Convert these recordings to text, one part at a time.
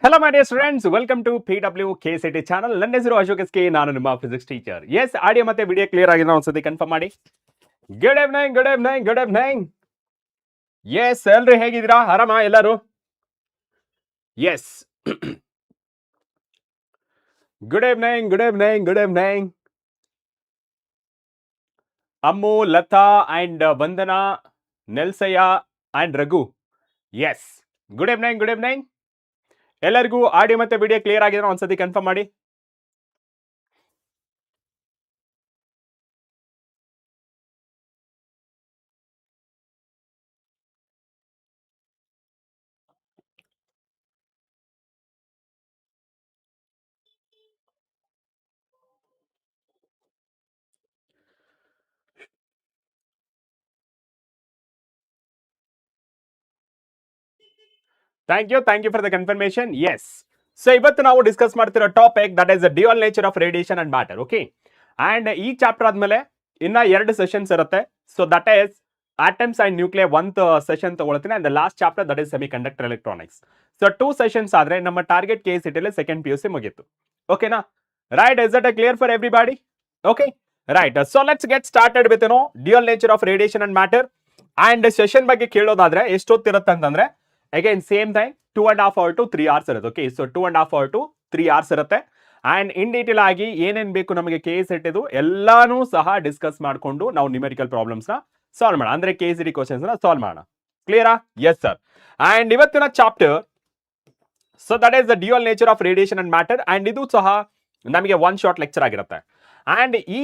Hello my dear students, welcome to PW KCET channel. ನನ್ನ ಹೆಸರು Ashok S K, ನಾನು ನಿಮ್ಮ ಫಿಸಿಕ್ಸ್ ಟೀಚರ್. ಎಸ್, ಆಡಿಯೋ ಮತ್ತೆ ವಿಡಿಯೋ ಕ್ಲಿಯರ್ ಆಗಿದೆ ಒಂದ್ಸತಿ ಕನ್ಫರ್ಮ್ ಮಾಡಿ. Good evening, good evening, good evening. Yes, ಎಲ್ರು ಹೇಗಿದ್ದೀರಾ? ಆರಾಮ ಎಲ್ಲರೂ? Yes. Good evening, good evening, good evening. Ammu, Latha and Vandana, Nelsayya and Raghu. Yes, good evening, good evening. ಎಲ್ಲರಿಗೂ ಆಡಿಯೋ ಮತ್ತೆ ವಿಡಿಯೋ ಕ್ಲಿಯರ್ ಆಗಿದೆ ಒಂದ್ಸತಿ ಕನ್ಫರ್ಮ್ ಮಾಡಿ. Thank you for the confirmation. Yes, so ಇವತ್ತು ನಾವು ಡಿಸ್ಕಸ್ ಮಾಡ್ತಿರೋ topic that is the dual nature of radiation and matter. Okay, and ಈ chapter ಆದ್ಮೇಲೆ ಇನ್ನ 2 ಸೆಷನ್ಸ್ ಇರುತ್ತೆ. So that is atoms and nuclear ಒಂದು ಸೆಷನ್ ತಗೊಳ್ತೀನಿ, and last chapter that is semi conductor electronics. So 2 sessions ಆದ್ರೆ ನಮ್ಮ target KCET ಅಲ್ಲಿ second PUC ಮುಗೀತು. ಓಕೆನಾ? Right, is that clear for everybody? Okay, right. So let's get started with dual nature of radiation and matter. And session ಬಗ್ಗೆ ಕೇಳೋದಾದ್ರೆ ಎಷ್ಟೊತ್ತಿರುತ್ತೆ ಅಂತಂದ್ರೆ again same time 2.5 hours to 3 hours ಇರುತ್ತೆ. Okay, so 2.5 hours to 3 hours ಇರುತ್ತೆ. And in detail ಆಗಿ ಏನೇನ್ ಬೇಕು ನಮಗೆ KCET ಇದು ಎಲ್ಲಾನು ಸಹ ಡಿಸ್ಕಸ್ ಮಾಡ್ಕೊಂಡು ನಾವು ನ್ಯೂಮೆರಿಕಲ್ ಪ್ರಾಬ್ಲಮ್ಸ್ ನ ಸಾಲ್ವ್ ಮಾಡೋಣ, ಅಂದ್ರೆ KCET ಕ್ವಶನ್ಸ್ ನ ಸಾಲ್ವ್ ಮಾಡೋಣ. ಕ್ಲಿಯರಾ? Yes sir. ಅಂಡ್ ಇವತ್ತಿನ chapter so that is the dual nature of radiation and matter. And ಇದು ಸಹ ನಮಗೆ ಒನ್ ಶಾರ್ಟ್ ಲೆಕ್ಚರ್ ಆಗಿರುತ್ತೆ. ಅಂಡ್ ಈ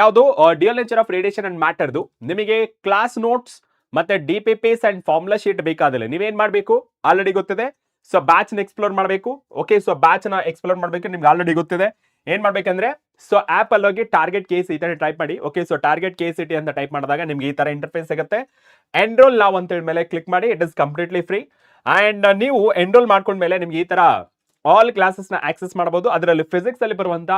ಯಾವುದು dual nature of radiation and ಮ್ಯಾಟರ್ದು ನಿಮಗೆ ಕ್ಲಾಸ್ ನೋಟ್ಸ್ ಮತ್ತೆ DPPs ಅಂಡ್ ಫಾರ್ಮುಲಾ ಶೀಟ್ ಬೇಕಾದಿಲ್ಲ. ನೀವೇನ್ ಮಾಡಬೇಕು? ಆಲ್ರೆಡಿ ಗೊತ್ತಿದೆ. ಸೊ ಬ್ಯಾಚ್ ನ ಎಕ್ಸ್ಪ್ಲೋರ್ ಮಾಡಬೇಕು. ಓಕೆ, ಸೊ ಬ್ಯಾಚ್ ನ ಎಕ್ಸ್ಪ್ಲೋರ್ ಮಾಡಬೇಕು, ನಿಮ್ಗೆ ಆಲ್ರೆಡಿ ಗೊತ್ತಿದೆ. ಏನ್ ಮಾಡ್ಬೇಕಂದ್ರೆ ಸೊ ಆಪ್ ಅಲ್ಲಿ ಹೋಗಿ ಟಾರ್ಗೆಟ್ KCET ಟೈಪ್ ಮಾಡಿ. ಓಕೆ, ಸೊ ಟಾರ್ಗೆಟ್ KCET ಅಂತ ಟೈಪ್ ಮಾಡಿದಾಗ ನಿಮ್ಗೆ ಈ ತರ ಇಂಟರ್ಫೇಸ್ ಸಿಗುತ್ತೆ. ಎನ್ರೋಲ್ ನಾವ್ ಅಂತ ಹೇಳಿ ಮೇಲೆ ಕ್ಲಿಕ್ ಮಾಡಿ. It is completely free. And ನೀವು ಎನ್ರೋಲ್ ಮಾಡ್ಕೊಂಡ್ಮೇಲೆ ನಿಮ್ಗೆ ಈ ತರ ಆಲ್ ಕ್ಲಾಸಸ್ ನ ಆಕ್ಸೆಸ್ ಮಾಡಬಹುದು. ಅದರಲ್ಲಿ ಫಿಸಿಕ್ಸ್ ಅಲ್ಲಿ ಬರುವಂತ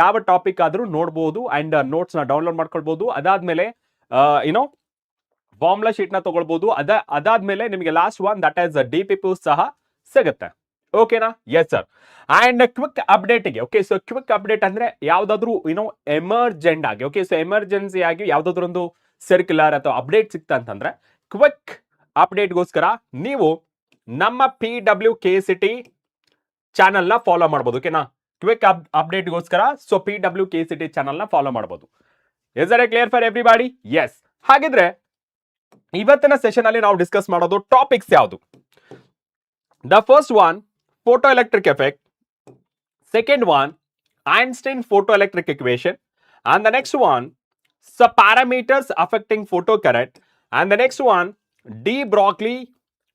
ಯಾವ ಟಾಪಿಕ್ ಆದ್ರೂ ನೋಡಬಹುದು ಅಂಡ್ ನೋಟ್ಸ್ ನ ಡೌನ್ಲೋಡ್ ಮಾಡ್ಕೊಳ್ಬಹುದು. ಅದಾದ್ಮೇಲೆ ಫಾರ್ಮುಲಾ ಶೀಟ್ ನ ತಗೊಳ್ಬಹುದು. ಅದಾದ್ಮೇಲೆ ನಿಮಗೆ last one that is DPP ಸಹ ಸಿಗುತ್ತೆ. ಓಕೆನಾ? Yes sir. And quick update ಗೆ, ಓಕೆ, ಸೊ ಕ್ವಿಕ್ ಅಪ್ಡೇಟ್ ಅಂದ್ರೆ ಯಾವ್ದಾದ್ರು ಎಮರ್ಜೆಂಟ್ ಆಗಿ, ಓಕೆ, ಸೊ ಎಮರ್ಜೆನ್ಸಿ ಆಗಿ ಯಾವ್ದಾದ್ರು ಒಂದು ಸರ್ಕ್ಯುಲರ್ ಅಥವಾ ಅಪ್ಡೇಟ್ ಸಿಕ್ತಾ ಅಂತಂದ್ರೆ ಕ್ವಿಕ್ ಅಪ್ಡೇಟ್ಗೋಸ್ಕರ ನೀವು ನಮ್ಮ PW KCET ಚಾನಲ್ ನ ಫಾಲೋ ಮಾಡಬಹುದು. ಓಕೆನಾ? ಕ್ವಿಕ್ ಅಪ್ಡೇಟ್ಗೋಸ್ಕರ ಸೊ PW KCET ಚಾನಲ್ ನ ಫಾಲೋ ಮಾಡಬಹುದು. Is that clear for everybody? Yes. ಹಾಗಿದ್ರೆ ಇವತ್ತಿನ ಸೆಷನ್ ಅಲ್ಲಿ ನಾವು ಡಿಸ್ಕಸ್ ಮಾಡೋದು ಟಾಪಿಕ್ಸ್ ಯಾವುದು? The first one photoelectric effect, second one Einstein photoelectric equation, and the next one some parameters affecting photocurrent, and the next one de Broglie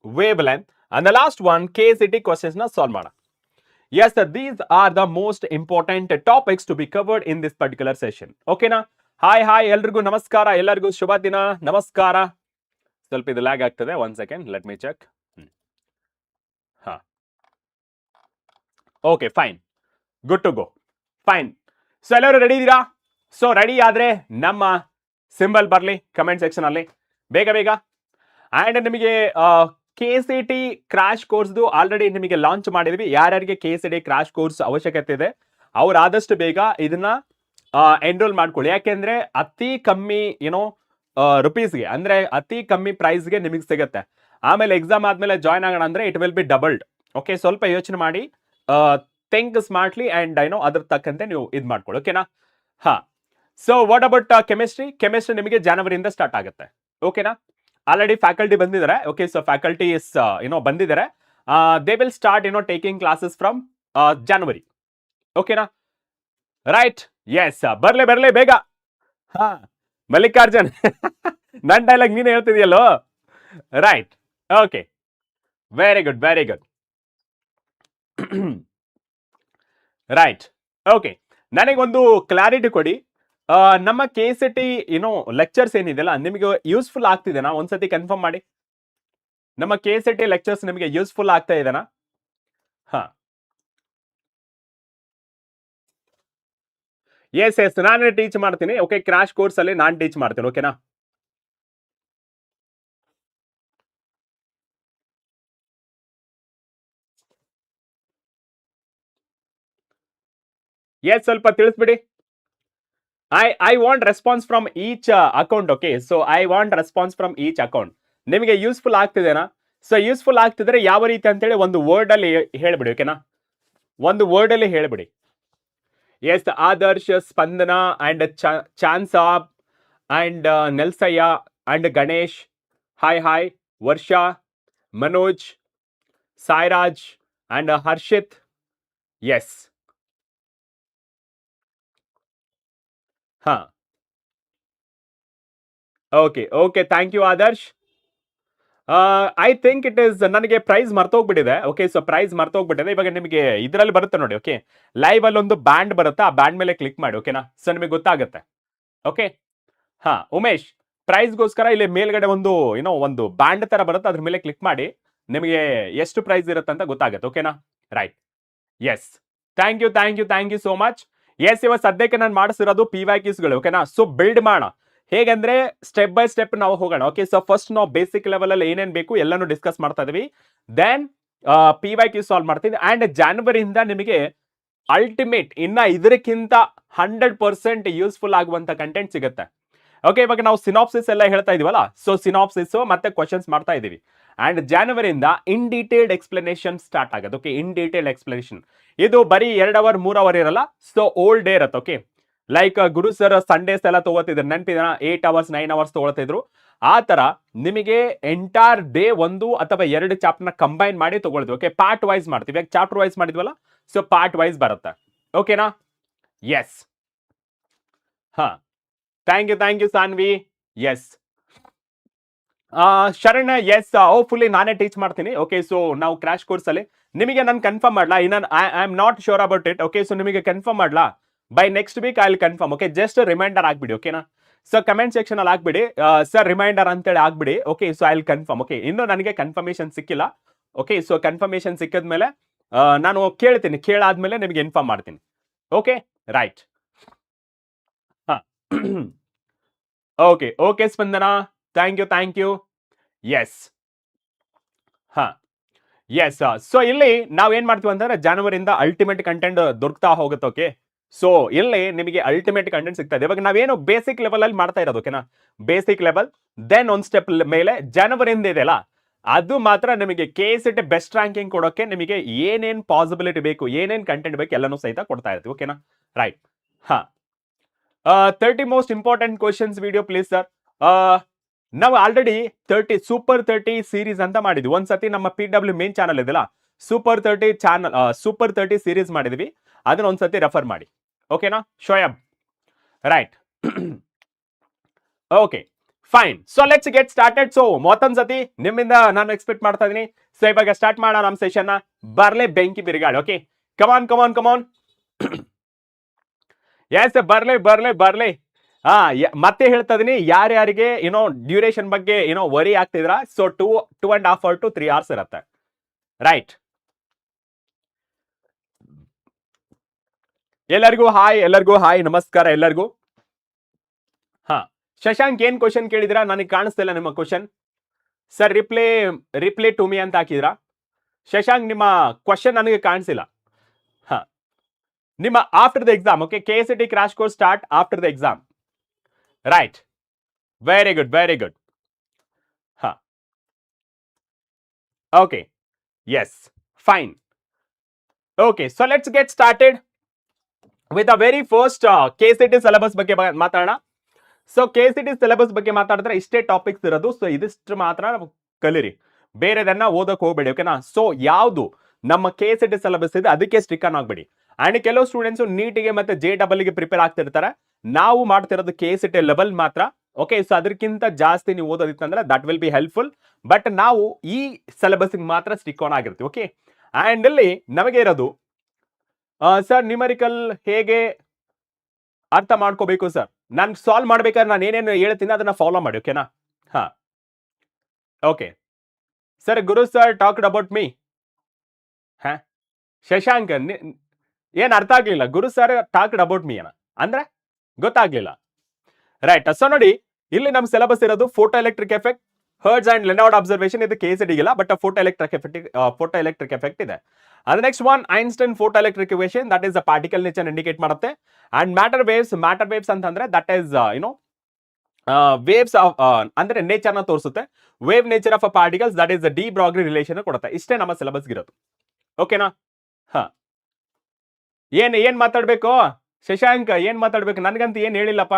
wavelength, and the last one KCET questions na solve mada. Yes sir, these are the most important topics to be covered in this particular session. Okay na? Hi ಎಲ್ರಿಗೂ ನಮಸ್ಕಾರ, ಎಲ್ಲರಿಗೂ ಶುಭ ದಿನ, ನಮಸ್ಕಾರ. ಸ್ವಲ್ಪ ಇದು lag ಆಗ್ತದೆ, 1 second, let me check. ಹಾ, okay, fine, good to go, fine. So ಎಲ್ಲರೂ ರೆಡಿ ಇದ್ದೀರಾ? ಸೊ ರೆಡಿ ಆದ್ರೆ ನಮ್ಮ ಸಿಂಬಲ್ ಬರಲಿ ಕಮೆಂಟ್ ಸೆಕ್ಷನ್ ಅಲ್ಲಿ ಬೇಗ ಬೇಗ. ಅಂಡ್ ನಿಮಗೆ KCET ಕ್ರಾಶ್ ಕೋರ್ಸ್ದು ಆಲ್ರೆಡಿ ನಿಮಗೆ ಲಾಂಚ್ ಮಾಡಿದ್ವಿ. ಯಾರ್ಯಾರಿಗೆ KCET ಕ್ರಾಶ್ ಕೋರ್ಸ್ ಅವಶ್ಯಕತೆ ಇದೆ ಅವ್ರು ಆದಷ್ಟು ಬೇಗ ಇದನ್ನ ಎನ್ರೋಲ್ ಮಾಡ್ಕೊಳ್ಳಿ. ಯಾಕೆಂದ್ರೆ ಅತಿ ಕಮ್ಮಿ ರುಪೀಸ್ಗೆ, ಅಂದ್ರೆ ಅತಿ ಕಮ್ಮಿ ಪ್ರೈಸ್ಗೆ ನಿಮಗೆ ಸಿಗುತ್ತೆ. ಆಮೇಲೆ ಎಕ್ಸಾಮ್ ಆದ್ಮೇಲೆ ಜಾಯ್ನ್ ಆಗೋಣ ಅಂದ್ರೆ it will B doubled. Okay, ಸ್ವಲ್ಪ ಯೋಚನೆ ಮಾಡಿ, ಥಿಂಕ್ ಸ್ಮಾರ್ಟ್ಲಿ ಅಂಡ್ ಅದ್ರ ತಕ್ಕಂತೆ ನೀವು ಇದು ಮಾಡ್ಕೊಳ್ಳಿ. ಓಕೆನಾ? ಹಾ, ಸೊ ವಾಟ್ ಅಬೌಟ್ ಕೆಮಿಸ್ಟ್ರಿ ನಿಮಗೆ ಜನವರಿಯಿಂದ ಸ್ಟಾರ್ಟ್ ಆಗುತ್ತೆ. ಓಕೆನಾ? ಆಲ್ರೆಡಿ ಫ್ಯಾಕಲ್ಟಿ ಬಂದಿದ್ದಾರೆ. ಓಕೆ, ಸೊ ಫ್ಯಾಕಲ್ಟಿ ಬಂದಿದ್ದಾರೆ. They will start taking classes from January. ಓಕೆನಾ? ರೈಟ್. ಎಸ್, ಬರ್ಲಿ ಬೇಗ. ಹಾ, ಮಲ್ಲಿಕಾರ್ಜುನ್ ನನ್ ಡೈಲಾಗ್ ನೀನು ಹೇಳ್ತಿದ್ಯಲ್ಲೋ. Right, okay, very good. Right, okay. ನನಗೊಂದು ಕ್ಲಾರಿಟಿ ಕೊಡಿ, ನಮ್ಮ KCET ಲೆಕ್ಚರ್ಸ್ ಏನಿದೆಯಲ್ಲ ನಿಮಗೆ ಯೂಸ್ಫುಲ್ ಆಗ್ತಿದೆನಾ? ಒಂದ್ಸತಿ ಕನ್ಫರ್ಮ್ ಮಾಡಿ. ನಮ್ಮ KCET ಲೆಕ್ಚರ್ಸ್ ನಿಮಗೆ ಯೂಸ್ಫುಲ್ ಆಗ್ತಾ ಇದೆನಾ? ಹಾ, ಎಸ್, ನಾನೇ ಟೀಚ್ ಮಾಡ್ತೀನಿ. ಓಕೆ, ಕ್ರಾಶ್ ಕೋರ್ಸ್ ಅಲ್ಲಿ ನಾನು ಟೀಚ್ ಮಾಡ್ತೀನಿ. ಓಕೆನಾ? ಎಸ್ ಸ್ವಲ್ಪ ತಿಳಿಸ್ಬಿಡಿ. I want response from each account. Okay, so I want response from each account. ನಿಮಗೆ ಯೂಸ್ಫುಲ್ ಆಗ್ತಿದೆನಾ? ಸೊ ಯೂಸ್ಫುಲ್ ಆಗ್ತಿದ್ರೆ ಯಾವ ರೀತಿ ಅಂತೇಳಿ ಒಂದು ವರ್ಡ್ ಅಲ್ಲಿ ಹೇಳ್ಬಿಡಿ. ಓಕೆನಾ, ಒಂದು ವರ್ಡ್ ಅಲ್ಲಿ ಹೇಳ್ಬಿಡಿ. Yes, Adarsh, Spandana and Chansab and Nelsayya and Ganesh, hi hi, Varsha, Manoj, Sairaj and Harshith. Yes, ಹಾ, okay okay, thank you Adarsh. I think it is, ನನಗೆ ಪ್ರೈಸ್ ಮರ್ತೋಗ್ಬಿಟ್ಟಿದೆ. ಓಕೆ, ಸೊ ಪ್ರೈಸ್ ಮರ್ತೋಗ್ಬಿಟ್ಟಿದೆ. ಇವಾಗ ನಿಮಗೆ ಇದರಲ್ಲಿ ಬರುತ್ತೆ ನೋಡಿ. ಓಕೆ, ಲೈವ್ ಅಲ್ಲಿ ಒಂದು ಬ್ಯಾಂಡ್ ಬರುತ್ತೆ, ಆ ಬ್ಯಾಂಡ್ ಮೇಲೆ ಕ್ಲಿಕ್ ಮಾಡಿ. ಓಕೆನಾ, ಸೊ ನಿಮಗೆ ಗೊತ್ತಾಗುತ್ತೆ. ಓಕೆ, ಹಾ, ಉಮೇಶ್, ಪ್ರೈಸ್ಗೋಸ್ಕರ ಇಲ್ಲಿ ಮೇಲ್ಗಡೆ ಒಂದು ಏನೋ ಒಂದು ಬ್ಯಾಂಡ್ ತರ ಬರುತ್ತೆ, ಅದ್ರ ಮೇಲೆ ಕ್ಲಿಕ್ ಮಾಡಿ. ನಿಮಗೆ ಎಷ್ಟು ಪ್ರೈಸ್ ಇರುತ್ತೆ ಅಂತ ಗೊತ್ತಾಗುತ್ತೆ. ಓಕೆನಾ, right. Yes, thank you thank you thank you so much. Yes, ಇವಾಗ ಸದ್ಯಕ್ಕೆ ನಾನು ಮಾಡಿಸಿರೋದು PYQs ಗಳು. ಓಕೆನಾ, ಸೊ ಬಿಲ್ಡ್ ಮಾಡೋಣ ಹೇಗಂದ್ರೆ ಸ್ಟೆಪ್ ಬೈ ಸ್ಟೆಪ್ ನಾವು ಹೋಗೋಣ. ಓಕೆ, ಸೊ ಫಸ್ಟ್ ನಾವು ಬೇಸಿಕ್ ಲೆವೆಲ್ ಅಲ್ಲಿ ಏನೇನ್ ಬೇಕು ಎಲ್ಲಾನು ಡಿಸ್ಕಸ್ ಮಾಡ್ತಾ ಇದೀವಿ. ದೆನ್ PYQ ಸಾಲ್ವ್ ಮಾಡ್ತೀವಿ. ಅಂಡ್ ಜಾನ್ವರಿಯಿಂದ ನಿಮಗೆ ಅಲ್ಟಿಮೇಟ್ ಇನ್ನ ಇದಕ್ಕಿಂತ 100% ಯೂಸ್ಫುಲ್ ಆಗುವಂತ ಕಂಟೆಂಟ್ ಸಿಗುತ್ತೆ. ಓಕೆ, ಇವಾಗ ನಾವು ಸಿನಾಪ್ಸಿಸ್ ಎಲ್ಲ ಹೇಳ್ತಾ ಇದೀವಲ್ಲ, ಸೊ ಸಿನಾಪ್ಸಿಸ್ ಮತ್ತೆ ಕ್ವಶನ್ಸ್ ಮಾಡ್ತಾ ಇದೀವಿ. ಅಂಡ್ ಜಾನ್ವರಿಯಿಂದ ಇನ್ ಡೀಟೇಲ್ಡ್ ಎಕ್ಸ್ಪ್ಲನೇಷನ್ ಸ್ಟಾರ್ಟ್ ಆಗುತ್ತೆ. ಓಕೆ, ಇನ್ ಡೀಟೇಲ್ಡ್ ಎಕ್ಸ್ಪ್ಲನೇಷನ್ ಇದು ಬರೀ 2 ಅವರ್ 3 ಅವರ್ ಇರಲ್ಲ, ಸೊ ಓಲ್ಡ್ ಡೇ ಇರುತ್ತೆ. Okay, like Guru sir Sundays ಎಲ್ಲ ತಗೋತಿದ್ರು, ನೆನಪಿದ 8 ಅವರ್ಸ್ 9 ಅವರ್ಸ್ ತಗೊಳ್ತಿದ್ರು. ಆ ತರ ನಿಮಗೆ ಎಂಟೈರ್ ಡೇ 1 ಅಥವಾ 2 ಚಾಪ್ಟರ್ನ ಕಂಬೈನ್ ಮಾಡಿ ತಗೊಳ್ತೀವಿ. ಓಕೆ, ಪಾರ್ಟ್ ವೈಸ್ ಮಾಡ್ತೀವಿ. ಚಾಪ್ಟರ್ ವೈಸ್ ಮಾಡಿದ್ವಲ್ಲ, ಸೊ ಪಾರ್ಟ್ ವೈಸ್ ಬರುತ್ತೆ. ಓಕೆನಾ, ಎಸ್, ಹಾ, thank you Saanvi. Yes, Sharan, yes, hopefully ನಾನೇ ಟೀಚ್ ಮಾಡ್ತೀನಿ. ಓಕೆ, ಸೊ ನಾವು ಕ್ರಾಶ್ ಕೋರ್ಸ್ ಅಲ್ಲಿ ನಿಮಗೆ ನಾನು ಕನ್ಫರ್ಮ್ ಮಾಡ್ಲಾ, ಇನ್ನ I am not sure about it. Okay, so ನಿಮಗೆ ಕನ್ಫರ್ಮ್ ಮಾಡ್ಲಾ by next week I will confirm. Okay, just reminder ಆಗ್ಬಿಡಿ. ಓಕೆನಾ, ಸೊ ಕಮೆಂಟ್ ಸೆಕ್ಷನ್ ಅಲ್ಲಿ ಆಗ್ಬಿಡಿ ಸರ್ ರಿಮೈಂಡರ್ ಅಂತೇಳಿ ಆಗ್ಬಿಡಿ. Okay, so I will confirm. Okay, ಇನ್ನು ನನಗೆ ಕನ್ಫರ್ಮೇಶನ್ ಸಿಕ್ಕಿಲ್ಲ. ಓಕೆ, ಸೊ ಕನ್ಫರ್ಮೇಶನ್ ಸಿಕ್ಕಿದ್ಮೇಲೆ ನಾನು ಕೇಳ್ತೀನಿ, ಕೇಳಾದ್ಮೇಲೆ ನಿಮಗೆ ಇನ್ಫಾರ್ಮ್ ಮಾಡ್ತೀನಿ. Okay, right. ಹಾ, okay okay Spandana, thank you. Yes, ಹಾ, ಎಸ್, ಸೊ ಇಲ್ಲಿ ನಾವ್ ಏನ್ ಮಾಡ್ತೀವಿ ಅಂತಂದ್ರೆ ಜನವರಿಯಿಂದ ಅಲ್ಟಿಮೇಟ್ ಕಂಟೆಂಟ್ ದೊರಕ್ತಾ ಹೋಗುತ್ತೆ. ಓಕೆ, ಸೊ ಇಲ್ಲಿ ನಿಮಗೆ ಅಲ್ಟಿಮೇಟ್ ಕಂಟೆಂಟ್ ಸಿಗ್ತಾ ಇದೆ. ಇವಾಗ ನಾವೇನು ಬೇಸಿಕ್ ಲೆವೆಲ್ ಅಲ್ಲಿ ಮಾಡ್ತಾ ಇರೋದು. ಓಕೆನಾ, ಬೇಸಿಕ್ ಲೆವೆಲ್, ದೆನ್ ಒಂದ್ ಸ್ಟೆಪ್ ಮೇಲೆ ಜನವರಿಯಿಂದ ಇದೆಯಲ್ಲ, ಅದು ಮಾತ್ರ ನಿಮಗೆ KCET ಬೆಸ್ಟ್ ರ್ಯಾಂಕಿಂಗ್ ಕೊಡೋಕೆ ನಿಮಗೆ ಏನೇನ್ ಪಾಸಿಬಿಲಿಟಿ ಬೇಕು, ಏನೇನ್ ಕಂಟೆಂಟ್ ಬೇಕು ಎಲ್ಲನೂ ಸಹಿತ ಕೊಡ್ತಾ ಇರ್ತೀವಿ. ಓಕೆನಾ, ರೈಟ್. ಹಾ, 30 most important questions video please sir. ನಾವು ಆಲ್ರೆಡಿ ಸೂಪರ್ 30 ಸೀರೀಸ್ ಅಂತ ಮಾಡಿದ್ವಿ. ಒಂದ್ಸತಿ ನಮ್ಮ PW ಮೇನ್ ಚಾನಲ್ ಇದೆಯಲ್ಲ, ಸೂಪರ್ 30 ಸೀರೀಸ್ ಮಾಡಿದ್ವಿ, ಅದನ್ನ ಒಂದ್ಸತಿ ರೆಫರ್ ಮಾಡಿ. ಓಕೆನಾ, Shoaib, right. Okay, fine. So let's get started. So ಮತ್ತೊಂದ್ಸತಿ ನಿಮ್ಮಿಂದ ನಾನು ಎಕ್ಸ್ಪೆಕ್ಟ್ ಮಾಡ್ತಾ ಇದೀನಿ. ಸೊ ಇವಾಗ ಸ್ಟಾರ್ಟ್ ಮಾಡೋಣ ನಮ್ಮ ಸೆಷನ್. ಬರ್ಲೆ ಬೆಂಕಿ ಬಿರುಗಾಳಿ. Okay, come on. ಎಸ್, ಬರ್ಲೆ. ಮತ್ತೆ ಹೇಳ್ತಾ ಇದೀನಿ, ಯಾರ್ಯಾರಿಗೆ ಏನೋ ಡ್ಯೂರೇಷನ್ ಬಗ್ಗೆ ಏನೋ ವರಿ ಆಗ್ತಿದ್ರ, ಸೊ 2.5 or to 3 hours ಇರುತ್ತೆ. ರೈಟ್, ಎಲ್ಲರಿಗೂ ಹಾಯ್, ನಮಸ್ಕಾರ ಎಲ್ಲರಿಗೂ. ಹಾ, ಶಶಾಂಕ್ ಏನ್ ಕ್ವಶನ್ ಕೇಳಿದಿರಾ? ನನಗೆ ಕಾಣಿಸ್ತಿಲ್ಲ ನಿಮ್ಮ question. Sir reply to me ಅಂತ ಹಾಕಿದ್ರಾ? ಶಶಾಂಕ್ ನಿಮ್ಮ ಕ್ವಶನ್ ನನಗೆ ಕಾಣಿಸಿಲ್ಲ. ಹಾ, ನಿಮ್ಮ after the exam. Okay, KCET crash course start after the exam. Right, very good. ಹಾ, okay, yes, fine. Okay, so let's get started with a very first KCET syllabus ಬಗ್ಗೆ ಮಾತಾಡೋಣ. ಸೊ KCET ಸಿಲೆಬಸ್ ಬಗ್ಗೆ ಮಾತಾಡಿದ್ರೆ ಇಷ್ಟೇ topics ಇರೋದು. So ಇದಿಷ್ಟು ಮಾತ್ರ ಕಲಿರಿ, ಬೇರೆದನ್ನ ಓದಕ್ ಹೋಗ್ಬೇಡಿ. ಓಕೆನಾ, ಸೊ ಯಾವುದು ನಮ್ಮ KCET ಸಿಲೆಬಸ್ ಇದೆ ಅದಕ್ಕೆ ಸ್ಟಿಕ್ ಆನ್ ಆಗ್ಬೇಡಿ. ಅಂಡ್ ಕೆಲವು ಸ್ಟೂಡೆಂಟ್ಸ್ ನೀಟಿಗೆ ಮತ್ತೆ JEE ಗೆ ಪ್ರಿಪೇರ್ ಆಗ್ತಿರ್ತಾರೆ. ನಾವು ಮಾಡ್ತಿರೋದು KCET ಲೆವೆಲ್ ಮಾತ್ರ. ಓಕೆ, ಸೊ ಅದಕ್ಕಿಂತ ಜಾಸ್ತಿ ನೀವು ಓದೋದಿತ್ತಂದ್ರೆ that will be helpful. But ನಾವು ಈ ಸಿಲೆಬಸ್ ಮಾತ್ರ ಸ್ಟಿಕ್ ಆನ್ ಆಗಿರ್ತೀವಿ. ಓಕೆ, ಅಂಡ್ ಇಲ್ಲಿ ನಮಗೆ ಇರೋದು ಸರ್ ನ್ಯೂಮರಿಕಲ್ ಹೇಗೆ ಅರ್ಥ ಮಾಡ್ಕೋಬೇಕು ಸರ್. ನಾನು ಸಾಲ್ವ್ ಮಾಡ್ಬೇಕಾದ್ರೆ ನಾನು ಏನೇನು ಹೇಳ್ತೀನಿ ಅದನ್ನ ಫಾಲೋ ಮಾಡಿ. ಓಕೆನಾ, ಹಾ, okay. Sir Guru sir talked about me. ಹಾ, ಶಶಾಂಕ್ ಏನ್ ಅರ್ಥ ಆಗ್ಲಿಲ್ಲ. Guru sir talked about me ಅಂದ್ರೆ ಗೊತ್ತಾಗ್ಲಿಲ್ಲ. ರೈಟ್, ಸೊ ನೋಡಿ ಇಲ್ಲಿ ನಮ್ಮ ಸಿಲೆಬಸ್ ಇರೋದು photo electric effect, Hertz and Lenard observation ಇದು KCET ಇಲ್ಲ, ಬಟ್ ಫೋಟೋ ಎಲೆಕ್ಟ್ರಿಕ್ ಎಫೆಕ್ಟ್ ಇದೆ. ಅದು next one Einstein photo electric equation, that is the particle nature indicate ಮಾಡುತ್ತೆ. ಅಂಡ್ ಮ್ಯಾಟರ್ ವೇವ್ಸ್ ಅಂತಂದ್ರೆ ದಟ್ ಇಸ್ ವೇವ್ಸ್ ಅಂದ್ರೆ nature ನ ತೋರಿಸುತ್ತೆ. Wave nature of a particles, that is D Broglie relation ಕೊಡುತ್ತೆ. ಇಷ್ಟೇ ನಮ್ಮ ಸಿಲೆಬಸ್ ಇರೋದು. ಓಕೆನಾ? ಹಾ, ಏನ್ ಮಾತಾಡ್ಬೇಕು ಶಶಾಂಕ್? ಏನ್ ಮಾತಾಡ್ಬೇಕು? ನನ್ಗಂತ ಏನ್ ಹೇಳಿಲ್ಲಪ್ಪ.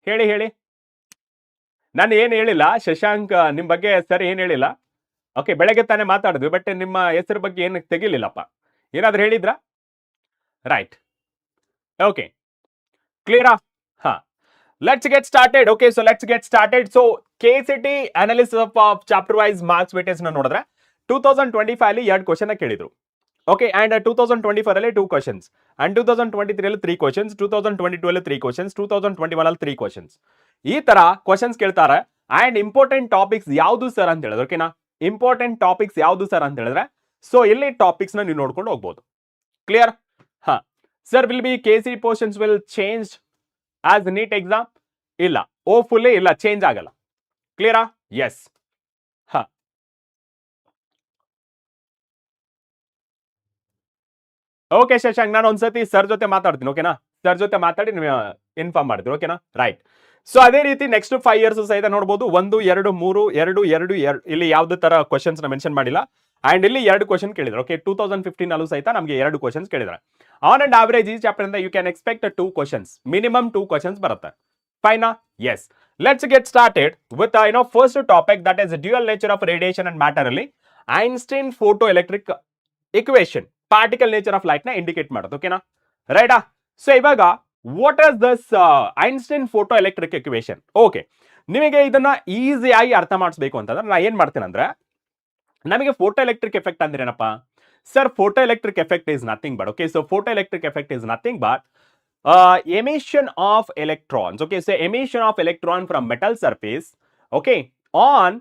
ಹೇಳಿ. ನಾನು ಏನ್ ಹೇಳಿಲ್ಲ ಶಶಾಂಕ್, ನಿಮ್ ಬಗ್ಗೆ ಸರ್ ಏನ್ ಹೇಳಿಲ್ಲ. ಓಕೆ, ಬೆಳಗ್ಗೆ ತಾನೇ ಮಾತಾಡಿದ್ವಿ, ಬಟ್ ನಿಮ್ಮ ಹೆಸರು ಬಗ್ಗೆ ಏನು ತೆಗಿಲಿಲ್ಲಪ್ಪ. ಏನಾದ್ರು ಹೇಳಿದ್ರಾ? ರೈಟ್. ಓಕೆ, ಕ್ಲಿಯರಾ? ಹಾ, let's get started. Okay, so let's get started. So KCET analysis of chapter wise marks weightage ನೋಡಿದ್ರೆ 2025 ಅಲ್ಲಿ 2 ಕ್ವಶನ್ ಕೇಳಿದ್ರು. ಓಕೆ, ಅಂಡ್ 2024 ಅಲ್ಲಿ 2 ಕ್ವಶನ್ಸ್, ಅಂಡ್ 2023 ಅಲ್ಲಿ 3 ಕ್ವಶನ್ಸ್, 2022 ಅಲ್ಲಿ 3 ಕ್ವಶನ್ಸ್, 2021 ಅಲ್ಲಿ 3 ಕ್ವಶನ್ಸ್. ಈ ತರ ಕ್ವಶನ್ಸ್ ಕೇಳ್ತಾರೆ. ಅಂಡ್ ಇಂಪಾರ್ಟೆಂಟ್ ಟಾಪಿಕ್ಸ್ ಯಾವುದು ಸರ್ ಅಂತ ಹೇಳಿದ್ರೆ, ಓಕೆನಾ, ಇಂಪಾರ್ಟೆಂಟ್ ಟಾಪಿಕ್ಸ್ ಯಾವುದು ಸರ್ ಅಂತ ಹೇಳಿದ್ರೆ, ಸೊ ಇಲ್ಲಿ ಟಾಪಿಕ್ಸ್ ನ ನೀವು ನೋಡ್ಕೊಂಡು ಹೋಗ್ಬೋದು. ಕ್ಲಿಯರ್? ಹಾ, sir will be KCET portions will change as NEET exam? ಇಲ್ಲ, ಫುಲ್ಲಿ ಇಲ್ಲ, ಚೇಂಜ್ ಆಗಲ್ಲ. ಕ್ಲಿಯರಾ? ಎಸ್. ಹಾ, ಓಕೆ ಶಶಾಂಕ್, ನಾನು ಒಂದ್ಸತಿ ಸರ್ ಜೊತೆ ಮಾತಾಡ್ತೀನಿ. ಓಕೆನಾ, ಸರ್ ಜೊತೆ ಮಾತಾಡಿ ನೀವು ಇನ್ಫಾರ್ಮ್ ಮಾಡ್ತೀವಿ. ಓಕೆನಾ, ರೈಟ್. ಸೊ ಅದೇ ರೀತಿ ನೆಕ್ಸ್ಟ್ 5 ಇಯರ್ಸ್ ಸಹಿತ ನೋಡಬಹುದು. 1, 2, 3, 2 ಇಲ್ಲಿ ಯಾವ್ದು ತರ ಕ್ವಶನ್ಸ್ ನ ಮೆನ್ಷನ್ ಮಾಡಿಲ್ಲ. ಅಂಡ್ ಇಲ್ಲಿ 2 ಕ್ವಶನ್ ಕೇಳಿದ್ರು. ಓಕೆ, 2015 ಅಲ್ಲೂ ಸಹಿತ ನಮಗೆ 2 ಕ್ವಶನ್ಸ್ ಕೇಳಿದ್ರೆ. ಆನ್ ಅಂಡ್ ಆವರೇಜ್ ಈ ಚಾಪ್ಟರ್ ಇಂದ you can expect 2 questions, minimum 2 questions ಬರುತ್ತೆ. ಫೈನಾ? Yes. Let's get started with first topic, that is dual nature of radiation and matter ಅಲ್ಲಿ Einstein photo electric equation, particle nature of light ನ indicate ಮಾಡೋದು. ಓಕೆನಾ, ರೈಟಾ? So ಇವಾಗ what is this Einstein photo electric equation? Okay, ನಿಮಗೆ ಇದನ್ನ ಈಸಿಯಾಗಿ ಅರ್ಥ ಮಾಡಿಸ್ಬೇಕು ಅಂತಂದ್ರೆ ನಾ ಏನ್ ಮಾಡ್ತೇನೆ ಅಂದ್ರೆ, ನಮಗೆ ಫೋಟೋ ಎಲೆಕ್ಟ್ರಿಕ್ ಎಫೆಕ್ಟ್ ಅಂದ್ರೆ ಏನಪ್ಪಾ sir? Photo electric effect is nothing but, okay, so photo electric effect is nothing but emission of electrons. Okay, so emission of electron from metal surface, okay, on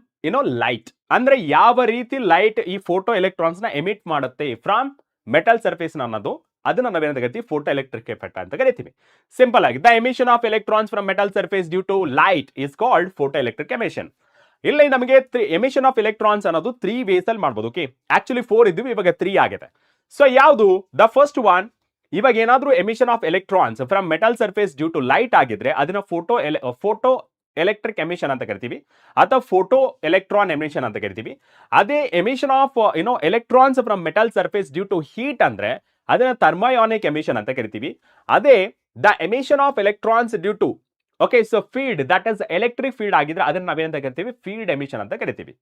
light. ಅಂದ್ರೆ ಯಾವ ರೀತಿ light ಈ photo electrons ನ emit ಮಾಡುತ್ತೆ from metal surface ಅನ್ನೋದು, ಅದನ್ನ ನಾವೇನಂತ ಕರಿತೀವಿ? ಫೋಟೋ ಎಲೆಕ್ಟ್ರಿಕ್ ಎಫೆಕ್ಟ್ ಅಂತ ಕರಿತೀವಿ. ಸಿಂಪಲ್ ಆಗಿ, the emission of electrons from metal surface due to light is called photo electric emission. ಇಲ್ಲಿ ನಮಗೆ ಎಮಿಷನ್ ಆಫ್ ಎಲೆಕ್ಟ್ರಾನ್ಸ್ ಅನ್ನೋದು 3 ವೇಸ್ ಅಲ್ಲಿ ಮಾಡಬಹುದು. ಓಕೆ, ಆಕ್ಚುಲಿ 4 ಇದ್ವಿ, ಇವಾಗ 3 ಆಗಿದೆ. ಸೊ ಯಾವುದು? ದ ಫಸ್ಟ್ ಒನ್, ಇವಾಗ ಏನಾದ್ರೂ emission of electrons from metal surface due to light ಆಗಿದ್ರೆ ಅದನ್ನ ಫೋಟೋ ಎಲೆಕ್ಟ್ರಿಕ್ ಎಮಿಷನ್ ಅಂತ ಕರಿತೀವಿ, ಅಥವಾ ಫೋಟೋ ಎಲೆಕ್ಟ್ರಾನ್ ಎಮಿಷನ್ ಅಂತ ಕರಿತೀವಿ. ಅದೇ emission of electrons from metal surface due to heat ಅಂದ್ರೆ ಅದನ್ನ ಥರ್ಮೋಯಾನಿಕ್ ಎಮಿಷನ್ ಅಂತ ಕರಿತೀವಿ. ಅದೇ the emission of electrons due to, okay, so field, that is electric field ಆಗಿದ್ರೆ ಅದನ್ನ ನಾವೇನಂತ ಕರಿತೀವಿ? ಫೀಲ್ಡ್ ಎಮಿಷನ್ ಅಂತ ಕರಿತೀವಿ.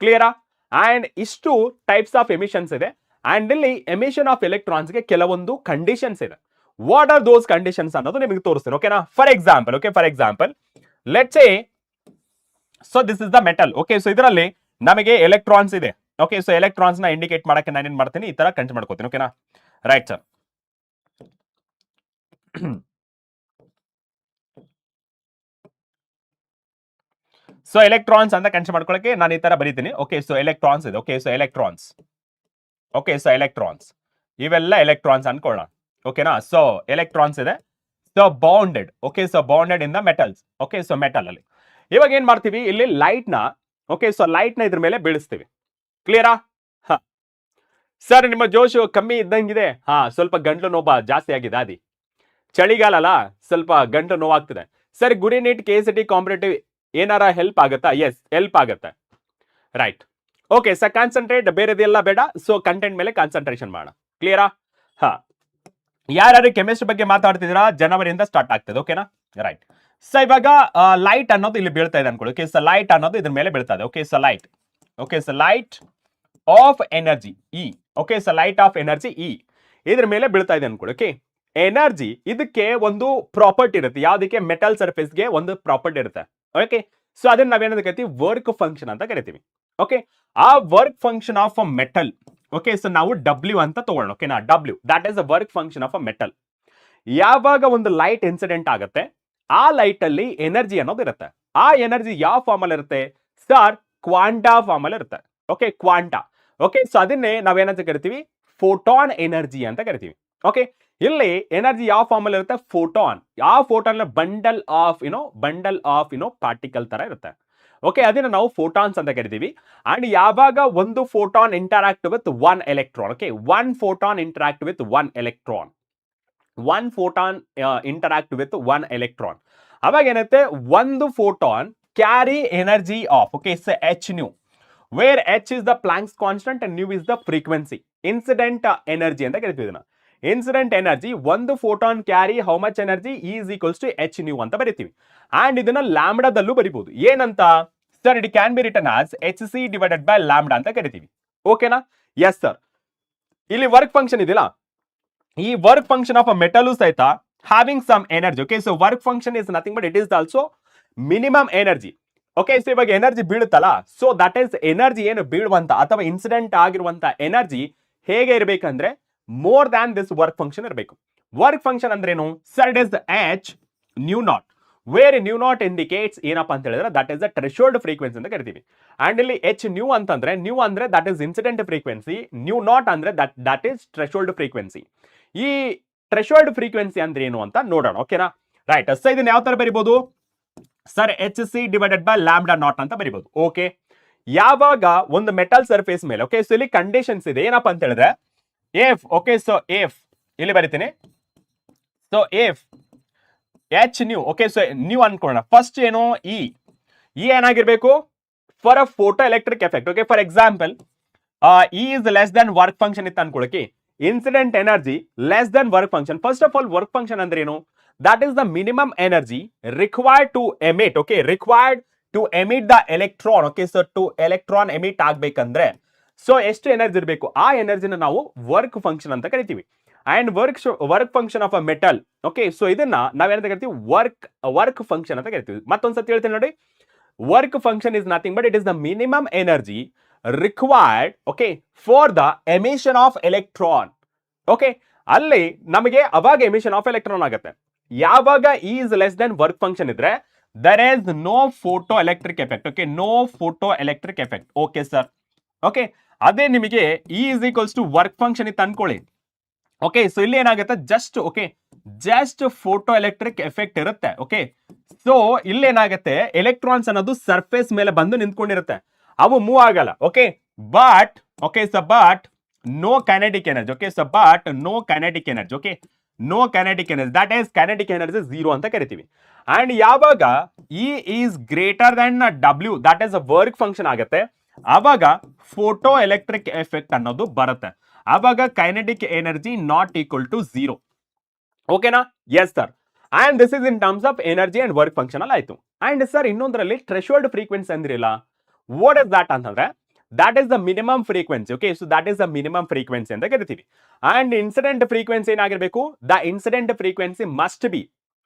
ಕ್ಲಿಯರಾ? ಅಂಡ್ ಇಷ್ಟು ಟೈಪ್ಸ್ ಆಫ್ ಎಮಿಷನ್ಸ್ ಇದೆ. ಅಂಡ್ ಇಲ್ಲಿ ಎಮಿಷನ್ ಆಫ್ ಎಲೆಕ್ಟ್ರಾನ್ಸ್ಗೆ ಕೆಲವೊಂದು ಕಂಡೀಷನ್ಸ್ ಇದೆ. ವಾಟ್ ಆರ್ ದೋಸ್ ಕಂಡೀಷನ್ಸ್ ಅನ್ನೋದು ನಿಮಗೆ ತೋರಿಸ್ತೀನಿ. ಓಕೆನಾ? For example let's say, so this is the metal. Okay, so ಇದರಲ್ಲಿ ನಮಗೆ ಎಲೆಕ್ಟ್ರಾನ್ಸ್ ಇದೆ. ಓಕೆ, ಸೊ ಎಲೆಕ್ಟ್ರಾನ್ಸ್ ನ ಇಂಡಿಕೇಟ್ ಮಾಡಕ್ಕೆ ನಾನು ಏನ್ ಮಾಡ್ತೀನಿ? ಈ ತರ ಕನ್ಸಿಡರ್ ಮಾಡ್ಕೋತೀನಿ. ಓಕೆನಾ, ರೈಟ್ ಸರ್. ಸೊ ಎಲೆಕ್ಟ್ರಾನ್ಸ್ ಅಂತ ಕನ್ಸಿಡರ್ ಮಾಡ್ಕೊಳ್ಳಕ್ಕೆ ನಾನು ಈ ತರ ಬರೀತೀನಿ. ಓಕೆ, ಸೊ ಎಲೆಕ್ಟ್ರಾನ್ಸ್ ಇದೆ. ಓಕೆ, ಸೊ ಎಲೆಕ್ಟ್ರಾನ್ಸ್ ಇವೆಲ್ಲ ಎಲೆಕ್ಟ್ರಾನ್ಸ್ ಅನ್ಕೊಳ್ಳೋಣ. ಓಕೆನಾ? ಸೊ ಎಲೆಕ್ಟ್ರಾನ್ಸ್ ಇದೆ. So bounded. Okay, so bounded in the metals. Okay, so metal ಅಲ್ಲಿ ಇವಾಗ ಏನ್ ಮಾಡ್ತೀವಿ? ಇಲ್ಲಿ ಲೈಟ್ ನ, ಓಕೆ, ಸೊ ಲೈಟ್ ನ ಇದ್ರ ಮೇಲೆ ಬೀಳಿಸ್ತೀವಿ. ಕ್ಲಿಯರಾ? ಸರ್ ನಿಮ್ಮ ಜೋಶು ಕಮ್ಮಿ ಇದ್ದಂಗಿದೆ. ಹಾ, ಸ್ವಲ್ಪ ಗಂಟ್ಲು ನೋವು ಜಾಸ್ತಿ ಆಗಿದೆ. ಅದಿ ಚಳಿಗಾಲ ಅಲ್ಲ, ಸ್ವಲ್ಪ ಗಂಟು ನೋವಾಗ್ತಿದೆ. ಸರ್ ಗುರಿ ನೀಟ್ KCET ಕಾಂಪಿಟೇಟಿವ್ ಏನಾರ ಹೆಲ್ಪ್ ಆಗುತ್ತಾ? ಎಸ್, ಹೆಲ್ಪ್ ಆಗುತ್ತೆ. ರೈಟ್. ಓಕೆ, ಸರ್ ಕಾನ್ಸಂಟ್ರೇಟ್, ಬೇರೆದೆಲ್ಲ ಬೇಡ. ಸೊ ಕಂಟೆಂಟ್ ಮೇಲೆ ಕಾನ್ಸಂಟ್ರೇಷನ್ ಮಾಡೋಣ. ಕ್ಲಿಯರಾ? ಹಾ, ಯಾರು ಕೆಮಿಸ್ಟ್ರಿ ಬಗ್ಗೆ ಮಾತಾಡ್ತಿದ್ದೀರಾ? ಜನವರಿಯಿಂದ ಸ್ಟಾರ್ಟ್ ಆಗ್ತದೆ. ಓಕೆನಾ? ರೈಟ್. ಸೊ ಇವಾಗ ಲೈಟ್ ಅನ್ನೋದು ಇಲ್ಲಿ ಬೀಳ್ತಾ ಇದೆ ಅನ್ಕೊಳ್ಳಿ. ಓಕೆ, ಸೊ ಲೈಟ್ ಅನ್ನೋದು ಇದ್ರ ಮೇಲೆ ಬೀಳ್ತಾ ಇದೆ. Okay, so light. Okay, so light of energy E. Okay, so light of energy E ಇದ್ರ ಮೇಲೆ ಬೀಳ್ತಾ ಇದೆ ಅನ್ಕೊಳ್ಳಿ. ಓಕೆ, ಎನರ್ಜಿ ಇದಕ್ಕೆ ಒಂದು ಪ್ರಾಪರ್ಟಿ ಇರುತ್ತೆ. ಯಾವ್ದಕ್ಕೆ? ಮೆಟಲ್ ಸರ್ಫೇಸ್ಗೆ ಒಂದು ಪ್ರಾಪರ್ಟಿ ಇರುತ್ತೆ. ಓಕೆ, ಸೊ ಅದನ್ನ ನಾವೇನಂತ ಕರಿತೀವಿ? ವರ್ಕ್ ಫಂಕ್ಷನ್ ಅಂತ ಕರಿತೀವಿ. ಓಕೆ, ಆ work function of a metal. Okay, so ನಾವು W ಅಂತ ತಗೊಳ್ಳೋಣ. ಓಕೆನಾ? W, that is a work function of a metal. ಯಾವಾಗ ಒಂದು ಲೈಟ್ ಇನ್ಸಿಡೆಂಟ್ ಆಗುತ್ತೆ, ಆ ಲೈಟ್ ಅಲ್ಲಿ ಎನರ್ಜಿ ಅನ್ನೋದು ಇರುತ್ತೆ. ಆ ಎನರ್ಜಿ ಯಾವ ಫಾರ್ಮ್ ಅಲ್ಲಿ ಇರುತ್ತೆ ಸರ್? ಕ್ವಾಂಟಾ ಫಾರ್ಮ್ ಅಲ್ಲಿ ಇರುತ್ತೆ. Okay, quanta. ಓಕೆ, ಸೊ ಅದನ್ನೇ ನಾವೇನಂತ ಕರಿತೀವಿ? ಫೋಟಾನ್ ಎನರ್ಜಿ ಅಂತ ಕರಿತೀವಿ. ಓಕೆ, ಇಲ್ಲಿ ಎನರ್ಜಿ ಯಾವ ಫಾರ್ಮ್ ಅಲ್ಲಿ ಇರುತ್ತೆ? ಫೋಟಾನ್. ಆ ಫೋಟಾನ್ ಬಂಡಲ್ ಆಫ್ ಪಾರ್ಟಿಕಲ್ ತರ ಇರುತ್ತೆ. ಓಕೆ, ಅದನ್ನ ನಾವು ಫೋಟಾನ್ಸ್ ಅಂತ ಕರಿತೀವಿ. ಅಂಡ್ ಯಾವಾಗ ಒಂದು photon interact with one electron, okay, one photon interact with one electron, one photon interact with one electron, ಅವಾಗ ಏನತ್ತೆ, ಒಂದು photon carry energy of, okay, it's h nu, where h is the Planck's constant and nu is the frequency. Incident energy ಅಂತ ಕರಿತೀವಿ ಇದನ್ನ. Incident energy, ಒಂದು photon carry how much energy is equals to h nu ಅಂತ ಬರಿತೀವಿ. And ಇದನ್ನ ಲ್ಯಾಂಬ್ಡಾದಲ್ಲೂ ಬರಿಬಹುದು. ಏನಂತ sir? It can be written as hc divided by lambda ಅಂತ ಕರಿತೀವಿ. ಓಕೆನಾ? Yes sir. ಇಲ್ಲಿ ವರ್ಕ್ ಫಂಕ್ಷನ್ ಇದೆಯಲ್ಲ, ಈ work function of a metal ಸಹಿತ having some energy. Okay, so work function is nothing but it is also minimum energy. Okay, so ಇವಾಗ energy ಬೀಳುತ್ತಲ್ಲ, so that is energy ಏನು ಬೀಳುವಂತ ಅಥವಾ incident ಆಗಿರುವಂತ ಎನರ್ಜಿ ಹೇಗೆ ಇರಬೇಕಂದ್ರೆ more than this work function ಇರಬೇಕು. ವರ್ಕ್ ಫಂಕ್ಷನ್ ಅಂದ್ರೇನು sir? It is h nu naught, where nu naught indicates ಏನಪ್ಪಾ ಅಂತ ಹೇಳಿದ್ರೆ that is the threshold frequency ಅಂತ ಕರಿತೀವಿ. ಅಂಡ್ ಇಲ್ಲಿ h nu ಅಂತಂದ್ರೆ, ನ್ಯೂ ಅಂದ್ರೆ that is incident frequency, nu naught ಅಂದ್ರೆ ದಟ್ ಇಸ್ ಥ್ರೆಶೋಲ್ಡ್ ಫ್ರೀಕ್ವೆನ್ಸಿ. ಈ ಥ್ರೆಶೋಲ್ಡ್ ಫ್ರೀಕ್ವೆನ್ಸಿ ಅಂದ್ರೆ ಏನು ಅಂತ ನೋಡೋಣ. ಓಕೆನಾ? ರೈಟ್. ಸೊ ಇದನ್ನ ಯಾವ ತರ ಬರಿಬಹುದು sir? hc divided by lambda naught ಅಂತ ಬರಿಬಹುದು. ಓಕೆ, ಯಾವಾಗ ಒಂದು ಮೆಟಲ್ ಸರ್ಫೇಸ್ ಮೇಲೆ, ಓಕೆ, ಸೊ ಇಲ್ಲಿ ಕಂಡೀಷನ್ಸ್ ಇದೆ. ಏನಪ್ಪಾ ಅಂತ ಹೇಳಿದ್ರೆ if, ಓಕೆ, ಸೊ if ಇಲ್ಲಿ ಬರಿತೀನಿ, so if h nu, okay, so nu ಅನ್ಕೊಳ್ಳೋಣ. ಫಸ್ಟ್ ಏನು ಇ ಏನಾಗಿರ್ಬೇಕು? For a photo electric effect, okay, for example E is less than work function ಇತ್ತು ಅನ್ಕೊಳ್ಳಿ. Incident energy less than work function. First of all work function ಅಂದ್ರೆ ಏನು? That is the minimum energy required to emit, okay, required to emit the electron. Okay, so to electron emit ಆಗ್ಬೇಕಂದ್ರೆ so ಎಷ್ಟು energy ಇರಬೇಕು? ಆ ಎನರ್ಜಿನ ನಾವು work function ಅಂತ ಕರಿತೀವಿ. And work function of a metal, okay, so ಇದನ್ನ ನಾವೇನಂತ ಕರಿತೀವಿ? ವರ್ಕ್ ಫಂಕ್ಷನ್ ಅಂತ ಕರಿತೀವಿ. ಮತ್ತೊಂದ್ಸತಿ ಹೇಳ್ತೀನಿ ನೋಡಿ, work function is nothing but it is the minimum energy required, okay, for the emission of electron. Okay, ಅಲ್ಲಿ ನಮಗೆ ಅವಾಗ ಎಮಿಷನ್ ಆಫ್ ಎಲೆಕ್ಟ್ರಾನ್ ಆಗುತ್ತೆ. ಯಾವಾಗ is less than work function ಇದ್ರೆ there is no photo electric effect. Okay, no photo electric effect. Okay sir. Okay, ಅದೇ ನಿಮಗೆ E is equals to work function ಇತ್ತು ಅನ್ಕೊಳ್ಳಿ. ಓಕೆ, ಸೊ ಇಲ್ಲಿ ಏನಾಗುತ್ತೆ? Just, okay, just photo electric effect ಇರುತ್ತೆ. Okay, so ಇಲ್ಲಿ ಏನಾಗುತ್ತೆ? ಎಲೆಕ್ಟ್ರಾನ್ಸ್ ಅನ್ನೋದು ಸರ್ಫೇಸ್ ಮೇಲೆ ಬಂದು ನಿಂತ್ಕೊಂಡಿರುತ್ತೆ, ಅವು ಮೂವ್ ಆಗಲ್ಲ. Okay, but, okay, so but no kinetic energy. Okay, so but no kinetic energy. Okay, no kinetic energy, that is kinetic energy zero ಅಂತ ಕರಿತೀವಿ. ಅಂಡ್ ಯಾವಾಗ E is greater than W, that is a work function ಆಗುತ್ತೆ, ಆವಾಗ photo electric effect ಅನ್ನೋದು ಬರುತ್ತೆ. ಆವಾಗ kinetic energy not equal to zero. ಓಕೆನಾ? Yes sir. And this is in terms of energy and work function ಅಲ್ಲಿ ಆಯ್ತು. And sir ಇನ್ನೊಂದರಲ್ಲಿ threshold frequency ಅಂದ್ರಿಲ್ಲ, ವಾಟ್ ಇಸ್ ದಟ್ ಅಂತಂದ್ರೆ that is the minimum frequency. Okay, so that is the minimum frequency ಅಂತ ಕರಿತೀವಿ. and incident frequency ಏನಾಗಿರಬೇಕು? the incident frequency must be,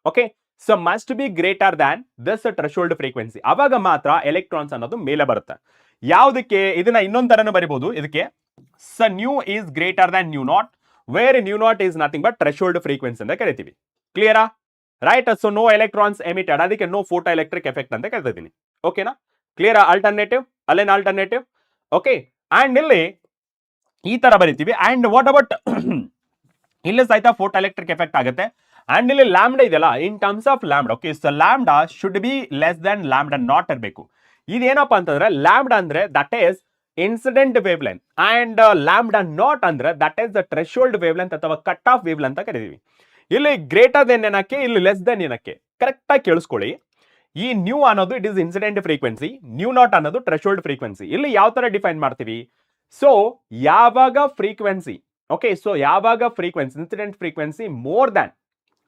okay, so must be greater than this threshold frequency. ಅವಾಗ ಮಾತ್ರ electrons ಅನ್ನೋದು ಮೇಲೆ ಬರುತ್ತೆ. ಯಾವುದಕ್ಕೆ? ಇದನ್ನ ಇನ್ನೊಂದು ತರನು ಬರಿಬಹುದು ಇದಕ್ಕೆ. so nu is greater than nu naught, where nu naught is nothing but threshold frequency ಅಂತ ಕರಿತೀವಿ. ಕ್ಲಿಯರಾ? Right. So no electrons emitted, ಅದಕ್ಕೆ ನೋ ಫೋಟೋ ಎಲೆಕ್ಟ್ರಿಕ್ ಎಫೆಕ್ಟ್ ಅಂತ ಕರಿತೀನಿ. ಓಕೆನಾ? ಕ್ಲಿಯರಾ? ಆಲ್ಟರ್ನೇಟಿವ್ ಅಲ್ಲೇನು ಆಲ್ಟರ್ನೇಟಿವ್? ಓಕೆ, ಅಂಡ್ ಇಲ್ಲಿ ಈ ತರ ಬರಿತೀವಿ. ಅಂಡ್ ವಾಟ್ ಅಬೌಟ್ ಇಲ್ಲಿ ಸಹಿತ ಫೋಟೋ ಎಲೆಕ್ಟ್ರಿಕ್ ಎಫೆಕ್ಟ್ ಆಗುತ್ತೆ. ಅಂಡ್ ಇಲ್ಲಿ ಲ್ಯಾಂಬ್ಡಾ ಇದೆಯಲ್ಲ, in terms of lambda, okay, so lambda should be less than lambda naught ಇರಬೇಕು. ಇದೇನಪ್ಪ ಅಂತಂದ್ರೆ ಲ್ಯಾಂಬ್ಡಾ ಅಂದ್ರೆ that is incident wavelength and lambda naught ಅಂದ್ರೆ that is the threshold wavelength ಅಥವಾ cut off wavelength ಅಂತ ಕರಿತೀವಿ. ಇಲ್ಲಿ greater than ಏನಕ್ಕೆ, ಇಲ್ಲಿ ಲೆಸ್ ದೆನ್ ಏನಕ್ಕೆ? ಕರೆಕ್ಟ್ ಆಗಿ ಕೇಳಿಸ್ಕೊಳ್ಳಿ. ಈ ನ್ಯೂ ಅನ್ನೋದು it is incident frequency, nu naught ಅನ್ನೋದು ಥ್ರೆಶೋಲ್ಡ್ ಫ್ರೀಕ್ವೆನ್ಸಿ. ಇಲ್ಲಿ ಯಾವ ತರ ಡಿಫೈನ್ ಮಾಡ್ತೀವಿ? ಸೊ ಯಾವಾಗ ಫ್ರೀಕ್ವೆನ್ಸಿ, ಓಕೆ, ಸೊ ಯಾವಾಗ frequency incident frequency more than,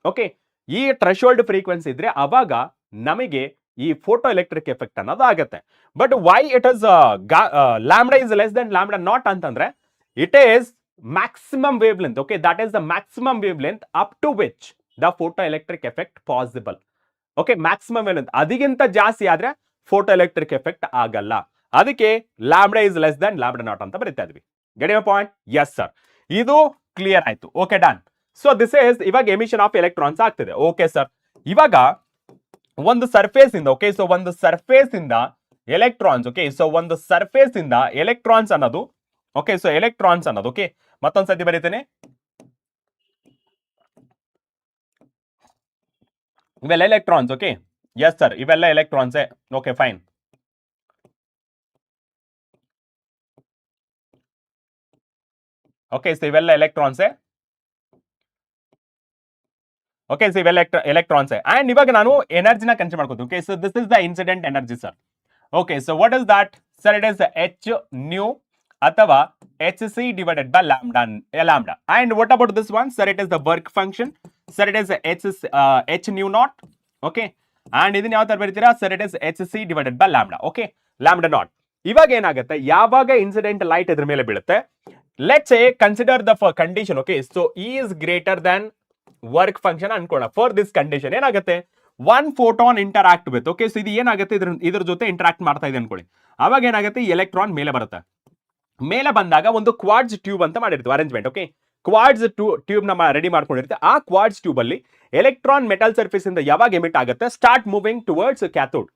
okay, ಈ ಥ್ರೆಶೋಲ್ಡ್ ಫ್ರೀಕ್ವೆನ್ಸಿ ಇದ್ರೆ ಅವಾಗ ನಮಗೆ ಈ ಫೋಟೋ ಎಲೆಕ್ಟ್ರಿಕ್ ಎಫೆಕ್ಟ್ ಅನ್ನೋದು ಆಗುತ್ತೆ. But why it is lambda is less than lambda naught ಅಂತಂದ್ರೆ it is maximum wavelength. Okay, that is the maximum wavelength up to which the photoelectric effect possible. Okay, maximum wavelength ಅದಿಗಿಂತ ಜಾಸ್ತಿ ಆದ್ರೆ photo electric effect ಆಗಲ್ಲ. ಅದಕ್ಕೆ lambda is less than lambda naught ಅಂತ ಬರೀತಾ ಇದ್ವಿ. Get my point? Yes sir. ಇದು clear ಆಯ್ತು. Okay, done. So this is ಇವಾಗ ಎಮಿಷನ್ ಆಫ್ ಎಲೆಕ್ಟ್ರಾನ್ಸ್ ಆಗ್ತಿದೆ. ಓಕೆ ಸರ್, ಇವಾಗ ಒಂದು ಸರ್ಫೇಸ್ ಇಂದ, ಓಕೆ, ಸೊ ಒಂದು ಸರ್ಫೇಸ್ ಇಂದ ಎಲೆಕ್ಟ್ರಾನ್ಸ್, ಓಕೆ, ಸೊ ಒಂದು ಸರ್ಫೇಸ್ ಇಂದ ಎಲೆಕ್ಟ್ರಾನ್ಸ್ ಅನ್ನೋದು, ಓಕೆ, ಸೊ ಎಲೆಕ್ಟ್ರಾನ್ಸ್ ಅನ್ನೋದು, ಓಕೆ, ಮತ್ತೊಂದ್ಸತಿ ಬರೀತೇನೆ. ಇವೆಲ್ಲ ಎಲೆಕ್ಟ್ರಾನ್ಸ್. ಓಕೆ, ಎಸ್ ಸರ್, ಇವೆಲ್ಲ ಎಲೆಕ್ಟ್ರಾನ್ಸೇ. Okay fine. ಓಕೆ, ಸೊ ಇವೆಲ್ಲ ಎಲೆಕ್ಟ್ರಾನ್ಸೇ. ಓಕೆ, ಸೊ ಇವೆಲ್ಲ ಎಲೆಕ್ಟ್ರಾನ್ಸೇ. ಅಂಡ್ ಇವಾಗ ನಾನು ಎನರ್ಜಿನ ಕನ್ಸಿಡರ್ ಮಾಡ್ಕೋತೀನಿ. Okay, so this is the incident energy sir. Okay, so what is that sir? It is H nu ಅಥವಾ H C divided by lambda. And what about this one sir? It is the work function sir. It is H nu naught. Okay, and ಇದನ್ನ ಯಾವ ತರ ಬರೀತೀರಾ sir? It is H C divided by lambda. Okay, lambda naught. ಇವಾಗ ಏನಾಗುತ್ತೆ, ಯಾವಾಗ incident light ಇದ್ರ ಮೇಲೆ ಬೀಳುತ್ತೆ, let's a consider the condition. Okay, so E is greater than work function ಅನ್ಕೋಣ. ಫಾರ್ ದಿಸ್ ಕಂಡೀಷನ್ ಏನಾಗುತ್ತೆ, one photon interact with. Okay, so ಇದು ಏನಾಗುತ್ತೆ, ಇದ್ರ ಜೊತೆ ಇಂಟರಾಕ್ಟ್ ಮಾಡ್ತಾ ಇದೆ ಅನ್ಕೊಳ್ಳಿ. ಅವಾಗ ಏನಾಗುತ್ತೆ, ಈ ಎಲೆಕ್ಟ್ರಾನ್ ಮೇಲೆ ಬರುತ್ತೆ. ಮೇಲೆ ಬಂದಾಗ ಒಂದು ಕ್ವಾಡ್ಸ್ ಟ್ಯೂಬ್ ಅಂತ ಮಾಡಿರ್ತೀವಿ ಅರೇಂಜ್ಮೆಂಟ್. ಓಕೆ, ಕ್ವಾಡ್ಸ್ ಟ್ಯೂಬ್ ನ ರೆಡಿ ಮಾಡ್ಕೊಂಡಿರುತ್ತೆ. ಆ ಕ್ವಾಡ್ಸ್ ಟ್ಯೂಬ್ ಅಲ್ಲಿ ಎಲೆಕ್ಟ್ರಾನ್ ಮೆಟಲ್ ಸರ್ಫೇಸ್ ಇಂದ ಯಾವಾಗ ಎಮಿಟ್ ಆಗುತ್ತೆ, start moving towards cathode.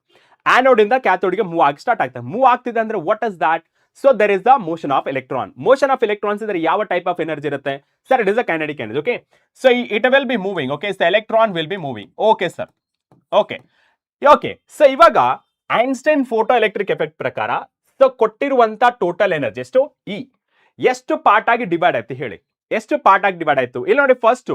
Anode ಇಂದ ಕ್ಯಾಥೋಡ್ ಗೆ ಮೂವ್ ಆಗಿ ಸ್ಟಾರ್ಟ್ ಆಗ್ತದೆ. ಮೂವ್ ಆಗ್ತಿದೆ ಅಂದ್ರೆ what is that? So there is the motion of electron. Motion of electrons ಇದ್ರೆ ಯಾವ ಟೈಪ್ ಆಫ್ ಎನರ್ಜಿ ಇರುತ್ತೆ sir? It is a kinetic energy. Okay, so it will be moving. Okay, so electron will be moving. Okay sir. Okay okay, so ಇವಾಗ Einstein photo electric effect ಪ್ರಕಾರ so ಕೊಟ್ಟಿರುವಂತ total energy ಎಷ್ಟು? E ಎಷ್ಟು part ಆಗಿ divide ಆಯ್ತು ಹೇಳಿ? ಎಷ್ಟು part ಆಗಿ divide ಆಯ್ತು? ಇಲ್ಲಿ ನೋಡಿ, ಫಸ್ಟ್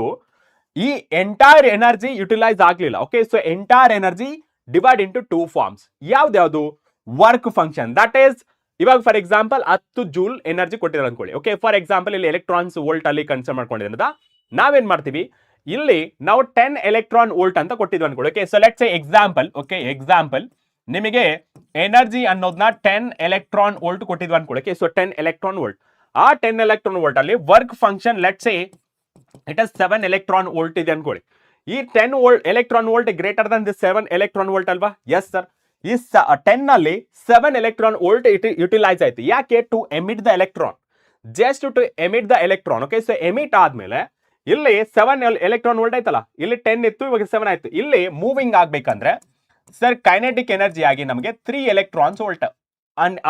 ಈ ಎಂಟೈರ್ ಎನರ್ಜಿ ಯುಟಿಲೈಸ್ ಆಗ್ಲಿಲ್ಲ. Okay, so entire energy divide into two forms. ಯಾವ್ದು? Work function. ದಟ್ ಈಸ್ ಇವಾಗ ಫಾರ್ ಎಕ್ಸಾಂಪಲ್ 10 ಜೂಲ್ ಎನರ್ಜಿ ಕೊಟ್ಟಿರೋ ಅನ್ಕೊಳ್ಳಿ. ಓಕೆ, ಫಾರ್ ಎಕ್ಸಾಂಪಲ್ ಇಲ್ಲಿ ಎಲೆಕ್ಟ್ರಾನ್ಸ್ ವೋಲ್ಟ್ ಅಲ್ಲಿ ಕನ್ಸಿಡರ್ ಮಾಡ್ಕೊಂಡಿದ್ದ ನಾವೇನ್ ಮಾಡ್ತೀವಿ, ಇಲ್ಲಿ ನಾವು 10 ಎಲೆಕ್ಟ್ರಾನ್ ವೋಲ್ಟ್ ಅಂತ ಕೊಟ್ಟಿದ್ವಿ ಅನ್ಕೊಳ್ಳಿ. Okay, so let's say example. Okay, example ನಿಮಗೆ ಎನರ್ಜಿ ಅನ್ನೋದನ್ನ 10 ಎಲೆಕ್ಟ್ರಾನ್ ವೋಲ್ಟ್ ಕೊಟ್ಟಿದ್ವಿ ಅನ್ಕೊಳ್ಳಿ. Okay, so 10 electron volt. ಆ 10 ಎಲೆಕ್ಟ್ರಾನ್ ವೋಲ್ಟ್ ಅಲ್ಲಿ work function let's say it is 7 electron volt ಇದೆ ಅನ್ಕೊಳ್ಳಿ. ಈ 10 electron volt greater than this 7 electron volt ಅಲ್ವಾ? Yes sir. ಈ 10 ಅಲ್ಲಿ 7 ಎಲೆಕ್ಟ್ರಾನ್ ವೋಲ್ಟ್ ಯುಟಿಲೈಸ್ ಆಯ್ತು. ಯಾಕೆ? To emit the electron, just to emit the electron. Okay, so emit ಆದ್ಮೇಲೆ ಇಲ್ಲಿ 7 ಎಲೆಕ್ಟ್ರಾನ್ ವೋಲ್ಟ್ ಆಯ್ತಲ್ಲ, ಇಲ್ಲಿ 10 ಇತ್ತು, ಇವಾಗ 7 ಆಯ್ತು. ಇಲ್ಲಿ ಮೂವಿಂಗ್ ಆಗ್ಬೇಕಂದ್ರೆ ಸರ್ ಕೈನೆಟಿಕ್ ಎನರ್ಜಿ ಆಗಿ ನಮಗೆ 3 ಎಲೆಕ್ಟ್ರಾನ್ಸ್ ವೋಲ್ಟ್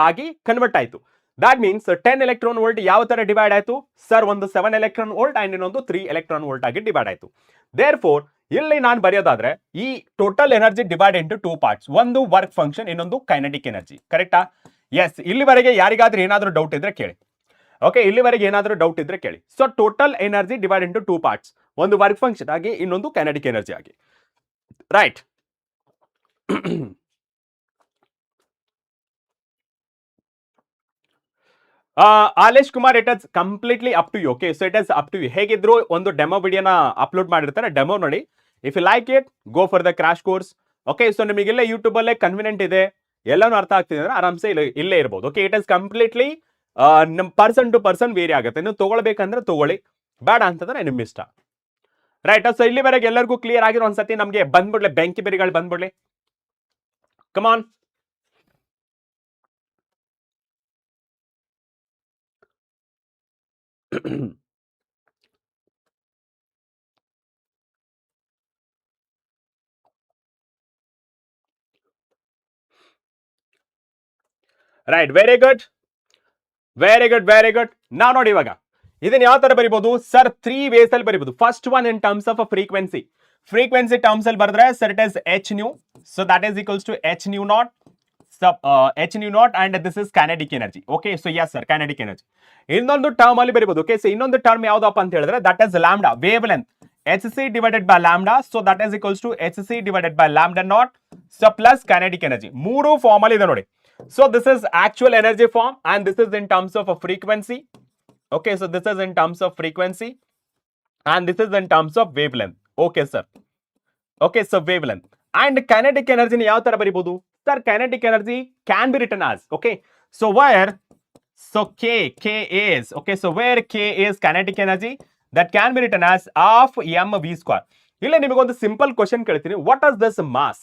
ಆಗಿ ಕನ್ವರ್ಟ್ ಆಯ್ತು. ದಟ್ ಮೀನ್ಸ್ 10 ಎಲೆಕ್ಟ್ರಾನ್ ವೋಲ್ಟ್ ಯಾವ ತರ ಡಿವೈಡ್ ಆಯ್ತು ಸರ್? ಒಂದು 7 ಎಲೆಕ್ಟ್ರಾನ್ ವೋಲ್ಟ್ ಅಂಡ್ ಇನ್ನೊಂದು 3 ಎಲೆಕ್ಟ್ರಾನ್ ವೋಲ್ಟ್ ಆಗಿ ಡಿವೈಡ್ ಆಯ್ತು. ದೇರ್ ಫೋರ್ ಇಲ್ಲಿ ನಾನು ಬರೆಯೋದಾದ್ರೆ ಈ total energy divide into 2 parts. ಒಂದು ವರ್ಕ್ ಫಂಕ್ಷನ್, ಇನ್ನೊಂದು ಕೈನೆಟಿಕ್ ಎನರ್ಜಿ. ಕರೆಕ್ಟಾ? ಎಸ್. ಇಲ್ಲಿವರೆಗೆ ಯಾರಿಗಾದ್ರೂ ಏನಾದ್ರೂ ಡೌಟ್ ಇದ್ರೆ ಕೇಳಿ. ಓಕೆ, ಇಲ್ಲಿವರೆಗೆ ಏನಾದ್ರೂ ಡೌಟ್ ಇದ್ರೆ ಕೇಳಿ. So total energy divide into 2 parts. ಒಂದು ವರ್ಕ್ ಫಂಕ್ಷನ್ ಆಗಿ, ಇನ್ನೊಂದು ಕೈನೆಟಿಕ್ ಎನರ್ಜಿ ಆಗಿ. Right. Alesh Kumar, it is completely up to you. Okay, so it is up to you. ಹೇಗಿದ್ರು ಒಂದು ಡೆಮೋ ವಿಡಿಯೋನ ಅಪ್ಲೋಡ್ ಮಾಡಿರ್ತಾರೆ, ಡೆಮೋ ನೋಡಿ. If you like it, go for the crash course. Okay, so ನಿಮಗೆಲ್ಲ YouTube ಅಲ್ಲೇ convenient ಇದೆ, ಎಲ್ಲಾನು ಅರ್ಥ ಆಗ್ತಿದೆ ಅಂದ್ರೆ ಆರಾಮ್ಸೆ ಇಲ್ಲೇ ಇರ್ಬೋದು. ಓಕೆ, ಇಟ್ ಇಸ್ ಕಂಪ್ಲೀಟ್ಲಿ ನಮ್ ಪರ್ಸನ್ ಟು ಪರ್ಸನ್ ವೇರಿ ಆಗುತ್ತೆ. ನೀವು ತಗೊಳ್ಬೇಕಂದ್ರೆ ತಗೊಳ್ಳಿ, ಬೇಡ ಅಂತಂದ್ರೆ ನಿಮ್ ಇಷ್ಟ. ರೈಟ್. ಸೊ ಇಲ್ಲಿವರೆಗೆ ಎಲ್ಲರಿಗೂ ಕ್ಲಿಯರ್ ಆಗಿರೋ ಒಂದ್ಸತಿ ನಮ್ಗೆ ಬಂದ್ಬಿಡ್ಲಿ, ಬೆಂಕಿ ಬೆರಿಗಳು ಬಂದ್ಬಿಡ್ಲಿ. Come on. Right, very good, very good, very good. ನಾವು ನೋಡಿ ಇವಾಗ ಇದನ್ನ ಯಾವ ತರ ಬರಿಬಹುದು ಸರ್? 3 ವೇಸ್ ಅಲ್ಲಿ ಬರಿಬಹುದು. First one in terms of frequency. Frequency terms ಅಲ್ಲಿ ಬರೆದ್ರೆ sir it is h nu, so that is equals to h nu naught, h nu naught, and this is kinetic energy. Okay, so yes sir, kinetic energy. ಇನ್ನೊಂದು term ಅಲ್ಲಿ ಬರಿಬಹುದು. Okay, so ಇನ್ನೊಂದು term ಯಾವ್ದಪ್ಪ ಅಂತ ಹೇಳಿದ್ರೆ that is lambda, wavelength, hc divided by lambda, so that is equals to hc divided by lambda naught, so plus kinetic energy. ಮೂರು form ಅಲ್ಲಿ ಇದೆ ನೋಡಿ. So this is actual energy form and this is in terms of a frequency. Okay, so this is in terms of frequency and this is in terms of wavelength. Okay sir. Okay, so wavelength. And kinetic energy ni yav tara baribodu sir? Kinetic energy can be written as, okay, so where, so k is, okay, so where k is kinetic energy, that can be written as half mv square. ಇಲ್ಲಿ ನಿಮಗೊಂದು simple question ಕೇಳ್ತೀನಿ. What is this mass?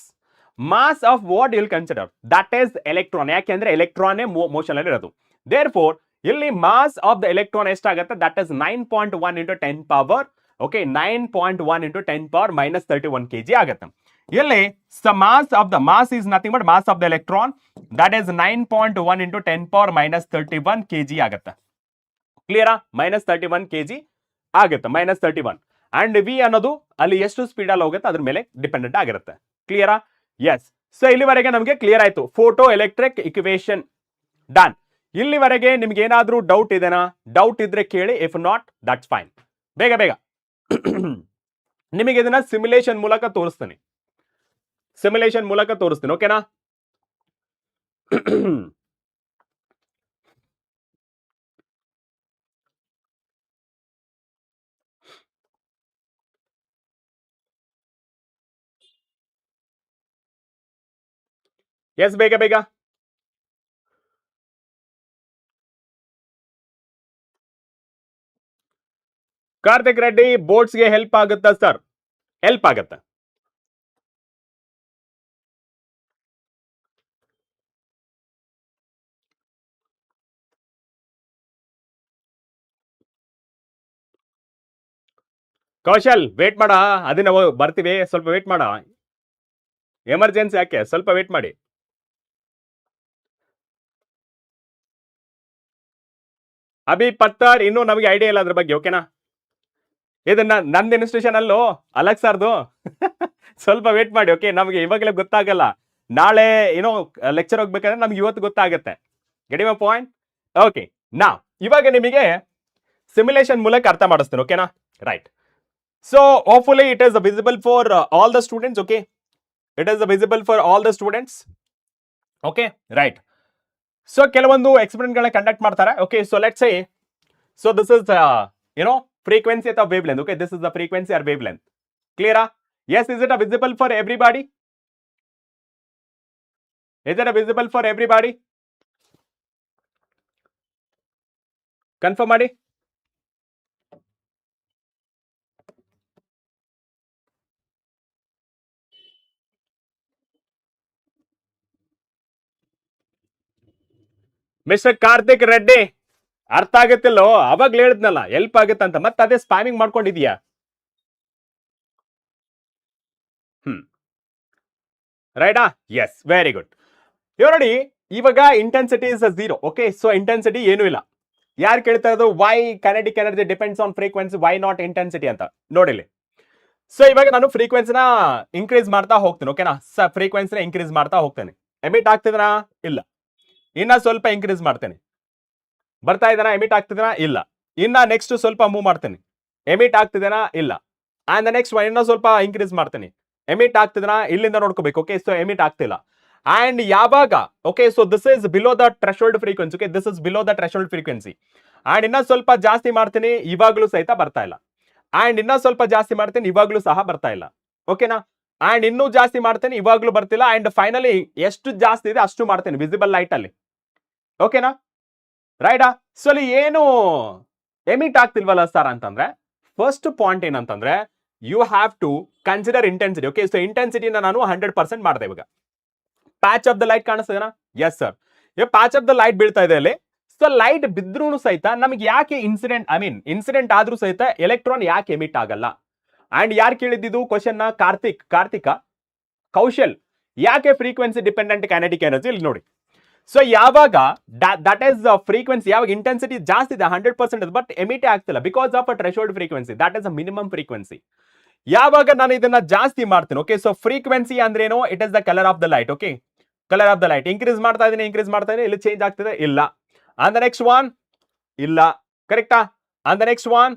Mass of what will consider? That is electron. ಯಾಕೆಂದ್ರೆ electron motion ಅಲ್ಲಿ ಇರೋದು. Therefore ಇಲ್ಲಿ mass of the electron ಎಷ್ಟಾಗುತ್ತೆ? That is 9.1 into 10 power, okay, 9.1 into 10 power minus 31 kg ಆಗುತ್ತೆ. ಇಲ್ಲಿ mass of the mass is nothing but mass of the electron, that is 9.1 into 10 power minus 31 kg ಆಗುತ್ತೆ. ಕ್ಲಿಯರಾ? Minus 31 kg ಆಗುತ್ತೆ, minus 31. And we ಅನ್ನೋದು ಅಲ್ಲಿ ಎಷ್ಟು speed ಅಲ್ಲಿ ಹೋಗುತ್ತೆ ಅದ್ರ ಮೇಲೆ ಡಿಪೆಂಡೆಂಟ್ ಆಗಿರುತ್ತೆ. ಕ್ಲಿಯರಾ? ಎಸ್. ಸೊ ಇಲ್ಲಿವರೆಗೆ ನಮಗೆ ಕ್ಲಿಯರ್ ಆಯ್ತು ಫೋಟೋ ಎಲೆಕ್ಟ್ರಿಕ್ ಇಕ್ವೇಶನ್ ಡನ್. ಇಲ್ಲಿವರೆಗೆ ನಿಮ್ಗೆ ಏನಾದ್ರೂ ಡೌಟ್ ಇದೆನಾ? ಡೌಟ್ ಇದ್ರೆ ಕೇಳಿ, ಇಫ್ ನಾಟ್ ದಟ್ಸ್ ಫೈನ್. ಬೇಗ ಬೇಗ ನಿಮಗೆ ಇದನ್ನ ಸಿಮ್ಯುಲೇಷನ್ ಮೂಲಕ ತೋರಿಸ್ತೀನಿ. ಸಿಮ್ಯುಲೇಷನ್ ಮೂಲಕ ತೋರಿಸ್ತೀನಿ, ಓಕೆನಾ? ಎಸ್, ಬೇಗ ಬೇಗ. ಕಾರ್ತಿಕ್ ರೆಡ್ಡಿ, ಬೋರ್ಡ್ಸ್ಗೆ ಹೆಲ್ಪ್ ಆಗುತ್ತಾ ಸರ್? ಹೆಲ್ಪ್ ಆಗುತ್ತೆ. ಕೌಶಲ್ ವೇಟ್ ಮಾಡ, ಅದನ್ನ ಬರ್ತೀವಿ, ಸ್ವಲ್ಪ ವೇಟ್ ಮಾಡ. ಎಮರ್ಜೆನ್ಸಿ ಯಾಕೆ, ಸ್ವಲ್ಪ ವೇಟ್ ಮಾಡಿ. ಅಭಿ ಪತ್ತರ್, ಇನ್ನೂ ನಮಗೆ ಐಡಿಯಾ ಇಲ್ಲ ಅದ್ರ ಬಗ್ಗೆ, ಓಕೆನಾ? ಇದನ್ನ ನನ್ನ ಇನ್ಸ್ಟಿಟ್ಯೂಷನ್ ಅಲ್ಲೋ ಅಲಕ್ ಸರ್ದು. ಸ್ವಲ್ಪ ವೇಟ್ ಮಾಡಿ, ಓಕೆ? ನಮಗೆ ಇವಾಗಲೇ ಗೊತ್ತಾಗಲ್ಲ, ನಾಳೆ ಏನೋ ಲೆಕ್ಚರ್ ಹೋಗ್ಬೇಕಾದ್ರೆ ನಮ್ಗೆ ಇವತ್ತು ಗೊತ್ತಾಗುತ್ತೆ. Get my point? ಓಕೆ, ನಾ ಇವಾಗ ನಿಮಗೆ ಸಿಮ್ಯುಲೇಷನ್ ಮೂಲಕ ಅರ್ಥ ಮಾಡಿಸ್ತೀನಿ, ಓಕೆನಾ? Right. So hopefully it is visible for all the students, okay? It is visible for all the students, okay? Right. So ಕೆಲವೊಂದು ಎಕ್ಸ್ಪೆರಿಮೆಂಟ್ ಗಳನ್ನ ಕಂಡಕ್ಟ್ ಮಾಡ್ತಾರೆ, okay? So let's say, so this is frequency of wavelength, okay? This is the frequency or wavelength. Clear? Yes, is it visible for everybody? Is it visible for everybody? Confirm ಮಾಡಿ. Mister Karthik Reddy, ಅರ್ಥ ಆಗುತ್ತಿಲ್ಲೋ? ಅವಾಗ್ಲೇ ಹೇಳಿದ್ನಲ್ಲ help ಆಗುತ್ತಂತ, ಮತ್ತೆ ಅದೇ spamming ಮಾಡ್ಕೊಂಡಿದ್ಯಾ? ರೈಟಾ? Yes, very good. ಇವ್ ನೋಡಿ, ಇವಾಗ intensity is 0, okay? So intensity ಏನು ಇಲ್ಲ. ಯಾರು ಕೇಳ್ತಾ ಇರೋದು why kinetic energy depends on frequency, why not intensity ಅಂತ? ನೋಡಿಲಿ. ಸೊ ಇವಾಗ ನಾನು ಫ್ರೀಕ್ವೆನ್ಸಿನ ಇನ್ಕ್ರೀಸ್ ಮಾಡ್ತಾ ಹೋಗ್ತೀನಿ, ಓಕೆನಾ? ಫ್ರೀಕ್ವೆನ್ಸಿನ ಇನ್ಕ್ರೀಸ್ ಮಾಡ್ತಾ ಹೋಗ್ತೇನೆ. ಎಮಿಟ್ ಆಗ್ತಿದ್ರಾ? ಇಲ್ಲ. ಇನ್ನ ಸ್ವಲ್ಪ ಇನ್ಕ್ರೀಸ್ ಮಾಡ್ತೇನೆ. ಬರ್ತಾ ಇದೆನಾ? ಎಮಿಟ್ ಆಗ್ತಿದೆನಾ? ಇಲ್ಲ. ಇನ್ನ ನೆಕ್ಸ್ಟ್ ಸ್ವಲ್ಪ ಮೂವ್ ಮಾಡ್ತೇನೆ. ಎಮಿಟ್ ಆಗ್ತಿದೆನಾ? ಇಲ್ಲ. ಅಂಡ್ ನೆಕ್ಸ್ಟ್ ಇನ್ನೂ ಸ್ವಲ್ಪ ಇನ್ಕ್ರೀಸ್ ಮಾಡ್ತೇನೆ. ಎಮಿಟ್ ಆಗ್ತಿದೆನಾ? ಇಲ್ಲಿಂದ ನೋಡ್ಕೋಬೇಕು, ಓಕೆ? ಸೊ ಎಮಿಟ್ ಆಗ್ತಿಲ್ಲ. ಅಂಡ್ ಯಾವಾಗ, okay? So this is below the threshold frequency, okay? This is below the threshold frequency. And ಇನ್ನ ಸ್ವಲ್ಪ ಜಾಸ್ತಿ ಮಾಡ್ತೀನಿ, ಇವಾಗ್ಲೂ ಸಹಿತ ಬರ್ತಾ ಇಲ್ಲ. ಅಂಡ್ ಇನ್ನ ಸ್ವಲ್ಪ ಜಾಸ್ತಿ ಮಾಡ್ತೀನಿ, ಇವಾಗ್ಲೂ ಸಹ ಬರ್ತಾ ಇಲ್ಲ, ಓಕೆನಾ? ಅಂಡ್ ಇನ್ನೂ ಜಾಸ್ತಿ ಮಾಡ್ತೇನೆ, ಇವಾಗ್ಲೂ ಬರ್ತಿಲ್ಲ. ಅಂಡ್ ಫೈನಲಿ ಎಷ್ಟು ಜಾಸ್ತಿ ಇದೆ ಅಷ್ಟು ಮಾಡ್ತೇನೆ ವಿಸಿಬಲ್ ಲೈಟ್ ಅಲ್ಲಿ, ಓಕೆನಾ? ರೈಟಾ? ಸೊ ಅಲ್ಲಿ ಏನು ಎಮಿಟ್ ಆಗ್ತಿಲ್ವಲ್ಲ ಸರ್ ಅಂತಂದ್ರೆ, ಫಸ್ಟ್ ಪಾಯಿಂಟ್ ಏನಂತಂದ್ರೆ you have to consider intensity, okay? So ಇಂಟೆನ್ಸಿಟಿನ ನಾನು 100% ಮಾಡಿದೆ. ಇವಾಗ ಪ್ಯಾಚ್ ಆಫ್ ದ ಲೈಟ್ ಕಾಣಿಸ್ತದೇನಾ? Yes sir, patch of the light ಬೀಳ್ತಾ ಇದೆ ಅಲ್ಲಿ. ಸೊ ಲೈಟ್ ಬಿದ್ರೂ ಸಹಿತ ನಮ್ಗೆ ಯಾಕೆ ಇನ್ಸಿಡೆಂಟ್ ಆದ್ರೂ ಸಹಿತ ಎಲೆಕ್ಟ್ರಾನ್ ಯಾಕೆ ಎಮಿಟ್ ಆಗಲ್ಲ? ಅಂಡ್ ಯಾರು ಕೇಳಿದ್ದು ಕ್ವಶನ್ ನ? ಕಾರ್ತಿಕ, ಕೌಶಲ್. ಯಾಕೆ ಫ್ರೀಕ್ವೆನ್ಸಿ ಡಿಪೆಂಡೆಂಟ್ ಕೈನೆಟಿಕ್ ಎನರ್ಜಿ? ಇಲ್ಲಿ ನೋಡಿ. ಸೊ ಯಾವಾಗ ದಟ್ ಈಸ್ ಫ್ರೀಕ್ವೆನ್ಸಿ, ಯಾವಾಗ ಇಂಟೆನ್ಸಿಟಿ ಜಾಸ್ತಿ ಇದೆ 100%, ಬಟ್ ಎಮಿಟೇ ಆಗ್ತಿಲ್ಲ because of a threshold frequency, that is a minimum frequency. ಯಾವಾಗ ನಾನು ಇದನ್ನ ಜಾಸ್ತಿ ಮಾಡ್ತೀನಿ, ಓಕೆ? ಸೊ ಫ್ರೀಕ್ವೆನ್ಸಿ ಅಂದ್ರೇನು? It is the colour of the light, okay? Colour of the light increase ಮಾಡ್ತಾ ಇದೀನಿ, ಇಲ್ಲಿ ಚೇಂಜ್ ಆಗ್ತಿದೆ, ಇಲ್ಲ. ಅಂಡ್ ದ ನೆಕ್ಸ್ಟ್ ಒನ್, ಇಲ್ಲ. ಕರೆಕ್ಟಾ? And the next one,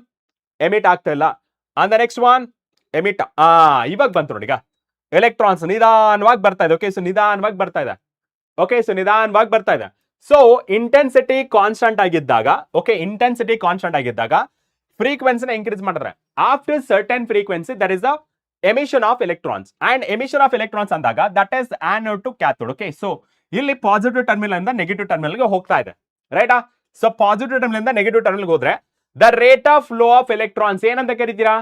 emit ಆಗ್ತಾ ಇಲ್ಲ. And the next one, emit. ಇವಾಗ ಬಂತು ನೋಡಿ, ಈಗ ಎಲೆಕ್ಟ್ರಾನ್ಸ್ ನಿಧಾನವಾಗಿ ಬರ್ತಾ ಇದೆ, ಓಕೆ? ಸೊ ನಿಧಾನವಾಗಿ ಬರ್ತಾ ಇದೆ, ಓಕೆ? ಸೊ ನಿಧಾನವಾಗಿ ಬರ್ತಾ ಇದೆ. ಸೊ ಇಂಟೆನ್ಸಿಟಿ ಕಾನ್ಸ್ಟಂಟ್ ಆಗಿದ್ದಾಗ, ಓಕೆ? ಇಂಟೆನ್ಸಿಟಿ ಕಾನ್ಸ್ಟಂಟ್ ಆಗಿದ್ದಾಗ ಫ್ರೀಕ್ವೆನ್ಸಿನ ಇನ್ಕ್ರೀಸ್ ಮಾಡಿದ್ರೆ after certain frequency that is the emission of electrons. And emission of electrons ಅಂದಾಗ that is anode to cathode, okay? So ಇಲ್ಲಿ ಪಾಸಿಟಿವ್ ಟರ್ಮಿನಲ್ ಇಂದ ನೆಗೆಟಿವ್ ಟರ್ಮಿನಲ್ಗೆ ಹೋಗ್ತಾ ಇದೆ, ರೈಟಾ? ಸೊ ಪಾಸಿಟಿವ್ ಟರ್ಮಿನಲ್ ಇಂದ ನೆಗೆಟಿವ್ ಟರ್ಮಿನಲ್ಗೆ ಹೋದ್ರೆ the rate of flow of electrons ಏನಂತ ಕರಿತೀರಾ?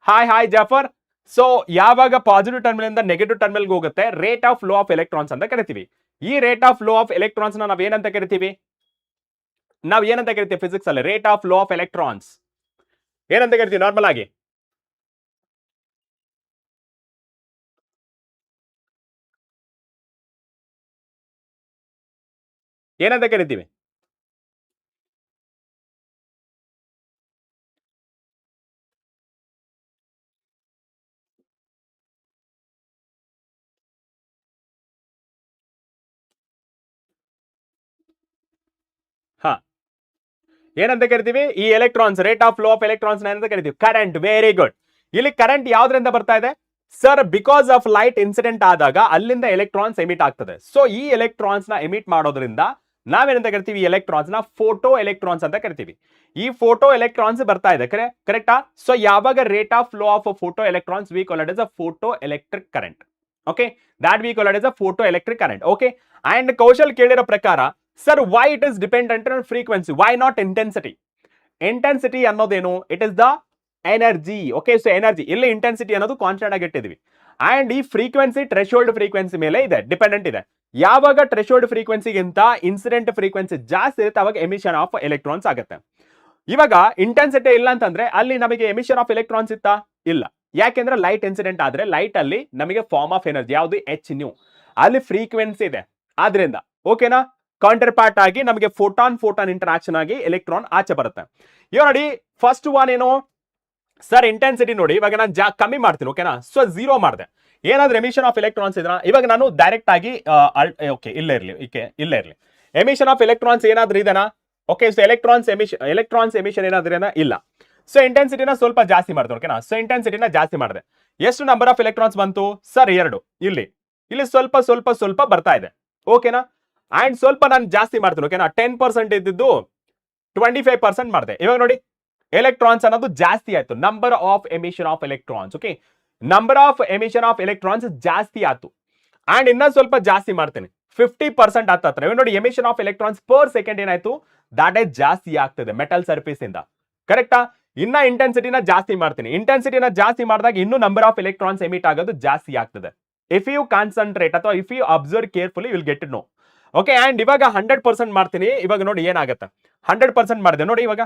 ಹಾಯ್ ಜಾಫರ್. ಸೊ ಯಾವಾಗ ಪಾಸಿಟಿವ್ ಟರ್ಮಿನಲ್ ಇಂದ ನೆಗೆಟಿವ್ ಟರ್ಮಿನಲ್ಗೆ ಹೋಗುತ್ತೆ, rate of flow of electrons ಅಂತ ಕರಿತೀವಿ. ಈ rate of flow of electrons ನಾವ್ ಏನಂತ ಕರಿತೀವಿ? ಫಿಸಿಕ್ಸ್ ಅಲ್ಲಿ rate of flow of electrons ಏನಂತ ಕರಿತೀವಿ ನಾರ್ಮಲ್ ಆಗಿ? ಏನಂತ ಕರಿತೀವಿ? ಏನಂತ ಕರಿತೀವಿ? ಈ electrons, rate of flow of electrons ಏನಂತ ಕರಿತೀವಿ? ಕರೆಂಟ್. Very good. ಇಲ್ಲಿ ಕರೆಂಟ್ ಯಾವ್ದ್ರಿಂದ ಬರ್ತಾ ಇದೆ sir? Because of light incident ಆದಾಗ ಅಲ್ಲಿಂದ ಎಲೆಕ್ಟ್ರಾನ್ಸ್ ಎಮಿಟ್ ಆಗ್ತದೆ. ಸೊ ಈ ಎಲೆಕ್ಟ್ರಾನ್ಸ್ ನ ಎಮಿಟ್ ಮಾಡೋದ್ರಿಂದ ನಾವೇನಂತ ಕರಿತೀವಿ? ಎಲೆಕ್ಟ್ರಾನ್ಸ್ ನ ಫೋಟೋ ಎಲೆಕ್ಟ್ರಾನ್ಸ್ ಅಂತ ಕರಿತೀವಿ. ಈ ಫೋಟೋ ಎಲೆಕ್ಟ್ರಾನ್ಸ್ ಬರ್ತಾ ಇದೆ, ಕರೆಕ್ಟಾ? ಸೊ ಯಾವಾಗ rate of flow of photo electrons V call it as a photoelectric current. Okay, that we call it as a photoelectric current. Okay, and Kaushal ಕೇಳಿರೋ ಪ್ರಕಾರ sir why it is dependent on frequency, why not intensity? Intensity ಅನ್ನೋದೇನು? It is the energy. Okay, so energy ಇಲ್ಲಿ intensity ಅನ್ನೋದು constant ಆಗಿ ಇಟ್ಟಿದ್ವಿ. And ಈ frequency threshold frequency ಮೇಲೆ ಇದೆ, ಡಿಪೆಂಡೆಂಟ್ ಇದೆ. ಯಾವಾಗ ಥ್ರೆಶೋಲ್ಡ್ ಫ್ರೀಕ್ವೆನ್ಸಿಗಿಂತ ಇನ್ಸಿಡೆಂಟ್ ಫ್ರೀಕ್ವೆನ್ಸಿ ಜಾಸ್ತಿ ಇರುತ್ತೆ ಅವಾಗ ಎಮಿಷನ್ ಆಫ್ ಎಲೆಕ್ಟ್ರಾನ್ಸ್ ಆಗುತ್ತೆ. ಇವಾಗ ಇಂಟೆನ್ಸಿಟಿ ಇಲ್ಲ ಅಂತಂದ್ರೆ ಅಲ್ಲಿ ನಮಗೆ ಎಮಿಷನ್ ಆಫ್ ಎಲೆಕ್ಟ್ರಾನ್ಸ್ ಇತ್ತಾ? ಇಲ್ಲ. ಯಾಕೆಂದ್ರೆ ಲೈಟ್ ಇನ್ಸಿಡೆಂಟ್ ಆದ್ರೆ ಲೈಟ್ ಅಲ್ಲಿ ನಮಗೆ ಫಾರ್ಮ್ ಆಫ್ ಎನರ್ಜಿ ಯಾವುದು? H new. ಅಲ್ಲಿ ಫ್ರೀಕ್ವೆನ್ಸಿ ಇದೆ, ಆದ್ರಿಂದ ಓಕೆನಾ. ಕೌಂಟರ್ ಪಾರ್ಟ್ ಆಗಿ ನಮಗೆ ಫೋಟಾನ್ ಇಂಟರಾಕ್ಷನ್ ಆಗಿ ಎಲೆಕ್ಟ್ರಾನ್ ಆಚೆ ಬರುತ್ತೆ. ಇವಾಗ ನೋಡಿ, ಫಸ್ಟ್ ಒನ್ ಏನು ಸರ್? ಇಂಟೆನ್ಸಿಟಿ ನೋಡಿ, ಇವಾಗ ನಾನು ಕಮ್ಮಿ ಮಾಡ್ತೀನಿ, ಓಕೆನಾ. ಸೊ 0 ಮಾಡಿದೆ. ಏನಾದ್ರೂ ಎಮಿಷನ್ ಆಫ್ ಎಲೆಕ್ಟ್ರಾನ್ಸ್ ಇದ್ರ ಇವಾಗ ನಾನು ಡೈರೆಕ್ಟ್ ಆಗಿ ಓಕೆ ಇಲ್ಲೇ ಇರಲಿ ಎಮಿಷನ್ ಆಫ್ ಎಲೆಕ್ಟ್ರಾನ್ಸ್ ಏನಾದ್ರೂ ಇದೆನಾ? ಓಕೆ, ಸೊ ಎಲೆಕ್ಟ್ರಾನ್ಸ್ ಎಮಿಷನ್ ಏನಾದ್ರೂ ಇಲ್ಲ. ಸೊ ಇಂಟೆನ್ಸಿಟಿನ ಸ್ವಲ್ಪ ಜಾಸ್ತಿ ಮಾಡಿದೆ, ಓಕೆನಾ. ಸೊ ಇಂಟೆನ್ಸಿಟಿನ ಜಾಸ್ತಿ ಮಾಡಿದೆ. ಎಷ್ಟು ನಂಬರ್ ಆಫ್ ಎಲೆಕ್ಟ್ರಾನ್ಸ್ ಬಂತು ಸರ್? 2. ಇಲ್ಲಿ ಸ್ವಲ್ಪ ಬರ್ತಾ ಇದೆ, ಓಕೆನಾ. ಅಂಡ್ ಸ್ವಲ್ಪ ನಾನು ಜಾಸ್ತಿ ಮಾಡ್ತೀನಿ, ಓಕೆನಾ. 10% ಇದ್ದಿದ್ದು 25% ಮಾಡಿದೆ. ಇವಾಗ ನೋಡಿ, ಎಲೆಕ್ಟ್ರಾನ್ಸ್ ಅನ್ನೋದು ಜಾಸ್ತಿ ಆಯ್ತು. Number of emission of electrons, okay, number of emission of electrons ಜಾಸ್ತಿ ಆಯ್ತು. ಅಂಡ್ ಇನ್ನ ಸ್ವಲ್ಪ ಜಾಸ್ತಿ ಮಾಡ್ತೇನೆ, 50% ಆಗ್ತತ್ರ. ಇವಾಗ ನೋಡಿ, emission of electrons per second ಏನಾಯ್ತು? ದಾಟ್ ಜಾಸ್ತಿ ಆಗ್ತದೆ ಮೆಟಲ್ ಸರ್ಫೇಸ್ ಇಂದ, ಕರೆಕ್ಟಾ. ಇನ್ನ ಇಂಟೆನ್ಸಿಟಿನ ಜಾಸ್ತಿ ಮಾಡ್ತೀನಿ. ಇಂಟೆನ್ಸಿಟಿನ ಜಾಸ್ತಿ ಮಾಡಿದಾಗ ಇನ್ನು ನಂಬರ್ ಆಫ್ ಎಲೆಕ್ಟ್ರಾನ್ಸ್ ಎಮಿಟ್ ಆಗೋದು ಜಾಸ್ತಿ ಆಗ್ತದೆ. ಇಫ್ ಯು ಕಾನ್ಸಂಟ್ರೇಟ್ ಅಥವಾ if you observe carefully will get to know. Okay, and ಇವಾಗ 100% ಮಾಡ್ತೀನಿ. ಇವಾಗ ನೋಡಿ ಏನಾಗುತ್ತೆ, 100% ಮಾಡಿದೆ ನೋಡಿ, ಇವಾಗ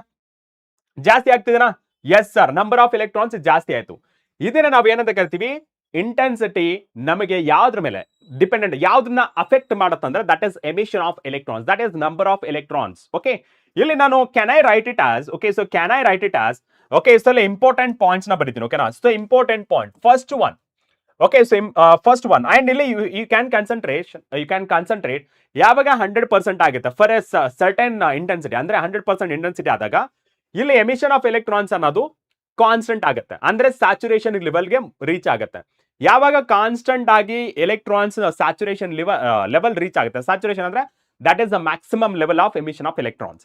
ಜಾಸ್ತಿ ಆಗ್ತಿದೆನಾ? Yes sir, number of electrons ಜಾಸ್ತಿ ಆಯ್ತು. ಇದನ್ನ ನಾವು ಏನಂತ ಕರಿತೀವಿ? ಇಂಟೆನ್ಸಿಟಿ ನಮಗೆ ಯಾವ್ದ್ರ ಮೇಲೆ ಡಿಪೆಂಡೆಂಟ್, ಯಾವ್ದನ್ನ ಅಫೆಕ್ಟ್ ಮಾಡುತ್ತಂದ್ರೆ that is emission of electrons, that is number of electrons. Okay, ಇಲ್ಲಿ ನಾನು can I write it as, okay, so can I write it as, okay, ಇಷ್ಟೆಲ್ಲ ಇಂಪಾರ್ಟೆಂಟ್ ಪಾಯಿಂಟ್ಸ್ ನ ಬರೀತೀನಿ, ಓಕೆನಾ. So important point first one, okay, so first one. And ಇಲ್ಲಿ you can concentrate ಯಾವಾಗ 100% ಆಗುತ್ತೆ for A certain intensity, ಅಂದ್ರೆ 100% intensity ಆದಾಗ ಇಲ್ಲಿ ಎಮಿಷನ್ ಆಫ್ ಎಲೆಕ್ಟ್ರಾನ್ಸ್ ಅನ್ನೋದು ಕಾನ್ಸ್ಟೆಂಟ್ ಆಗುತ್ತೆ, ಅಂದ್ರೆ ಸ್ಯಾಚುರೇಷನ್ ಲೆವೆಲ್ಗೆ ರೀಚ್ ಆಗುತ್ತೆ. ಯಾವಾಗ ಕಾನ್ಸ್ಟೆಂಟ್ ಆಗಿ ಎಲೆಕ್ಟ್ರಾನ್ಸ್ ಸ್ಯಾಚುರೇಷನ್ ಲೆವೆಲ್ ರೀಚ್ ಆಗುತ್ತೆ, ಸ್ಯಾಚುರೇಷನ್ ಅಂದ್ರೆ that is the maximum level of emission of electrons.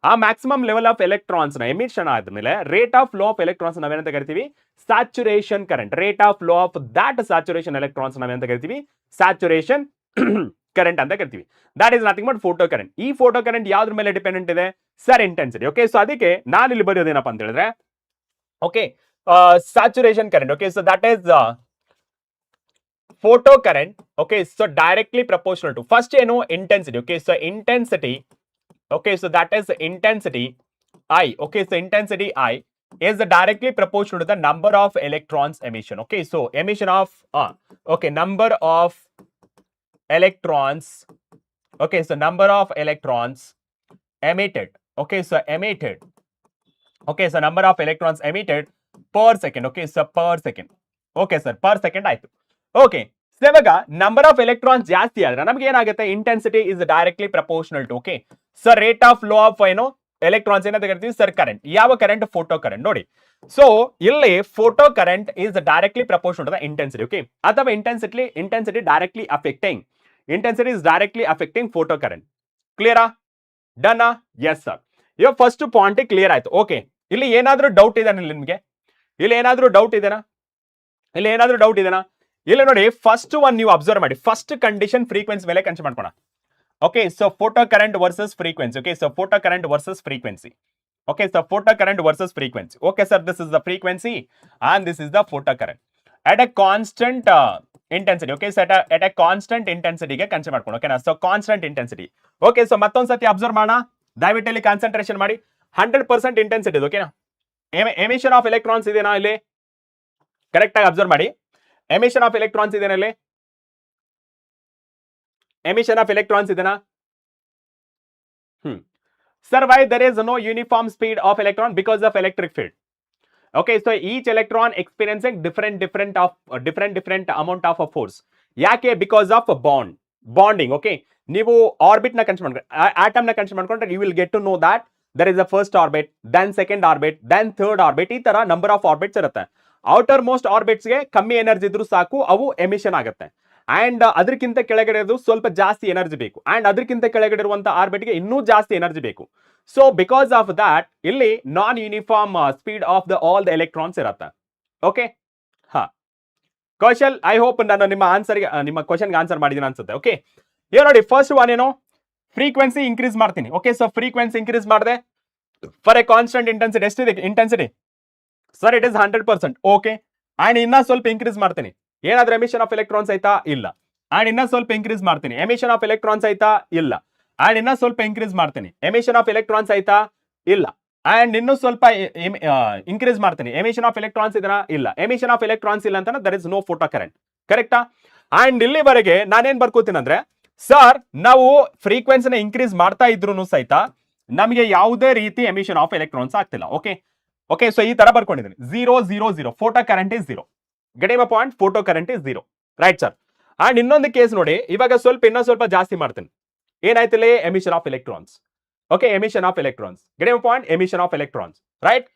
ಆ ಮ್ಯಾಕ್ಸಿಮಮ್ ಲೆವೆಲ್ ಆಫ್ ಎಲೆಕ್ಟ್ರಾನ್ಸ್ ನ ಎಮಿಷನ್ ಆದ್ಮೇಲೆ rate of flow of electrons ನಾವೇನಂತ ಕರಿತೀವಿ? Saturation current. Rate of flow of that saturation electrons ನಾವೇನಂತ ಕರಿತೀವಿ? Saturation current ಅಂತ ಕರಿತೀವಿ. That is nothing but photo current. ಈ ಫೋಟೋ ಕರೆಂಟ್ ಯಾವ್ದ್ರ ಮೇಲೆ ಡಿಪೆಂಡೆಂಟ್ ಇದೆ ಸರ್? ಇಂಟೆನ್ಸಿಟಿ. ಓಕೆ, ಸೊ ಅದಕ್ಕೆ ನಾನು ಇಲ್ಲಿ ಬರೆಯೋದೇನಪ್ಪ ಅಂತ ಹೇಳಿದ್ರೆ, okay, saturation current. Okay, so that is photo current. Okay, so directly proportional to first ಏನು? Intensity. Okay, so intensity, okay, so that is intensity I. Okay, so intensity I is directly proportional to the number of electrons emission. Okay, so emission of okay, number of electrons. Okay, so number of electrons emitted. Okay, so emitted. Okay, so number of electrons emitted per second. Okay, so per second. Okay sir, per second ಆಯ್ತು. Okay, so ಇವಾಗ number of electrons ಜಾಸ್ತಿ ಆದ್ರೆ ನಮ್ಗೆ ಏನಾಗುತ್ತೆ? Intensity is directly proportional to, okay, sir rate of flow of ಏನು electrons ಏನಂತ ಕರಿತೀವಿ sir? Current. ಯಾವ ಕರೆಂಟ್? Photo current. ನೋಡಿ, ಸೊ ಇಲ್ಲಿ photo current is directly proportional to the intensity. Okay, ಅಥವಾ intensity directly affecting, intensity is directly affecting photo current. ಕ್ಲಿಯರಾ? Done? Yes sir. ಇವಾಗ first point clear ಆಯ್ತು. Okay, ಇಲ್ಲಿ ಏನಾದ್ರೂ doubt ಇದೆ ನಿಮ್ಗೆ? ಇಲ್ಲಿ ಏನಾದ್ರೂ ಡೌಟ್ ಇದೆನಾ? ಇಲ್ಲಿ ನೋಡಿ, ಫಸ್ಟ್ ಒನ್ ನೀವು ಅಬ್ಸರ್ವ್ ಮಾಡಿ. ಫಸ್ಟ್ ಕಂಡೀಷನ್ ಫ್ರೀಕ್ವೆನ್ಸಿ ಮೇಲೆ ಕನ್ಸಿಡರ್ ಮಾಡ್ಕೋಣ. Okay, so photo current versus frequency. Okay, so photo current versus frequency. Okay, so photo current versus frequency. Okay sir, this is the frequency and this is the photo current at a constant intensity. Okay, so at a constant ಇಂಟೆನ್ಸಿಟಿಗೆ consider ಮಾಡ್ಕೊಂಡು, ಓಕೆನಾ. So constant intensity. Okay, so ಮತ್ತೊಂದ್ಸತಿ observe ಮಾಡೋಣ, ದಯವಿಟ್ಟು ಇಲ್ಲಿ concentration ಮಾಡಿ. 100% intensity ಇದೆ, ಓಕೆನಾ. ಎಮಿಷನ್ ಆಫ್ ಎಲೆಕ್ಟ್ರಾನ್ಸ್ ಇದೆನಾ ಇಲ್ಲಿ? ಕರೆಕ್ಟ್ ಆಗಿ ಅಬ್ಸರ್ವ್ ಮಾಡಿ. ಎಮಿಷನ್ ಆಫ್ ಎಲೆಕ್ಟ್ರಾನ್ಸ್ ಇದೆನಾ ಇಲ್ಲಿ? ಎಮಿಷನ್ ಆಫ್ ಎಲೆಕ್ಟ್ರಾನ್ಸ್ ಇದೆನಾ? Sir, why there is no uniform speed of electron? Because of electric field. Okay, so each electron experiencing different amount of a force. ಯಾಕೆ? Because of bonding. Okay, ನೀವು orbit ನ consider ಮಾಡ್ಕೊಂಡ್ರೆ, atom ನ consider ಮಾಡ್ಕೊಂಡ್ರೆ, you will get to know that there is a first orbit, then second orbit, then third orbit, ಈ ತರ number of orbits ಇರುತ್ತೆ. Outermost orbits ಗೆ ಕಮ್ಮಿ ಎನರ್ಜಿ ಇದ್ರೂ ಸಾಕು, ಅವು ಎಮಿಷನ್ ಆಗುತ್ತೆ. ಅಂಡ್ ಅದಕ್ಕಿಂತ ಕೆಳಗಡೆ ಸ್ವಲ್ಪ ಜಾಸ್ತಿ ಎನರ್ಜಿ ಬೇಕು, ಅಂಡ್ ಅದಕ್ಕಿಂತ ಕೆಳಗಡೆ ಇರುವಂತಹ ಆರ್ಬಿಟ್ ಗೆ ಇನ್ನೂ ಜಾಸ್ತಿ ಎನರ್ಜಿ ಬೇಕು. ಸೊ ಬಿಕಾಸ್ ಆಫ್ ದಟ್ ಇಲ್ಲಿ ನಾನ್ uniform speed of the all the electrons ಇರುತ್ತೆ. ಓಕೆ, ಹಾ ಕೌಶಲ್, ಐ ಹೋಪ್ ನಾನು ನಿಮ್ಮ ಕ್ವಶನ್ಗೆ ಆನ್ಸರ್ ಮಾಡಿದ್ದೀನಿ ಅನ್ಸುತ್ತೆ. ಓಕೆ, ನೋಡಿ ಫಸ್ಟ್ ಒನ್ ಏನು, ಫ್ರೀಕ್ವೆನ್ಸಿ ಇನ್ಕ್ರೀಸ್ ಮಾಡ್ತೀನಿ. ಓಕೆ, ಸೊ ಫ್ರೀಕ್ವೆನ್ಸಿ ಇನ್ಕ್ರೀಸ್ ಮಾಡಿದೆ ಫಾರ್ ಎ ಕಾನ್ಸ್ಟೆಂಟ್ ಇಂಟೆನ್ಸಿಟಿ. ಎಷ್ಟಿದೆ intensity? Sir it is 100%. Okay, and ಇನ್ನ ಸ್ವಲ್ಪ ಇನ್ಕ್ರೀಸ್ ಮಾಡ್ತೀನಿ. ಏನಾದ್ರೂ ಎಮಿಷನ್ ಆಫ್ ಎಲೆಕ್ಟ್ರಾನ್ಸ್ ಆಯ್ತಾ? ಇಲ್ಲ. ಅಂಡ್ ಇನ್ನ ಸ್ವಲ್ಪ ಇನ್ಕ್ರೀಸ್ ಮಾಡ್ತೀನಿ. ಎಮಿಷನ್ ಆಫ್ ಎಲೆಕ್ಟ್ರಾನ್ಸ್ ಆಯ್ತಾ? ಇಲ್ಲ. ಅಂಡ್ ಇನ್ನ ಸ್ವಲ್ಪ ಇನ್ಕ್ರೀಸ್ ಮಾಡ್ತೀನಿ. ಎಮಿಷನ್ ಆಫ್ ಎಲೆಕ್ಟ್ರಾನ್ಸ್ ಆಯ್ತಾ? ಇಲ್ಲ. ಅಂಡ್ ಇನ್ನೂ ಸ್ವಲ್ಪ ಇನ್ಕ್ರೀಸ್ ಮಾಡ್ತೀನಿ. ಎಮಿಷನ್ ಆಫ್ ಎಲೆಕ್ಟ್ರಾನ್ಸ್ ಇದನ್ನ? ಇಲ್ಲ. ಎಮಿಷನ್ ಆಫ್ ಎಲೆಕ್ಟ್ರಾನ್ಸ್ ಇಲ್ಲ ಅಂತ there is no photo current. ಕರೆಕ್ಟಾ? ಅಂಡ್ ಇಲ್ಲಿವರೆಗೆ ನಾನೇನ್ ಬರ್ಕೋತೀನಿ ಅಂದ್ರೆ, ಸರ್ ನಾವು ಫ್ರೀಕ್ವೆನ್ಸಿನ ಇನ್ಕ್ರೀಸ್ ಮಾಡ್ತಾ ಇದ್ರು ಸಹಿತ ನಮಗೆ ಯಾವುದೇ ರೀತಿ ಎಮಿಷನ್ ಆಫ್ ಎಲೆಕ್ಟ್ರಾನ್ಸ್ ಆಗ್ತಿಲ್ಲ. ಓಕೆ ಓಕೆ, ಸೊ ಈ ತರ ಬರ್ಕೊಂಡಿದ್ದೀನಿ. 0 0 0 photo current is 0. Getting my point? Photo current is 0. Right sir. And ಇನ್ನೊಂದು ಕೇಸ್ ನೋಡಿ, ಇವಾಗ ಇನ್ನೂ ಸ್ವಲ್ಪ ಜಾಸ್ತಿ ಮಾಡ್ತೀನಿ. ಏನಾಯ್ತಿಲ್ಲ? Emission of electrons. Okay, emission of electrons. Getting my point? Emission of electrons. Right.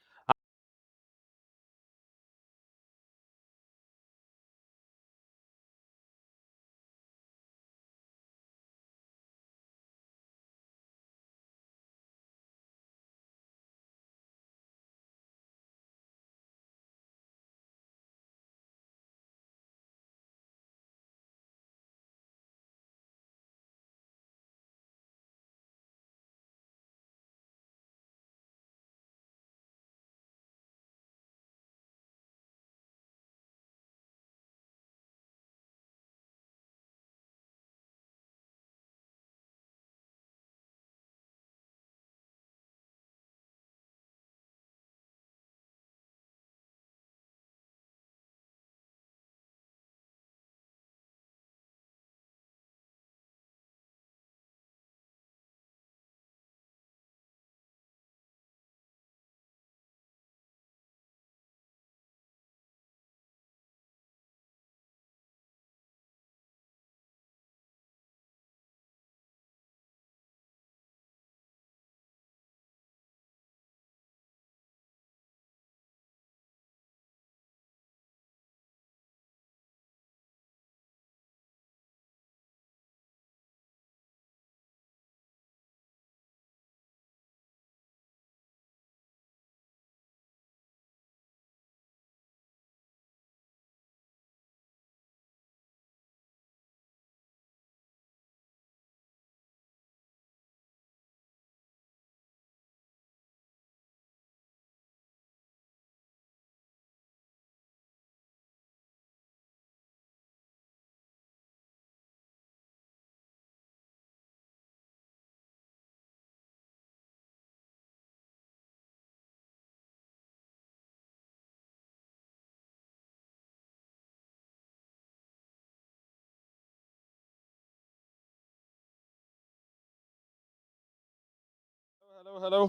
Hello.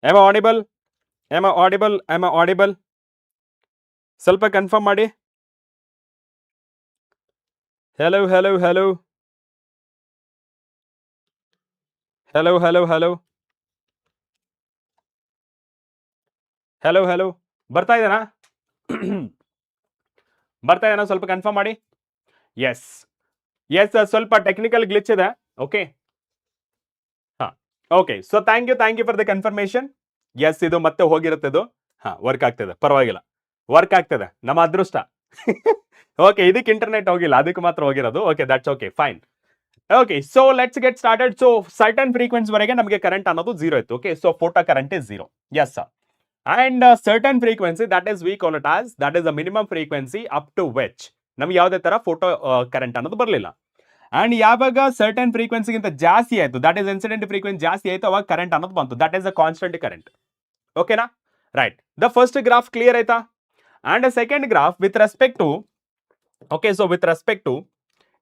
Am I audible? Am I audible? ಸ್ವಲ್ಪ confirm ಮಾಡಿ. Hello. ಬರ್ತಾ ಇದೆನಾ? ಸ್ವಲ್ಪ ಕನ್ಫರ್ಮ್ ಮಾಡಿ. ಎಸ್ ಸ್ವಲ್ಪ ಟೆಕ್ನಿಕಲ್ ಗ್ಲಿಚ್ ಇದೆ. Okay, okay, so thank you for the confirmation. Yes, ಇದು ಮತ್ತೆ ಹೋಗಿರುತ್ತೆ. ಇದು ವರ್ಕ್ ಆಗ್ತದೆ, ಪರವಾಗಿಲ್ಲ, ವರ್ಕ್ ಆಗ್ತದೆ, ನಮ್ಮ ಅದೃಷ್ಟ. ಓಕೆ, ಇದಕ್ಕೆ ಇಂಟರ್ನೆಟ್ ಹೋಗಿಲ್ಲ, ಅದಕ್ಕೆ ಮಾತ್ರ ಹೋಗಿರೋದು. Okay, that's okay, fine. Okay, so let's get started. So certain frequency ವರೆಗೆ ನಮಗೆ ಕರೆಂಟ್ ಅನ್ನೋದು 0 ಇತ್ತು. Okay, so photo current is 0. Yes sir. And certain frequency that is we call it as that is the minimum frequency up to which ನಮ್ಗೆ ಯಾವುದೇ ತರ photo current ಅನ್ನೋದು ಬರಲಿಲ್ಲ. And ಯಾವಾಗ ಸರ್ಟನ್ ಫ್ರೀಕ್ವೆನ್ಸಿಗಿಂತ ಜಾಸ್ತಿ ಆಯ್ತು, ದಟ್ ಇಸ್ ಇನ್ಸಿಡೆಂಟ್ ಫ್ರೀಕ್ವೆನ್ಸಿ ಜಾಸ್ತಿ ಆಯ್ತು, ಅವಾಗ ಕರೆಂಟ್ ಅನ್ನೋದು ಬಂತು. That is a constant current. ಓಕೆನಾ? Right. The first graph clear ಆಯ್ತಾ? And second graph with respect to, okay, so with respect to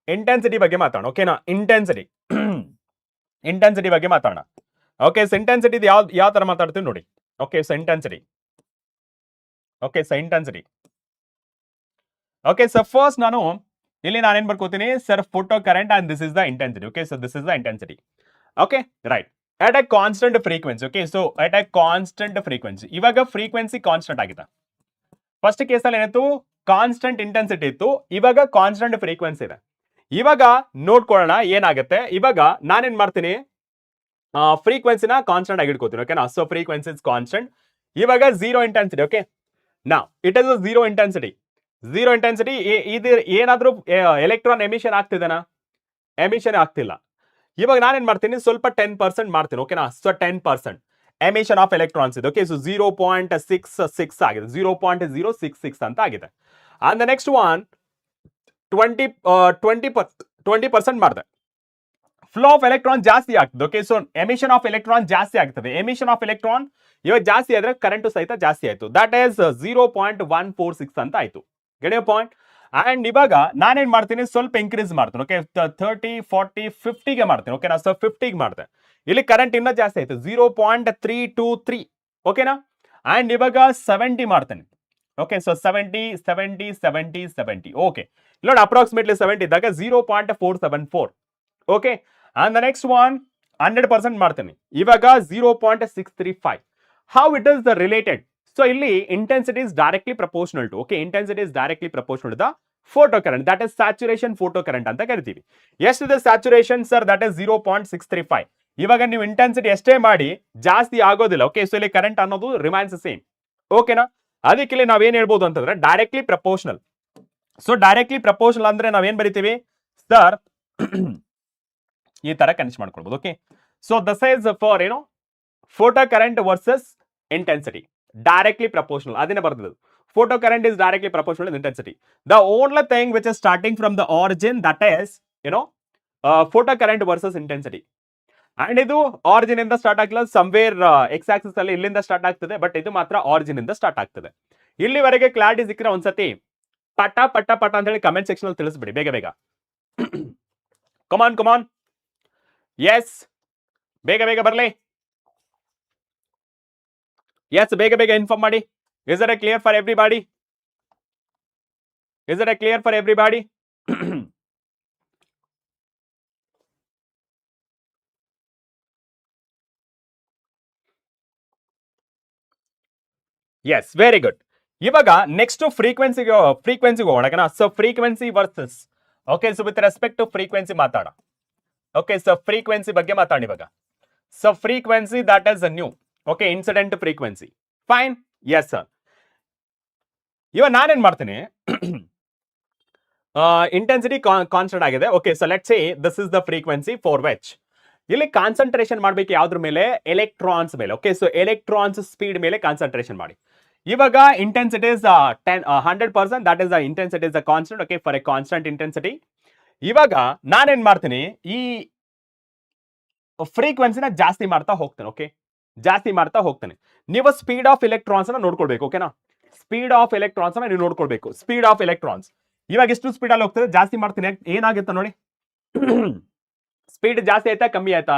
intensity ಬಗ್ಗೆ ಮಾತಾಡೋಣ. ಓಕೆನಾ? ಇಂಟೆನ್ಸಿಟಿ ಬಗ್ಗೆ ಮಾತಾಡೋಣ. ಓಕೆ, ಸೊ ಇಂಟೆನ್ಸಿಟಿ ಯಾವ ತರ ಮಾತಾಡ್ತೀವಿ ನೋಡಿ. Okay, so intensity. Okay, so first ಇಲ್ಲಿ ನಾನೇನ್ ಬರ್ಕೋತೀನಿ, sir photo current and this is the intensity. Okay, so this is the intensity. Okay, right. at a constant frequency. Okay, so at a constant frequency. ಇವಾಗ frequency constant ಆಗಿದೆ. First ಕೇಸಲ್ಲಿ ಏನಾಯ್ತು, constant intensity ಇತ್ತು, ಇವಾಗ constant frequency ಇದೆ. ಇವಾಗ ನೋಡ್ಕೊಳ್ಳೋಣ ಏನಾಗುತ್ತೆ. ಇವಾಗ ನಾನೇನ್ ಮಾಡ್ತೀನಿ, ಫ್ರೀಕ್ವೆನ್ಸಿನ ಕಾನ್ಸ್ಟೆಂಟ್ ಆಗಿ ಇಟ್ಕೋತೀನಿ. ಓಕೆನಾ, ಸೊ ಫ್ರೀಕ್ವೆನ್ಸಿ ಇಸ್ ಕಾನ್ಸ್ಟೆಂಟ್. ಇವಾಗ ಝೀರೋ ಇಂಟೆನ್ಸಿಟಿ. ಓಕೆ, ನಾ it is zero intensity. Zero intensity ಇದು ಏನಾದ್ರೂ ಎಲೆಕ್ಟ್ರಾನ್ ಎಮಿಷನ್ ಆಗ್ತಿದೆನಾ? ಎಮಿಷನ್ ಆಗ್ತಿಲ್ಲ. ಇವಾಗ ನಾನೇನ್ ಮಾಡ್ತೀನಿ, ಸ್ವಲ್ಪ 10% ಮಾಡ್ತೀನಿ. ಓಕೆನಾ, ಸೊ 10% ಎಮಿಷನ್ ಆಫ್ ಎಲೆಕ್ಟ್ರಾನ್ಸ್ ಇದೆ. ಓಕೆ, ಸೊ 0.66 ಆಗಿದೆ, 0.066 ಅಂತ ಆಗಿದೆ. ಅಂಡ್ ದ ನೆಕ್ಸ್ಟ್ ಒನ್ 20% ಮಾಡಿದೆ. ಫ್ಲೋ ಆಫ್ ಎಲೆಕ್ಟ್ರಾನ್ ಜಾಸ್ತಿ ಆಗ್ತದೆ. Okay, so emission of electron ಜಾಸ್ತಿ ಆಗ್ತದೆ. ಎಮಿಷನ್ ಆಫ್ ಎಲೆಕ್ಟ್ರಾನ್ ಇವಾಗ ಜಾಸ್ತಿ ಆದ್ರೆ ಕರೆಂಟ್ ಸಹಿತ ಜಾಸ್ತಿ ಆಯ್ತು. ದಟ್ ಈಸ್ 0.146 ಅಂತ ಆಯ್ತು. Get your point. ಅಂಡ್ ಇವಾಗ ನಾನೇನ್ ಮಾಡ್ತೀನಿ, ಸ್ವಲ್ಪ ಇನ್ಕ್ರೀಸ್ ಮಾಡ್ತೀನಿ. ಓಕೆ, 30, 40, 50ಗೆ ಮಾಡ್ತೀನಿ. ಓಕೆನಾ, ಸೊ 50ಗೆ ಮಾಡಿದೆ. ಇಲ್ಲಿ ಕರೆಂಟ್ ಇನ್ನೂ ಜಾಸ್ತಿ ಆಯ್ತು, 0.323. ಓಕೆನಾ, ಅಂಡ್ ಇವಾಗ 70 ಮಾಡ್ತೇನೆ. Okay, so 70. ಓಕೆ, ನೋಡಿ ಅಪ್ರಾಕ್ಸಿಮೇಟ್ಲಿ 70 ಇದ್ದಾಗ 0.474. Okay, and the next one 100% ಮಾಡ್ತೇನೆ. ಇವಾಗ 0.635. How it is the related? So ಇಲ್ಲಿ intensity is directly proportional to, okay, intensity is directly proportional to the photo current, that is saturation photo current ಅಂತ ಕರಿತೀವಿ. ಎಷ್ಟಿದೆ saturation sir? That is 0.635. ಇವಾಗ ನೀವು intensity ಎಷ್ಟೇ ಮಾಡಿ ಜಾಸ್ತಿ ಆಗೋದಿಲ್ಲ. ಓಕೆ, ಸೊ ಇಲ್ಲಿ ಕರೆಂಟ್ ಅನ್ನೋದು ರಿಮೈನ್ಸ್ ಸೇಮ್. ಓಕೆನಾ, ಅದಕ್ಕೆ ಇಲ್ಲಿ ನಾವೇನ್ ಹೇಳ್ಬೋದು ಅಂತಂದ್ರೆ directly proportional. So directly proportional ಅಂದ್ರೆ ನಾವೇನ್ ಬರಿತೀವಿ ಸರ್? ಈ ತರ ಕನೆಕ್ಟ್ ಮಾಡ್ಕೊಳ್ಬಹುದು. Okay, so this is for ಏನೋ photo current versus intensity, directly proportional. ಅದನ್ನೇ ಬರ್ದಿದ್ದು, photo current is directly proportional with intensity. The only thing which is starting from the origin, that is photo current versus intensity. And ಇದು origin ಇಂದ start ಆಗ್ತಿಲ್ಲ, somewhere X Axis ಅಲ್ಲಿ ಇಲ್ಲಿಂದ start ಆಗ್ತದೆ, but ಇದು ಮಾತ್ರ ಆರಿಜಿನ್ ಇಂದ start ಆಗ್ತದೆ. ಇಲ್ಲಿವರೆಗೆ ಕ್ಲಾರಿಟಿ ಸಿಕ್ಕರೆ ಒಂದ್ಸತಿ ಪಟ ಪಟ ಪಟ ಅಂತ ಹೇಳಿ ಕಮೆಂಟ್ ಸೆಕ್ಷನ್ ಅಲ್ಲಿ ತಿಳಿಸ್ಬಿಡಿ ಬೇಗ ಬೇಗ. ಕಮಾನ್ ಎಸ್, ಬೇಗ ಬೇಗ ಬರ್ಲಿ. ಎಸ್, ಬೇಗ ಬೇಗ ಇನ್ಫಾರ್ಮ್ ಮಾಡಿ. Is it clear for everybody? Is it clear for everybody? Yes, very good. ಇವಾಗ ನೆಕ್ಸ್ಟ್ ಫ್ರೀಕ್ವೆನ್ಸಿಗೆ ಹೋಗೋಣ. So frequency versus, okay, so with respect to frequency ಮಾತಾಡ. ಓಕೆ, ಸೊ ಫ್ರೀಕ್ವೆನ್ಸಿ ಬಗ್ಗೆ ಮಾತಾಡಿ ಇವಾಗ. So frequency that is nu. Okay, incident frequency. Fine, yes sir. ಇವಾಗ ನಾನೇನ್ ಮಾಡ್ತೀನಿ, ಇಂಟೆನ್ಸಿಟಿ ಕಾನ್ಸ್ಟೆಂಟ್ ಆಗಿದೆ. Okay, so let's say this is the frequency for which ಇಲ್ಲಿ concentration ಮಾಡ್ಬೇಕು ಯಾವ್ದ್ರ ಮೇಲೆ? ಎಲೆಕ್ಟ್ರಾನ್ಸ್ ಮೇಲೆ. ಓಕೆ, ಸೊ ಎಲೆಕ್ಟ್ರಾನ್ಸ್ ಸ್ಪೀಡ್ ಮೇಲೆ ಕಾನ್ಸಂಟ್ರೇಷನ್ ಮಾಡಿ. ಇವಾಗ intensity is 100%, that is the intensity is the constant. Okay, for a constant intensity. ಇವಾಗ ನಾನೇನ್ ಮಾಡ್ತೀನಿ, ಈ ಫ್ರೀಕ್ವೆನ್ಸಿನ ಜಾಸ್ತಿ ಮಾಡ್ತಾ ಹೋಗ್ತೇನೆ. ಓಕೆ, ಜಾಸ್ತಿ ಮಾಡ್ತಾ ಹೋಗ್ತೇನೆ. ನೀವು ಸ್ಪೀಡ್ ಆಫ್ ಎಲೆಕ್ಟ್ರಾನ್ಸ್ ಅನ್ನ ನೋಡ್ಕೊಳ್ಬೇಕು. ಓಕೆನಾ, ಸ್ಪೀಡ್ ಆಫ್ ಎಲೆಕ್ಟ್ರಾನ್ಸ್ ಅನ್ನ ನೀವು ನೋಡ್ಕೊಳ್ಬೇಕು. ಸ್ಪೀಡ್ ಆಫ್ ಎಲೆಕ್ಟ್ರಾನ್ಸ್ ಇವಾಗ ಎಷ್ಟು ಸ್ಪೀಡ್ ಅಲ್ಲಿ ಹೋಗ್ತದೆ? ಜಾಸ್ತಿ ಮಾಡ್ತೀನಿ. ಏನಾಗುತ್ತೆ ನೋಡಿ, ಸ್ಪೀಡ್ ಜಾಸ್ತಿ ಆಯ್ತಾ ಕಮ್ಮಿ ಆಯ್ತಾ?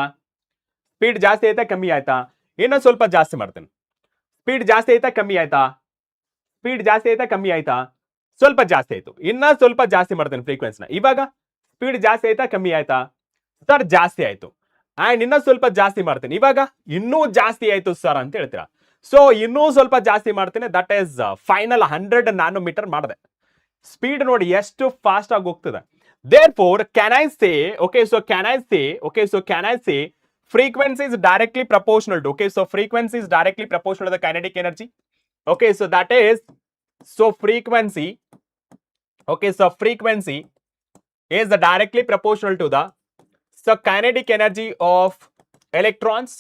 ಸ್ಪೀಡ್ ಜಾಸ್ತಿ ಆಯ್ತಾ ಕಮ್ಮಿ ಆಯ್ತಾ? ಇನ್ನೊಂದು ಸ್ವಲ್ಪ ಜಾಸ್ತಿ ಮಾಡ್ತೇನೆ. ಸ್ಪೀಡ್ ಜಾಸ್ತಿ ಆಯ್ತಾ ಕಮ್ಮಿ ಆಯ್ತಾ? ಸ್ಪೀಡ್ ಜಾಸ್ತಿ ಆಯ್ತಾ ಕಮ್ಮಿ ಆಯ್ತಾ? ಸ್ವಲ್ಪ ಜಾಸ್ತಿ ಆಯ್ತು. ಇನ್ನ ಸ್ವಲ್ಪ ಜಾಸ್ತಿ ಮಾಡ್ತೇನೆ ಫ್ರೀಕ್ವೆನ್ಸಿನ. ಇವಾಗ ಸ್ಪೀಡ್ ಜಾಸ್ತಿ ಆಯ್ತಾ ಕಮ್ಮಿ ಆಯ್ತಾ? ಸರ್ ಜಾಸ್ತಿ ಆಯ್ತು. ಅಂಡ್ ಇನ್ನೂ ಸ್ವಲ್ಪ ಜಾಸ್ತಿ ಮಾಡ್ತೇನೆ. ಇವಾಗ ಇನ್ನೂ ಜಾಸ್ತಿ ಆಯ್ತು ಸರ್ ಅಂತ ಹೇಳ್ತೀರಾ. ಸೊ ಇನ್ನೂ ಸ್ವಲ್ಪ ಜಾಸ್ತಿ ಮಾಡ್ತೇನೆ. ದಟ್ ಈಸ್ ಫೈನಲ್ 100 ನ್ಯಾನೋಮೀಟರ್ ಮಾಡಿದೆ. ಸ್ಪೀಡ್ ನೋಡಿ ಎಷ್ಟು ಫಾಸ್ಟ್ ಆಗಿ ಹೋಗ್ತದೆ. Therefore, can I say, okay, so can I say frequency is directly proportional to, okay, so frequency is directly proportional to the kinetic energy. Okay, so that is, so frequency, okay, so frequency is directly proportional to the, so kinetic energy of electrons.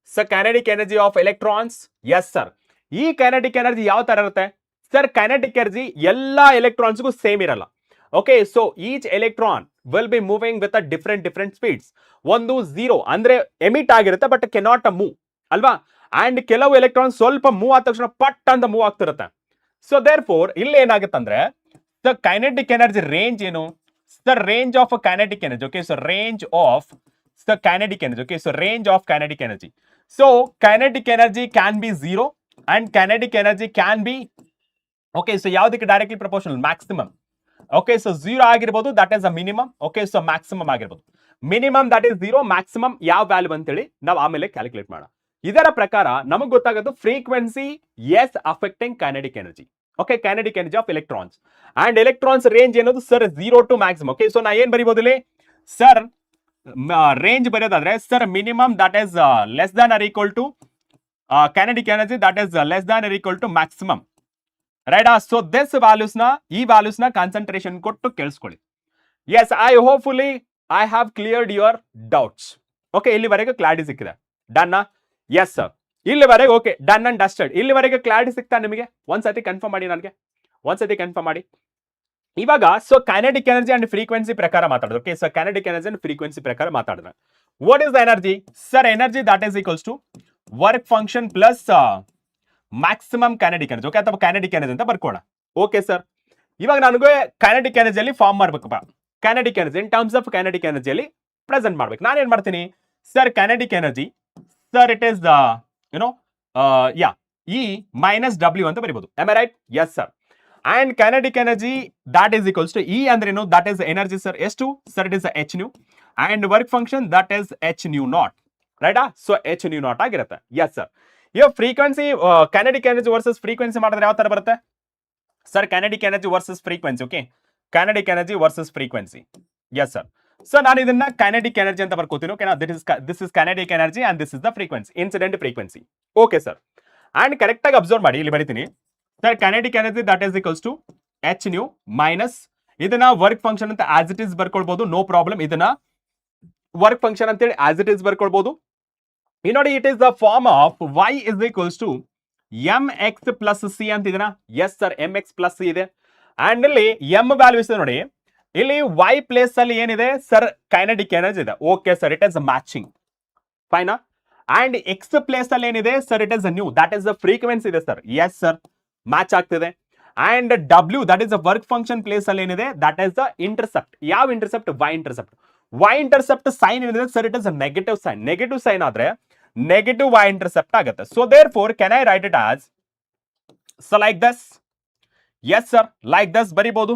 So kinetic energy of electrons, yes sir. ಈ kinetic energy ಯಾವ ತರ ಇರುತ್ತೆ sir? kinetic energy ಎಲ್ಲಾ ಎಲೆಕ್ಟ್ರಾನ್ಸ್ಗೂ same ಇರಲ್ಲ. Okay, so each electron will be moving with a different speeds. ಒಂದು 0 ಅಂದ್ರೆ emit ಆಗಿರುತ್ತೆ, but cannot move ಅಲ್ವಾ? ಅಂಡ್ ಕೆಲವು ಎಲೆಕ್ಟ್ರಾನ್ ಸ್ವಲ್ಪ ಮೂವ್ ಆದ ತಕ್ಷಣ ಪಟ್ ಅಂತ ಮೂವ್ ಆಗ್ತಿರುತ್ತೆ. ಸೊ ದೇರ್ ಫೋರ್ ಇಲ್ಲಿ ಏನಾಗುತ್ತೆ ಅಂದ್ರೆ, ದ ಕೈನೆಟಿಕ್ ಎನರ್ಜಿ ರೇಂಜ್ ಏನು? The range of kinetic energy. Okay, so range of the kinetic energy. Okay, so range of kinetic energy. So kinetic energy can be 0 and kinetic energy can be, okay, so ಯಾವ್ದಕ್ಕೆ directly proportional? Maximum. Okay, so 0 ಆಗಿರ್ಬೋದು, that is a minimum. Okay, so maximum ಆಗಿರ್ಬೋದು. Minimum that is 0, maximum ಯಾವ value ಅಂತೇಳಿ ನಾವು ಆಮೇಲೆ calculate ಮಾಡೋಣ. ಇದರ ಪ್ರಕಾರ ನಮಗೆ ಗೊತ್ತಾಗೋದು frequency is affecting kinetic energy. Okay, kinetic energy of electrons and electrons range ಏನದು sir 0 to maximum. Okay, so ನಾ ಏನ್ ಬರಿಬಹುದು ಇಲ್ಲಿ ಸರ್ ರೇಂಜ್ ಬರೆಯೋದಾದ್ರೆ sir minimum that is less than or equal to kinetic energy that is less than or equal to maximum, right? So this values na ee values na concentration ಕೊಟ್ಟು ಕೇಳಿಸ್ಕೊಳ್ಳಿ. yes, I hopefully I have cleared your doubts. okay, ಇಲ್ಲಿವರೆಗೆ clarity ಸಿಕ್ಕಿದೆ. Done? yes sir, ಇಲ್ಲಿವರೆಗೆ okay, done and dusted. ಇಲ್ಲಿವರೆಗೆ clarity ಸಿಗ್ತಾ ನಿಮಗೆ? ಒಂದ್ಸತಿ confirm ಮಾಡಿ, ನನಗೆ ಒಂದ್ಸತಿ ಕನ್ಫರ್ಮ್ ಮಾಡಿ. ಇವಾಗ so kinetic energy and frequency ಪ್ರಕಾರ ಮಾತಾಡೋದು. Okay, so kinetic energy and frequency ಪ್ರಕಾರ ಮಾತಾಡಿದ್ರೆ what is the energy? Sir energy that is equals to work function plus maximum kinetic energy. Okay, ಅಥವಾ ಕೈನೆಟಿಕ್ ಎನರ್ಜಿ ಅಂತ ಬರ್ಕೋಣ. Okay sir, ಇವಾಗ ನನಗೆ kinetic ಎನರ್ಜಿಯಲ್ಲಿ ಫಾರ್ಮ್ ಮಾಡ್ಬೇಕಪ್ಪ. Kinetic energy in terms of kinetic ಎನರ್ಜಿಯಲ್ಲಿ ಪ್ರೆಸೆಂಟ್ ಮಾಡ್ಬೇಕು. ನಾನು ಏನ್ ಮಾಡ್ತೀನಿ sir, kinetic energy sir it is you know E minus W ಅಂತ ಬರೀಬಹುದು. Am I right? Yes sir. And kinetic energy that is equals to E ಅಂದ್ರೇನು? That is energy sir ಎಷ್ಟು sir? It is H nu. And work function that is H nu naught, ರೈಟಾ? So H nu naught ಆಗಿರುತ್ತೆ. Yes sir. ಇವಾಗ frequency kinetic energy versus frequency ಮಾಡಿದ್ರೆ ಯಾವ ತರ ಬರುತ್ತೆ sir? Kinetic energy versus frequency. Okay, kinetic energy versus frequency. Yes sir. So ನಾನು ಇದನ್ನ kinetic energy ಅಂತ ಬರ್ಕೋತೀನಿ. ಓಕೆನಾ? This is kinetic energy and this is the frequency, incident frequency. Okay sir. And correct ಆಗಿ ಅಬ್ಸರ್ವ್ ಮಾಡಿ, ಇಲ್ಲಿ ಬರೀತೀನಿ sir kinetic energy that is equals to H nu minus ಇದನ್ನ ವರ್ಕ್ ಫಂಕ್ಷನ್ ಅಂತ ಆಸ್ ಇಟ್ ಇಸ್ ಬರ್ಕೊಳ್ಬಹುದು, no problem. ಇದನ್ನ work function ಅಂತೇಳಿ as it is ಬರ್ಕೊಳ್ಬಹುದು. ಈ ನೋಡಿ, it is the form of y is equals to M X plus C ಅಂತ ಇದನ್ನ. Yes sir, M X plus C ಇದೆ. ಅಂಡ್ ಇಲ್ಲಿ ಎಂ ವ್ಯಾಲ್ಯೂ ಇದೆ ನೋಡಿ, ಇಲ್ಲಿ y ಪ್ಲೇಸ್ ಅಲ್ಲಿ ಏನಿದೆ ಸರ್? ಕೈನೆಟಿಕ್ ಎನರ್ಜಿ ಇದೆ. Okay sir, it is matching, ಫೈನಾ? ಅಂಡ್ ಎಕ್ಸ್ ಪ್ಲೇಸ್ ಅಲ್ಲಿ ಏನಿದೆ sir? It is nu, that is the frequency ಇದೆ ಸರ್. ಎಸ್ ಸರ್, ಮ್ಯಾಚ್ ಆಗ್ತಿದೆ. And W that is the work function place ಅಲ್ಲಿ ಏನಿದೆ? That is the intercept. ಯಾವ intercept? y intercept. y intercept sign ಏನಿದೆ sir? It is negative sign. Negative sign ಆದ್ರೆ negative y intercept ಆಗುತ್ತೆ. So therefore can I write it as so like this? Yes sir, like this ಬರಿಬಹುದು.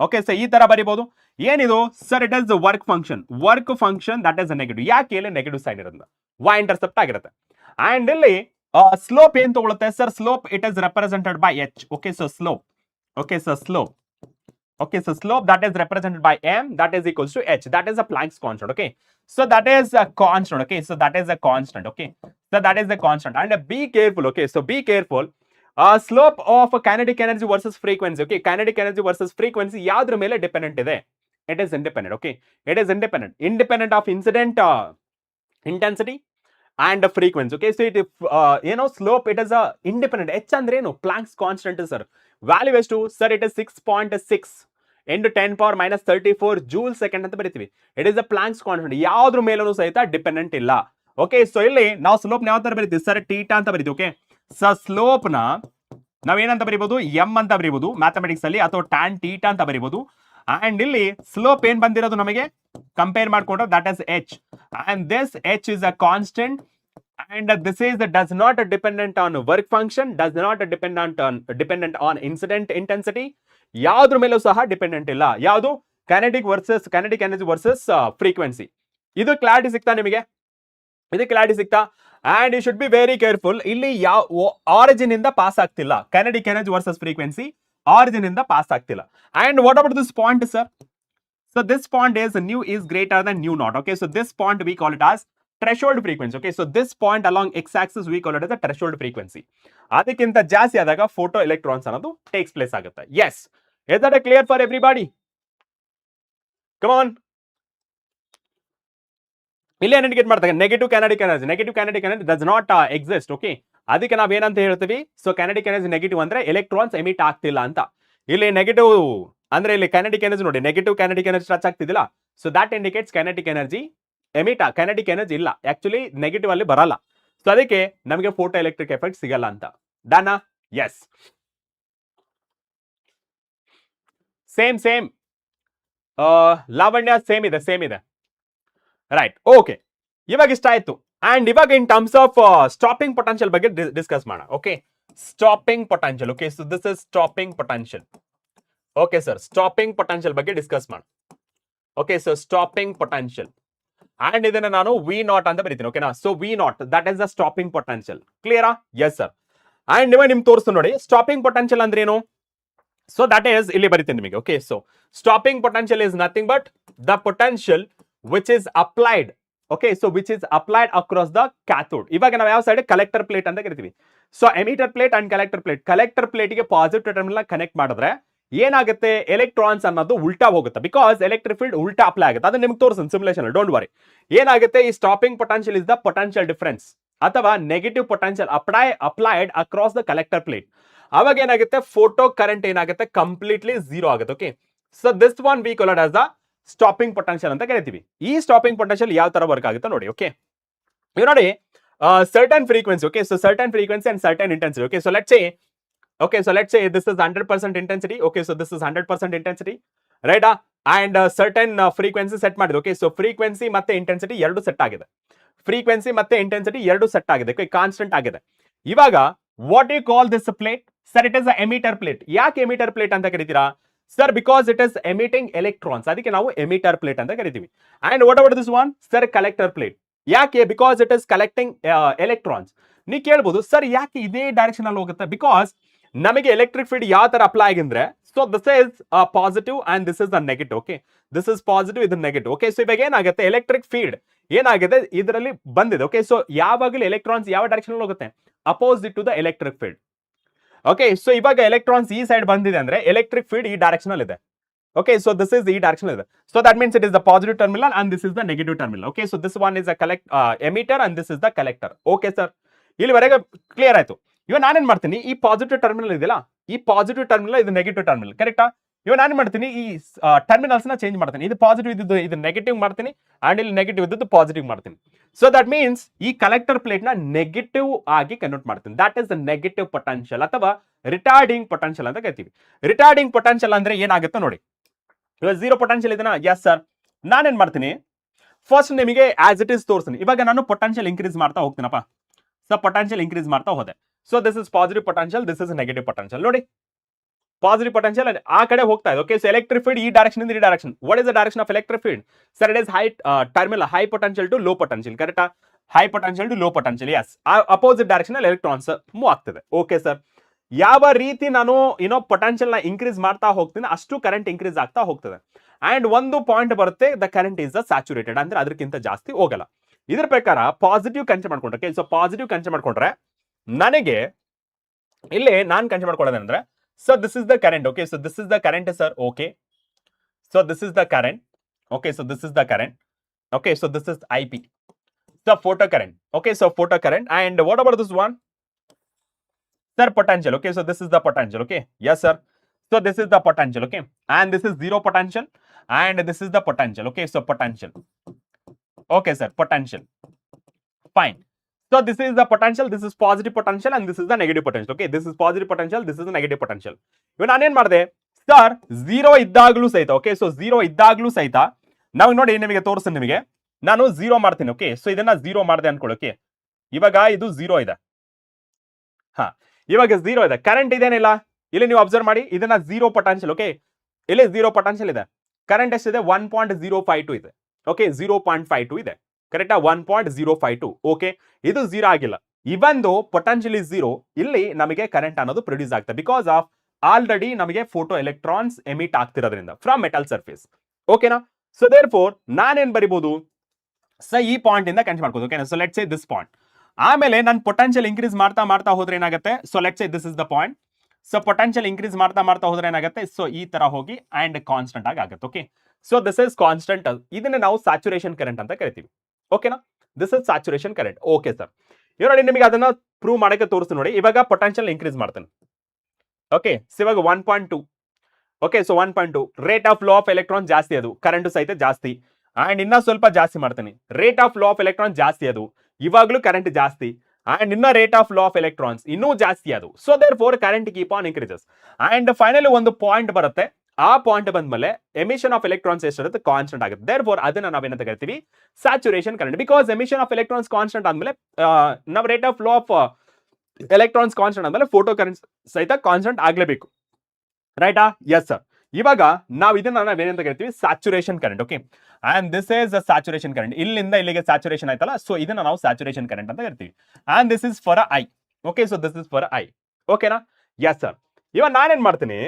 Okay, so ಈ ತರ ಬರಿಬಹುದು. ಏನಿದು sir? It is work function. Work function that is negative. ಯಾಕೆ? ಇಲ್ಲಿ negative sign ಇರೋದ್ರಿಂದ y intercept ಆಗಿರುತ್ತೆ. And ಇಲ್ಲಿ ಸ್ಲೋಪ್ ಏನ್ ತಗೊಳುತ್ತೆ sir? Slope it is represented by H. Okay, so slope. Okay, so slope. Okay, so slope that is represented by m that is equals to h. That is a Planck's constant. Okay, so that is a constant. Okay, so that is a constant. Okay, so that is a constant. And be careful. Okay, so be careful. Slope of kinetic energy versus frequency. Okay, kinetic energy versus frequency ಯಾವ್ದ್ರ ಮೇಲೆ dependent ಇದೆ? It is independent. Okay, it is independent. Independent of incident intensity and frequency. Okay, so it slope it is a independent. h ಅಂದ್ರೆ ಏನು? Planck's constant sir. Value ಎಷ್ಟು sir? It is 6.6 into 10 power minus 34 joule second ಅಂತ ಬರೀತೀವಿ. It is a Planck's constant. ಯಾವ್ದ್ರ ಮೇಲೂ ಸಹಿತ dependent ಇಲ್ಲ. Okay, so ಇಲ್ಲಿ ನಾವು ಸ್ಲೋಪ್ ಯಾವ ತರ ಬರೀತೀವಿ ಸರ್? ಟೀಟಾ ಅಂತ ಬರೀತೀವಿ. ಓಕೆ, ಸೊ ಸ್ಲೋಪ್ ನ ನಾವೇನಂತ ಬರೀಬಹುದು? ಎಂ ಅಂತ ಬರೀಬಹುದು ಮ್ಯಾಥಮೆಟಿಕ್ಸ್ ಅಲ್ಲಿ, ಅಥವಾ ಟ್ಯಾನ್ ಟೀಟಾ ಅಂತ ಬರೀಬಹುದು. ಅಂಡ್ ಇಲ್ಲಿ ಸ್ಲೋಪ್ ಏನ್ ಬಂದಿರೋದು ನಮಗೆ ಕಂಪೇರ್ ಮಾಡ್ಕೊಂಡ್ರೆ that is H. And this H is a constant. And this is does not dependent on work function, does not dependent on incident intensity. ಯಾವ್ದ್ರ ಮೇಲೂ ಸಹ ಡಿಪೆಂಡೆಂಟ್ ಇಲ್ಲ. ಯಾವುದು? Kinetic energy versus frequency. ಇದು ಕ್ಲಾರಿಟಿ ಸಿಗ್ತಾ ನಿಮಗೆ? ಇದು ಕ್ಲಾರಿಟಿ ಸಿಗ್ತಾ? And you should be very careful. ಇಲ್ಲಿ ಯಾವ ಆರಿಜಿನ್ ಇಂದ ಪಾಸ್ ಆಗ್ತಿಲ್ಲ. Kinetic energy versus frequency origin ಇಂದ ಪಾಸ್ ಆಗ್ತಿಲ್ಲ. And what about this point sir? So this point is nu is greater than nu naught. Okay, so this point we call it as threshold frequency. Okay, so this point along x-axis we call it as a threshold frequency. ಅದಕ್ಕಿಂತ ಜಾಸ್ತಿ ಆದಾಗ photo electrons ಅನ್ನೋದು takes place ಆಗುತ್ತೆ. Yes, is that clear for everybody? Come on. ಇಲ್ಲಿ indicate ಮಾಡ್ತಾರೆ negative kinetic energy does not exist. Okay, ಅದಕ್ಕೆ ನಾವ್ ಏನಂತ ಹೇಳ್ತೀವಿ? ಸೊ ಕೈನೆಟಿಕ್ ಎನರ್ಜಿ ನೆಗೆಟಿವ್ ಅಂದ್ರೆ ಎಲೆಕ್ಟ್ರಾನ್ಸ್ ಎಮಿಟ್ ಆಗ್ತಿಲ್ಲ ಅಂತ. ಇಲ್ಲಿ ನೆಗೆಟಿವ್ ಅಂದ್ರೆ ಇಲ್ಲಿ ಕೈನೆಟಿಕ್ ಎನರ್ಜಿ ನೋಡಿ, ನೆಗೆಟಿವ್ ಕೈನೆಟಿಕ್ ಎನರ್ಜಿ ಟಚ್ ಆಗ್ತಿದಿಲ್ಲ. So that indicates kinetic energy kinetic energy ಇಲ್ಲ, ಆಕ್ಚುಲಿ ನೆಗೆಟಿವ್ ಅಲ್ಲಿ ಬರಲ್ಲ. ಸೊ ಅದಕ್ಕೆ ನಮಗೆ ಫೋಟೋ ಎಲೆಕ್ಟ್ರಿಕ್ ಎಫೆಕ್ಟ್ ಸಿಗಲ್ಲ ಅಂತ. ಡಾನಾ? ಎಸ್, ಸೇಮ್ ಲಾವಣ್ಯ ಸೇಮ್ ಇದೆ. ರೈಟ್, ಓಕೆ, ಇವಾಗ ಇಷ್ಟ ಆಯ್ತು. ಅಂಡ್ ಇವಾಗ in terms of stopping potential ಬಗ್ಗೆ ಡಿಸ್ಕಸ್ ಮಾಡೋಣ. Okay, stopping potential. Okay, so this is stopping potential. Okay sir, stopping potential ಬಗ್ಗೆ ಡಿಸ್ಕಸ್ ಮಾಡೋಣ. Okay so stopping potential and ಇದನ್ನ ನಾನು ವಿ ನಾಟ್ ಅಂತ ಬರೀತೀನಿ ಓಕೆನಾ so V not that is the stopping potential ಕ್ಲಿಯರಾ ಎಸ್ ಸರ್ ಅಂಡ್ ನೀವು ನಿಮ್ಗೆ ತೋರಿಸ್ತು ನೋಡಿ ಸ್ಟಾಪಿಂಗ್ ಪೊಟೆನ್ಷಿಯಲ್ ಅಂದ್ರೆ ಏನು ಸೊ ದಟ್ ಈಸ್ ಇಲ್ಲಿ ಬರೀತೀನಿ ನಿಮಗೆ okay so stopping potential is nothing but the potential which is applied okay so which is applied across the cathode ಇವಾಗ ನಾವು ಯಾವ ಸೈಡ್ ಕಲೆಕ್ಟರ್ ಪ್ಲೇಟ್ ಅಂತ ಕರಿತೀವಿ so emitter plate and collector ಪ್ಲೇಟ್ಗೆ positive terminal connect ಮಾಡಿದ್ರೆ ಏನಾಗುತ್ತೆ electrons ಅನ್ನೋದು ಉಲ್ಟಾ ಹೋಗುತ್ತೆ ಬಿಕಾಸ್ ಎಲೆಕ್ಟ್ರಿಕ್ ಫೀಲ್ಡ್ ಉಲ್ಟಾ ಅಪ್ಲೈ ಆಗುತ್ತೆ ಅದು ನಿಮ್ಗೆ ತೋರಿಸ್ತೀನಿ ಸಿಮ್ಯುಲೇಷನ್ ಡೋಂಟ್ ವರಿ ಏನಾಗುತ್ತೆ ಈ stopping potential is the potential difference ಅಥವಾ negative potential applied across the collector plate ಅವಾಗ ಏನಾಗುತ್ತೆ ಫೋಟೋ ಕರೆಂಟ್ ಏನಾಗುತ್ತೆ ಕಂಪ್ಲೀಟ್ಲಿ ಝೀರೋ ಆಗುತ್ತೆ okay so this one we called as the stopping potential ಅಂತ ಕರಿತೀವಿ ಈ ಸ್ಟಾಪಿಂಗ್ ಪೊಟೆನ್ಷಿಯಲ್ ಯಾವ ತರ ವರ್ಕ್ ಆಗುತ್ತೆ ನೋಡಿ ಓಕೆ ಇವ್ ನೋಡಿ certain frequency okay so certain frequency and certain intensity okay so let's say this is 100% intensity okay so this is 100% intensity right and certain frequency set ಮಾಡಿದೆ okay so frequency ಮತ್ತೆ intensity ಎರಡು set ಆಗಿದೆ frequency ಮತ್ತೆ intensity ಎರಡು set ಆಗಿದೆ okay constant ಆಗಿದೆ ಇವಾಗ what do you call this plate sir it is a emitter plate ಯಾಕೆ emitter plate ಅಂತ ಕರೀತೀರಾ sir because it is emitting electrons ಅದಕ್ಕೆ ನಾವು emitter plate ಅಂತ ಕರಿತೀವಿ and what about this one sir collector plate ಯಾಕೆ because it is collecting electrons ನೀ ಕೇಳಬಹುದು sir ಯಾಕೆ ಇದೇ ಡೈರೆಕ್ಷನ್ ಅಲ್ಲಿ ಹೋಗುತ್ತೆ ಬಿಕಾಸ್ ನಮಗೆ ಎಲೆಕ್ಟ್ರಿಕ್ ಫೀಲ್ಡ್ ಯಾವ ತರ ಅಪ್ಲೈ ಆಗಿದ್ರೆ so this is positive and this is the negative okay this is positive ಇದು ನೆಗೆಟಿವ್ ಓಕೆ ಸೊ ಇವಾಗ ಏನಾಗುತ್ತೆ ಎಲೆಕ್ಟ್ರಿಕ್ ಫೀಲ್ಡ್ ಏನಾಗಿದೆ ಇದರಲ್ಲಿ ಬಂದಿದೆ ಓಕೆ ಸೊ ಯಾವಾಗಲೂ ಎಲೆಕ್ಟ್ರಾನ್ಸ್ ಯಾವ ಡೈರೆಕ್ಷನ್ ಅಲ್ಲಿ ಹೋಗುತ್ತೆ opposite to the electric field okay so ಇವಾಗ ಎಲೆಕ್ಟ್ರಾನ್ಸ್ ಈ ಸೈಡ್ ಬಂದಿದೆ ಅಂದ್ರೆ ಎಲೆಕ್ಟ್ರಿಕ್ ಫೀಲ್ಡ್ ಈ ಡೈರೆಕ್ಷನ್ ಅಲ್ಲಿ ಇದೆ okay so this is the direction so that means it is the positive terminal and this is the negative terminal okay so this one is a emitter and this is the collector okay sir ಇಲ್ಲಿವರೆಗೆ clear ಆಯ್ತು ಇವಾಗ ನಾನೇನ್ ಮಾಡ್ತೀನಿ ಈ positive terminal ಇದೆಯಲ್ಲ ಈ positive terminal ಇದು negative terminal ಕರೆಕ್ಟಾ ಇವಾಗ ನಾನೇನ್ ಮಾಡ್ತೀನಿ ಈ ಟರ್ಮಿನಲ್ಸ್ ನ ಚೇಂಜ್ ಮಾಡ್ತೀನಿ ಇದು ಪಾಸಿಟಿವ್ ಇದ್ದು ಇದು ನೆಗೆಟಿವ್ ಮಾಡ್ತೀನಿ ಅಂಡ್ ಇಲ್ಲಿ ನೆಗೆಟಿವ್ ಇದ್ದು ಪಾಸಿಟಿವ್ ಮಾಡ್ತೀನಿ ಸೊ ದಟ್ ಮೀನ್ಸ್ ಈ ಕಲೆಕ್ಟರ್ ಪ್ಲೇಟ್ ನ ನೆಗೆಟಿವ್ ಆಗಿ ಕನ್ವರ್ಟ್ ಮಾಡ್ತೀನಿ that is the negative potential ಅಥವಾ ರಿಟಾರ್ಡಿಂಗ್ ಪೊಟೆನ್ಷಿಯಲ್ ಅಂತ ಕರಿತೀವಿ ರಿಟಾರ್ಡಿಂಗ್ ಪೊಟೆನ್ಷಿಯಲ್ ಅಂದ್ರೆ ಏನಾಗುತ್ತೆ ನೋಡಿ ಇವಾಗ ಝೀರೋ ಪೊಟೆನ್ಷಿಯಲ್ ಇದೆನಾ ಎಸ್ ಸರ್ ನಾನೇನ್ ಮಾಡ್ತೀನಿ ಫಸ್ಟ್ ನಿಮಗೆ ಆಸ್ ಇಟ್ ಈಸ್ ತೋರಿಸ್ತೀನಿ ಇವಾಗ ನಾನು ಪೊಟೆನ್ಷಿಯಲ್ ಇನ್ಕ್ರೀಸ್ ಮಾಡ್ತಾ ಹೋಗ್ತೀನಪ್ಪ ಸೊ ಪೊಟೆನ್ಷಿಯಲ್ ಇನ್ಕ್ರೀಸ್ ಮಾಡ್ತಾ ಹೋದೆ so this is positive potential this is negative potential ನೋಡಿ ಪಾಸಿಟಿವ್ ಪೊಟೆನ್ಷಿಯಲ್ ಆ ಕಡೆ ಹೋಗ್ತಾ ಇದೆ ಓಕೆ ಸೊ ಎಲೆಕ್ಟ್ರಿಕ್ ಫೀಲ್ಡ್ ಈ ಡೈರೆಕ್ಷನ್ ಇಂದ ಈ direction what is the direction of electric field sir it is high terminal high potential to low potential ಕರೆಕ್ಟಾ high potential to low potential yes opposite direction ಅಲ್ಲಿ electrons move ಆಗ್ತದೆ okay sir ಯಾವ ರೀತಿ ನಾನು ಏನೋ potential ನ increase ಮಾಡ್ತಾ ಹೋಗ್ತೀನಿ ಅಷ್ಟು ಕರೆಂಟ್ ಇನ್ಕ್ರೀಸ್ ಆಗ್ತಾ ಹೋಗ್ತದೆ ಅಂಡ್ ಒಂದು ಪಾಯಿಂಟ್ ಬರುತ್ತೆ the current is the saturated ಅಂದ್ರೆ ಅದಕ್ಕಿಂತ ಜಾಸ್ತಿ ಹೋಗಲ್ಲ ಇದ್ರ ಪ್ರಕಾರ ಪಾಸಿಟಿವ್ ಕನ್ಸಿಡರ್ ಮಾಡ್ಕೊಂಡ್ರೆ ಸೊ ಪಾಸಿಟಿವ್ ಕನ್ಸಿಡರ್ ಮಾಡ್ಕೊಂಡ್ರೆ ನನಗೆ ಇಲ್ಲಿ ನಾನು ಕನ್ಸಿಡರ್ ಮಾಡ್ಕೊಳ್ಳೋದಂದ್ರೆ so this is the current okay so this is the current sir okay so this is the current okay so this is the current okay so this is I P the photo current okay so photo current and what about this one sir potential okay so this is the potential okay yes sir so this is the potential okay and this is zero potential and this is the potential okay so potential okay sir potential fine so this is the potential this is positive potential and this is the negative potential okay this is positive potential this is the negative potential ಇವಾಗ ನಾನೇನ್ ಮಾಡಿದೆ sir zero ಇದ್ದಾಗ್ಲೂ ಸಹಿತ okay so zero ಇದ್ದಾಗ್ಲೂ ಸಹಿತ ನಾವು ನೋಡಿ ನಿಮಗೆ ತೋರಿಸ್ತೀನಿ ನಿಮಗೆ ನಾನು ಝೀರೋ ಮಾಡ್ತೀನಿ ಓಕೆ ಸೊ ಇದನ್ನ ಝೀರೋ ಮಾಡಿದೆ ಅನ್ಕೊಳ್ಳೋಕೆ ಇವಾಗ ಇದು ಝೀರೋ ಇದೆ ಹಾ ಇವಾಗ ಝೀರೋ ಇದೆ ಕರೆಂಟ್ ಇದೇನಿಲ್ಲ ಇಲ್ಲಿ ನೀವು ಅಬ್ಸರ್ವ್ ಮಾಡಿ ಇದನ್ನ ಝೀರೋ ಪೊಟೆನ್ಷಿಯಲ್ ಓಕೆ ಇಲ್ಲಿ ಝೀರೋ ಪೊಟೆನ್ಷಿಯಲ್ ಇದೆ ಕರೆಂಟ್ ಎಷ್ಟಿದೆ 1.052 ಇದೆ ಓಕೆ 0.52 ಇದೆ ಕರೆಕ್ಟಾ 1.052 ಓಕೆ ಇದು ಝೀರೋ ಆಗಿಲ್ಲ ಇವಂದು ಪೊಟೆನ್ಷಿಯಲ್ ಇಸ್ ಝೀರೋ ಇಲ್ಲಿ ನಮಗೆ ಕರೆಂಟ್ ಅನ್ನೋದು ಪ್ರೊಡ್ಯೂಸ್ ಆಗ್ತದೆ ಬಿಕಾಸ್ ಆಫ್ ಆಲ್ರೆಡಿ ನಮಗೆ ಫೋಟೋ ಎಲೆಕ್ಟ್ರಾನ್ಸ್ ಎಮಿಟ್ ಆಗ್ತಿರೋದ್ರಿಂದ ಫ್ರಮ್ ಮೆಟಲ್ ಸರ್ಫೇಸ್ ಓಕೆನಾ ಸೊ ದೇರ್ ಫೋರ್ ನಾನೇನ್ ಬರಿಬಹುದು ಸೊ ಈ ಪಾಯಿಂಟ್ ಇಂದ ಕನ್ಸಿಡರ್ ಮಾಡ್ಬೋದು ಓಕೆನಾ so let's say this point ಆಮೇಲೆ ನಾನು ಪೊಟೆನ್ಷಿಯಲ್ ಇನ್ಕ್ರೀಸ್ ಮಾಡ್ತಾ ಹೋದ್ರೆ ಏನಾಗುತ್ತೆ so let's say this is the point so potential increase ಮಾಡ್ತಾ ಹೋದ್ರೆ ಏನಾಗುತ್ತೆ ಸೊ ಈ ತರ ಹೋಗಿ ಅಂಡ್ ಕಾನ್ಸ್ಟೆಂಟ್ ಆಗುತ್ತೆ okay so this is constant ಇದನ್ನ ನಾವು ಸ್ಯಾಚುರೇಷನ್ ಕರೆಂಟ್ ಅಂತ ಕರಿತೀವಿ ಓಕೆನಾ this is saturation current okay sir ಇವಾಗ ನೋಡಿ ನಿಮಗೆ ಅದನ್ನ ಪ್ರೂವ್ ಮಾಡಕ್ಕೆ ತೋರಿಸ್ತೀನಿ ನೋಡಿ ಇವಾಗ ಪೊಟೆನ್ಷಿಯಲ್ ಇನ್ಕ್ರೀಸ್ ಮಾಡ್ತೇನೆ ಓಕೆ ಸೊ ಇವಾಗ 1.2 okay so 1.2 rate of flow of electron ಜಾಸ್ತಿ ಅದು ಕರೆಂಟ್ ಸಹಿತ ಜಾಸ್ತಿ ಅಂಡ್ ಇನ್ನ ಸ್ವಲ್ಪ ಜಾಸ್ತಿ ಮಾಡ್ತೀನಿ rate of flow of electron ಜಾಸ್ತಿ ಅದು ಇವಾಗಲೂ ಕರೆಂಟ್ ಜಾಸ್ತಿ ಅಂಡ್ ಇನ್ನ rate of flow of electrons ಇನ್ನೂ ಜಾಸ್ತಿ ಅದು so therefore current keep on increases and finally ಒಂದು ಪಾಯಿಂಟ್ ಬರುತ್ತೆ ಆ ಪಾಯಿಂಟ್ ಬಂದ್ಮೇಲೆ ಎಮಿಷನ್ ಆಫ್ ಎಲೆಕ್ಟ್ರಾನ್ಸ್ ಎಷ್ಟಿರುತ್ತೆ ಕಾನ್ಸ್ಟೆಂಟ್ ಆಗುತ್ತೆ ದೇರ್ ಫೋರ್ ಅದನ್ನ ನಾವೇನಂತ ಕರಿತೀವಿ saturation current because emission of electrons constant ಆದ್ಮೇಲೆ ನಾವು rate of flow of electrons constant ಆದ್ಮೇಲೆ ಫೋಟೋ ಕರೆಂಟ್ ಸಹಿತ ಕಾನ್ಸ್ಟೆಂಟ್ ಆಗ್ಲೇಬೇಕು ರೈಟಾ ಎಸ್ ಸರ್ ಇವಾಗ ನಾವು ಇದನ್ನ ನಾವೇನಂತ ಕರಿತೀವಿ saturation current. Okay, and this is saturation current. ಇಲ್ಲಿಂದ ಇಲ್ಲಿಗೆ ಸ್ಯಾಚುರೇಷನ್ ಆಯ್ತಲ್ಲ, ಸೊ ಇದನ್ನ ನಾವು ಸ್ಯಾಚುರೇಷನ್ ಕರೆಂಟ್ ಅಂತ ಕರಿತೀವಿ. And this is for I. Okay, so this is for I. ಓಕೆನಾ? Yes sir. ಇವಾಗ ನಾನೇನ್ ಮಾಡ್ತೀನಿ,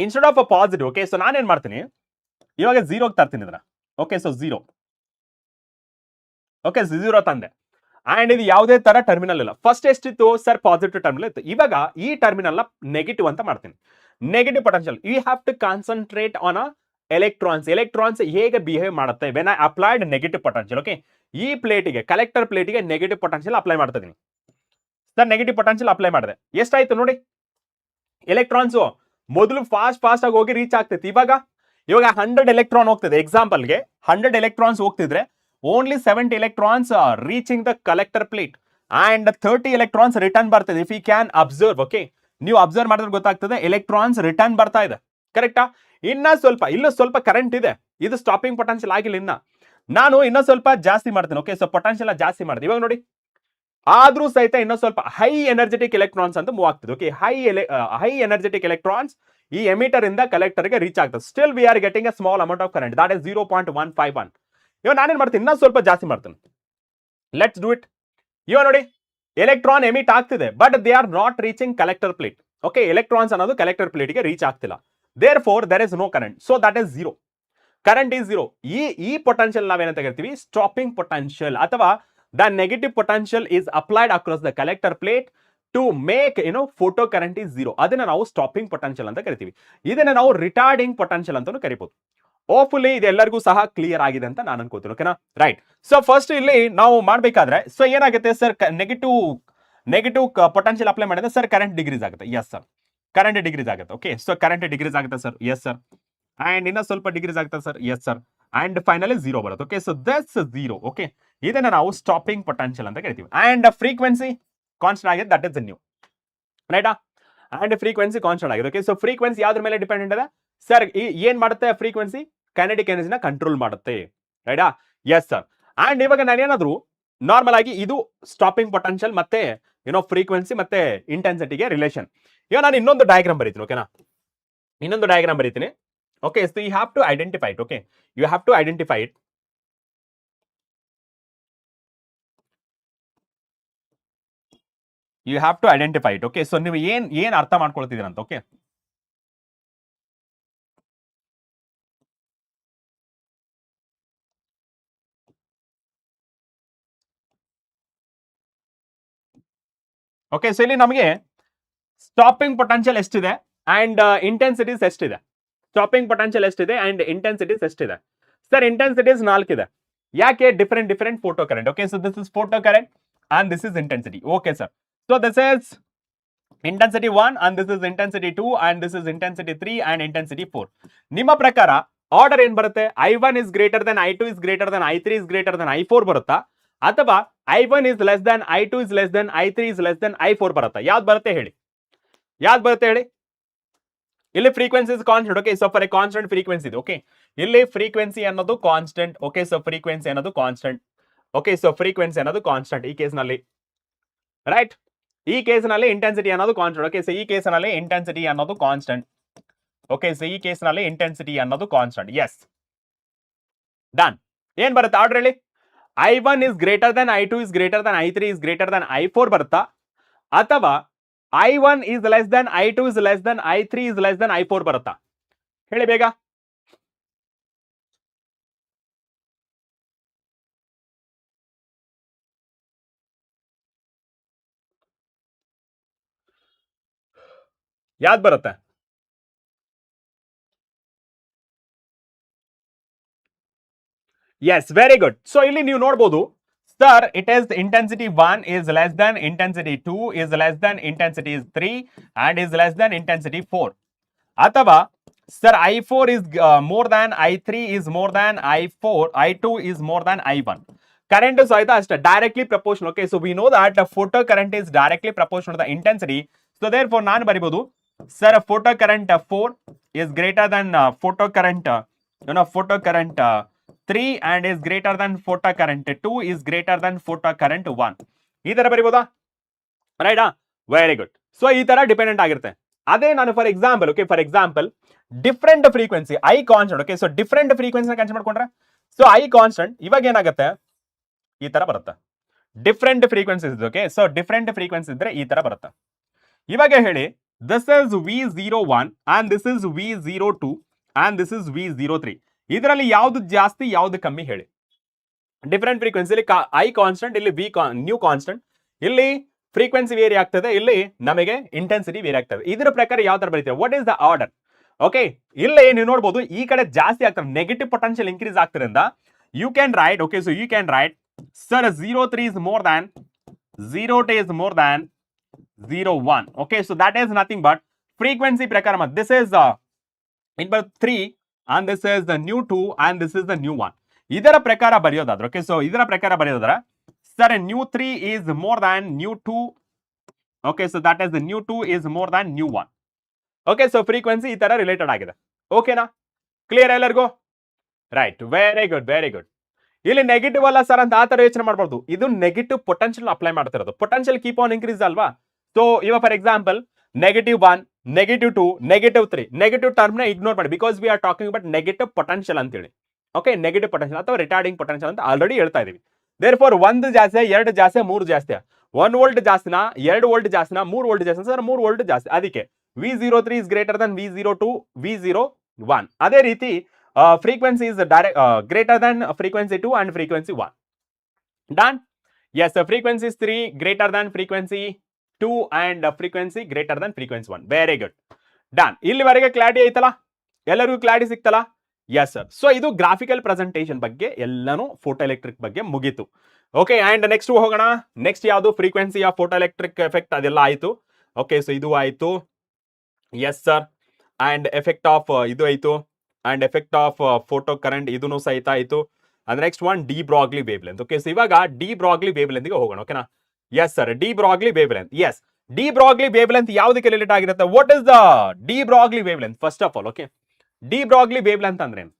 instead of a positive, okay, so ನಾನೇನ್ ಮಾಡ್ತೀನಿ ಇವಾಗ ಝೀರೋಗೆ ತರ್ತೀನಿ ಇದನ್ನ. Okay, so zero. Okay, zero ತಂದೆ. ಅಂಡ್ ಇದು ಯಾವುದೇ ತರ ಟರ್ಮಿನಲ್ ಇಲ್ಲ. ಫಸ್ಟ್ ಎಷ್ಟಿತ್ತು ಸರ್? ಪಾಸಿಟಿವ್ ಟರ್ಮಿನಲ್ ಇತ್ತು. ಇವಾಗ ಈ ಟರ್ಮಿನಲ್ ನೆಗೆಟಿವ್ ಅಂತ ಮಾಡ್ತೀನಿ. Negative potential. You have to concentrate on electrons. Electrons ಹೇಗೆ ಬಿಹೇವ್ ಮಾಡುತ್ತೆ when I applied negative potential. Okay, ಈ ಪ್ಲೇಟಿಗೆ, ಕಲೆಕ್ಟರ್ ಪ್ಲೇಟಿಗೆ ನೆಗೆಟಿವ್ ಪೊಟೆನ್ಷಿಯಲ್ ಅಪ್ಲೈ ಮಾಡ್ತಾ ಇದೀನಿ ಸರ್. ನೆಗೆಟಿವ್ ಪೊಟೆನ್ಷಿಯಲ್ ಅಪ್ಲೈ ಮಾಡಿದೆ. ಎಷ್ಟಾಯ್ತು ನೋಡಿ, ಎಲೆಕ್ಟ್ರಾನ್ಸ್ ಮೊದಲು ಫಾಸ್ಟ್ ಆಗಿ ಹೋಗಿ ರೀಚ್ ಆಗ್ತೈತಿ. ಇವಾಗ 100 ಎಲೆಕ್ಟ್ರಾನ್ ಹೋಗ್ತಿದೆ. ಎಕ್ಸಾಂಪಲ್ಗೆ 100 ಎಲೆಕ್ಟ್ರಾನ್ಸ್ ಹೋಗ್ತಿದ್ರೆ only 70 electrons reaching the collector plate and 30 electrons return ಬರ್ತದೆ. If you can observe, okay, ನೀವು ಅಬ್ಸರ್ವ್ ಮಾಡಿದ್ರೆ ಗೊತ್ತಾಗ್ತದೆ ಎಲೆಕ್ಟ್ರಾನ್ಸ್ ರಿಟರ್ನ್ ಬರ್ತಾ ಇದೆ. ಕರೆಕ್ಟಾ? ಇನ್ನ ಸ್ವಲ್ಪ, ಇಲ್ಲೂ ಸ್ವಲ್ಪ ಕರೆಂಟ್ ಇದೆ. ಇದು ಸ್ಟಾಪಿಂಗ್ ಪೊಟೆನ್ಷಿಯಲ್ ಆಗಿಲ್ಲ. ಇನ್ನ ನಾನು ಇನ್ನೂ ಸ್ವಲ್ಪ ಜಾಸ್ತಿ ಮಾಡ್ತೀನಿ. ಓಕೆ, ಸೊ ಪೊಟೆನ್ಷಿಯಲ್ ಜಾಸ್ತಿ ಮಾಡಿದೆ. ಇವಾಗ ನೋಡಿ, ಆದ್ರೂ ಸಹಿತ ಇನ್ನೂ ಸ್ವಲ್ಪ ಹೈ ಎನರ್ಜೆಟಿಕ್ ಎಲೆಕ್ಟ್ರಾನ್ಸ್ ಅಂತ ಮೂವ್ ಆಗ್ತದೆ. ಓಕೆ, ಹೈ ಎನರ್ಜೆಟಿಕ್ ಎಲೆಕ್ಟ್ರಾನ್ಸ್ ಈ ಎಮಿಟರ್ ಇಂದ ಕಲೆಕ್ಟರ್ ಗೆ ರೀಚ್ ಆಗ್ತದೆ. Still we are getting a small amount of current, that is 0.151. ಇವಾಗ ನಾನೇನ್ ಮಾಡ್ತೀನಿ, ಇನ್ನೂ ಸ್ವಲ್ಪ ಜಾಸ್ತಿ ಮಾಡ್ತೀನಿ. Let's do it. ಇವಾಗ ನೋಡಿ, ಎಲೆಕ್ಟ್ರಾನ್ ಎಮಿಟ್ ಆಗ್ತಿದೆ, but they are not reaching collector plate. Okay, electrons ಅನ್ನೋದು ಕಲೆಕ್ಟರ್ ಪ್ಲೇಟ್ ಗೆ ರೀಚ್ ಆಗ್ತಿಲ್ಲ. Therefore there is no current, so that is zero. Current is zero. ಈ ಪೊಟೆನ್ಷಿಯಲ್ ನಾವೇನಂತ ಕರಿತೀವಿ? Stopping potential, ಅಥವಾ the negative potential is applied across the collector plate to make photo current is zero. ಅದನ್ನ ನಾವು stopping potential ಅಂತ ಕರಿತೀವಿ. ಇದನ್ನ ನಾವು ರಿಟಾರ್ಡಿಂಗ್ ಪೊಟೆನ್ಷಿಯಲ್ ಅಂತಾನು ಕರಿಬಹುದು. ಹೋಪ್ಫುಲಿ ಇದೆಲ್ಲರಿಗೂ ಸಹ ಕ್ಲಿಯರ್ ಆಗಿದೆ ಅಂತ ನಾನು ಅನ್ಕೋತೀನಿ. ಓಕೆನಾ? ರೈಟ್. ಸೊ ಫಸ್ಟ್ ಇಲ್ಲಿ ನಾವು ಮಾಡ್ಬೇಕಾದ್ರೆ ಸೊ ಏನಾಗುತ್ತೆ ಸರ್? ನೆಗೆಟಿವ್ ಪೊಟೆನ್ಷಿಯಲ್ ಅಪ್ಲೈ ಮಾಡಿದ್ರೆ ಸರ್ ಕರೆಂಟ್ ಡಿಗ್ರೀಸ್ ಆಗುತ್ತೆ. ಎಸ್ ಸರ್, ಕರೆಂಟ್ ಡಿಗ್ರೀಸ್ ಆಗುತ್ತೆ. ಓಕೆ, ಸೊ ಕರೆಂಟ್ ಡಿಗ್ರೀಸ್ ಆಗುತ್ತೆ ಸರ್. Yes sir. ಅಂಡ್ ಇನ್ನ ಸ್ವಲ್ಪ ಡಿಗ್ರೀಸ್ ಆಗುತ್ತೆ sir. Yes sir. And finally zero ಬರುತ್ತೆ. Okay, so that's zero. Okay, ಇದನ್ನ ನಾವು ಸ್ಟಾಪಿಂಗ್ ಪೊಟೆನ್ಷಿಯಲ್ ಅಂತ ಕರಿತೀವಿ. ಅಂಡ್ ಫ್ರೀಕ್ವೆನ್ಸಿ ಕಾನ್ಸ್ಟೆಂಟ್ ಆಗಿದೆ, ದಟ್ ಇಸ್ ನ್ಯೂ. ರೈಟಾ? ಅಂಡ್ ಫ್ರೀಕ್ವೆನ್ಸಿ ಕಾನ್ಸ್ಟೆಂಟ್ ಆಗಿದೆ. ಓಕೆ, ಸೊ ಫ್ರೀಕ್ವೆನ್ಸಿ ಯಾವ್ದ್ರ ಮೇಲೆ ಡಿಪೆಂಡೆಂಟ್ ಇದೆ ಸರ್? ಏನ್ ಮಾಡುತ್ತೆ ಫ್ರೀಕ್ವೆನ್ಸಿ? ಕೈನೆಟಿಕ್ ಎನರ್ಜಿನ ಕಂಟ್ರೋಲ್ ಮಾಡುತ್ತೆ. ರೈಟಾ? Yes sir. ಅಂಡ್ ಇವಾಗ ನಾನೇನಾದ್ರು ನಾರ್ಮಲ್ ಆಗಿ ಇದು ಸ್ಟಾಪಿಂಗ್ ಪೊಟೆನ್ಷಿಯಲ್ ಮತ್ತೆ ಫ್ರೀಕ್ವೆನ್ಸಿ ಮತ್ತೆ ಇಂಟೆನ್ಸಿಟಿಗೆ ರಿಲೇಷನ್. ಇವಾಗ ನಾನು ಇನ್ನೊಂದು ಡಯಾಗ್ರಾಮ್ ಬರೀತೀನಿ. ಓಕೆನಾ? ಇನ್ನೊಂದು ಡಯಾಗ್ರಾಮ್ ಬರೀತೀನಿ. Okay, so you have to identify it. Okay, you have to identify it. You have to identify it. Okay, so ನೀವು ಏನ್ ಅರ್ಥ ಮಾಡ್ಕೊಳ್ತಿದ್ದೀರ ಅಂತ. ಓಕೆ, ಓಕೆ, ಸೊ ಇಲ್ಲಿ ನಮಗೆ ಸ್ಟಾಪಿಂಗ್ ಪೊಟೆನ್ಷಿಯಲ್ ಎಷ್ಟಿದೆ ಅಂಡ್ ಇಂಟೆನ್ಸಿಟೀಸ್ ಎಷ್ಟಿದೆ? ಸ್ಟಾಪಿಂಗ್ ಪೊಟೆನ್ಷಿಯಲ್ ಎಷ್ಟಿದೆ ಅಂಡ್ ಇಂಟೆನ್ಸಿಟೀಸ್ ಎಷ್ಟಿದೆ ಸರ್? ಇಂಟೆನ್ಸಿಟೀಸ್ 4 ಇದೆ. ಯಾಕೆ? Different photo current. Okay, so this is photo current and this is intensity. Okay sir, so this is intensity 1 and this is intensity 2 and this is intensity 3 and intensity 4. ನಿಮ್ಮ ಪ್ರಕಾರ order ಏನ್ ಬರುತ್ತೆ? I1 is greater than I2 is greater than I3 is greater than I4 ಬರುತ್ತಾ, ಅಥವಾ I1 is less than I2 is less than I3 is less than I4 ಬರುತ್ತಾ? ಯಾವ್ದು ಬರುತ್ತೆ ಹೇಳಿ? ಯಾವ್ದು ಬರುತ್ತೆ ಹೇಳಿ? ಇಲ್ಲಿ frequency is constant. Okay, so for a constant frequency ಇದೆ. ಓಕೆ, ಇಲ್ಲಿ ಫ್ರೀಕ್ವೆನ್ಸಿ ಅನ್ನೋದು ಕಾನ್ಸ್ಟೆಂಟ್. ಓಕೆ, ಸೊ ಫ್ರೀಕ್ವೆನ್ಸಿ ಅನ್ನೋದು ಕಾನ್ಸ್ಟೆಂಟ್. ಓಕೆ, ಸೊ ಫ್ರೀಕ್ವೆನ್ಸಿ ಅನ್ನೋದು ಕಾನ್ಸ್ಟೆಂಟ್ ಈ ಕೇಸ್ನಲ್ಲಿ. ರೈಟ್? ಈ ಕೇಸ್ನಲ್ಲಿ ಇಂಟೆನ್ಸಿಟಿ ಅನ್ನೋದು ಕಾನ್ಸ್ಟೆಂಟ್. ಓಕೆ, ಸೊ ಈ ಕೇಸ್ನಲ್ಲಿ ಇಂಟೆನ್ಸಿಟಿ ಅನ್ನೋದು ಕಾನ್ಸ್ಟೆಂಟ್. ಓಕೆ, ಸೊ ಈ ಕೇಸ್ನಲ್ಲಿ ಇಂಟೆನ್ಸಿಟಿ ಅನ್ನೋದು ಕಾನ್ಸ್ಟೆಂಟ್. S, done. ಏನ್ ಬರುತ್ತೆ ಆರ್ಡರ್ ಹೇಳಿ? I1 is greater than I2 is greater than I3 is greater than I4 ಬರುತ್ತಾ, ಅಥವಾ I1 is less than I2 is less than I3 is less than I4 ಬರುತ್ತಾ? ಹೇಳಿ ಬೇಗ. ಯಾವ್ದು ಬರುತ್ತೆ? S, very good. ಸೊ ಇಲ್ಲಿ ನೀವು ನೋಡಬಹುದು sir, it is intensity 1 is less than intensity 2 is less than intensity 3 and is less than intensity 4. ಅಥವಾ sir I4 is more than I3 is more than I4, I2 is more than I1. Current ಸಹಿತ ಅಷ್ಟೇ directly proportional. Okay, so we know that photo current is directly proportional to the intensity. So therefore ನಾನು ಬರಿಬಹುದು sir photo current 4 is greater than photo current photo current 3 and is greater than photo current 2 is greater than photo current 1. ಈ ತರ ಬರಿಬೋದಾ? ರೈಟಾ? Very good. So ಈ ತರ dependent ಆಗಿರುತ್ತೆ. ಅದೇ ನಾನು for example, okay, for example different frequency I constant. Okay, so different frequency consider ಮಾಡ್ಕೊಂಡ್ರೆ so I constant ಇವಾಗ ಏನಾಗುತ್ತೆ ಈ ತರ ಬರುತ್ತೆ. Different frequency okay, so different frequency ಇದ್ರೆ ಈ ತರ ಬರುತ್ತೆ. ಇವಾಗ ಹೇಳಿ this is V01 and this is V02 and this is V03. ಇದರಲ್ಲಿ ಯಾವ್ದು ಜಾಸ್ತಿ ಯಾವ್ದು ಕಮ್ಮಿ ಹೇಳಿ. ಡಿಫರೆಂಟ್ ಫ್ರೀಕ್ವೆನ್ಸಿ ಇಲ್ಲಿ ಐ ಕಾನ್ಸ್ಟೆಂಟ್, ಇಲ್ಲಿ ನ್ಯೂ ಕಾನ್ಸ್ಟೆಂಟ್, ಇಲ್ಲಿ ಫ್ರೀಕ್ವೆನ್ಸಿ ವೇರಿ ಆಗ್ತದೆ, ಇಲ್ಲಿ ನಮಗೆ ಇಂಟೆನ್ಸಿಟಿ ವೇರಿ ಆಗ್ತದೆ. ಇದರ ಪ್ರಕಾರ ಯಾವ ತರ ಬರೀತೀವಿ, what is the order. Okay, ಇಲ್ಲಿ ನೀವು ನೋಡಬಹುದು ಈ ಕಡೆ ಜಾಸ್ತಿ ಆಗ್ತದೆ, ನೆಗೆಟಿವ್ ಪೊಟೆನ್ಶಿಯಲ್ ಇನ್ಕ್ರೀಸ್ ಆಗ್ತಿರೋದ್ರಿಂದ you can write. Okay, so you can write sir 03 is more than 02 is more than 01. Okay, so that is nothing but frequency ಪ್ರಕಾರ this is in 3 and this is the new 2 and this is the new 1. ಇದರ ಪ್ರಕಾರ ಬರೆಯೋದಾದ್ರೆ okay, so ಇದರ ಪ್ರಕಾರ ಬರೆಯೋದಾದ್ರೆ sir new 3 is more than new 2. Okay, so that is the new 2 is more than new 1. Okay, so frequency ಈ ತರ related ಆಗಿದೆ. ಓಕೆನಾ, clear ಎಲ್ಲರಿಗೂ? Right, very good very good. ಇಲ್ಲಿ ನೆಗೆಟಿವ್ ಅಲ್ಲ ಸರ್ ಅಂತ ಆ ತರ ಯೋಚನೆ ಮಾಡಬಾರ್ದು. ಇದು ನೆಗೆಟಿವ್ ಪೊಟೆನ್ಶಿಯಲ್ ಅಪ್ಲೈ ಮಾಡ್ತಿರೋದು. ಪೊಟೆನ್ಶಿಯಲ್ ಕೀಪ್ ಆನ್ ಇನ್ಕ್ರೀಸ್ ಅಲ್ವಾ. ಸೊ ಇವಾಗ ಫಾರ್ ಎಕ್ಸಾಂಪಲ್ -1, -2, -3 ನೆಗೆಟಿವ್ ಟರ್ಮ್ ನ ಇಗ್ನೋರ್ ಮಾಡಿ, because we are talking about negative potential ಅಂತ ಹೇಳಿ. ಓಕೆ, ನೆಗೆಟಿವ್ ಪೊಟೆನ್ಶಿಯಲ್ ಅಥವಾ ರಿಟಾರ್ಡಿಂಗ್ ಪೊಟೆನ್ಶಿಯಲ್ ಅಂತ ಆಲ್ರೆಡಿ ಹೇಳ್ತಾ ಇದೀವಿ. ದೇರ್ ಫಾರ್ 1 ಜಾಸ್ತಿ, 2 ಜಾಸ್ತಿ, 3 ಜಾಸ್ತಿ. 1 ವೋಲ್ಟ್ ಜಾಸ್ತಿನಾ, 2 ವೋಲ್ಟ್ ಜಾಸ್ತಿನಾ, 3 ವೋಲ್ಟ್ ಜಾಸ್ತಿ ಸರ್, 3 ವೋಲ್ಟ್ ಜಾಸ್ತಿ. ಅದಕ್ಕೆ V03 is greater than V02, V01. ಅದೇ ರೀತಿ frequency is greater than frequency 2 and frequency 1. Done? Yes, frequency is 3 greater than frequency 2 and frequency greater than frequency 1. Very good. Done. ಇಲ್ಲಿವರೆಗೆ clarity ಐತಲ್ಲ, ಎಲ್ಲರಿಗೂ clarity ಸಿಕ್ತಲ್ಲ? Yes sir. So ಇದು graphical presentation ಬಗ್ಗೆ ಎಲ್ಲಾನು photoelectric ಬಗ್ಗೆ ಮುಗೀತು. Okay, and next ಹೋಗೋಣ. ನೆಕ್ಸ್ಟ್ ಯಾವುದು, frequency of photo electric effect ಅದೆಲ್ಲ ಆಯ್ತು. ಓಕೆ, ಸೊ ಇದು ಆಯ್ತು. Yes sir. And effect of ಇದು ಆಯ್ತು, and effect of photo current ಇದನ್ನು ಸಹಿತ ಆಯ್ತು. And next one de Broglie wavelength. Okay, so ಇವಾಗ ಡಿ ಬ್ರಾಗ್ಲಿ ವೇವ್ ಲೆಂತ್ ಗೆ ಹೋಗೋಣ. ಓಕೆನಾ? Yes sir, de Broglie wavelength. Yes, de Broglie wavelength ಯಾವುದಕ್ಕೆ ರಿಲೇಟ್ ಆಗಿರುತ್ತೆ? What is the de Broglie wavelength? First of all, okay, de Broglie wavelength ಅಂದ್ರೆ ಏನು?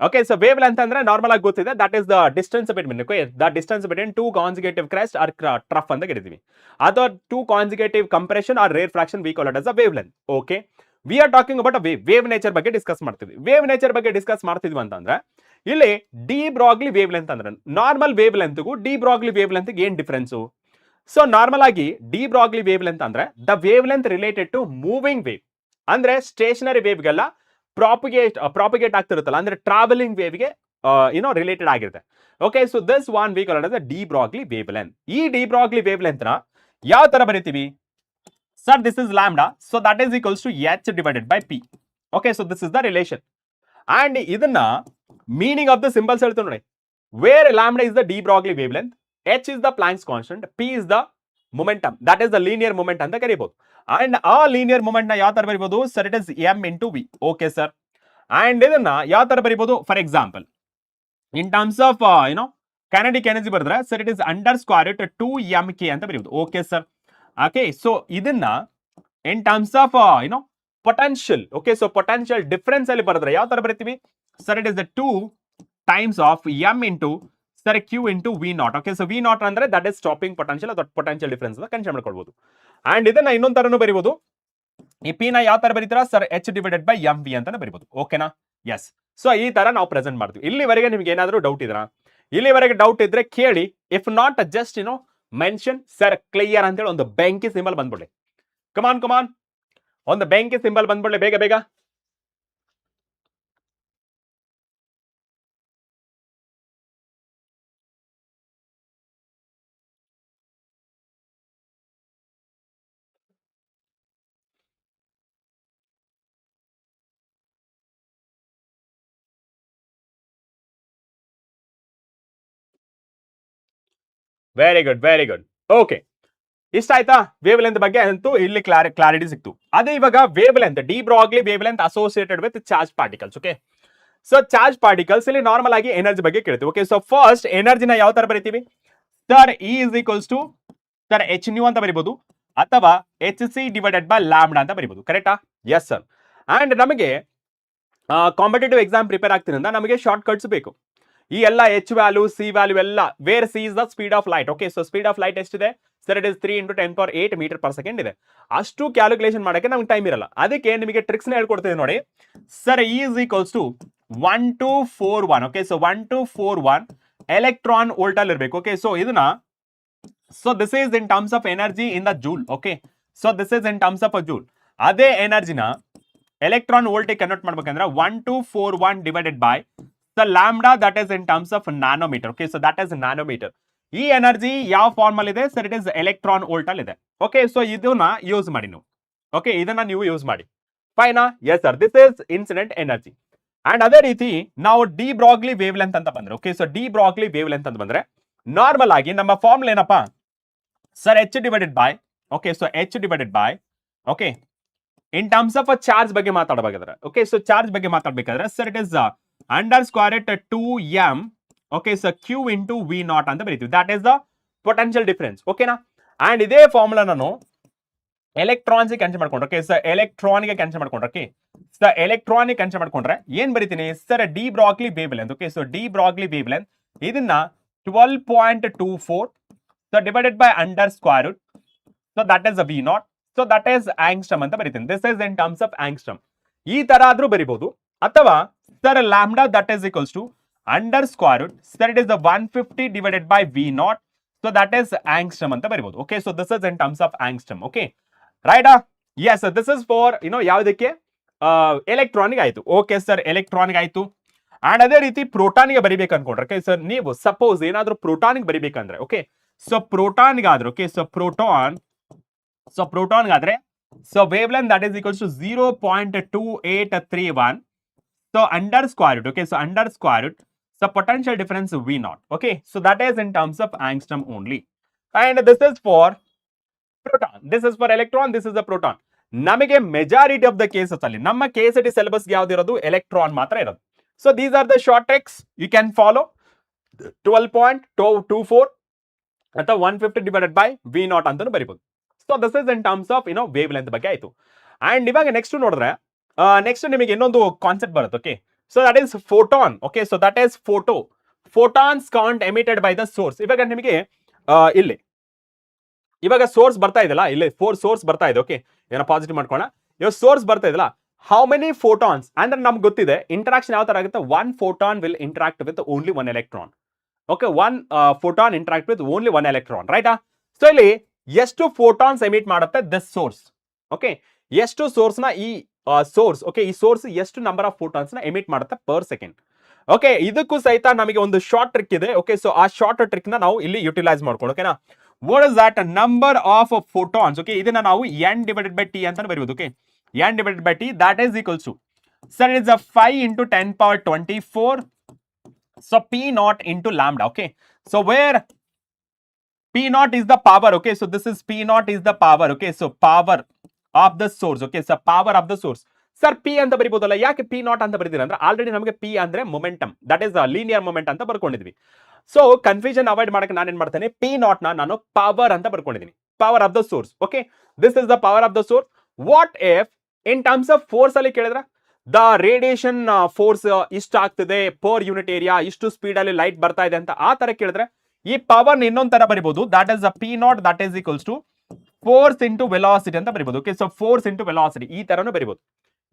Okay, so wavelength ಅಂದ್ರೆ normal ಆಗಿ ಗೊತ್ತಿದೆ, that is the distance between, okay, the distance between 2 consecutive crest or trough ಅಂತ ಕರಿತೀವಿ, ಅಥವಾ 2 consecutive compression or rarefaction we call it as a wavelength. Okay, V are talking about a wave nature ಬಗ್ಗೆ discuss ಮಾಡ್ತೀವಿ. Wave nature ಬಗ್ಗೆ discuss ಮಾಡ್ತಿದ್ವಿ ಅಂತಂದ್ರೆ ಇಲ್ಲಿ de Broglie wavelength ಅಂದ್ರೆ ನಾರ್ಮಲ್ ವೇವ್ ಲೆಂತ್ಗೂ ಡಿ ಬ್ರಾಗ್ಲಿ ವೇವ್ ಲೆಂತ್ ಏನ್ difference? So normal ಆಗಿ ಡಿ ಬ್ರಾಗ್ಲಿ ವೇವ್ ಲೆಂತ್ ಅಂದ್ರೆ the wavelength related to moving wave, ಅಂದ್ರೆ ಸ್ಟೇಷನರಿ ವೇವ್ಗೆಲ್ಲ ಪ್ರಾಪಗೇಟ್ ಆಗ್ತಿರುತ್ತಲ್ಲ, ಅಂದ್ರೆ ಟ್ರಾವೆಲಿಂಗ್ ವೇವ್ಗೆ ರಿಲೇಟೆಡ್ ಆಗಿರುತ್ತೆ. Okay, so this one we call it as de Broglie wavelength. ಈ ಡಿ ಬ್ರಾಗ್ಲಿ ವೇವ್ ಲೆಂತ್ ನ ಯಾವ ತರ ಬರೀತೀವಿ sir? This is lambda, so that is equals to h divided by p. Okay, so this is the relation. And ಇದನ್ನ meaning of the symbols ಹೇಳ್ತೀವಿ ನೋಡಿ. Where lambda is the de Broglie wavelength, h is the Planck's constant, p is the momentum, that is the linear moment ಅಂತ ಕರೀಬಹುದು. And ಆ linear moment ನ ಯಾವ ತರ ಬರೀಬಹುದು sir? It is m into v. Okay sir. And ಇದನ್ನ ಯಾವ ತರ ಬರೀಬಹುದು? For example in terms of kinetic energy ಬರೆದ್ರೆ sir it is under square root 2mk ಅಂತ ಬರೀಬಹುದು. Okay sir. ಓಕೆ, ಸೊ ಇದನ್ನ in terms of potential, okay, so potential difference ಅಲ್ಲಿ ಬರೆದ್ರೆ ಯಾವ ತರ ಬರೀತೀವಿ sir? It is the 2 times of m into sir q into v0. Okay, so v0 ಅಂದ್ರೆ that is stopping potential ಅಥವಾ potential difference ಅಂತ consider ಮಾಡ್ಕೊಳ್ಬಹುದು. ಅಂಡ್ ಇದನ್ನ ಇನ್ನೊಂದ್ ತರನು ಬರೀಬಹುದು. ಈ p ನ ಯಾವ ತರ ಬರೀತೀರಾ sir? h divided by mv ಅಂತಾನೆ ಬರೀಬಹುದು. ಓಕೆನಾ? ಎಸ್. ಸೊ ಈ ತರ ನಾವು ಪ್ರೆಸೆಂಟ್ ಮಾಡ್ತೀವಿ. ಇಲ್ಲಿವರೆಗೆ ನಿಮ್ಗೆ ಏನಾದರೂ ಡೌಟ್ ಇದ್ರಾ? ಇಲ್ಲಿವರೆಗೆ ಡೌಟ್ ಇದ್ರೆ ಕೇಳಿ. If not just mention sir clear ಅಂತೇಳಿ ಒಂದು ಬೆಂಕಿ ಸಿಂಬಲ್ ಬಂದ್ಬಿಡ್ಲಿ. ಕಮಾನ್ ಕಮಾನ್, ಒಂದು ಬೆಂಕಿ ಸಿಂಬಲ್ ಬಂದ್ಬಿಡ್ಲಿ ಬೇಗ ಬೇಗ. Very good very good. Okay, ಇಷ್ಟ ಆಯ್ತಾ? ವೇವ್ ಲೆಂತ್ ಬಗ್ಗೆ ಅಂತೂ ಇಲ್ಲಿ ಕ್ಲಾರಿಟಿ ಸಿಕ್ತು. ಅದೇ ಇವಾಗ wavelength, de Broglie wavelength associated with charge particles. Okay, so charge particles ಇಲ್ಲಿ ನಾರ್ಮಲ್ ಆಗಿ ಎನರ್ಜಿ ಬಗ್ಗೆ ಕೇಳ್ತೀವಿ. ಓಕೆ, ಸೊ ಫಸ್ಟ್ ಎನರ್ಜಿನ ಯಾವ ತರ ಬರೀತೀವಿ sir? E is equals to sir h nu ಅಂತ ಬರೀಬಹುದು, ಅಥವಾ H C divided by lambda ಅಂತ ಬರೀಬಹುದು. ಕರೆಕ್ಟಾ? Yes sir. ಅಂಡ್ ನಮಗೆ ಕಾಂಪಿಟೇಟಿವ್ ಎಕ್ಸಾಮ್ ಪ್ರಿಪೇರ್ ಆಗ್ತಿರೋದ್ರಿಂದ ನಮಗೆ ಶಾರ್ಟ್ ಕಟ್ಸ್ ಬೇಕು. ಈ ಎಲ್ಲ H ವ್ಯಾಲ್ಯೂ ಸಿ ವ್ಯಾಲ್ಯೂ ಎಲ್ಲ wear C is the speed of light. Okay, so speed of light ಎಷ್ಟಿದೆ sir? It is 3 × 10⁸ metre per second ಇದೆ. ಅಷ್ಟು ಕ್ಯಾಲ್ಕುಲೇಷನ್ ಮಾಡಕ್ಕೆ ನಮ್ಗೆ ಟೈಮ್ ಇರಲ್ಲ. ಅದಕ್ಕೆ ನಿಮಗೆ ಟ್ರಿಕ್ಸ್ ನ ಹೇಳ್ಕೊಡ್ತೀವಿ ನೋಡಿ sir. E is equals to 1241. Okay, so 1241 electron volt ಅಲ್ಲಿ ಇರಬೇಕು. ಓಕೆ, ಸೊ ಇದನ್ನ so this is in terms of energy in the joule. Okay, so this is in terms of a joule. ಅದೇ ಎನರ್ಜಿನ electron volt convert ಮಾಡ್ಬೇಕಂದ್ರೆ 1241 divided by the lambda that is in terms of nanometre. Okay, so that is nanometre. ಈ energy ಯಾವ form ಅಲ್ಲಿ ಇದೆ sir? It is electron volt ಅಲ್ಲಿ ಇದೆ. Okay, so ಇದನ್ನ ಯೂಸ್ ಮಾಡಿ ನೀವು. ಓಕೆ, ಇದನ್ನ ನೀವು ಯೂಸ್ ಮಾಡಿ. ಫೈನಾ? Yes sir, this is incident energy. And ಅದೇ ರೀತಿ ನಾವು ಡಿ ಬ್ರಾಗ್ಲಿ ವೇವ್ ಲೆಂತ್ ಅಂತ ಬಂದ್ರೆ, okay, so de Broglie wavelength ಅಂತ ಬಂದ್ರೆ ನಾರ್ಮಲ್ ಆಗಿ ನಮ್ಮ ಫಾರ್ಮುಲಾ ಏನಪ್ಪಾ sir? H divided by, okay, so H divided by, okay, in terms of charge ಬಗ್ಗೆ ಮಾತಾಡಬೇಕಾದ್ರೆ, ಓಕೆ, ಸೊ ಚಾರ್ಜ್ ಬಗ್ಗೆ ಮಾತಾಡಬೇಕಾದ್ರೆ sir it is under square root 2m, okay, so q into v naught ಅಂತ ಬರೀತೀವಿ. That is the potential difference. ಓಕೆನಾ? And ಇದೇ formula ನಾನು electrons cancel ಮಾಡ್ಕೊಂಡ್ರೆ, okay, so electron ಗೆ ಕ್ಯಾನ್ಸಲ್ ಮಾಡ್ಕೊಂಡ್ರೆ, ಓಕೆ, ಸೊ ಎಲೆಕ್ಟ್ರಾನ್ ಕ್ಯಾನ್ಸಲ್ ಮಾಡ್ಕೊಂಡ್ರೆ ಏನ್ ಬರೀತೀನಿ sir? De Broglie wavelength. Okay, so de Broglie wavelength ಇದನ್ನ 12.24 so divided by under square root, so that is V naught, so that is angstrom ಅಂತ ಬರೀತೀನಿ. This is in terms of angstrom. ಈ ತರ ಆದ್ರೂ ಬರಿಬಹುದು. ಅಥವಾ sir lambda that is equals to under square root, sir it is 150 divided by V naught, so that is angstrom ಅಂತ ಬರಿಬಹುದು. Okay, so this is in terms of angstrom. Okay, ರೈಟಾ? Yes, this is for ಯಾವುದಕ್ಕೆ electronic ಆಯ್ತು. Okay sir, electronic ಆಯ್ತು. And ಅದೇ ರೀತಿ ಪ್ರೋಟಾನ್ಗೆ ಬರಿಬೇಕು ಅನ್ಕೊಂಡ್ರೆ, ಓಕೆ ಸರ್, ನೀವು ಸಪೋಸ್ ಏನಾದ್ರೂ ಪ್ರೋಟಾನ್ಗೆ ಬರಿಬೇಕಂದ್ರೆ, ಓಕೆ, ಸೊ ಪ್ರೋಟಾನ್ಗಾದ್ರೆ, ಓಕೆ, ಸೊ ಪ್ರೋಟಾನ್ಗಾದ್ರೆ so wavelength that is equals to 0.2831 so under square root. Okay, so under square root so potential difference v naught. Okay, so that is in terms of angstrom only. And this is for proton, this is for electron, this is the proton. ನಮಗೆ majority of the cases ಅಲ್ಲಿ ನಮ್ಮ KCET syllabus ಯಾವ್ದಿರೋದು electron ಮಾತ್ರ ಇರೋದು. So these are the short tricks you can follow. 12.24 ಅಥವಾ 150 divided by V naught ಅಂತಾನು ಬರಿಬಹುದು. So this is in terms of wavelength ಬಗ್ಗೆ ಆಯ್ತು. ಅಂಡ್ ಇವಾಗ ನೆಕ್ಸ್ಟ್ ನೋಡಿದ್ರೆ ನೆಕ್ಸ್ಟ್ ನಿಮಗೆ ಇನ್ನೊಂದು ಕಾನ್ಸೆಪ್ಟ್ ಬರುತ್ತೆ. Okay, so that is photon. Okay, so that is photons can't emitted by the source. ಇವಾಗ ನಿಮಗೆ ಇಲ್ಲಿ ಇವಾಗ ಸೋರ್ಸ್ ಬರ್ತಾ ಇದೆಲ್ಲ, ಇಲ್ಲಿ ಸೋರ್ಸ್ ಬರ್ತಾ ಇದೆ. ಓಕೆ, ಏನೋ ಪಾಸಿಟಿವ್ ಮಾಡ್ಕೊಳ್ಳೋಣ. ಇವಾಗ ಸೋರ್ಸ್ ಬರ್ತಾ ಇದೆಲ್ಲ, ಹೌ ಮೆನಿ ಫೋಟಾನ್ಸ್ ಅಂದ್ರೆ ನಮ್ಗೆ ಗೊತ್ತಿದೆ ಇಂಟರಾಕ್ಷನ್ ಯಾವ ತರ ಆಗುತ್ತೆ. 1 photon will interact with only 1 electron. Okay, 1 photon interact with only 1 electron, ರೈಟಾ? ಸೊ ಇಲ್ಲಿ ಎಷ್ಟು ಫೋಟಾನ್ಸ್ ಎಮಿಟ್ ಮಾಡುತ್ತೆ ದಿಸ್ ಸೋರ್ಸ್. ಓಕೆ, ಎಷ್ಟು ಸೋರ್ಸ್ ನ ಈ ಸೋರ್ಸ್, ಓಕೆ, ಈ ಸೋರ್ಸ್ ಎಷ್ಟು ನಂಬರ್ ಆಫ್ ಫೋಟಾನ್ಸ್ ನ ಎಮಿಟ್ ಮಾಡುತ್ತೆ ಪರ್ ಸೆಕೆಂಡ್. ಓಕೆ, ಇದಕ್ಕೂ ಸಹಿತ ನಮಗೆ ಒಂದು ಶಾರ್ಟ್ ಟ್ರಿಕ್ ಇದೆ. ಓಕೆ, ಸೊ ಆ ಶಾರ್ಟ್ ಟ್ರಿಕ್ ನ ನಾವು ಇಲ್ಲಿ ಯುಟಿಲೈಸ್ ಮಾಡ್ಕೊಂಡು, ಓಕೆನಾ? What is that? Number of photons. Okay, ಇದನ್ನ ನಾವು n ಡಿವೈಡೆಡ್ ಬೈ ಟಿ ಅಂತ ಬರೀಬಹುದು. Okay, n divided by t that is equals to sir it is a 5 into 10⁻24 so p naught into lambda. Okay, so where p naught is the power. Okay, so this is p naught is the power. Okay, so power of the source. Okay, so power of the source. Sir P ಅಂತ ಬರಿಬಹುದಲ್ಲ, ಯಾಕೆ P not ಅಂತ ಬರೀತೀರ ಅಂದ್ರೆ already ನಮಗೆ P ಅಂದ್ರೆ momentum, that is linear moment ಅಂತ ಬರ್ಕೊಂಡಿದ್ವಿ. So confusion avoid ಮಾಡಕ್ಕೆ ನಾನು ಏನ್ ಮಾಡ್ತೇನೆ, ಪಿ ನಾಟ್ ನಾನು ಪವರ್ ಅಂತ ಬರ್ಕೊಂಡಿದ್ದೀನಿ, power of the source. Okay, this is the power of the source. What if in terms of force ಅಲ್ಲಿ ಕೇಳಿದ್ರೆ ದ ರೇಡಿಯೇಷನ್ ಫೋರ್ಸ್ ಇಷ್ಟ ಆಗ್ತಿದೆ ಪರ್ ಯೂನಿಟ್ ಏರಿಯಾ, ಇಷ್ಟು ಸ್ಪೀಡ್ ಅಲ್ಲಿ ಲೈಟ್ ಬರ್ತಾ ಇದೆ ಅಂತ ಆ ತರ ಕೇಳಿದ್ರೆ ಈ ಪವರ್ ಇನ್ನೊಂದ್ ತರ ಬರಿಬಹುದು. That is P nought that is equals to force into velocity ಅಂತ ಬರಿಬಹುದು. Okay, so force into velocity ಈ ತರನು ಬರಿಬಹುದು.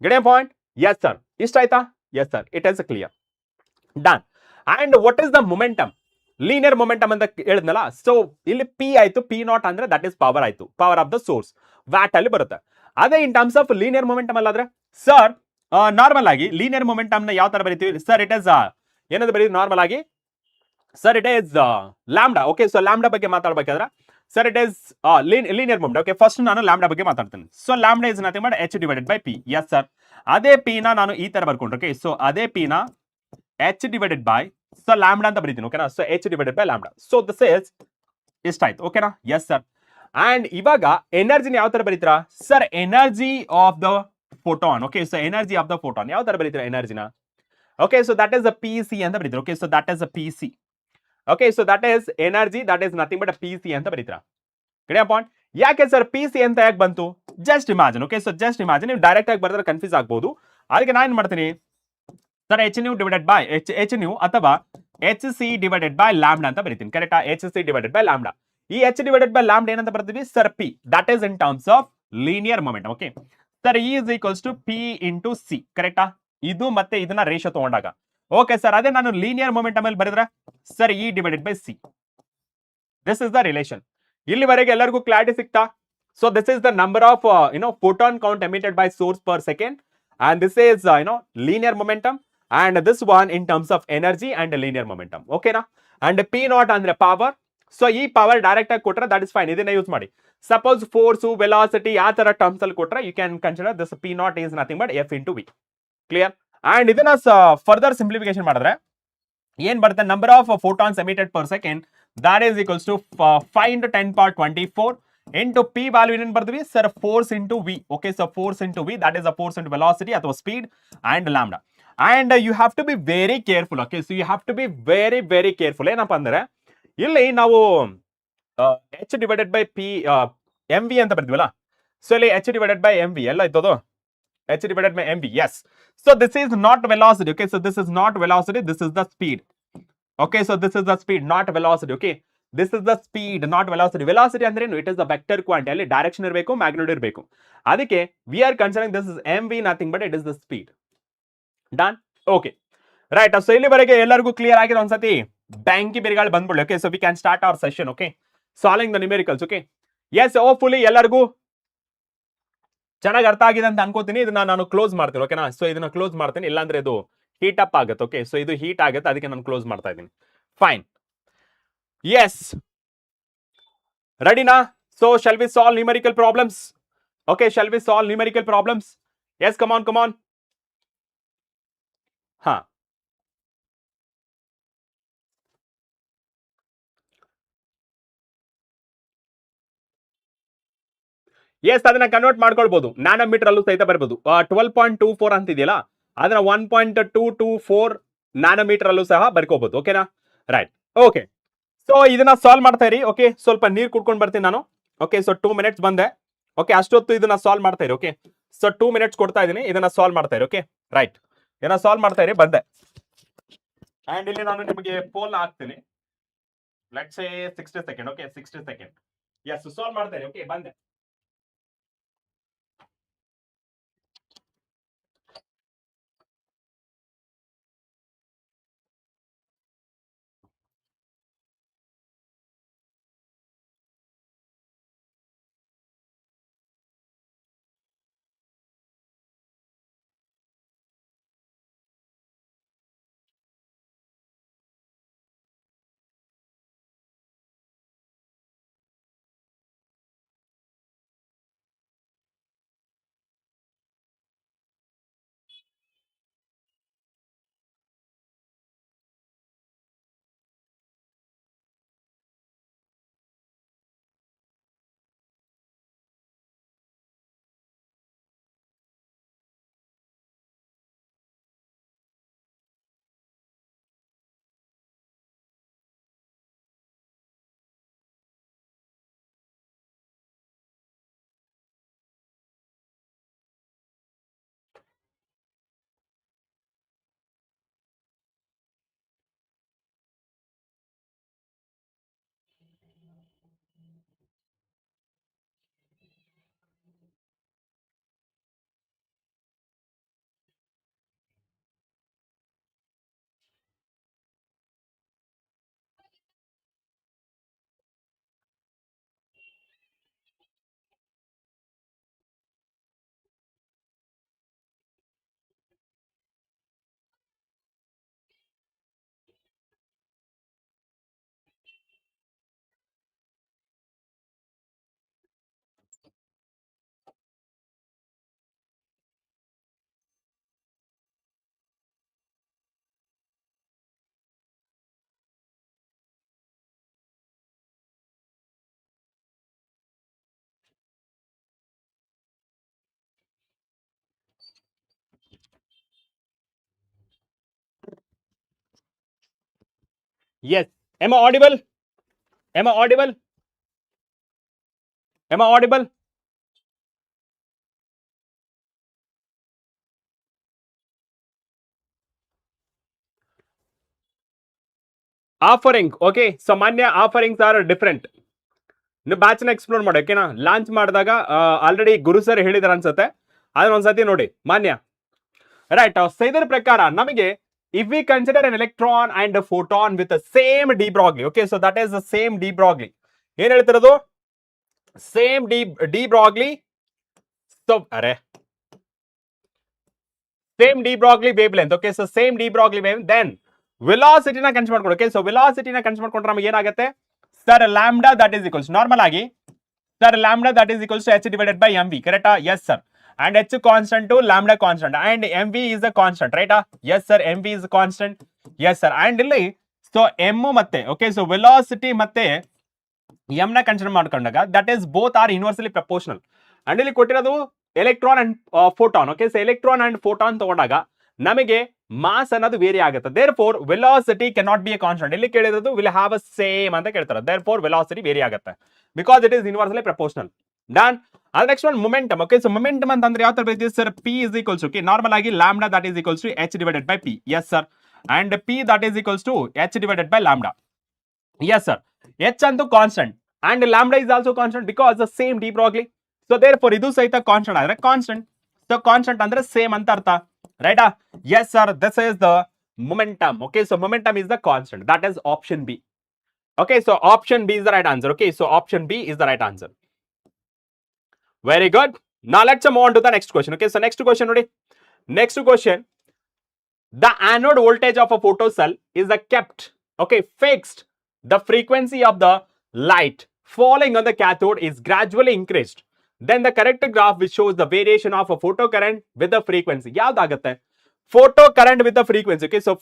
Get a point? Yes sir, ಇಷ್ಟ ಆಯ್ತಾ? Yes sir, it is clear, done. And what is the momentum? Linear momentum ಅಂತ ಹೇಳಿದ್ನಲ್ಲ. So ಇಲ್ಲಿ ಪಿ ಆಯ್ತು, ಪಿ ನಾಟ್ ಅಂದ್ರೆ ದಟ್ ಇಸ್ ಪವರ್ ಆಯ್ತು, power of the source watt ಅಲ್ಲಿ ಬರುತ್ತೆ. ಅದೇ in terms of linear momentum ಅಲ್ಲಾದ್ರೆ ಸರ್ ನಾರ್ಮಲ್ ಆಗಿ ಲೀನಿಯರ್ ಮೊಮೆಂಟಮ್ ನ ಯಾವ ತರ ಬರೀತೀವಿ ಸರ್? ಇಟ್ ಇಸ್ ಏನಂತ ಬರೀತೀವಿ ನಾರ್ಮಲ್ ಆಗಿ sir? It is lambda. Okay, so lambda ಬಗ್ಗೆ ಮಾತಾಡ್ಬೇಕಾದ್ರೆ sir it is linear moment. Okay, first ನಾನು ಲ್ಯಾಂಬ್ಡಾ ಬಗ್ಗೆ ಮಾತಾಡ್ತೀನಿ. So lambda is nothing but h divided by p. Yes sir, ಅದೇ ಪಿ ನ ನಾನು ಈ ತರ ಬರ್ಕೊಂಡ್ರೆ, ಓಕೆ, ಸೊ ಅದೇ ಪಿ ನ h divided by so lambda ಅಂತ ಬರೀತೀನಿ. ಓಕೆನಾ? So h divided by lambda. So this is ಇಷ್ಟ ಆಯ್ತು. ಓಕೆನಾ? Yes sir. ಅಂಡ್ ಇವಾಗ ಎನರ್ಜಿನ ಯಾವ ತರ ಬರೀತೀರಾ sir? Energy of the photon. Okay, so energy of the photon ಯಾವ ತರ ಬರೀತೀರಾ ಎನರ್ಜಿನ? Okay, so that is a p c ಅಂತ ಬರೀತೀರಾ. Okay, so that is a p c. Okay, so that is energy, that is nothing but p c ಅಂತ ಬರೀತೀರಾ. Get point? ಯಾಕೆ sir p c ಅಂತ ಯಾಕೆ ಬಂತು? Just imagine. Okay, so just imagine. ನೀವು direct ಆಗಿ ಬರೆದ್ರೆ ಕನ್ಫ್ಯೂಸ್ ಆಗ್ಬಹುದು. ಅದಕ್ಕೆ ನಾನು ಏನ್ ಮಾಡ್ತೀನಿ sir, h nu divided by h nu ಅಥವಾ H C divided by lambda ಅಂತ ಬರೀತೀನಿ ಕರೆಕ್ಟಾ h C divided by lambda ಈ ಎಚ್ ಡಿವೈಡೆಡ್ ಬೈ ಲ್ಯಾಂಬ್ಡಾ ಏನಂತ ಬರ್ತೀವಿ sir p that is in terms of linear momentum okay sir E is equals to p into c ಕರೆಕ್ಟಾ ಇದು ಮತ್ತೆ ಇದನ್ನ ರೇಷಿಯೋ ತಗೊಂಡಾಗ ಓಕೆ ಸರ್ ಅದೇ ನಾನು ಲೀನಿಯರ್ ಮೊಮೆಂಟಮ್ ಅಲ್ಲಿ ಬರೆದ್ರೆ sir E divided by see this is the relation ಇಲ್ಲಿವರೆಗೆ ಎಲ್ಲರಿಗೂ ಕ್ಲಾರಿಟಿ ಸಿಗ್ತಾ so this is the number of photon count emitted by source per second and this is linear momentum and this one in terms of energy and linear momentum okay na and p naught ಅಂದ್ರೆ power so ಈ power direct ಆಗಿ ಕೊಟ್ರೆ that is fine ಇದನ್ನ use ಮಾಡಿ suppose force velocity ಆ ತರ terms ಅಲ್ಲಿ ಕೊಟ್ರೆ you can consider this P naught is nothing but F into V clear and ಇದನ್ನ ಫರ್ದರ್ ಸಿಂಪ್ಲಿಫಿಕೇಶನ್ ಮಾಡಿದ್ರೆ ಏನ್ ಬರುತ್ತೆ number of photons emitted per second that is equals to 5 into 10 power 24 into p value in ಬರ್ತೀವಿ sir force into v okay so force into v that is the force into velocity ಅಥವಾ speed and lambda and you have to be very careful okay so you have to be very careful ಏನಪ್ಪ ಅಂದ್ರೆ ಇಲ್ಲಿ ನಾವು h divided by p mv ಅಂತ ಬರ್ತೀವಲ್ಲ so ಇಲ್ಲಿ h divided by mv ಎಲ್ಲ ಇತ್ತದು h divided by mv yes so this is not velocity okay so this is not velocity this is the speed okay so this is the speed not velocity okay this is the speed not velocity velocity ಅಂದ್ರೆ ಏನು it is the vector quantity ಅಲ್ಲಿ direction ಇರಬೇಕು magnitude ಇರಬೇಕು ಅದಕ್ಕೆ we are considering this is mv nothing but it is the speed done okay right so ಇಲ್ಲಿವರೆಗೆ ಎಲ್ಲರಿಗೂ clear ಆಗಿದೆ ಒಂದ್ಸತಿ ಬ್ಯಾಂಕಿ ಬಿರುಗಾಳಿ ಬಂದ್ಬಿಡ್ಲಿ okay so we can start our session okay solving the numericals okay yes hopefully ಎಲ್ಲರಿಗೂ ಚೆನ್ನಾಗಿ ಅರ್ಥ ಆಗಿದೆ ಅಂತ ಅನ್ಕೋತೀನಿ ಇದನ್ನ ನಾನು ಕ್ಲೋಸ್ ಮಾಡ್ತೀನಿ ಓಕೆನಾ ಸೊ ಇದನ್ನ ಕ್ಲೋಸ್ ಮಾಡ್ತೀನಿ ಇಲ್ಲಾಂದ್ರೆ ಇದು ಹೀಟ್ ಅಪ್ ಆಗುತ್ತೆ ಓಕೆ ಸೊ ಇದು ಹೀಟ್ ಆಗುತ್ತೆ ಅದಕ್ಕೆ ನಾನು ಕ್ಲೋಸ್ ಮಾಡ್ತಾ ಇದ್ದೀನಿ ಫೈನ್ ಎಸ್ ರೆಡಿನಾ so shall we solve numerical problems okay shall we solve numerical problems yes come on ಹಾ ಎಸ್ ಅದನ್ನ ಕನ್ವರ್ಟ್ ಮಾಡ್ಕೊಳ್ಬಹುದು ನ್ಯಾನೋಮೀಟರ್ ಅಲ್ಲೂ ಸಹಿತ ಬರ್ಬೋದು 12.24 ಅಂತಿದೆಯಲ್ಲ ಅದನ್ನ 1.224 ನ್ಯಾನೋಮೀಟರ್ ಅಲ್ಲೂ ಸಹ ಬರ್ಕೋಬಹುದು ಓಕೆನಾ ರೈಟ್ ಓಕೆ ಸೊ ಇದನ್ನ ಸಾಲ್ವ್ ಮಾಡ್ತಾ ಇರಿ ಓಕೆ ಸ್ವಲ್ಪ ನೀರು ಕುಡ್ಕೊಂಡು ಬರ್ತೀನಿ ನಾನು ಓಕೆ ಸೊ 2 ಮಿನಿಟ್ಸ್ ಬಂದೆ ಓಕೆ ಅಷ್ಟೊತ್ತು ಇದನ್ನ ಸಾಲ್ವ್ ಮಾಡ್ತಾ ಇರಿ ಓಕೆ ಸೊ 2 ಮಿನಿಟ್ಸ್ ಕೊಡ್ತಾ ಇದೀನಿ ಇದನ್ನ ಸಾಲ್ವ್ ಮಾಡ್ತಾ ಇರಿ ಓಕೆ ರೈಟ್ ಇದನ್ನ ಸಾಲ್ವ್ ಮಾಡ್ತಾ ಇರಿ ಬಂದೆ ಅಂಡ್ ಇಲ್ಲಿ ನಾನು ನಿಮಗೆ ಪೋಲ್ ಹಾಕ್ತೀನಿ let's say 60 second okay 60 second yes solve ಮಾಡ್ತಾ ಇರಿ ಓಕೆ ಬಂದೆ Yes. Am I audible? Am I audible? Am I audible? Offering okay so ಮಾನ್ಯ ಆಫರಿಂಗ್ಸ್ ಆರ್ ಡಿಫರೆಂಟ್. ನೀವು ಬ್ಯಾಚ್ ನ ಎಕ್ಸ್ಪ್ಲೋರ್ ಮಾಡಿ ಓಕೆನಾ. ಲಾಂಚ್ ಮಾಡಿದಾಗ ಆಲ್ರೆಡಿ ಗುರು ಸರ್ ಹೇಳಿದಾರೆ ಅನ್ಸುತ್ತೆ, ಅದನ್ನ ಒಂದ್ಸತಿ ನೋಡಿ ಮಾನ್ಯ. ರೈಟ್, ಸೊ ಇದರ ಪ್ರಕಾರ ನಮಗೆ if we consider an electron and a photon with the same de Broglie, okay, so that is the same de Broglie. ಏನ್ ಹೇಳ್ತಿರೋದು? ಸೇಮ್ ಡಿ ಬ್ರಾಗ್ಲಿ, ಸೊ ಅರೆ same de Broglie wavelength, okay, so same de Broglie wave, then ವೆಲಾಸಿಟಿನ consider ಮಾಡ್ಕೊಂಡು, okay, so ವೆಲಾಸಿಟಿನ consider ಮಾಡ್ಕೊಂಡ್ರೆ ನಮಗೆ ಏನಾಗುತ್ತೆ sir, lambda that is equals normal ಆಗಿ sir lambda that is equals h divided by mv, ಕರೆಕ್ಟಾ? Yes sir. and h constant to lambda constant and mv is a constant, right? yes sir, mv is a constant, yes sir. and ಇಲ್ಲಿ so m ಮತ್ತೆ okay, so velocity ಮತ್ತೆ m ನ consider ಮಾಡ್ಕೊಂಡಾಗ that is both are inversely proportional. and ಇಲ್ಲಿ ಕೊಟ್ಟಿರೋದು electron and photon, okay, so electron and photon ತಗೊಂಡಾಗ ನಮಗೆ mass ಅನ್ನೋದು ವೇರಿ ಆಗುತ್ತೆ. therefore velocity cannot be a constant. ಇಲ್ಲಿ ಕೇಳಿರೋದು will have a same ಅಂತ ಕೇಳ್ತಾರೆ. therefore velocity ವೇರಿ ಆಗುತ್ತೆ because it is inversely proportional. done. And next one, momentum. Okay, so momentum ಅಂತಂದ್ರೆ ಯಾವ ತರ ಬರೀತೀವಿ ಸರ್? p is equals to, okay, normal ಆಗಿ lambda that is equals to h divided by p. yes sir. and p that is equals to h divided by lambda. yes sir. h ಅಂತೂ constant and lambda is also constant because the same de Broglie. so therefore ಇದು ಸಹಿತ constant ಆದ್ರೆ constant, so constant ಅಂದ್ರೆ same ಅಂತ ಅರ್ಥ, ರೈಟಾ? yes sir, this is the momentum. okay, so momentum is the constant. that is option B. okay, so option B is the right answer. okay, so option B is the right answer. Very good. Now let's move on to the next question. okay, so next question ನೋಡಿ. next question, the anode voltage of a photocell is kept, okay, fixed. the frequency of the light falling on the cathode is gradually increased. then the correct graph which shows the variation of a photocurrent with the frequency. ಯಾವ್ದಾಗುತ್ತೆ? photocurrent with the frequency. okay, so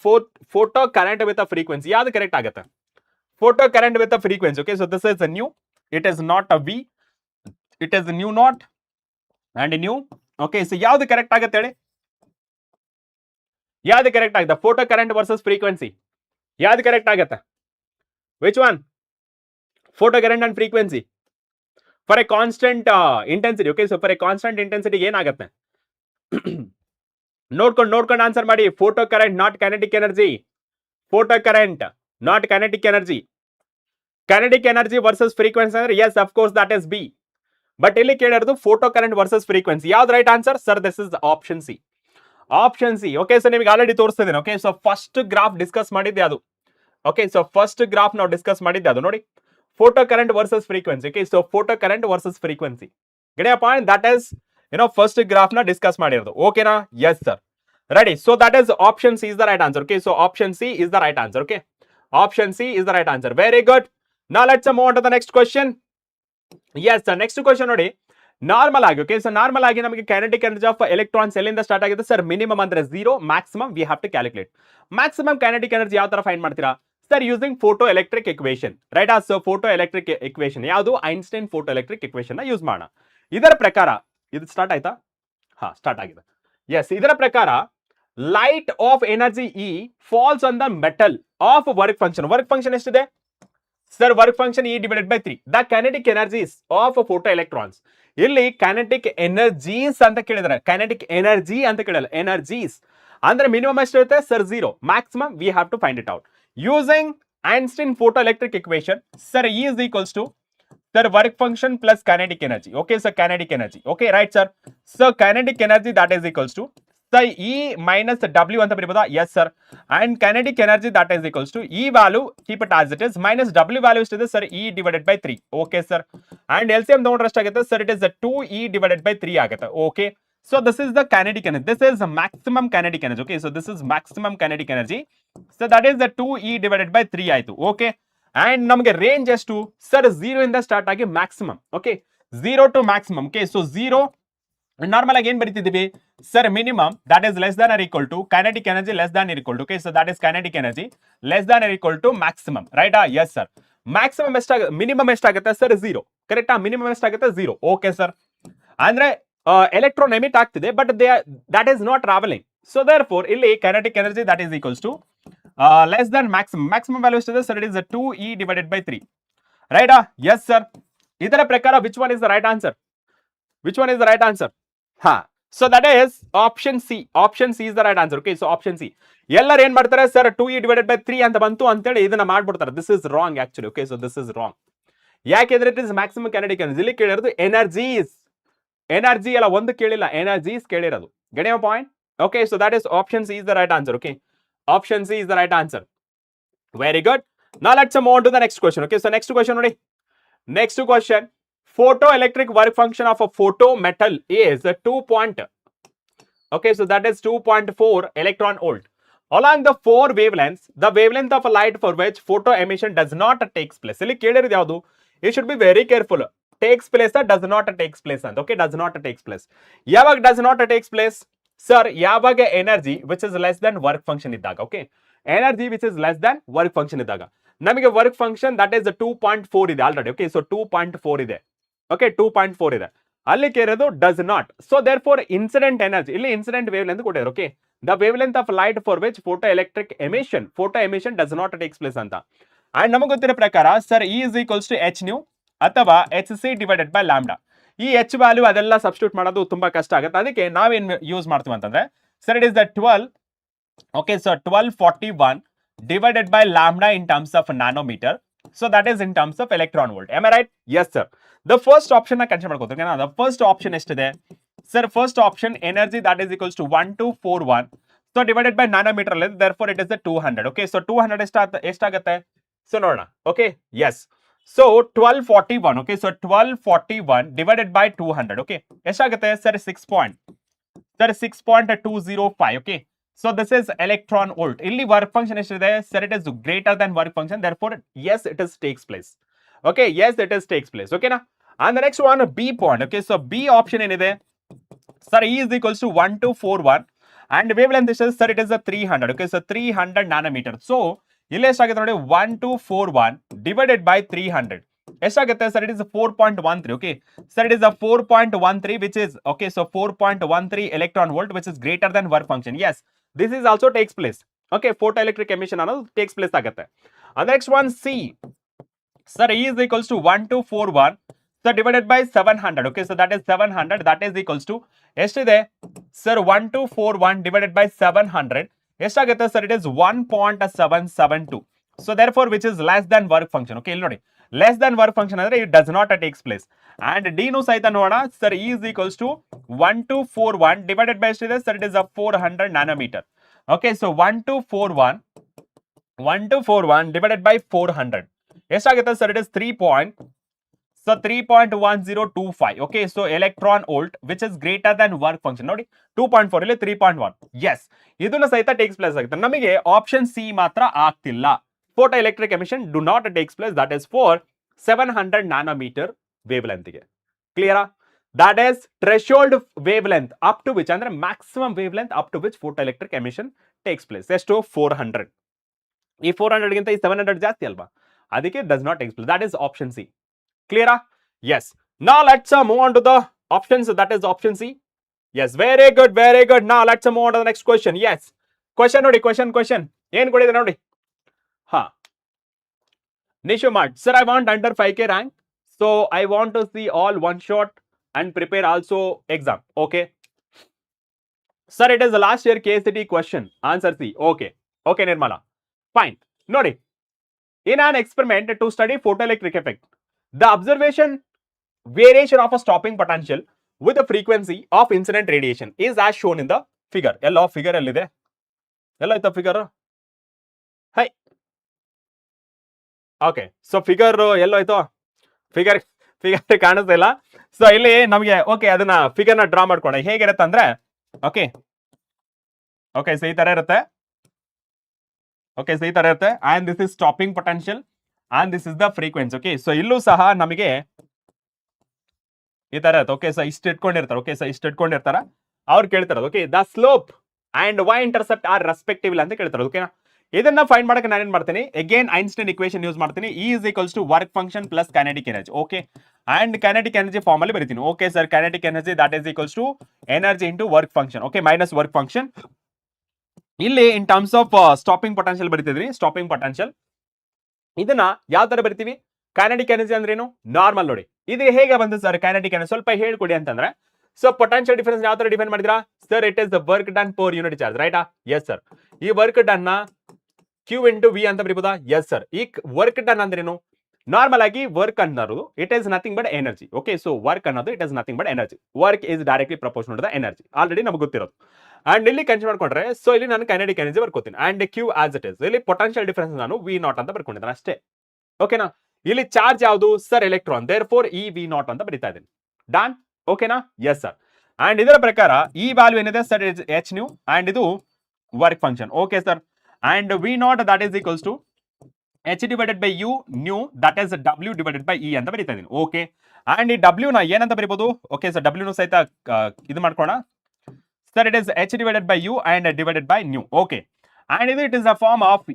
photocurrent with the frequency ಯಾವ್ದು correct ಆಗುತ್ತೆ? photocurrent with the frequency. okay, so this is a new, it is not a V, it is new not and new. okay, so ಯಾವ್ದು correct ಆಗುತ್ತೆ ಹೇಳಿ? ಯಾವ್ದು correct ಆಗುತ್ತೆ? Photo current versus frequency ಯಾವ್ದು correct ಆಗುತ್ತೆ? Which one? Photo current and frequency for a constant intensity. Okay, so for a constant intensity ಏನಾಗುತ್ತೆ? ನೋಡ್ಕೊಂಡು answer ಮಾಡಿ. Photo current not kinetic energy, photo current not kinetic energy. Kinetic energy versus frequency ಅಂದ್ರೆ yes of course that is B. But ಇಲ್ಲಿ ಕೇಳಿರೋದು photo current versus frequency. ಯಾವ್ದು right answer sir? This is option C. Option C. Okay, so ನಿಮಗೆ already ತೋರಿಸ್ತಿದ್ದೇನೆ. Okay, so first graph discuss ಮಾಡಿದ್ದೆ ಅದು. Okay, so first graph ನಾವು discuss ಮಾಡಿದ್ದೆ ಅದು ನೋಡಿ, photo current versus frequency. Okay, so photo current versus frequency get a point. That is first graph ನ discuss ಮಾಡಿರೋದು. ಓಕೆನಾ? Yes sir, ready. So that is option C is the right answer. Okay, so option C is the right answer. Okay, option C is the right answer. Very good. Now let's move on to the next question. Yes sir, next question ನೋಡಿ. Normal ಆಗಿ, okay, so normal ಆಗಿ ನಮಗೆ kinetic energy of electrons ಎಲ್ಲಿಂದ start ಆಗುತ್ತೆ sir? Minimum ಅಂದ್ರೆ 0, maximum we have to calculate. Maximum kinetic energy ಯಾವ ತರ find ಮಾಡ್ತೀರಾ sir? Using photo electric equation, right? So photo electric equation ಯಾವುದು? ಐನ್ಸ್ಟೈನ್ ಫೋಟೋ ಎಲೆಕ್ಟ್ರಿಕ್ ಇಕ್ವೇಶನ್ ನ ಯೂಸ್ ಮಾಡೋಣ. ಇದರ ಪ್ರಕಾರ ಇದು ಸ್ಟಾರ್ಟ್ ಆಯ್ತಾ? ಹಾ, ಸ್ಟಾರ್ಟ್ ಆಗಿದೆ. ಎಸ್, ಇದರ ಪ್ರಕಾರ light of energy E falls on the metal of work function. Work function ಎಷ್ಟಿದೆ sir? Work function E divided by 3. The kinetic energies of photo electrons. ಇಲ್ಲಿ ಕೈನೆಟಿಕ್ ಎನರ್ಜೀಸ್ ಅಂತ ಕೇಳಿದ್ರೆ, ಕೈನೆಟಿಕ್ ಎನರ್ಜಿ ಅಂತ ಕೇಳಲ್ಲ, energies ಅಂದ್ರೆ minimum ಎಷ್ಟಿರುತ್ತೆ sir? 0. Maximum we have to find it out using Einstein photo electric equation. Sir E is equals to sir work function plus kinetic energy. okay, so kinetic energy. okay, right sir. so kinetic energy that is equals to sir E minus W ಅಂತ ಬರೀಬಹುದಾ? yes sir. and kinetic energy that is equals to E value, keep it as it is, minus W value ಎಷ್ಟಿದೆ sir? E divided by 3. okay sir. and LCM ತಗೊಂಡ್ರೆ ಎಷ್ಟಾಗುತ್ತೆ sir? it is 2E divided by 3 ಆಗುತ್ತೆ. okay, so this is the kinetic energy, this is maximum kinetic energy. okay, so this is maximum kinetic energy, so that is the 2E divided by 3 ಆಯ್ತು. okay, and ನಮಗೆ range ಎಷ್ಟು sir? 0 ಇಂದ start ಆಗಿ maximum. Okay, 0 to maximum. okay, so 0 normal ಆಗಿ ಏನ್ ಬರೀತಿದೀವಿ sir? Minimum that is less than or equal to kinetic energy less than equal to. Okay, so that is kinetic energy less than or equal to maximum, ರೈಟಾ? Yes sir. Maximum ಎಷ್ಟಾಗುತ್ತೆ? Minimum ಎಷ್ಟಾಗುತ್ತೆ sir? 0. ಕರೆಕ್ಟಾ? Minimum ಎಷ್ಟಾಗುತ್ತೆ? 0. Okay sir. ಅಂದ್ರೆ electron emit ಆಗ್ತಿದೆ but that is not travelling. So therefore ಇಲ್ಲಿ kinetic energy that is equals to less than maximum. Maximum value ಎಷ್ಟಿದೆ sir? It is 2E divided by 3, ರೈಟಾ? Yes sir. ಇದರ ಪ್ರಕಾರ which one is the right answer? Which one is the right answer? ಹಾ, so that is option C. Option C is the right answer. Okay, so option C. ಎಲ್ಲರೂ ಏನ್ ಮಾಡ್ತಾರೆ sir 2e/3 ಅಂತ ಬಂತು ಅಂತೇಳಿ ಇದನ್ನ ಮಾಡ್ಬಿಡ್ತಾರೆ. This is wrong actually. Okay, so this is wrong. ಯಾಕೆಂದ್ರೆ it is maximum kinetic energy. ಇಲ್ಲಿ ಕೇಳಿರೋದು ಎನರ್ಜೀಸ್. ಎನರ್ಜಿ ಎಲ್ಲ ಒಂದು ಕೇಳಿಲ್ಲ, ಎನರ್ಜೀಸ್ ಕೇಳಿರೋದು. Get my point? Okay, so that is option C is the right answer. Okay, option C is the right answer. Very good. Now let's move on to the next question. Okay, so next question ನೋಡಿ. Next question. Photoelectric work function of a photo metal is 2 point. Okay, so that is 2.4 electron volt. Along the four wavelengths, the wavelength of a light for which photo emission does not takes place. ಇಲ್ಲಿ ಕೇಳಿರೋದು ಯಾವುದು? You should be very careful. Takes place or does not takes place ಅಂತ. Okay, does not takes place. ಯಾವಾಗ does not takes place? Sir, ಯಾವಾಗ energy which is less than work function ಇದ್ದಾಗ. Okay, energy which is less than work function ಇದ್ದಾಗ. ನಮಗೆ work function that is 2.4 ಇದೆ already. Okay, so 2.4 ಇದೆ. Okay, 2.4 ಇದೆ. ಅಲ್ಲಿ ಕೇಳೋದು does not. So therefore incident energy, ಇಲ್ಲಿ ಇನ್ಸಿಡೆಂಟ್ ವೇವ್ ಲೆಂತ್ ಕೊಟ್ಟಿದ್ದಾರೆ. Okay, the wavelength of light for which photo electric emission does not takes place ಅಂತ. And ನಮಗೆ ಗೊತ್ತಿರೋ ಪ್ರಕಾರ sir E is equals to H nu ಅಥವಾ H C divided by lambda. ಈ H value ಅದೆಲ್ಲ substitute ಮಾಡೋದು ತುಂಬಾ ಕಷ್ಟ ಆಗುತ್ತೆ. ಅದಕ್ಕೆ ನಾವೇನ್ ಯೂಸ್ ಮಾಡ್ತೀವಿ ಅಂತಂದ್ರೆ sir it is the 12. Okay, so 1241 divided by lambda in terms of nanometer. So that is in terms of electron volt. Am I right? Yes, sir. The first option na consider ಮಾಡ್ಕೊತೀನಿ. The first option ಎಷ್ಟಿದೆ? Sir, first option energy that is equals to 1241. So divided by nanometer, therefore it is the 200. Okay, so 200 ಎಷ್ಟಾಗುತ್ತೆ? So ನೋಡೋಣ. Okay, yes. So 1241. Okay, so 1241 divided by 200. Okay, ಎಷ್ಟಾಗುತ್ತೆ? Sir 6.205. Okay. So this is electron volt. Illi work function ಎಷ್ಟಿದೆ? Sir, it is greater than work function. Therefore, yes, it is takes place. Okay, yes, it is takes place. Okay, na? And the next one, B point. Okay, so B option ಏನಿದೆ? Sir, E is equals to 1241. And wavelength is, sir, it is a 300. Okay, so 300 nanometer. So, ಇಲ್ಲಿ ಎಷ್ಟಾಗುತ್ತೆ ನೋಡಿ? 1241 divided by 300. ಎಷ್ಟಾಗುತ್ತೆ? Sir, it is 4.13. Okay, sir, it is a 4.13 which is, okay, so 4.13 electron volt which is greater than work function. Yes. This is also takes place. Okay, photoelectric emission ಅನ್ನೋದು takes place ಆಗುತ್ತೆ. Next one C. Sir, E is equals to 1241. So divided by 700. Okay, so that is 700. That is equals to ಎಷ್ಟಿದೆ? Sir, 1241 divided by 700. ಎಷ್ಟಾಗುತ್ತೆ? Sir, it is 1.772. So therefore, which is less than work function. Okay, ಇಲ್ಲಿ ನೋಡಿ. Less than work function ಅಂದ್ರೆ it does not takes place. And D ನು ಸಹಿತ ನೋಡೋಣ. Sir, E is equals to 1241 divided by ಎಷ್ಟಿದೆ? Sir, it is a 400 nanometer. Okay, so 1241 divided by 400. ಎಷ್ಟಾಗುತ್ತೆ? Sir, it is 3.1025. Okay, so electron volt which is greater than work function. ನೋಡಿ 2.4 ಇಲ್ಲಿ 3.1. Yes, ಇದನ್ನ ಸಹಿತ takes place ಆಗುತ್ತೆ. ನಮಗೆ option C ಮಾತ್ರ ಆಗ್ತಿಲ್ಲ. Photoelectric emission do not takes place. That is for 700 nanometer wavelength ಗೆ. Clear? That is threshold wavelength up to which ಅಂದ್ರೆ maximum wavelength up to which photoelectric emission takes place. ಎಷ್ಟು? 400. ಈ 400 ಗಿಂತ ಈ 700 ಜಾಸ್ತಿ ಅಲ್ವಾ? ಅದಕ್ಕೆ does not takes place. That is option C. Clear? Yes. Now let's move on to the options. That is option C. Yes, very good, very good. Now let's move on to the next question. Yes. Question ನೋಡಿ, question. ಏನ್ ಕೊಡಿದೆ ನೋಡಿ. Ha. Nishu Mart. Sir, I want under 5K rank. So I want to see all one shot and prepare also exam. Okay. Sir, it is the last year KCET question. Answer C. Okay. Okay, Nirmala. Fine. Nodi. In an experiment to study photoelectric effect, the observation variation of a stopping potential with the frequency of incident radiation is as shown in the figure. Hello, figure ಎಲ್ಲಿದೆ? ಎಲ್ಲ ಐತ figure? Hi. Okay, so figure ಎಲ್ಲೋಯ್ತು? Figure ಕಾಣಿಸ್ತಾ ಇಲ್ಲ. So ಇಲ್ಲಿ ನಮಗೆ okay ಅದನ್ನ ಫಿಗರ್ನ draw ಮಾಡ್ಕೊಂಡ ಹೇಗಿರುತ್ತೆ ಅಂದ್ರೆ ಓಕೆ ಸೊ ಈ ತರ ಇರುತ್ತೆ. ಓಕೆ, ಸೊ ಈ ತರ ಇರುತ್ತೆ. And this is stopping potential and this is the frequency. Okay, so ಇಲ್ಲೂ ಸಹ ನಮಗೆ ಈ ತರ ಇರುತ್ತೆ. ಓಕೆ, ಸೊ ಇಷ್ಟು ಇಟ್ಕೊಂಡಿರ್ತಾರೆ. ಅವ್ರು ಕೇಳ್ತಾರ okay the slope and Y intercept are respective ಅಂತ ಕೇಳ್ತಾರೆ. ಓಕೆನಾ? ಇದನ್ನ ಫೈಂಡ್ ಮಾಡಕ್ಕೆ ನಾನು ಏನ್ ಮಾಡ್ತೀನಿ? ಅಗೇನ್ ಐನ್ಸ್ಟೈನ್ ಇಕ್ವೇಶನ್ ಯೂಸ್ ಮಾಡ್ತೀನಿ. E is equals to work function plus kinetic energy. Okay, and kinetic energy form ಅಲ್ಲಿ ಬರೀತೀನಿ. Okay sir, kinetic energy that is equals to energy into work function. Okay, minus work function. ಇಲ್ಲಿ in terms of stopping potential ಬರೀತಿದ್ರಿ. Stopping potential ಇದನ್ನ ಯಾವ ತರ ಬರಿತೀವಿ? kinetic energy ಅಂದ್ರೆ ಏನು? ನಾರ್ಮಲ್ ನೋಡಿ. ಇದು ಹೇಗೆ ಬಂತು ಸರ್ kinetic energy? ಸ್ವಲ್ಪ ಹೇಳ್ಕೊಡಿ ಅಂತಂದ್ರೆ ಸೊ ಪೊಟೆನ್ಷಿಯಲ್ ಡಿಫರೆನ್ಸ್ ಯಾವ ತರ ಡಿಫೈನ್ ಮಾಡಿದ್ರಾ sir it is the work done per unit charge ರೈಟಾ ಎಸ್ ಸರ್ ಈ ವರ್ಕ್ ಡನ್ ನ Q ಇಂಟು ವಿ ಅಂತ ಬರೀಬಹುದಾ ಎಸ್ ಸರ್ ಈ ವರ್ಕ್ ಡನ್ ಅಂದ್ರೇನು ನಾರ್ಮಲ್ ಆಗಿ ವರ್ಕ್ ಅನ್ನೋದು it is nothing but energy okay so work ಅನ್ನೋದು it is nothing but energy work is directly proportional to the energy already ನಮಗೆ ಗೊತ್ತಿರೋದು ಅಂಡ್ ಇಲ್ಲಿ ಕನ್ಸಿಡರ್ ಮಾಡ್ಕೊಂಡ್ರೆ ಸೊ ಇಲ್ಲಿ ನಾನು ಕೈನೆಟಿಕ್ ಎನರ್ಜಿ ಬರ್ಕೋತೀನಿ and Q as it is ಇಲ್ಲಿ potential difference ನಾನು ವಿ ನಾಟ್ ಅಂತ ಬರ್ಕೊಂಡಿದ್ದೇನೆ ಅಷ್ಟೇ ಓಕೆನಾ ಇಲ್ಲಿ ಚಾರ್ಜ್ ಯಾವುದು ಸರ್ ಎಲೆಕ್ಟ್ರಾನ್ ದೇರ್ ಫೋರ್ ಈ ವಿ ನಾಟ್ ಅಂತ ಬರೀತಾ ಇದ್ದೀನಿ ಡನ್ ಓಕೆನಾ ಎಸ್ ಸರ್ ಅಂಡ್ ಇದರ ಪ್ರಕಾರ ಈ ವ್ಯಾಲ್ಯೂ ಏನಿದೆ sir is H nu and ಇದು work function okay sir and V not that is equals to h divided by u nu that is w divided by e ಅಂತ ಬರೀತಾ ಇದೀನಿ okay and ಈ w ನ ಏನಂತ ಬರೀಬಹುದು okay sir w ನು ಸಹಿತ ಇದು ಮಾಡ್ಕೋಣ sir it is h divided by u and divided by nu okay and ಇದು it is a form of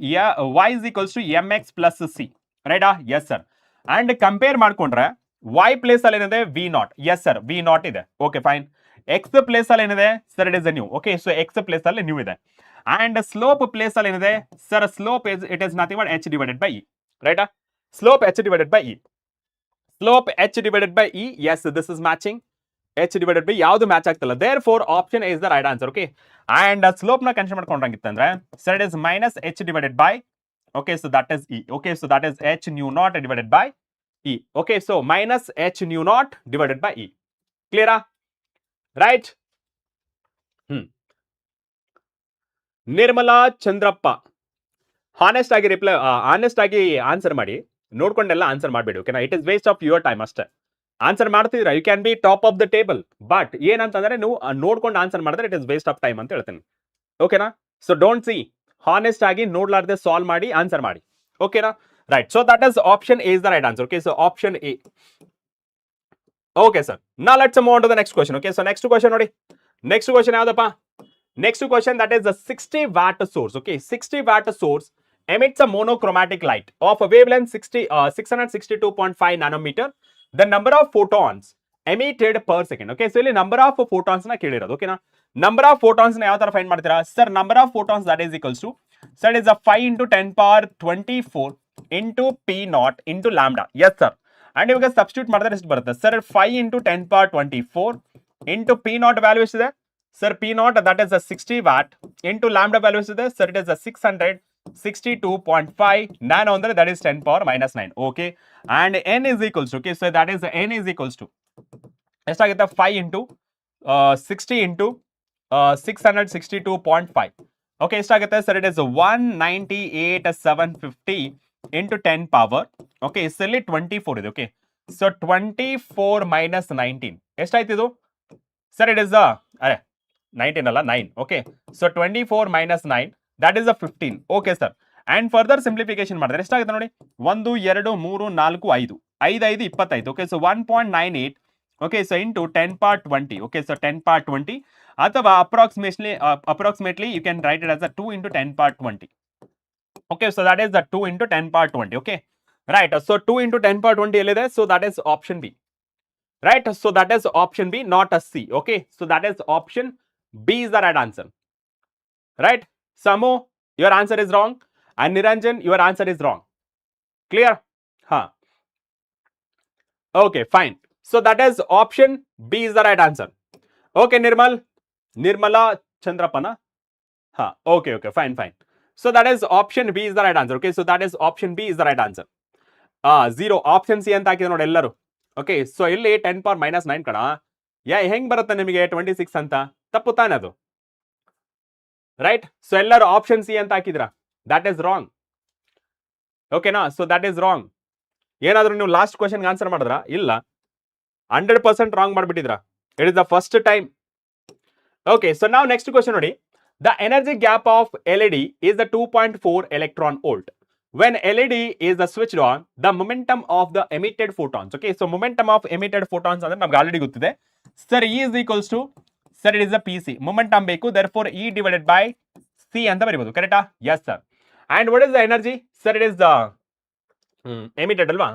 y is equals to mx plus c ರೈಟಾ yes sir and compare ಮಾಡ್ಕೊಂಡ್ರೆ y place ಅಲ್ಲಿ ಏನಿದೆ V not yes sir V not ಇದೆ okay fine x place ಅಲ್ಲಿ ಏನಿದೆ sir it is nu okay so x place ಅಲ್ಲಿ nu ಇದೆ and slope place ಅಲ್ಲಿ ಏನಿದೆ sir slope it is nothing but h divided by e right slope h divided by e slope h divided by e yes this is matching h divided by ಯಾವುದು match ಆಗ್ತಿಲ್ಲ therefore option is the right answer okay and slope ನ consider ಮಾಡ್ಕೊಂಡ್ರಂಗಿತ್ತಂದ್ರೆ sir it is minus h divided by okay so that is e okay so that is h nu naught divided by e okay so minus h nu naught divided by e clear right Nirmala Chandrappa honest ಆಗಿ reply honest ಆಗಿ answer ಮಾಡಿ ನೋಡ್ಕೊಂಡೆಲ್ಲ answer ಮಾಡಬೇಡಿ ಓಕೆನಾ it is waste of your time ಅಷ್ಟೇ answer ಮಾಡ್ತಿದ್ರ you can be top of the table but ಏನಂತಂದ್ರೆ ನೀವು ನೋಡ್ಕೊಂಡು ಆನ್ಸರ್ ಮಾಡಿದ್ರೆ it is waste of time ಅಂತ ಹೇಳ್ತೀನಿ ಓಕೆನಾ ಸೊ ಡೋಂಟ್ ಸಿ ಹಾನೆಸ್ಟ್ ಆಗಿ ನೋಡ್ಲಾರ್ದೆ ಸಾಲ್ವ್ ಮಾಡಿ ಆನ್ಸರ್ ಮಾಡಿ ಓಕೆನಾ right so that is option A is the right answer okay so option A okay sir ನಾ let's move on to the next question okay so next question ನೋಡಿ next question ಯಾವ್ದಪ್ಪ next question that is a 60 watt source okay 60 watt source emits a monochromatic light of a wavelength 662.5 nanometer the number of photons emitted per second okay so ಇಲ್ಲಿ number of photons ನ ಕೇಳಿರೋದು ಓಕೆನಾ number of photons ನ ಯಾವ ತರ find ಮಾಡ್ತೀರಾ sir number of photons that is equals to sir is a 5 into 10 power 24 into p naught into lambda yes sir and ಇವಾಗ substitute ಮಾಡಿದ್ರೆ ಎಷ್ಟು ಬರುತ್ತೆ sir 5 into 10 power 24 into p naught value ಎಷ್ಟಿದೆ sir p naught that is a 60 watt into lambda value is there sir it is a 662.5 nano andre that is 10 power minus 9 okay and n is equals to okay so that is n is equals to estagutte 5 into 60 into 662.5 okay estagutte sir it is 198,750 into 10 power okay so ಇಲ್ಲಿ 24 ಇದೆ okay so 24 minus 19 ಎಷ್ಟಾಯ್ತು ಇದು sir it is a ಅರೆ 19 ಅಲ್ಲ 9 okay so 24 minus 9 that is a 15 okay sir and further simplification ಮಾಡಿದ್ರೆ ಎಷ್ಟಾಗುತ್ತೆ ನೋಡಿ 1 2 3 4 5 5 5 25 okay so 1.98 okay so into 10 power 20 okay so 10 power 20 ಅಥವಾ approximately you can write it as a 2 into 10 power 20 okay so that is the 2 into 10 power 20 okay right so 2 into 10 power 20 ಎಲ್ಲಿದೆ so that is option B right so that is option B not a C okay so that is option B is the right answer right Samu your answer is wrong and Niranjan your answer is wrong clear okay fine so that is option B is the right answer okay Nirmala Chandrapana okay fine so that is option B is the right answer okay so that is option B is the right answer 0 option C ಅಂತ ಹಾಕಿದ್ರೆ ನೋಡಿ ಎಲ್ಲರೂ okay so ಇಲ್ಲಿ 10 power minus 9 ಕಣ ಹೆಂಗ್ ಬರುತ್ತೆ ನಿಮಗೆ 26 ಅಂತ ತಪ್ಪು ತಾನೆ ಅದು ರೈಟ್ ಸೊ ಎಲ್ಲರೂ ಆಪ್ಷನ್ ಸಿ ಅಂತ ಹಾಕಿದ್ರ ದಟ್ ಇಸ್ ರಾಂಗ್ ಓಕೆನಾ ಸೊ ದಟ್ ಇಸ್ ರಾಂಗ್ ಏನಾದ್ರೂ ನೀವು ಲಾಸ್ಟ್ ಕ್ವಶನ್ಗೆ ಆನ್ಸರ್ ಮಾಡಿದ್ರ ಇಲ್ಲ 100% ರಾಂಗ್ ಮಾಡ್ಬಿಟ್ಟಿದ್ರ it is the first time okay so ನಾವು ನೆಕ್ಸ್ಟ್ ಕ್ವಶನ್ ನೋಡಿ the energy gap of LED is the 2.4 electron volt when LED is switched on the momentum of the emitted photons okay so momentum of emitted photons ಅಂದ್ರೆ ನಮಗೆ already ಗೊತ್ತಿದೆ sir E is equals to sir it is a PC momentum ಬೇಕು therefore E divided by C ಅಂತ ಬರೀಬಹುದು ಕರೆಕ್ಟಾ yes sir and what is the energy sir it is the emitted ಅಲ್ವಾ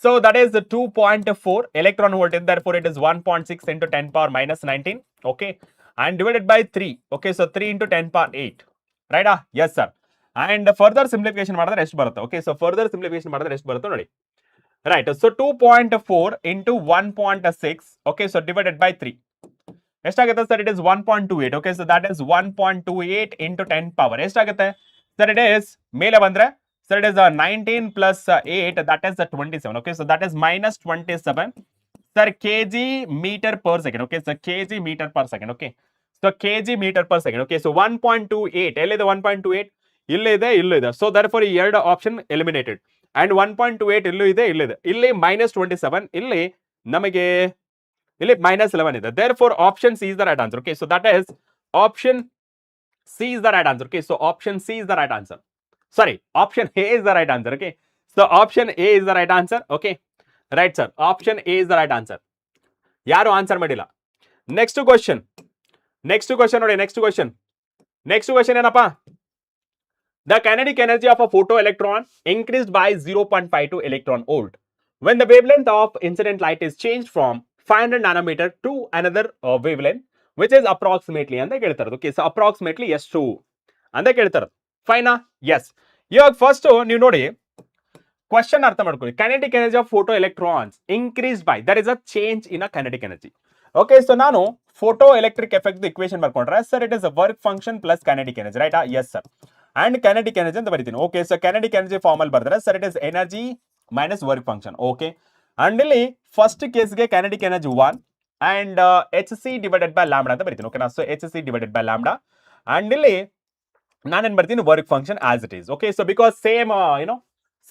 so that is the 2.4 electron volt therefore it is 1.6 into 10 power minus 19 okay and divided by 3 okay so 3 into 10 power 8 right yes sir and further simplification ಮಾಡಿದ್ರೆ ಎಷ್ಟು ಬರುತ್ತೆ okay so further simplification ಮಾಡಿದ್ರೆ ಎಷ್ಟು ಬರುತ್ತೆ ನೋಡಿ right so 2.4 into 1.6 okay so divided by 3 ಎಷ್ಟಾಗುತ್ತೆ sir? It is 1.28. Okay, so that is 1.28 into 10 power ಎಷ್ಟಾಗುತ್ತೆ sir? It is ಮೇಲೆ ಬಂದ್ರೆ sir it is 19 plus 8 that is 27. Okay, so that is minus 27 sir kg metre per second. Okay, so kg metre per second. Okay, so kg metre per second. Okay, so 1.28 ಎಲ್ಲಿದೆ? 1.28 ಇಲ್ಲೇ ಇದೆ, ಇಲ್ಲೂ ಇದೆ. So there for ಈ ಎರಡು option eliminated. And 1.28 ಇಲ್ಲೂ ಇದೆ, ಇಲ್ಲಿದೆ. ಇಲ್ಲಿ ಮೈನಸ್ 27, ಇಲ್ಲಿ ನಮಗೆ ಇಲ್ಲಿ ಮೈನಸ್ 11 ಇದೆ. Therefore option C is the right answer. Okay, so that is option C is the right answer. Okay, so option C is the right answer. Sorry, option A is the right answer. Okay, so option A is the right answer. Okay, right sir, option A is the right answer. ಯಾರು answer ಮಾಡಿಲ್ಲ. Next question ನೋಡಿ. Next question ಏನಪ್ಪಾ? The kinetic energy of a photoelectron increased by 0.52 electron volt when the wavelength of incident light is changed from 500 nanometer to another wavelength which is approximately ಅಂತ ಕೇಳ್ತಾರದು. Okay, so approximately ಎಷ್ಟು ಅಂತ ಕೇಳ್ತಾರದು. ಫೈನಾ? S. ಇವಾಗ first ನೀವು ನೋಡಿ question ಅರ್ಥ ಮಾಡ್ಕೊಳ್ಳಿ. kinetic energy of photoelectrons increased by, there is a change in a kinetic energy. Okay, so ನಾನು photo electric effect equation ಬರ್ಕೊಂಡ್ರೆ sir it is a work function plus kinetic energy, right? Yes sir. And kinetic energy ಅಂತ ಬರೀತೀನಿ. Okay, so kinetic energy form ಅಲ್ಲಿ ಬರೆದ್ರೆ sir it is energy minus work function. Okay, and ಇಲ್ಲಿ first ಕೇಸ್ಗೆ kinetic energy 1 and H C divided by lambda ಅಂತ ಬರೀತೀನಿ. ಓಕೆನಾ? So H C divided by lambda and ಇಲ್ಲಿ ನಾನೇನ್ ಬರ್ತೀನಿ work function as it is. Okay, so because same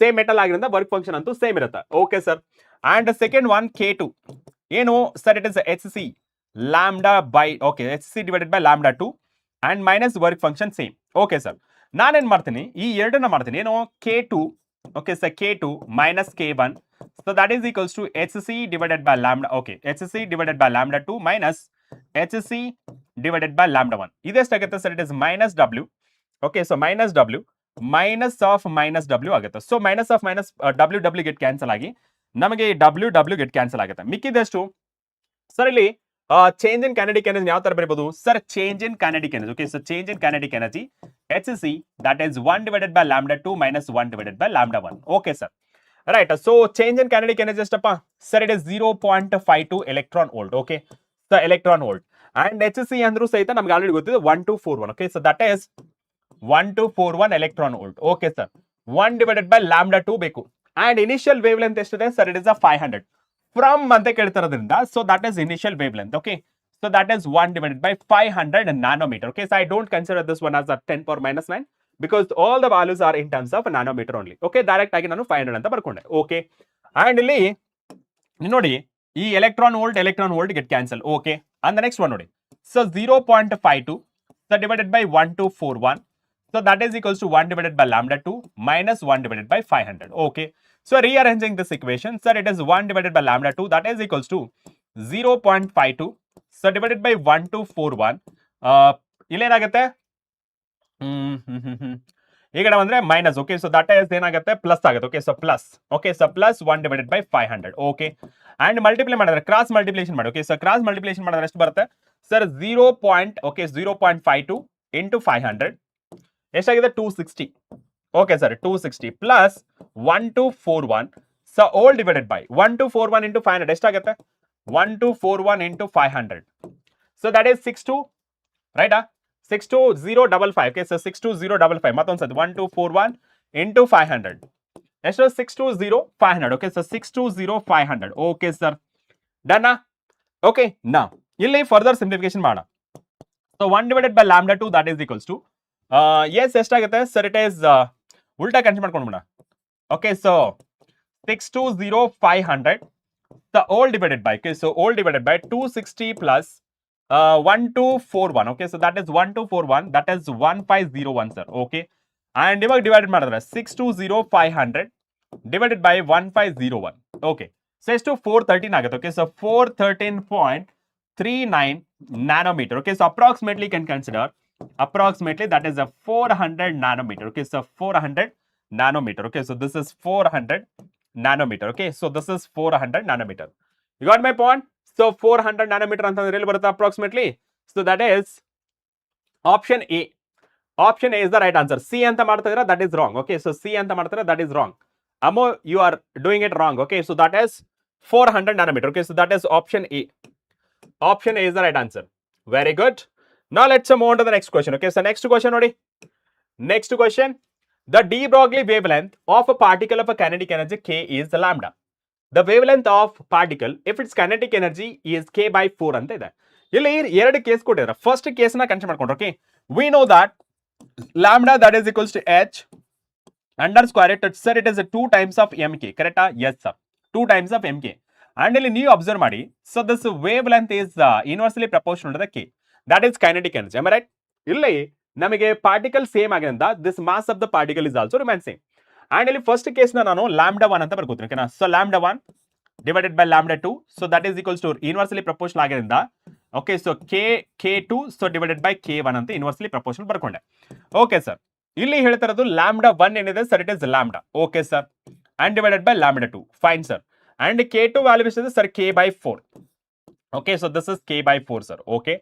same metal ಆಗಿರೋದ್ರಿಂದ work function ಅಂತೂ ಸೇಮ್ ಇರುತ್ತೆ. Okay sir. And second one K2 ಏನು sir? It is H C lambda by, okay, H C divided by lambda 2 and minus work function same. Okay sir, ನಾನೇನ್ ಮಾಡ್ತೀನಿ ಈ ಎರಡನ್ನ ಮಾಡ್ತೀನಿ. ಏನು? K2, okay sir, K2 minus K1, so that is equals to H C divided by lambda. Okay, H C divided by lambda 2 minus H C divided by lambda 1. ಇದೆಷ್ಟಾಗುತ್ತೆ sir? It is minus W. Okay, so minus W minus of minus W ಆಗುತ್ತೆ. So minus of minus W W get cancel ಆಗಿ ನಮಗೆ W W get cancel ಆಗುತ್ತೆ. ಮಿಕ್ಕಿದಷ್ಟು sir ಇಲ್ಲಿ change in kinetic energy ಯಾವ ತರ ಬರೀಬಹುದು sir? Change in kinetic energy. Okay, so change in kinetic energy H C that is 1 divided by lambda 2 minus 1 divided by lambda 1. Okay sir, right. So change in kinetic energy ಎಷ್ಟಪ್ಪ sir? It is 0.52 electron volt. Okay, so electron volt and H C ಅಂದ್ರೂ ಸಹಿತ ನಮ್ಗೆ already ಗೊತ್ತಿದೆ 1241. Okay, so that is 1241 electron volt. Okay sir, 1 divided by lambda 2 ಬೇಕು. And initial wavelength ಎಷ್ಟಿದೆ sir? It is 500 from ಅಂತ ಕೇಳ್ತಿರೋದ್ರಿಂದ so that is initial wavelength. Okay, so that is 1 divided by 500 nanometer. Okay, so I don't consider this one as 10 power minus 9 because all the values are in terms of nanometer only. Okay, direct ಆಗಿ ನಾನು 500 ಅಂತ ಬರ್ಕೊಂಡೆ. Okay, and ಇಲ್ಲಿ ನೋಡಿ ಈ electron volt get cancel. Okay, and next one ನೋಡಿ. So 0.52 so divided by 1241, so that is equals to 1 divided by lambda 2 minus 1 divided by 500. Okay, so rearranging this equation, sir, it is 1 divided by lambda 2 that is equals to 0.52, so divided by 1241 ಇಲ್ಲೇನಾಗುತ್ತೆ ಈ ಕಡೆ ಬಂದ್ರೆ minus. Okay, so that is ಏನಾಗುತ್ತೆ plus ಆಗುತ್ತೆ. Okay, so plus. Okay, so plus 1 divided by 500. Okay, and multiply ಮಾಡಿದ್ರೆ cross multiplication ಮಾಡಿ. Okay, so cross multiplication ಮಾಡಿದ್ರೆ ಎಷ್ಟು ಬರುತ್ತೆ ಸರ್? 0.52 ಇಂಟು 500 ಎಷ್ಟಾಗಿದೆ? 260. Okay sir, 260 plus 1241 so all divided by 1241 into 500 ಎಷ್ಟಾಗುತ್ತೆ? 1241 into 500 so that is 62, ರೈಟಾ? 62055. Okay, so 62055 ಮತ್ತೊಂದ್ಸತಿ 1241 into 500 ಎಷ್ಟು? 620500. Okay, so 620500. Okay sir, ಡನ್ನಾ? ಓಕೆ, ನಾ ಇಲ್ಲಿ ಫರ್ದರ್ ಸಿಂಪ್ಲಿಫಿಕೇಶನ್ ಮಾಡೋಣ. So 1 divided by lambda 2 that is equals to S ಎಷ್ಟಾಗುತ್ತೆ sir? It is ಉಲ್ಟಾ consider ಮಾಡ್ಕೊಂಡ್ಬಿಡ. Okay, so 6200500 the all divided by, okay, so all divided by 260 plus 1241. Okay, so that is 1241, that is 1501 sir. Okay, and ಇವಾಗ divided ಮಾಡಿದ್ರೆ 620500 divided by 1501. Okay, so ಎಷ್ಟು? 413 ಆಗುತ್ತೆ. Okay, so 413.39 nanometer. Okay, so approximately you can consider approximately that is a 400 nanometer. Okay, so 400 nanometer. Okay, so this is 400 nanometer. Okay, so this is 400 nanometer. You got my point? So 400 nanometer ಅಂತಂದ್ರೆ ಎಲ್ಲಿ ಬರುತ್ತೆ approximately? So that is option A. Option A is the right answer. C ಅಂತ ಮಾಡ್ತಾ ಇದ್ದೀರಾ, that is wrong. Okay, so C ಅಂತ ಮಾಡ್ತಾರೆ, that is wrong. Ammo, you are doing it wrong. Okay, so that is 400 nanometer. Okay, so that is option A. Option A is the right answer. Very good. Now let's move on to the next question. Okay, so next question ನೋಡಿ. Next question. The de Broglie wavelength of a particle of a kinetic energy k is lambda. The wavelength of particle if its kinetic energy is k by 4 ಅಂತ ಇದೆ. ಇಲ್ಲಿ ಎರಡು case ಕೊಟ್ಟಿದ್ದಾರೆ. First case ನ consider ಮಾಡ್ಕೊಂಡ್ರೆ okay. We know that lambda that is equals to h under square it, sir, it is 2 times of mk, correct? Yes sir, 2 times of mk. And ಇಲ್ಲಿ ನೀವು observe ಮಾಡಿ, so this wavelength is inversely proportional to the k, that is kinetic energy, am I right? ಇಲ್ಲಿ ನಮಗೆ particle same ಆಗಿರೋದ್ರಿಂದ this mass of the particle is also remain same. And ಇಲ್ಲಿ first case ನಾನು lambda 1 ಅಂತ ಬರ್ಕೋತೀನಿ, ಓಕೆನಾ? So lambda 1 divided by lambda 2, so that is equals to inversely proportional ಆಗಿರೋದ್ರಿಂದ okay, so k2 so divided by k1 ಅಂತ inversely proportional ಬರ್ಕೊಂಡೆ. Okay sir, ಇಲ್ಲಿ ಹೇಳ್ತಾ ಇರೋದು lambda 1 ಏನಿದೆ sir, it is lambda, okay sir, and divided by lambda 2, fine sir. And k2 value is sir k by 4, okay, so this is k by 4 sir, okay,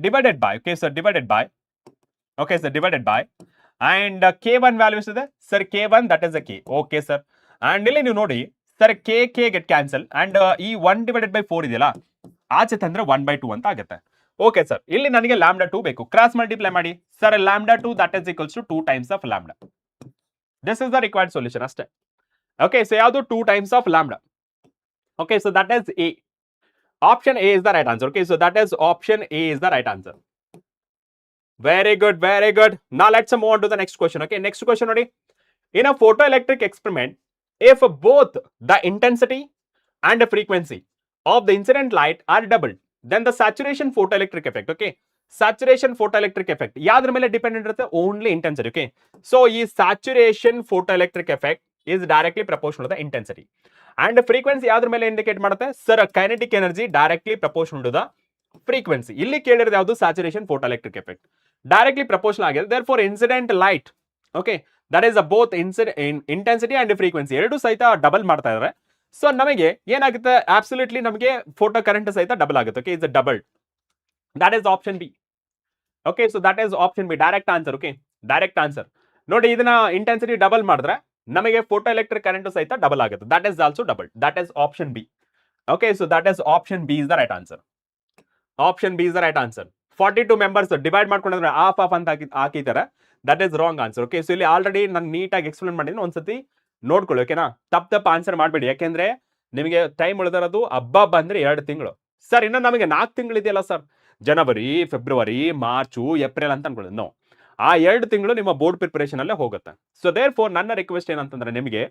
divided by, okay sir, divided by, okay sir, divided by, and k1 value is sir k1, that is a k, okay sir. And ಇಲ್ಲಿ ನೀವು ನೋಡಿ sir k get cancel, and ಈ 1 divided by 4 ಇದೆಯಲ್ಲ ಆಚೆ ತಂದ್ರೆ 1 by 2 ಅಂತ ಆಗುತ್ತೆ. Okay sir, ಇಲ್ಲಿ ನನಗೆ lambda 2 ಬೇಕು, ಕ್ರಾಸ್ ಮಲ್ಟಿಪ್ಲೈ ಮಾಡಿ sir lambda 2 that is equals to 2 times of lambda. This is the required solution ಅಷ್ಟೇ. Okay, so ಯಾವುದು 2 times of lambda. Okay, so that is A. Option A is the right answer. Okay, so that is option A is the right answer. Very good, very good. Now let's move on to the next question. Okay, next question ನೋಡಿ. In a photoelectric experiment, if both the intensity and the frequency of the incident light are doubled, then the saturation photoelectric effect, okay, saturation photoelectric effect ಯಾವ್ದ್ರ ಮೇಲೆ dependent ಇರುತ್ತೆ? Only intensity. Okay, so ಈ saturation photo electric effect is directly proportional to the intensity, and frequency ಯಾವ್ದ್ರ ಮೇಲೆ indicate ಮಾಡುತ್ತೆ sir? kinetic energy directly proportional to the frequency. ಇಲ್ಲಿ ಕೇಳಿರೋದು ಯಾವುದು? Saturation photo electric effect directly proportional ಆಗಿದೆ. therefore incident light, okay, that is both intensity and frequency ಎರಡು ಸಹಿತ double ಮಾಡ್ತಾ ಇದ್ದಾರೆ. ಸೊ ನಮಗೆ ಏನಾಗುತ್ತೆ? ಅಬ್ಸಲ್ಯೂಟ್ಲಿ ನಮಗೆ ಫೋಟೋ ಕರೆಂಟ್ ಸಹಿತ ಡಬಲ್ ಆಗುತ್ತೆ. Okay, is double, that is option B. Okay, so that is option B, direct answer. Okay, direct answer ನೋಡಿ, ಇದನ್ನ ಇಂಟೆನ್ಸಿಟಿ ಡಬಲ್ ಮಾಡಿದ್ರೆ ನಮಗೆ ಫೋಟೋ ಎಲೆಕ್ಟ್ರಿಕ್ ಕರೆಂಟ್ ಸಹಿತ ಡಬಲ್ ಆಗುತ್ತೆ. That is also double, that is option B. Okay, so that is option B is the right answer. Option B is the right answer. 42 members divide ಮಾಡ್ಕೊಂಡ್ರೆ of ಅಂತ ಹಾಕಿದ್ದಾರೆ, that is wrong answer. Okay, so ಇಲ್ಲಿ already ನಾನು ನೀಟಾಗಿ explain ಮಾಡಿದ್ದೀನಿ, ಒಂದ್ಸತಿ ನೋಡ್ಕೊಳ್ಳಿ. ಓಕೆನಾ? ತಪ್ಪು ಆನ್ಸರ್ ಮಾಡಬೇಡಿ, ಯಾಕೆಂದ್ರೆ ನಿಮಗೆ ಟೈಮ್ ಉಳಿದಿರೋದು ಹಬ್ಬ ಬಂದ್ರೆ 2 ತಿಂಗಳು ಸರ್. ಇನ್ನು ನಮಗೆ 4 ತಿಂಗಳು ಇದೆಯಲ್ಲ ಸರ್, ಜನವರಿ, ಫೆಬ್ರವರಿ, ಮಾರ್ಚು, ಏಪ್ರಿಲ್ ಅಂತ ಅನ್ಕೊಳ್ಳೋದು. ನೋ, ಆ 2 ತಿಂಗಳು ನಿಮ್ಮ ಬೋರ್ಡ್ ಪ್ರಿಪರೇಷನ್ ಅಲ್ಲೇ ಹೋಗುತ್ತೆ. ಸೊ ದೇರ್ ಫೋರ್ ನನ್ನ ರಿಕ್ವೆಸ್ಟ್ ಏನಂತಂದ್ರೆ ನಿಮಗೆ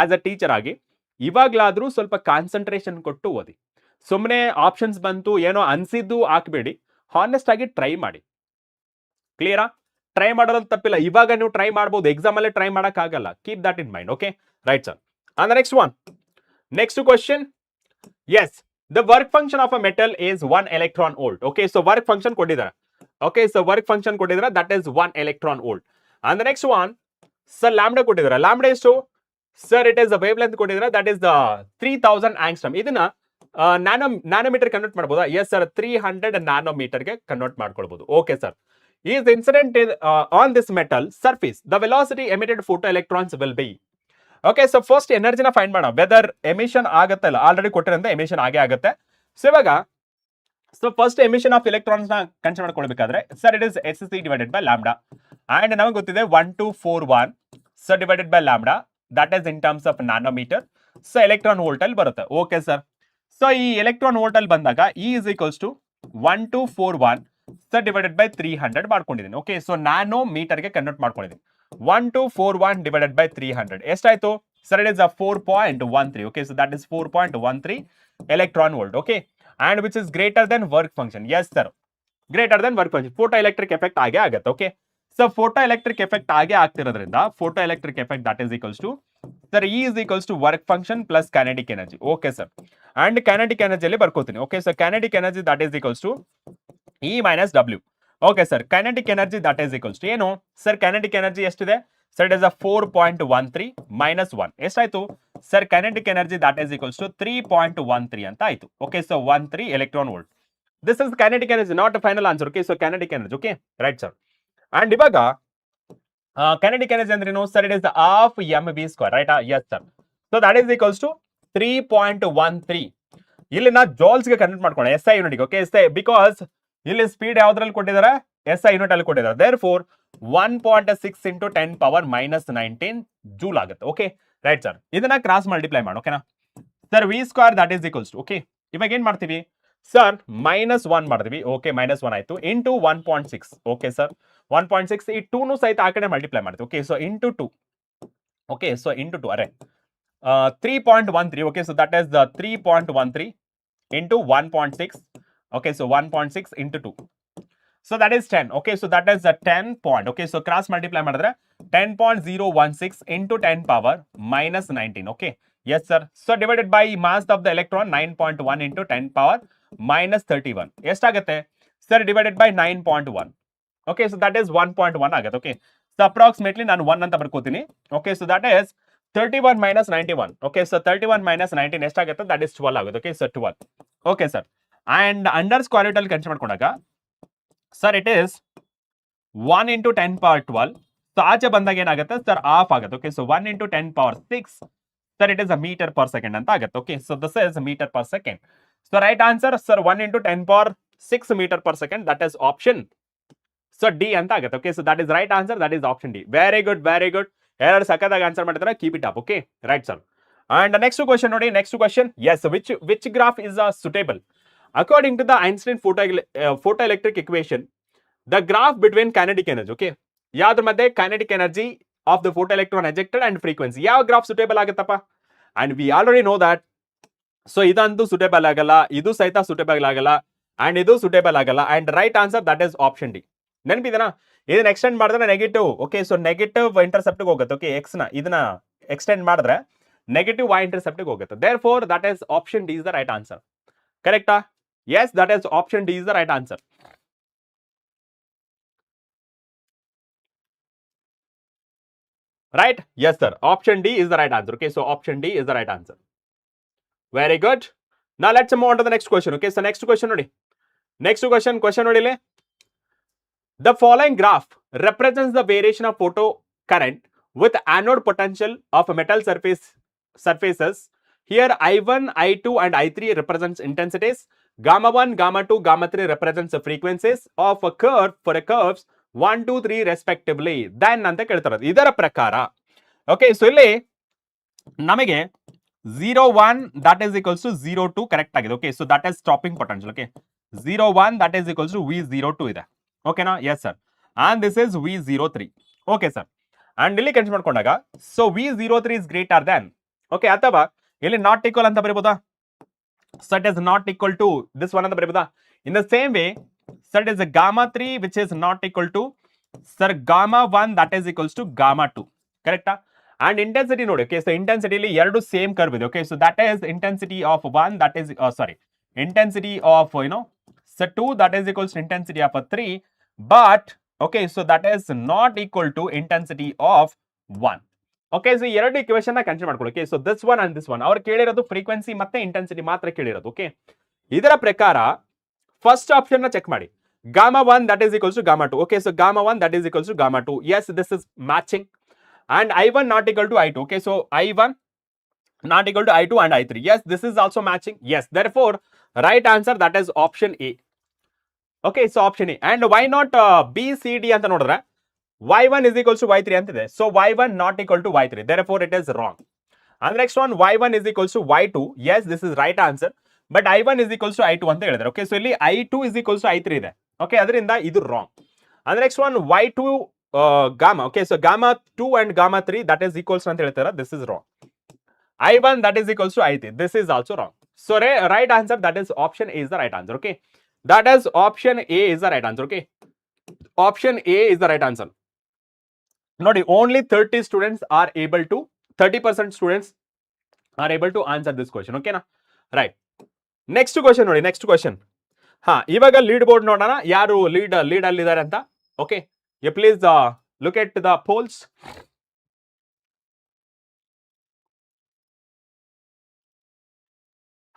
ಆಸ್ ಅ ಟೀಚರ್ ಆಗಿ ಇವಾಗ್ಲಾದ್ರೂ ಸ್ವಲ್ಪ ಕಾನ್ಸಂಟ್ರೇಷನ್ ಕೊಟ್ಟು ಓದಿ. ಸುಮ್ಮನೆ ಆಪ್ಷನ್ಸ್ ಬಂತು ಏನೋ ಅನ್ಸಿದ್ದು ಹಾಕ್ಬೇಡಿ, ಹಾನೆಸ್ಟ್ ಆಗಿ ಟ್ರೈ ಮಾಡಿ. ಕ್ಲಿಯರಾ? ಟ್ರೈ ಮಾಡೋದ್ರಲ್ಲಿ ತಪ್ಪಿಲ್ಲ. ಇವಾಗ ನೀವು ಟ್ರೈ ಮಾಡ್ಬೋದು, ಎಕ್ಸಾಮ್ ಅಲ್ಲೇ ಟ್ರೈ ಮಾಡಕ್ ಆಗಲ್ಲ. Keep that in mind. Okay, right sir. And next one, next question. Yes, the work function of a metal is 1 electron volt. Okay, so work function ಕೊಟ್ಟಿದ್ದಾರೆ. ಓಕೆ, ಸೊ ವರ್ಕ್ ಫಂಕ್ಷನ್ ಕೊಟ್ಟಿದ್ರೆ that is 1 electron volt. And next one sir lambda ಕೊಟ್ಟಿದ್ದಾರೆ. Lambda ಎಷ್ಟು sir? It is wavelength ಕೊಟ್ಟಿದ್ರೆ that is 3000 angstrom. ಇದನ್ನ nanometer convert ಮಾಡಬಹುದಾ? Yes sir, 300 ನ್ಯಾನೋಮೀಟರ್ಗೆ convert ಮಾಡ್ಕೊಳ್ಬಹುದು. Okay sir. Is incident on this metal surface the velocity emitted photo electrons will be. Okay, so first ಎನರ್ಜಿನ find ಮಾಡೋಣ, whether emission ಆಗತ್ತೆ ಇಲ್ಲ. Already ಕೊಟ್ಟಿರಂತೆ ಎಮಿಷನ್ ಆಗೇ ಆಗುತ್ತೆ. ಸೊ ಇವಾಗ so first emission of electrons ನ ಕನ್ಸಿಡರ್ ಮಾಡ್ಕೊಳ್ಬೇಕಾದ್ರೆ sir it is SC divided by lambda, and ನಮಗೆ ಗೊತ್ತಿದೆ 1241 so divided by lambda, that is in terms of nanometer. So electron volt ಅಲ್ಲಿ ಬರುತ್ತೆ. ಓಕೆ ಸರ್, ಸೊ ಈ electron volt ಅಲ್ಲಿ ಬಂದಾಗ E is equals to 1241 so divided by 300 ಮಾಡ್ಕೊಂಡಿದ್ದೀನಿ. Okay, so ನ್ಯಾನೋಮೀಟರ್ಗೆ convert ಮಾಡ್ಕೊಂಡಿದ್ದೀನಿ. 1241 divided by 300 ಎಷ್ಟಾಯ್ತು sir? It is 4.13. Okay, so that is 4.13 electron volt. Okay, and which is greater than work function. Yes sir, greater than work function. Photoelectric effect ಆಗೇ ಆಗುತ್ತೆ. Okay, so photoelectric effect ಆಗೇ ಆಗ್ತಿರೋದ್ರಿಂದ photoelectric effect that is equals to sir E is equals to work function plus kinetic energy. Okay sir, and kinetic energy ಅಲ್ಲಿ ಬರ್ಕೋತೀನಿ. Okay, so kinetic energy that is equals to E minus W. Okay sir, kinetic energy that is equals to ಏನು sir? kinetic energy ಎಷ್ಟಿದೆ sir? It is 4.13 minus 1 ಎಷ್ಟಾಯ್ತು sir? kinetic energy that is equals to 3.13 ಅಂತ ಆಯ್ತು. Okay, so 13 electron volt. This is kinetic energy, not a final answer. Okay, so kinetic energy. Okay, right sir. And ಇವಾಗ kinetic energy ಅಂದ್ರೇನು sir? It is half mv square, right? Yes sir. So that is equals to 3.13 ಇಲ್ಲಿ ನಾ joules ಗೆ convert ಮಾಡ್ಕೊಳ್ಳೋಣ SI unit okay because ಇಲ್ಲಿ speed ಯಾವ್ದ್ರಲ್ಲಿ ಕೊಟ್ಟಿದ್ದಾರೆ SI unit ಅಲ್ಲಿ ಕೊಟ್ಟಿದ್ದಾರೆ therefore 1.6 into 10 power minus 19 joule ಆಗುತ್ತೆ ಓಕೆ ರೈಟ್ ಸರ್ ಇದನ್ನ ಕ್ರಾಸ್ ಮಲ್ಟಿಪ್ಲೈ ಮಾಡಿ ಓಕೆನಾ sir V square that is equals to okay ಇವಾಗ ಏನ್ ಮಾಡ್ತೀವಿ ಸರ್ -1 ಮಾಡ್ತೀವಿ ಓಕೆ -1 ಆಯ್ತು ಇಂಟು 1.6 ಓಕೆ ಸರ್ 1.6 ಈ 2 ನು ಸಹಿತ ಆ ಕಡೆ ಮಲ್ಟಿಪ್ಲೈ ಮಾಡ್ತೀವಿ okay so into 2 okay so into 2 ಅರೆ 3.13 okay so that is the 3.13 into 1.6 okay so 1.6 into 2 so that is 10 okay so that is the 10 point okay so cross multiply ಮಾಡಿದ್ರೆ 10.016 into 10 power minus 19 okay yes sir so divided by mass of the electron 9.1 into 10 power minus 31 ಎಷ್ಟಾಗುತ್ತೆ sir divided by 9.1 okay so that is 1.1 ಆಗುತ್ತೆ okay so approximately ನಾನು 1 ಅಂತ ಬರ್ಕೋತೀನಿ okay so that is 31 minus 91 okay so 31 minus 19 ಎಷ್ಟಾಗುತ್ತೆ that is 12 ಆಗುತ್ತೆ okay so 12 okay sir and under square root ಅಲ್ಲಿ consider ಮಾಡ್ಕೊಂಡಾಗ sir it is 1 into 10 power 12 so ಆಚೆ ಬಂದಾಗ ಏನಾಗುತ್ತೆ sir half ಆಗುತ್ತೆ okay so 1 into 10 power 6 sir it is a meter per second ಅಂತ ಆಗುತ್ತೆ okay so this is meter per second so right answer sir 1 into 10 power 6 meter per second that is option so D ಅಂತ ಆಗುತ್ತೆ okay so that is right answer that is option D very good ಎರಡು ಸಕ್ಕತ್ತಾಗಿ answer ಮಾಡಿದ್ರೆ keep it up okay right sir and next question ನೋಡಿ next question yes which graph is suitable according to the Einstein photoelectric equation the graph between kinetic energy okay ಯಾವ್ದ್ರ ಮಧ್ಯೆ kinetic energy of the photo electron ejected and frequency ಯಾವ graph suitable ಆಗುತ್ತಪ್ಪ and we already know that so ಇದಂತೂ suitable ಆಗಲ್ಲ ಇದು ಸಹಿತ suitable ಆಗಲ್ಲ and ಇದು ಸುಟೇಬಲ್ ಆಗಲ್ಲ and right answer that is option D ನೆನಪಿದೆನಾ ಇದನ್ನ ಎಕ್ಸ್ಟೆಂಡ್ ಮಾಡಿದ್ರೆ negative okay so negative intercept ಹೋಗುತ್ತೆ ಓಕೆ ಎಕ್ಸ್ ನ ಇದನ್ನ ಎಕ್ಸ್ಟೆಂಡ್ ಮಾಡಿದ್ರೆ ನೆಗೆಟಿವ್ y ಇಂಟರ್ಸೆಪ್ಟ್ ಹೋಗುತ್ತೆ therefore that is option D is the right answer ಕರೆಕ್ಟಾ yes that is option D is the right answer right yes sir option D is the right answer okay so option D is the right answer very good now let's move on to the next question okay so next question ನೋಡಿ next question ನೋಡಿಲೆ the following graph represents the variation of photocurrent with anode potential of metal surfaces. Here I1, I2 and I3 represents intensities. Gamma 1, gamma 2, gamma 3 represents the frequencies of a curve for a curves 1, 2, 3 respectively. Then ಅಂತ ಕೇಳ್ತಾರೆ ಇದರ ಪ್ರಕಾರ okay so ಇಲ್ಲಿ ನಮಗೆ 0, 1 that is equals to 0, 2 correct ಆಗಿದೆ okay so that is stopping potential okay 0, 1 that is equals to V02 ಇದೆ ಓಕೆನಾ yes sir and this is V03 okay sir and ಇಲ್ಲಿ ಕನ್ಸಿಡರ್ ಮಾಡ್ಕೊಂಡಾಗ so V03 is greater than okay ಅಥವಾ ಇಲ್ಲಿ not equal ಅಂತ ಬರೀಬಹುದಾ so it is not equal to this one ಅಂತ ಬರೀಬಹುದಾ in the same way so it is gamma 3 which is not equal to sir gamma 1 that is equals to gamma 2 ಕರೆಕ್ಟಾ and intensity ನೋಡಿ okay so ಇಂಟೆನ್ಸಿಟಿಲಿ ಎರಡು same curve ಇದೆ okay so that is intensity of 1 that is sorry intensity of so 2 that is equals to intensity of a 3 but okay so that is not equal to intensity of 1 okay so ಎರಡು equation ನ consider ಮಾಡ್ಕೊಳ್ಳಿ okay so this one and this one ಅವರು ಕೇಳಿರೋದು frequency ಮತ್ತೆ intensity ಮಾತ್ರ ಕೇಳಿರೋದು okay ಇದರ ಪ್ರಕಾರ first option ನ check ಮಾಡಿ gamma 1 that is equals to gamma 2 okay so gamma 1 that is equals to gamma 2 yes this is matching and I1 not equal to I2 okay so I1 not equal to I2 and I3 yes this is also matching yes therefore right answer that is option A okay so option A and why not B C D ಅಂತ ನೋಡಿದ್ರೆ y1 is equals to y3 ಅಂತಿದೆ so y1 not equal to y3 therefore it is wrong and the next one y1 is equals to y2 yes this is right answer but I1 is equals to I2 ಅಂತ ಹೇಳಿದ್ರೆ okay so ಇಲ್ಲಿ I2 is equals to I3 ಇದೆ okay ಅದರಿಂದ ಇದು wrong and the next one y2 gamma okay so gamma 2 and gamma 3 that is equals to ಅಂತ ಹೇಳ್ತಾರೆ this is wrong I1 that is equals to I3 this is also wrong so right answer that is option A is the right answer okay that is option A is the right answer okay option A is the right answer nodi only 30 students are able to 30% students are able to answer this question okay na right next question nodi next question ha ivaga lead board nodana yaru lead alli idare anta okay you please look at the polls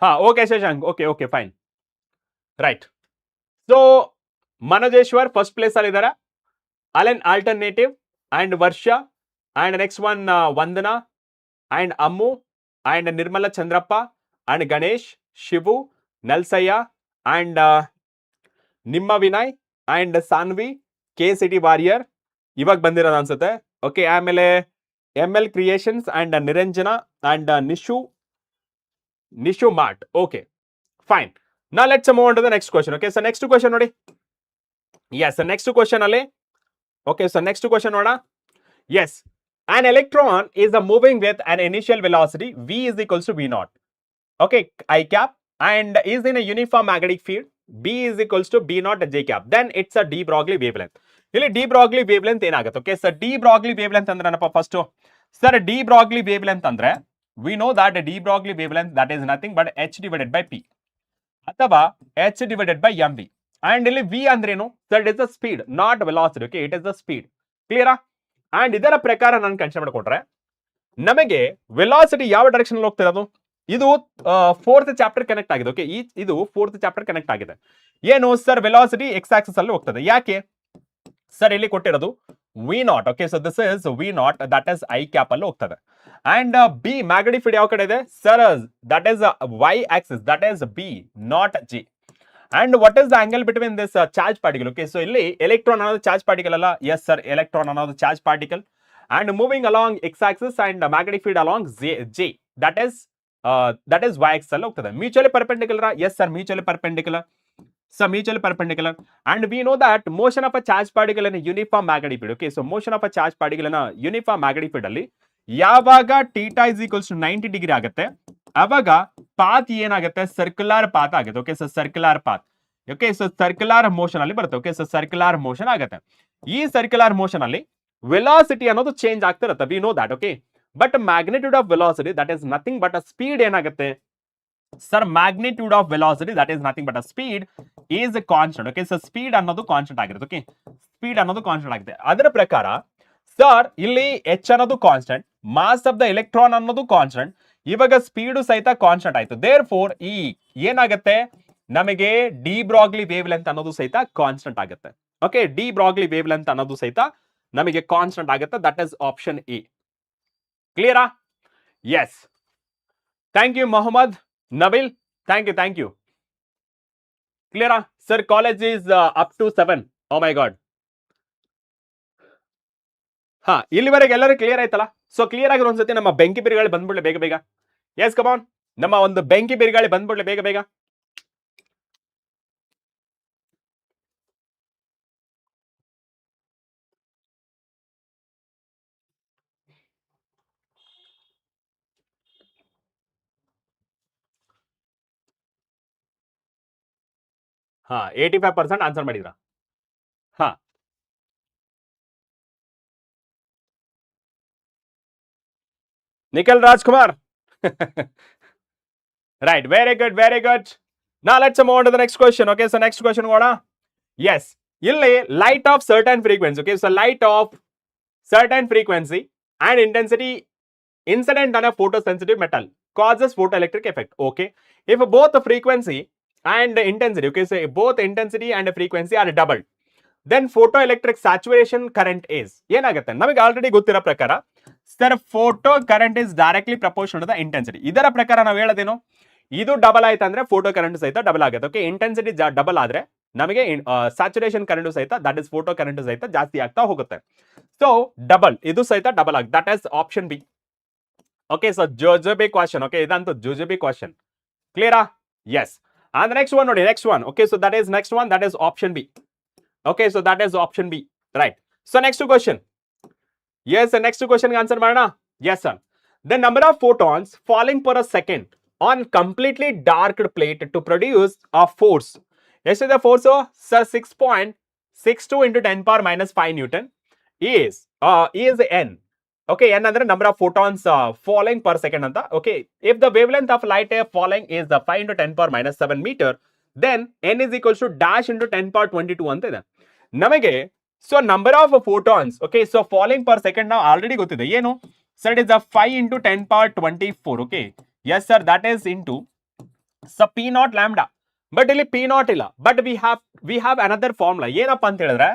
okay Shashank okay fine right so Manojeshwar first place ಅಲ್ಲಿ ಇದ್ದಾರೆ Alan alternative and Varsha and next one Vandana and Ammu and Nirmala Chandrappa and Ganesh Shivu, Nalsayya and ನಿಮ್ಮ Vinay and Saanvi, KCET warrior ಇವಾಗ ಬಂದಿರೋದು ಅನ್ಸುತ್ತೆ. Okay, ಆಮೇಲೆ ML creations and Niranjana and Nishu mart. Okay fine. Now let's move on to the next question. Okay, so next question ನೋಡಿ. Yes, next question ಅಲ್ಲಿ okay, so next question ನೋಡೋಣ. Yes, an electron is moving with an initial velocity v is equals to v naught. Okay, I cap, and is in a uniform magnetic field. B is equals to B naught J cap. Then it's a de Broglie wavelength. ಇಲ್ಲಿ de Broglie wavelength ಏನಾಗುತ್ತೆ? Okay, so de Broglie wavelength ಅಂದ್ರೆ ಏನಪ್ಪ? First sir, de Broglie wavelength ಅಂದ್ರೆ we know that de Broglie wavelength that is nothing but h divided by p ಅಥವಾ h divided by mv. and ಇಲ್ಲಿ v ಅಂದ್ರೇನು sir? It is the speed, not velocity. Okay, it is the speed. ಕ್ಲಿಯರಾ? And ಇದರ ಪ್ರಕಾರ ನಾನು consider ಮಾಡಿಕೊಂಡ್ರೆ ನಮಗೆ velocity ಯಾವ ಡೈರೆಕ್ಷನ್ ಅಲ್ಲಿ ಹೋಗ್ತಿರೋದು? ಇದು ಫೋರ್ತ್ ಚಾಪ್ಟರ್ ಕನೆಕ್ಟ್ ಆಗಿದೆ. ಓಕೆ, ಇದು ಫೋರ್ತ್ ಚಾಪ್ಟರ್ ಕನೆಕ್ಟ್ ಆಗಿದೆ. ಏನು ಸರ್? ವೆಲಾಸಿಟಿ ಎಕ್ಸ್ ಆಕ್ಸಿಸ್ ಅಲ್ಲಿ ಹೋಗ್ತದೆ. ಯಾಕೆ ಸರ್? ಇಲ್ಲಿ ಕೊಟ್ಟಿರೋದು V naught. Okay, so this is V not, that is I cap ಅಲ್ಲಿ ಹೋಗ್ತದೆ. ಅಂಡ್ ಬಿ ಮ್ಯಾಗ್ನೆಟಿಕ್ ಫೀಲ್ಡ್ ಯಾವ ಕಡೆ ಇದೆ sir? That is Y axis, that is B naught G. And what is the angle between this charge particle? Okay, so ಇಲ್ಲಿ electron ಅನ್ನೋದು charge particle ಅಲ್ಲ. Yes sir, electron ಅನ್ನೋದು charge particle. And moving along X axis and magnetic field along J, that is Y Axis ಅಲ್ಲಿ ಹೋಗ್ತದೆ. Mutually perpendicular? Yes sir, mutually perpendicular. So mutually perpendicular, and we know that motion of a charge particle in a uniform magnetic field. Okay, so motion of a charge particle in a uniform magnetic field ಅಲ್ಲಿ ಯಾವಾಗ θ is equals to 90 degree ಆಗುತ್ತೆ ಅವಾಗ path ಏನಾಗುತ್ತೆ? Circular path ಆಗುತ್ತೆ. Okay, so circular path. Okay, so circular motion ಅಲ್ಲಿ ಬರುತ್ತೆ. Okay, so circular motion ಆಗುತ್ತೆ. ಈ ಸರ್ಕ್ಯುಲರ್ ಮೋಷನ್ ಅಲ್ಲಿ ವೆಲಾಸಿಟಿ ಅನ್ನೋದು ಚೇಂಜ್ ಆಗ್ತಿರುತ್ತೆ. We know that. Okay, but magnitude of velocity that is nothing but a speed ಏನಾಗುತ್ತೆ sir? Magnitude of velocity that is nothing but a speed is constant. Okay, so speed ಅನ್ನೋದು constant ಆಗಿರುತ್ತೆ. Okay, speed ಅನ್ನೋದು constant ಆಗಿದೆ. ಅದರ ಪ್ರಕಾರ sir ಇಲ್ಲಿ H ಅನ್ನೋದು constant, mass of the electron ಅನ್ನೋದು ಕಾನ್ಸ್ಟೆಂಟ್. ಇವಾಗ ಸ್ಪೀಡು ಸಹಿತ ಕಾನ್ಸ್ಟೆಂಟ್ ಆಯ್ತು. ದೇರ್ ಫೋರ್ ಈ ಏನಾಗುತ್ತೆ ನಮಗೆ ಡಿ ಬ್ರಾಗ್ಲಿ ವೇವ್ ಲೆಂತ್ ಅನ್ನೋದು ಸಹಿತ ಕಾನ್ಸ್ಟೆಂಟ್ ಆಗುತ್ತೆ. Okay, de Broglie wavelength ಅನ್ನೋದು ಸಹಿತ ನಮಗೆ ಕಾನ್ಸ್ಟೆಂಟ್ ಆಗುತ್ತೆ. That is option A. ಕ್ಲಿಯರಾ? Yes, thank you Mohammed Navil, thank you. ಕ್ಲಿಯರಾ sir? College is up to 7. Oh my God. ಹಾ, ಇಲ್ಲಿವರೆಗೆ ಎಲ್ಲರೂ ಕ್ಲಿಯರ್ ಆಯ್ತಲ್ಲ? ಸೊ ಕ್ಲಿಯರ್ ಆಗಿರೋ ಒಂದ್ಸತಿ ನಮ್ಮ ಬೆಂಕಿ ಬಿರುಗಾಳಿ ಬಂದ್ಬಿಡ್ಲಿ ಬೇಗ ಬೇಗ. ಎಸ್ ಕಮಾನ್, ನಮ್ಮ ಒಂದು ಬೆಂಕಿ ಬಿರುಗಾಳಿ ಬಂದ್ಬಿಡ್ಲಿ ಬೇಗ ಬೇಗ. ಹಾ, 85% ಆನ್ಸರ್ ಮಾಡಿದ್ರ? ಹಾ, Nikhil Rajkumar. Right, very good, very good. Now let's move on to the next question. Okay, so next question ನೋಡೋಣ. ಎಸ್, ಇಲ್ಲಿ light of certain frequency. Okay, so light of certain frequency and intensity incident on a photosensitive metal causes photoelectric effect. Okay, if both the frequency and intensity, okay, so both intensity and frequency are doubled, then photoelectric saturation current is ಏನಾಗುತ್ತೆ? ನಮಗೆ already ಗೊತ್ತಿರೋ ಪ್ರಕಾರ sir, photo current is directly proportional to the intensity. ಇದರ ಪ್ರಕಾರ ನಾವು ಹೇಳೋದೇನು? ಇದು double ಆಯ್ತು ಅಂದ್ರೆ ಫೋಟೋ ಕರೆಂಟ್ ಸಹಿತ ಡಬಲ್ ಆಗುತ್ತೆ. ಓಕೆ, ಇಂಟೆನ್ಸಿಟಿ ಡಬಲ್ ಆದ್ರೆ ನಮಗೆ ಸ್ಯಾಚುರೇಷನ್ ಕರೆಂಟ್ ಸಹಿತ ದಟ್ ಇಸ್ ಫೋಟೋ ಕರೆಂಟ್ ಸಹಿತ ಜಾಸ್ತಿ ಆಗ್ತಾ ಹೋಗುತ್ತೆ. ಸೊ ಡಬಲ್, ಇದು ಸಹಿತ ಡಬಲ್ ಆಗುತ್ತೆ. That is option B. Okay, so Jojobi question. Okay, idantu Jojobi question. Clear? Yes. And the next one, nodi, next one. Okay, so that is next one. That is option B. Okay, so that is option B. Right. So next question. Yes, the next question answer marana. Yes, sir. The number of photons falling per a second on completely dark plate to produce a force. Yes, so the force, sir, 6.62 into 10 power minus 5 Newton is N. Okay, n ಅಂದ್ರೆ number of photons falling per second ಅಂತ. Okay, if the wavelength of light falling is the 5 into 10 power minus 7 meter, then n is equals to dash into 10 power 22 ಅಂತ ಇದೆ ನಮಗೆ. So number of photons, okay, so falling per second ನಾವು already ಗೊತ್ತಿದೆ ಏನು sir? It is 5 into 10 power 24. Okay, yes sir, that is into P naught lambda. But ಇಲ್ಲಿ P naught ಇಲ್ಲ, but we have another formula. ಏನಪ್ಪಾ ಅಂತ ಹೇಳಿದ್ರೆ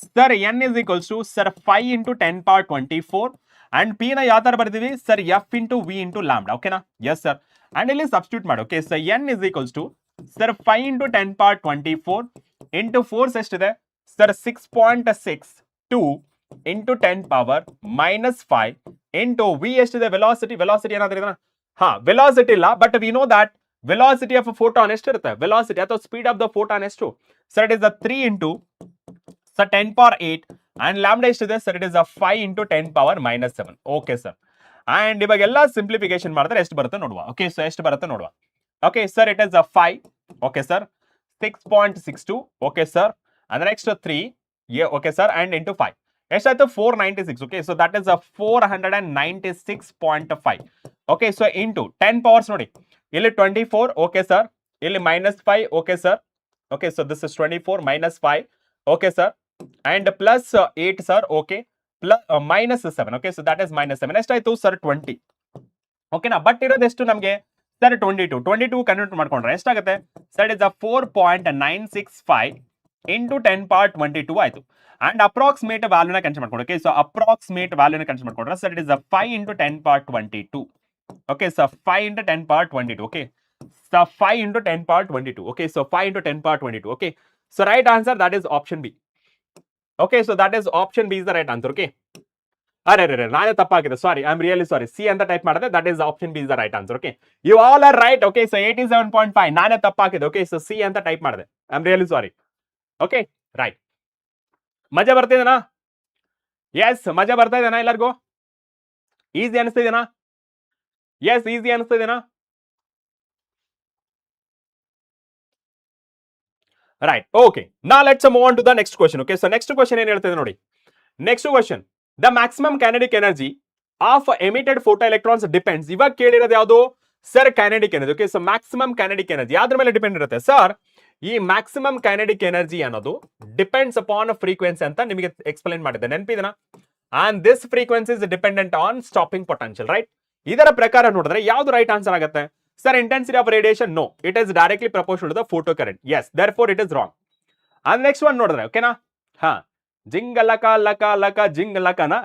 sir, n is equals to sir 5 into 10 power 24 and P ನ ಯಾವ ತರ ಬರ್ತೀವಿ sir F into V into lambda ಓಕೆನಾ ಎಸ್ ಸರ್ ಅಂಡ್ ಇಲ್ಲಿ ಸಬ್ಸ್ಟಿಟ್ಯೂಟ್ ಮಾಡಿ okay sir n is equals to sir 5 into 10 power 24 into force ಎಷ್ಟಿದೆ sir 6.62 into 10 power -5 into V ಎಷ್ಟಿದೆ velocity ಏನಾದ್ರೂ ಇದನ್ನ ಹಾ ವೆಲಾಸಿಟಿ ಇಲ್ಲ but we know that velocity of photon ಎಷ್ಟಿರುತ್ತೆ ವೆಲಾಸಿಟಿ ಅಥವಾ ಸ್ಪೀಡ್ ಆಫ್ ದ ಫೋಟಾನ್ ಎಷ್ಟು sir it is 3 into sir 10 power 8 and lambda ಎಷ್ಟಿದೆ sir it is 5 into 10 power -7 okay sir and ಇವಾಗೆಲ್ಲ ಸಿಂಪ್ಲಿಫಿಕೇಶನ್ ಮಾಡಿದ್ರೆ ಎಷ್ಟು ಬರುತ್ತೆ ನೋಡುವ ಓಕೆ ಸೊ ಎಷ್ಟು ಬರುತ್ತೆ ನೋಡುವ okay sir it is 5 okay sir 6.62 okay sir and next 3 okay sir and into 5 ಎಷ್ಟಾಯ್ತು 496 okay so that is a 496.5 okay so into 10 powers ನೋಡಿ ಇಲ್ಲಿ 24 okay sir ಇಲ್ಲಿ -5 okay sir okay so this is 24 -5 okay sir and plus 8 sir okay plus -7 okay so that is -7 ಎಷ್ಟಾಯ್ತು sir 20 ಓಕೆನಾ but ಇರೋದು ಎಷ್ಟು ನಮಗೆ sir 22 convert ಮಾಡ್ಕೊಂಡ್ರೆ ಎಷ್ಟಾಗುತ್ತೆ sir it is 4.965 into 10 power 22 ಆಯ್ತು ಅಂಡ್ ಅಪ್ರಾಕ್ಸಿಮೇಟ್ ವ್ಯಾಲ್ಯೂನ ಕನ್ಸಿಡರ್ ಮಾಡ್ಕೊಂಡು ಓಕೆ ಸೊ ಅಪ್ರಾಕ್ಸಿಮೇಟ್ ವ್ಯಾಲ್ಯೂನ ಕನ್ಸಿಡರ್ ಮಾಡ್ಕೊಂಡ್ರೆ sir it is 5 into 10 power 22 okay so 5 into 10 power 22 okay so 5 into 10 power 22 okay so 5 into 10 power 22 okay so right answer that is option B okay so that is option B is the right answer okay ಅರೆ ನಾನೇ ತಪ್ಪಾಗಿದೆ sorry I am really sorry C ಅಂತ type ಮಾಡಿದೆ that is option B is the right answer okay you all are right okay so 87.5 ನಾನೇ ತಪ್ಪಾಗಿದೆ okay so C ಅಂತ type ಮಾಡಿದೆ I am really sorry okay right ಮಜಾ ಬರ್ತಿದೇನಾ yes ಮಜಾ ಬರ್ತಾ ಇದೆನಾ ಎಲ್ಲರಿಗೂ ಈಸಿ ಅನಿಸ್ತಿದೇನಾ ಎಸ್ ಈಸಿ ಅನಿಸ್ತಿದೇನಾ right okay now let's move on to the next question okay so next question ಏನ್ ಹೇಳ್ತಿದೆ ನೋಡಿ next question the maximum kinetic energy of emitted photo electrons depends ಇವಾಗ ಕೇಳಿರೋದು ಯಾವುದು sir kinetic energy okay so maximum kinetic energy ಯಾವ್ದ್ರ ಮೇಲೆ depend ಇರುತ್ತೆ sir ಈ ಮ್ಯಾಕ್ಸಿಮಮ್ ಕೈನೆಟಿಕ್ ಎನರ್ಜಿ ಅನ್ನೋದು ಡಿಪೆಂಡ್ಸ್ ಅಪಾನ್ ಫ್ರೀಕ್ವೆನ್ಸಿ ಅಂತ ನಿಮಗೆ ಎಕ್ಸ್ಪ್ಲೈನ್ ಮಾಡಿದೆ ನೆನಪಿದೆನಾ and this frequency is dependent on stopping potential right ಇದರ ಪ್ರಕಾರ ನೋಡಿದ್ರೆ ಯಾವ್ದು ರೈಟ್ ಆನ್ಸರ್ ಆಗುತ್ತೆ sir intensity of radiation no it is directly proportional to the photo current yes therefore it is wrong and next one ನೋಡಿದ್ರೆ ಓಕೆನಾ ಹಾ ಜಿಂಗ್ ಲಕ ಲಕ ಲಕ ಜಿಂಗ್ ಲಕನಾ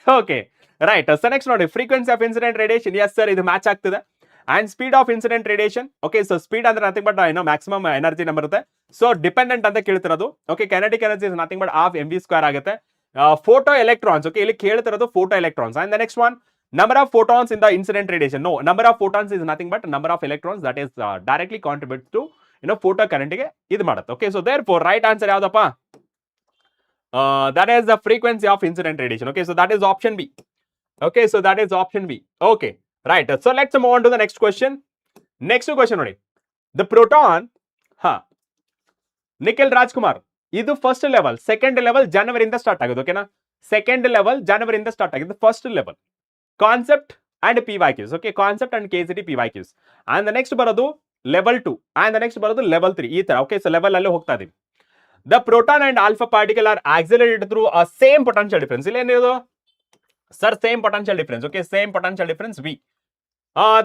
ಓಕೆ ರೈಟ್ ಸರ್ ನೆಕ್ಸ್ಟ್ ನೋಡಿ frequency of incident radiation yes sir ಇದು ಮ್ಯಾಚ್ ಆಗ್ತಿದೆ and speed of incident radiation okay so speed ಅಂದ್ರೆ nothing but maximum energy number ಇರುತ್ತೆ so dependent ಅಂತ ಕೇಳ್ತಿರೋದು okay kinetic energy is nothing but half mv square ಆಗುತ್ತೆ photo electrons okay ಇಲ್ಲಿ ಕೇಳ್ತಿರೋದು photo electrons and the next one number of photons in the incident radiation no number of photons is nothing but number of electrons that is directly contributes to photo current ಗೆ ಇದು ಮಾಡುತ್ತೆ okay so therefore right answer ಯಾವ್ದಪ್ಪ that is the frequency of incident radiation okay so that is option b okay so that is option b okay right so let's move on to the next question ನೋಡಿ the proton Nikhil Rajkumar ಇದು first level second level ಜನವರಿಯಿಂದ start ಆಗೋದು ಓಕೆನಾ second level ಜನವರಿಯಿಂದ start ಆಗಿದೆ first level concept and PYQs okay concept and KCET PYQs and the next ಬರೋದು level 2 and the next ಬರೋದು level 3 ಈ ತರ ಓಕೆ ಸೊ ಲೆವೆಲ್ ಅಲ್ಲಿ ಹೋಗ್ತಾ ಇದೀವಿ the proton and alpha particle are accelerated through a same potential difference ಇಲ್ಲಿ ಏನಿದೆ sir same potential difference okay same potential difference v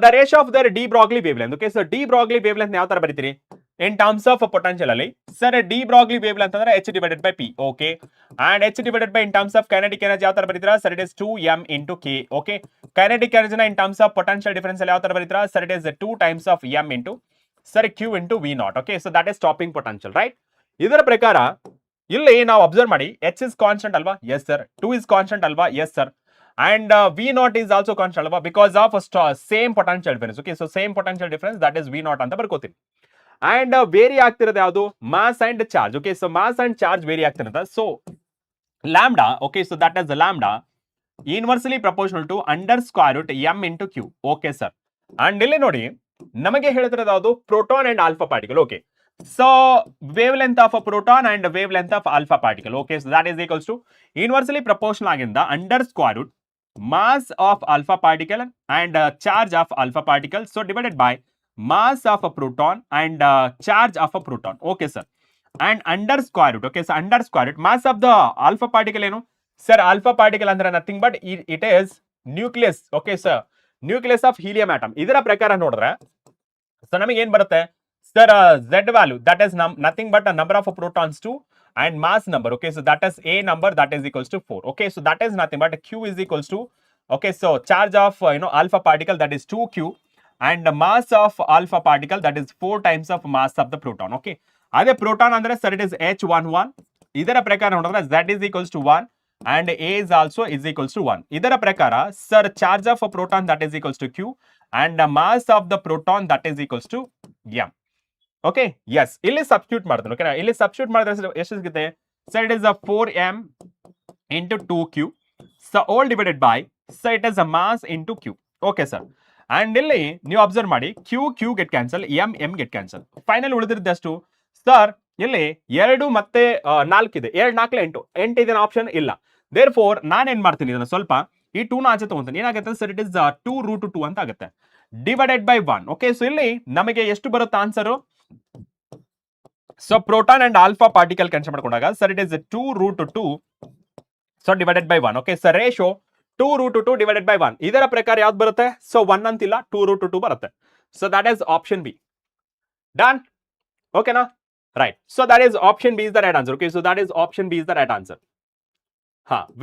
the ratio of their de Broglie wavelength okay so de Broglie wavelength ಯಾವ ತರ ಬರೀತೀರಿ in terms of potential ಅಲ್ಲಿ sir de Broglie wavelength ಅಂದ್ರೆ h divided by p okay and h divided by in terms of kinetic energy ಯಾವ ತರ ಬರೀತೀರಾ sir it is 2m into k okay kinetic energy ನ in terms of potential difference ಅಲ್ಲಿ ಯಾವ ತರ ಬರೀತೀರಾ sir it is 2 times of m into sir q into v naught okay so that is stopping potential right ಇದರ ಪ್ರಕಾರ ಇಲ್ಲಿ ನಾವು observe ಮಾಡಿ h is constant ಅಲ್ವಾ yes sir 2 is constant ಅಲ್ವಾ yes sir and v naught is also constant alva because of same potential difference okay so same potential difference that is v naught anta barkoತೀನಿ and vary ಆಗ್ತಿರೋದು ಯಾವುದು mass and charge okay so mass and charge vary ಆಗ್ತಿರೋದು so lambda okay so that is the lambda inversely proportional to under square root m into q okay sir and ಇಲ್ಲಿ ನೋಡಿ ನಮಗೆ ಹೇಳ್ತಿರೋದು ಯಾವುದು proton and alpha particle okay so wavelength of a proton and wavelength of alpha particle okay so that is equals to inversely proportional ಆಗಿಂದ under square root mass of alpha particle and charge of alpha particle so divided by mass of a proton and charge of a proton okay sir and under square root okay so under square root mass of the alpha particle ಏನು sir alpha particle ಅಂದ್ರೆ nothing but it is nucleus okay sir nucleus of helium atom ಇದರ ಪ್ರಕಾರ ನೋಡಿದ್ರೆ so ನಮಗೆ ಏನು ಬರುತ್ತೆ sir z value that is nothing but a number of protons to and mass number. Okay, so that is A number, that is equals to 4. Okay, so that is nothing but Q is equals to, okay, so charge of alpha particle, that is 2Q, and the mass of alpha particle, that is 4 times of mass of the proton. Okay, ಅದೇ proton ಅಂದ್ರೆ sir it is H11. ಇದರ ಪ್ರಕಾರ ನೋಡಿದ್ರೆ Z is equals to 1 and A is also is equals to 1. ಇದರ ಪ್ರಕಾರ sir charge of a proton, that is equals to Q, and the mass of the proton, that is equals to M. Okay, yes, ಇಲ್ಲಿ substitute ಮಾಡ್ತೀನಿ. ಓಕೆನಾ, ಇಲ್ಲಿ substitute ಮಾಡಿದ್ರೆ ಎಷ್ಟು ಸಿಗುತ್ತೆ? So it is a 4m into 2q, so all divided by, so it is a mass into q. Okay sir, and ಇಲ್ಲಿ ನೀವು observe ಮಾಡಿ, q get cancel, m get cancel, final ಉಳಿದಿದ್ದಷ್ಟು ಸರ್ ಇಲ್ಲಿ 2 ಮತ್ತೆ 4 ಇದೆ, 2 4 8 ಇದೆ ಆಪ್ಷನ್ ಇಲ್ಲ. There four ನಾನು ಏನ್ ಮಾಡ್ತೀನಿ, ಇದನ್ನ ಸ್ವಲ್ಪ ಈ 2 ನ ಆಚೆ ತಗೊಂತೀನಿ. ಏನಾಗುತ್ತೆ ಸರ್, ಇಟ್ ಇಸ್ 2√2 ಅಂತ ಆಗುತ್ತೆ, ಡಿವೈಡೆಡ್ ಬೈ 1. ಓಕೆ, ಸೊ ಇಲ್ಲಿ ನಮಗೆ ಎಷ್ಟು ಬರುತ್ತೆ answer? So proton and alpha particle cancel ಮಾಡ್ಕೊಂಡಾಗ sir it is 2√2, so divided by 1. Okay sir, ratio 2√2 divided by 1. ಇದರ ಪ್ರಕಾರ ಯಾವ್ದು ಬರುತ್ತೆ? ಸೊ 1 ಅಂತಿಲ್ಲ, 2√2 ಬರುತ್ತೆ. So that is option B. Done? ಓಕೆನಾ? Right. So that is option B is the right answer. Okay. So that is option B is the right answer.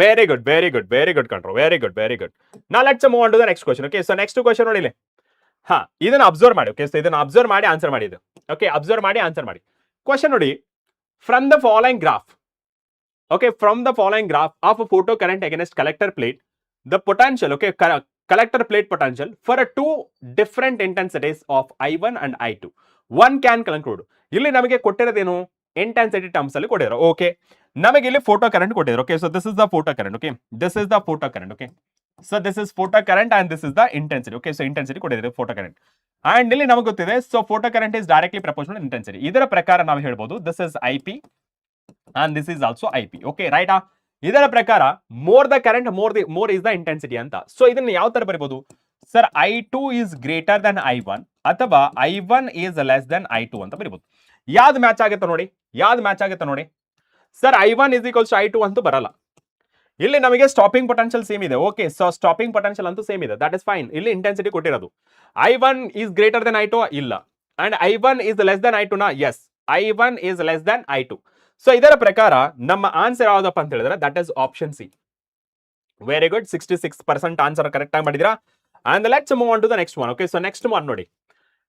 Very good. Very good. Very good control. Very good. Very good. Now let's move on to the next question. Okay. So next question nodile. ಇದನ್ನ observe ಮಾಡಿ. Okay. So ಇದನ್ನ observe ಮಾಡಿ answer ಮಾಡಿ ಇದು. Okay. Observe ಮಾಡಿ answer ಮಾಡಿ. Question ನೋಡಿ. From the following graph. Okay. From the following graph of a photocurrent against collector plate, the potential, okay, collector plate potential for a 2 different intensities of I1 and I2. One can conclude. ಇಲ್ಲಿ ನಮಗೆ ಕೊಟ್ಟಿರೋದೇನು? Intensity terms ಅಲ್ಲಿ ಕೊಟ್ಟಿರೋ. Okay, ನಮಗೆ ಇಲ್ಲಿ photo current ಕೊಟ್ಟಿದ್ರು. Okay, so this is the photo current. Okay, this is the photo current. Okay, so this is photo current and this is the intensity. Okay, so intensity ಕೊಟ್ಟಿದ್ರು photo current. And ಇಲ್ಲಿ ನಮಗೆ ಗೊತ್ತಿದೆ, so photo current is directly proportional intensity. ಇದರ ಪ್ರಕಾರ ನಾವು ಹೇಳ್ಬೋದು this is I P and this is also I P. Okay, ರೈಟಾ? ಇದರ ಪ್ರಕಾರ more the current more is the intensity ಅಂತ. ಸೊ ಇದನ್ನ ಯಾವ ತರ ಬರೀಬಹುದು? Sir I2 is greater than I1 ಅಥವಾ I1 is less than I2 ಅಂತ ಬರೀಬಹುದು. ಯಾವ್ದು ಮ್ಯಾಚ್ ಆಗುತ್ತೆ ನೋಡಿ? ಯಾವ್ದು ಮ್ಯಾಚ್ ಆಗುತ್ತೆ ನೋಡಿ? Sir I1 is equals to I2 ಅಂತೂ ಬರಲ್ಲ. ಇಲ್ಲಿ ನಮಗೆ ಸ್ಟಾಪಿಂಗ್ ಪೊಟೆನ್ಷಿಯಲ್ ಸೇಮ್ ಇದೆ. ಓಕೆ, ಸೊ ಸ್ಟಾಪಿಂಗ್ ಪೊಟೆನ್ಷಿಯಲ್ ಅಂತೂ ಸೇಮ್ ಇದೆ, ದಟ್ ಇಸ್ ಫೈನ್. ಇಲ್ಲಿ ಇಂಟೆನ್ಸಿಟಿ ಕೊಟ್ಟಿರೋದು I1 is greater than I2 ಇಲ್ಲ, and I1 is less than I2 ನಾ? Yes, I1 is less than I2. So ಇದರ ಪ್ರಕಾರ ನಮ್ಮ ಆನ್ಸರ್ ಯಾವ್ದಪ್ಪ ಅಂತ ಹೇಳಿದ್ರೆ that is option C. Very good, 66% answer correct ಆಗಿ ಮಾಡಿದ್ರಾ. And let's move on to the next one. Okay, so next one nodi.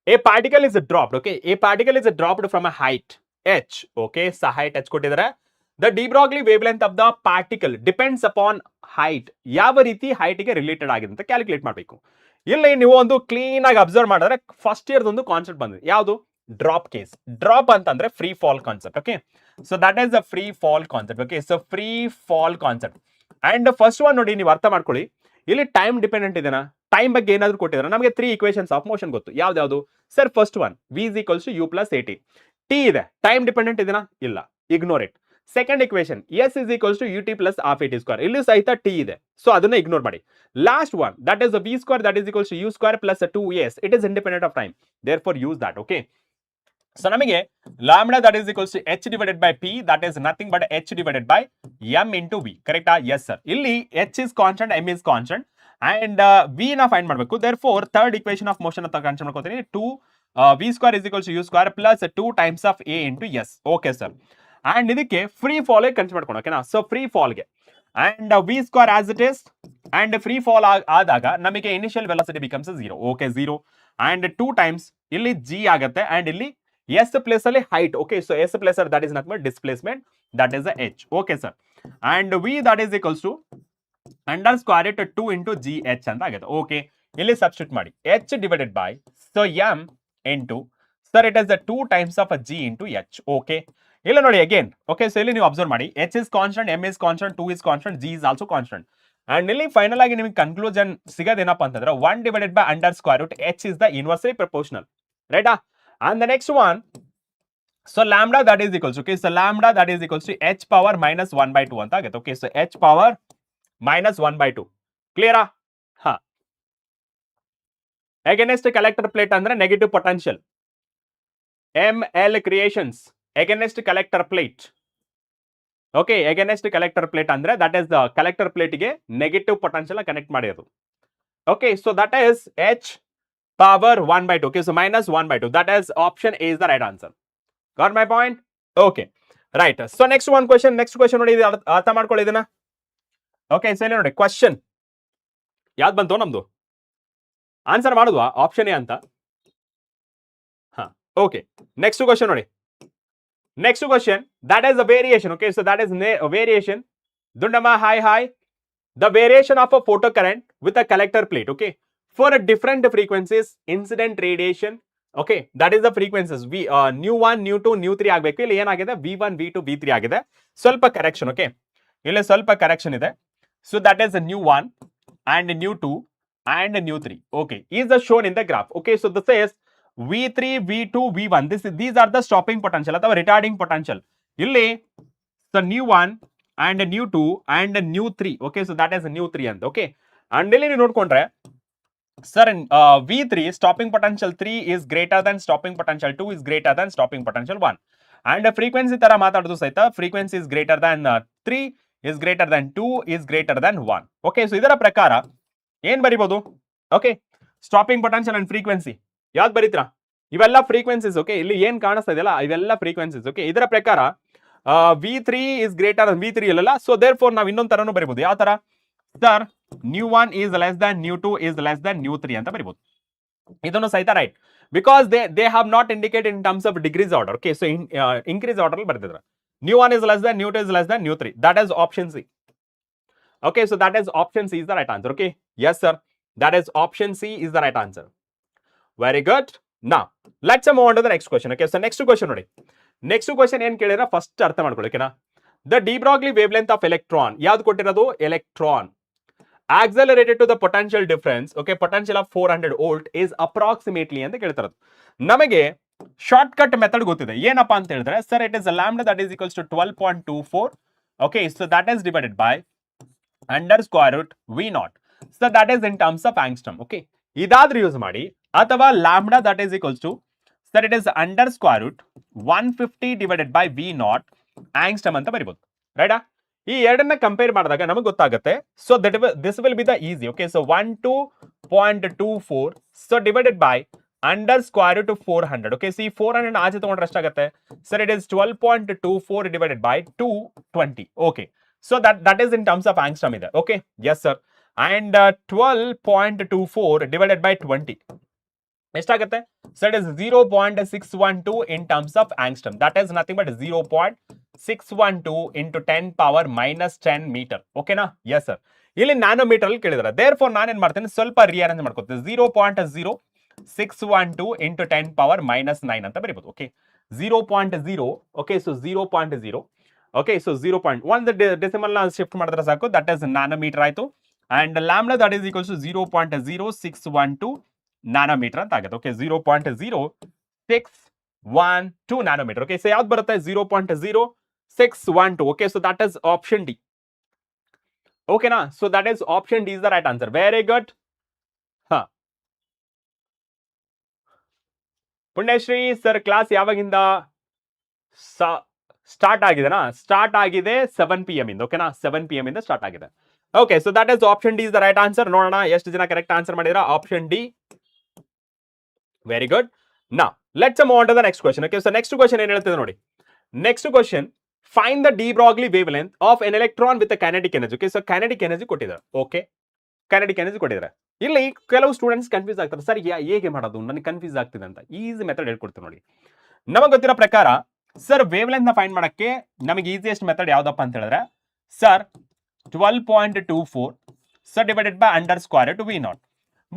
A particle is dropped. Okay, a particle is dropped from a height h. Okay, so height h ಕೊಟ್ಟಿದ್ದಾರೆ. The de Broglie wavelength of the particle depends upon height. ಯಾವ ರೀತಿ height ಗೆ related ಆಗಿದೆ ಅಂತ calculate ಮಾಡಬೇಕು. ಇಲ್ಲಿ ನೀವು ಒಂದು ಕ್ಲೀನ್ ಆಗಿ ಅಬ್ಸರ್ವ್ ಮಾಡಿದ್ರೆ ಫಸ್ಟ್ ಇಯರ್ ಒಂದು ಕಾನ್ಸೆಪ್ಟ್ ಬಂದಿದೆ. ಯಾವುದು? Drop case. ಡ್ರಾಪ್ ಅಂತಂದ್ರೆ free fall concept. Okay, so that is the free fall concept. Okay, so free fall concept. And first one ನೋಡಿ, ನೀವು ಅರ್ಥ ಮಾಡ್ಕೊಳ್ಳಿ, ಇಲ್ಲಿ ಟೈಮ್ ಡಿಪೆಂಡೆಂಟ್ ಇದೆನಾ? ಟೈಮ್ ಬಗ್ಗೆ ಏನಾದ್ರು ಕೊಟ್ಟಿದ್ದಾರೆ? ನಮಗೆ 3 ಈಕ್ವೇಷನ್ಸ್ ಆಫ್ ಮೋಷನ್ ಗೊತ್ತು. ಯಾವ್ದು? Sir first one v is equals to u plus at. T ಇದೆ, ಟೈಮ್ ಡಿಪೆಂಡೆಂಟ್ ಇದೆನಾ? ಇಲ್ಲ, ignore it. Second equation s is equals to ut plus half at square. ಇಲ್ಲಿ ಸಹಿತ ಟಿ ಇದೆ, ಸೊ ಅದನ್ನ ignore ಮಾಡಿ. Last one that is v square that is equals to u square plus 2s. It is independent of time, therefore use that. Okay, so ನಮಗೆ lambda that is equals to h divided by p, that is nothing but h divided by m into v. ಕರೆಕ್ಟಾ? Yes sir. ಇಲ್ಲಿ h is constant, m is constant, and v ನ find ಮಾಡಬೇಕು. therefore third equation of motion ಅಂತ consider ಮಾಡ್ಕೊತೀನಿ. 2 v square is equals to u square plus 2 times of a into s. Okay sir. And ಇದಕ್ಕೆ free fall consider ಮಾಡ್ಕೊಂಡು, ಓಕೆನಾ? So free ಫಾಲ್ಗೆ and v square as it is, and free fall ಆದಾಗ ನಮಗೆ initial velocity becomes 0. Okay, 0 and 2 times ಇಲ್ಲಿ g ಆಗುತ್ತೆ, and ಇಲ್ಲಿ s place ಅಲ್ಲಿ height. Okay, so s place that is nothing but displacement, that is h. Okay sir. And v that is equals to under square it 2 into gh ಅಂತ ಆಗುತ್ತೆ. Okay, ಇಲ್ಲಿ substitute ಮಾಡಿ h divided by, so m into, sir it is 2 times of g into h. Okay, ಇಲ್ಲ ನೋಡಿ again. Okay, so ಇಲ್ಲಿ ನೀವು observe ಮಾಡಿ, h is constant, m is constant, 2 is constant, g is also constant. And ಇಲ್ಲಿ final ಆಗಿ ನಿಮಗೆ conclusion ಸಿಗೋದೇನಪ್ಪ ಅಂತಂದ್ರೆ 1 divided by under square root h is the inversely proportional. ರೈಟಾ? And the next one, so lambda that is equals to, okay, so lambda that is equals to h power minus 1 by 2 ಅಂತ ಆಗುತ್ತೆ. Okay, so h power minus 1 by 2. Clear? Against collector plate ಅಂದ್ರೆ negative potential. ML creations against collector plate. Okay, against collector plate ಅಂದ್ರೆ that is the collector plate ಗೆ negative potential connect ಮಾಡಿರೋದು. Okay, so that is h power 1 by 2. Okay, so minus 1 by 2. That is option A is the right answer. Got my point? Okay. Right. So next question ನೋಡಿ, ಇದು ಅರ್ಥ ಮಾಡ್ಕೊಳ್ಳಿ ಇದನ್ನ. Okay, so ಇಲ್ಲಿ ನೋಡಿ question ಯಾವ್ದು ಬಂತು ನಮ್ದು, ಆನ್ಸರ್ ಮಾಡುವ ಆಪ್ಷನ್ ಎ ಅಂತ. ಹಾ, ಓಕೆ. ನೆಕ್ಸ್ಟ್ ಕ್ವಶನ್ ನೋಡಿ, next question that is a variation. Okay, so that is variation. Dundamma hi. The variation of a photocurrent with a collector plate, okay, for a different frequencies, incident radiation, okay, that is the frequencies. nu1, nu2, nu3 ಆಗಬೇಕು. ಇಲ್ಲಿ ಏನಾಗಿದೆ, v1, v2, v3 ಆಗಿದೆ. ಸ್ವಲ್ಪ correction, okay, ಇಲ್ಲಿ ಸ್ವಲ್ಪ correction ಇದೆ. So that is nu1 and nu2 and nu3, okay, is shown in the graph. Okay, so this is v3, v2, v1. These are the stopping potential ಅಥವಾ retarding potential. ಇಲ್ಲಿ so nu1 and nu2 and nu3, okay, so that is nu3 ಅಂತ. Okay, and ಇಲ್ಲಿ ನೀವು ನೋಡ್ಕೊಂಡ್ರೆ sir v3 stopping potential 3 is greater than stopping potential 2 is greater than stopping potential 1, and frequency ತರ ಮಾತಾಡೋದು ಸಹಿತ frequency is greater than 3 is greater than 2 is greater than 1. Okay, so ಇದರ ಪ್ರಕಾರ ಏನ್ ಬರಿಬಹುದು? Okay, stopping potential and frequency ಯಾವ್ದು ಬರೀತೀರಾ? ಇವೆಲ್ಲ ಫ್ರೀಕ್ವೆನ್ಸೀಸ್. ಓಕೆ, ಇಲ್ಲಿ ಏನ್ ಕಾಣಿಸ್ತಾ ಇದೆಯಲ್ಲ ಇವೆಲ್ಲ ಫ್ರೀಕ್ವೆನ್ಸೀಸ್. ಓಕೆ, ಇದರ ಪ್ರಕಾರ v3 is greater than v3 ಇಲ್ಲಲ್ಲ. ಸೊ ದೇರ್ ಫೋರ್ ನಾವು ಇನ್ನೊಂದು ತರನು ಬರಿಬಹುದು. ಯಾವ ತರ? Sir nu1 is less than nu2 is less than nu3 ಅಂತ ಬರಿಬಹುದು. ಇದನ್ನು ಸಹಿತ right, because they have not indicate in terms of degrees order. Okay, so increase order ಅಲ್ಲಿ ಬರ್ತಿದ್ರು. nu1 is less than nu2 is less than nu3. That is option C. Okay, so that is option C is the right answer. Okay, yes sir, that is option C is the right answer. Very good. Now let's move on to the next question. Okay, so next question ನೋಡಿ, next question ಏನ್ ಕೇಳಿದ್ರೆ first ಅರ್ಥ ಮಾಡ್ಕೊಳ್ಳೋಕೆನಾ. The de Broglie wavelength of electron ಯಾವ್ದು ಕೊಟ್ಟಿರೋದು? Electron accelerated to the potential difference, okay, potential of 400 volt is approximately ಅಂತ ಕೇಳ್ತಿರೋದು. ನಮಗೆ ಶಾರ್ಟ್ ಕಟ್ ಮೆಥಡ್ ಗೊತ್ತಿದೆ. ಏನಪ್ಪಾ ಅಂತ ಹೇಳಿದ್ರೆ sir it is lambda that is equals to 12.24. Okay, so that is divided by under square root V naught. So that is in terms of angstrom. Okay, ಇದಾದ್ರೂ use ಮಾಡಿ, ಅಥವಾ lambda that is equals to sir it is under square root 150 divided by V naught angstrom ಅಂತ ಬರಿಬಹುದು. ರೈಟಾ? ಈ ಎರಡನ್ನ compare ಮಾಡಿದಾಗ ನಮಗೆ ಗೊತ್ತಾಗುತ್ತೆ. So this will be the easy. Okay, so 12.24 so divided by under square root 400. Okay, see 400 ಆಚೆ ತಗೊಂಡ್ರೆ ಎಷ್ಟಾಗುತ್ತೆ sir? It is 12.24 divided by 220. Okay, so that is in terms of angstrom ಇದೆ. Okay, yes sir, and 12.24 divided by 20 ಎಷ್ಟಾಗುತ್ತೆ? So it is 0.612 in terms of angstrom. That is nothing but 0.612 into 10 power minus 10 metre. ಓಕೆನಾ? Yes sir, ಇಲ್ಲಿ nanometre ಅಲ್ಲಿ ಕೇಳಿದ್ರೆ there four ನಾನೇನ್ ಮಾಡ್ತೇನೆ, ಸ್ವಲ್ಪ rearrange ಮಾಡ್ಕೊತೀನಿ. 0.0612 ಇಂಟು 10 ಪವರ್ ಮೈನಸ್ 9 ಅಂತ ಬರೀಬಹುದು. Okay, 0.0. Okay, so 0.0. Okay, so 0.1 decimal ನ ಶಿಫ್ಟ್ ಮಾಡಿದ್ರೆ ಸಾಕು, ದಟ್ ಇಸ್ ನ್ಯಾನೋಮೀಟರ್ ಆಯ್ತು. And lambda that is equals to 0.0612 nanometre ಅಂತ ಆಗುತ್ತೆ. Okay, 0.0612 nanometre. ಓಕೆ, ಸೊ ಯಾವ್ದು ಬರುತ್ತೆ? 0.0612. Okay, so that is option D. ಓಕೆನಾ? So that is option D is the right answer. Very good. ಹಾ, Punyashree sir class ಯಾವಾಗಿಂದ start ಆಗಿದೆನಾ? Start ಆಗಿದೆ 7 PM ಇಂದ. ಓಕೆನಾ? 7 PM ಇಂದ ಸ್ಟಾರ್ಟ್ ಆಗಿದೆ. Okay, so that is option D is the right answer. ನೋಡೋಣ ಎಷ್ಟು ಜನ ಕರೆಕ್ಟ್ ಆನ್ಸರ್ ಮಾಡಿದ್ರ. Option D. Very good. Now let's move on to the next question. Okay, so next question ಏನ್ ಹೇಳ್ತಿದೆ ನೋಡಿ. Next question, find the de Broglie wavelength of an electron with kinetic energy. Okay, so kinetic energy ಕೊಟ್ಟಿದ್ದಾರೆ. Okay, kinetic energy ಕೊಟ್ಟಿದ್ದಾರೆ. ಇಲ್ಲಿ ಕೆಲವು students confuse ಆಗ್ತಾರೆ, sir ಹೇಗೆ ಮಾಡೋದು, ನನಗೆ ಕನ್ಫ್ಯೂಸ್ ಆಗ್ತಿದೆ ಅಂತ. ಈಸಿ ಮೆಥಡ್ ಹೇಳ್ಕೊಡ್ತೀನಿ ನೋಡಿ. ನಮಗೆ ಗೊತ್ತಿರೋ ಪ್ರಕಾರ ಸರ್ ವೇವ್ ಲೆಂತ್ ನ ಫೈಂಡ್ ಮಾಡಕ್ಕೆ ನಮಗೆ ಈಸಿಯೆಸ್ಟ್ ಮೆಥಡ್ ಯಾವ್ದಪ್ಪ ಅಂತ ಹೇಳಿದ್ರೆ sir 12.24 sir divided by under square root V naught.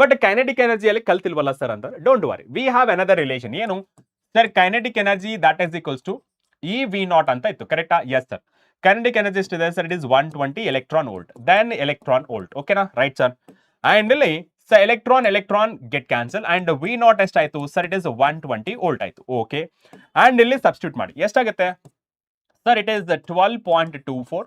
But kinetic ಎನರ್ಜಿಯಲ್ಲಿ ಕಲ್ತಿಲ್ವಲ್ಲ ಸರ್ ಅಂತ. Don't worry, we have another relation. ಏನು sir? Kinetic energy that is equals to e V naught ಅಂತ ಇತ್ತು. ಕರೆಕ್ಟಾ? Yes sir. ಕೈನೆಟಿಕ್ ಎನರ್ಜಿ ಎಷ್ಟಿದೆ sir? It is 120 electron volt. Then electron volt. ಓಕೆನಾ? Right sir. And ಇಲ್ಲಿ sir electron get cancel and V naught ಎಷ್ಟಾಯ್ತು sir? It is 120 volt ಆಯ್ತು. Okay, and ಇಲ್ಲಿ substitute ಮಾಡಿ ಎಷ್ಟಾಗುತ್ತೆ sir? It is 12.24.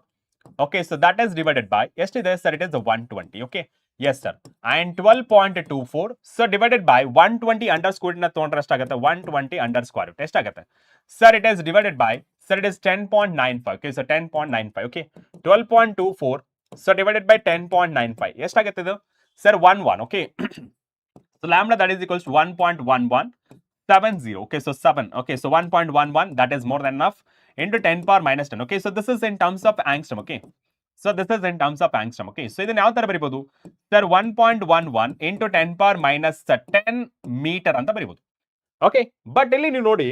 Okay, so that is divided by ಎಷ್ಟಿದೆ sir? It is 120. Okay, yes sir. And 12.24 so divided by 120 under square ನ ತಗೊಂಡ್ರೆ ಎಷ್ಟಾಗುತ್ತೆ? 120 under square root ಎಷ್ಟಾಗುತ್ತೆ sir? It is divided by sir it is 10.95. Okay, so 10.95. Okay, 12.24 so divided by 10.95 ಎಷ್ಟಾಗುತ್ತೆ ಇದು sir? 11. Okay, so lambda that is equals 1.11. 70. Okay, so 7. Okay, so 1.11, that is more than enough, into 10 power minus 10. Okay, so this is in terms of angstrom. Okay, so this is in terms of angstrom. Okay, so ಇದನ್ನ ಯಾವ ತರ ಬರೀಬಹುದು sir? 1.11 into 10 power minus 10 metre ಅಂತ ಬರೀಬಹುದು. Okay, but ಇಲ್ಲಿ ನೀವು ನೋಡಿ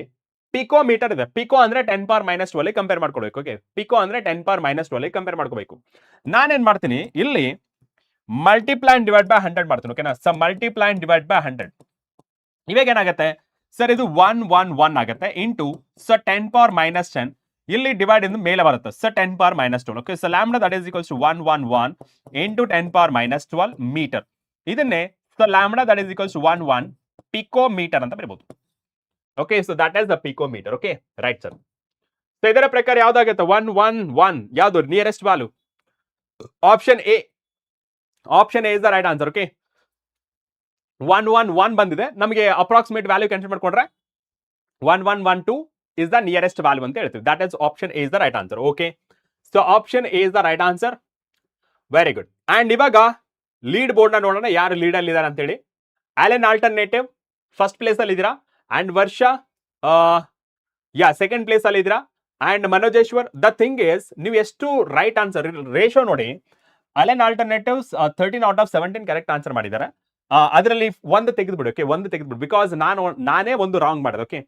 pico metre ಇದೆ. ಪಿಕೋ ಅಂದ್ರೆ 10 power minus 12 ಕಂಪೇರ್ ಮಾಡ್ಕೊಳ್ಬೇಕು. ಓಕೆ, ಪಿಕೋ ಅಂದ್ರೆ 10 power minus 12 ಕಂಪೇರ್ ಮಾಡ್ಕೋಬೇಕು. ನಾನೇನ್ ಮಾಡ್ತೀನಿ ಇಲ್ಲಿ ಮಲ್ಟಿಪ್ಲೈ ಅಂಡ್ ಡಿವೈಡ್ ಬೈ 100 ಮಾಡ್ತೀನಿ. ಓಕೆನಾ, so multiply and divide by 100 ಇವಾಗ ಏನಾಗುತ್ತೆ ಸರ್? ಇದು 111 ಆಗುತ್ತೆ ಇಂಟು ಸೊ 10 power minus 10 ಇಲ್ಲಿ ಡಿವೈಡ್ ಇಂದ ಮೇಲೆ ಬರುತ್ತೆ. So 10 power minus 12. Okay, so lambda that is equals to 111 into 10 power minus 12 metre. ಇದನ್ನೇ so lambda that is equals to 11 pico metre ಅಂತ ಬರೀಬಹುದು. Okay, so that is the pico metre. Okay, right sir. So ಇದರ ಪ್ರಕಾರ ಯಾವ್ದಾಗುತ್ತೆ? 111 ಯಾವುದು nearest value? Option A. Option A is the right answer. Okay, 111 ಬಂದಿದೆ. ನಮಗೆ approximate value cancel ಮಾಡ್ಕೊಂಡ್ರೆ 1112 is the nearest value ಅಂತ ಹೇಳ್ತೀವಿ. That is option A is the right answer. Okay, so option A is the right answer. Very good. And ಇವಾಗ lead board ನ ನೋಡೋಣ, ಯಾರು lead ಅಲ್ಲಿ ಇದಾರೆ ಅಂತ ಹೇಳಿ. ಅಲೆನ್ ಆಲ್ಟರ್ನೇಟಿವ್ ಫಸ್ಟ್ ಪ್ಲೇಸ್ ಅಲ್ಲಿ ಇದ್ದೀರಾ, ಅಂಡ್ ವರ್ಷ ಸೆಕೆಂಡ್ ಪ್ಲೇಸ್ ಅಲ್ಲಿ ಇದ್ದೀರಾ, ಅಂಡ್ ಮನೋಜೇಶ್ವರ್. ದ ಥಿಂಗ್ ಇಸ್ ನೀವು ಎಷ್ಟು ರೈಟ್ ಆನ್ಸರ್ ರೇಷಿಯೋ ನೋಡಿ, Allen alternatives 13 out of 17 correct answer ಮಾಡಿದ್ದಾರೆ. ಅದರಲ್ಲಿ ಒಂದು ತೆಗೆದುಬಿಡು. ಓಕೆ, ಒಂದು ತೆಗೆದುಬಿಡು, ಬಿಕಾಸ್ ನಾನೇ ಒಂದು ರಾಂಗ್ ಮಾಡಿದೆ. ಓಕೆ,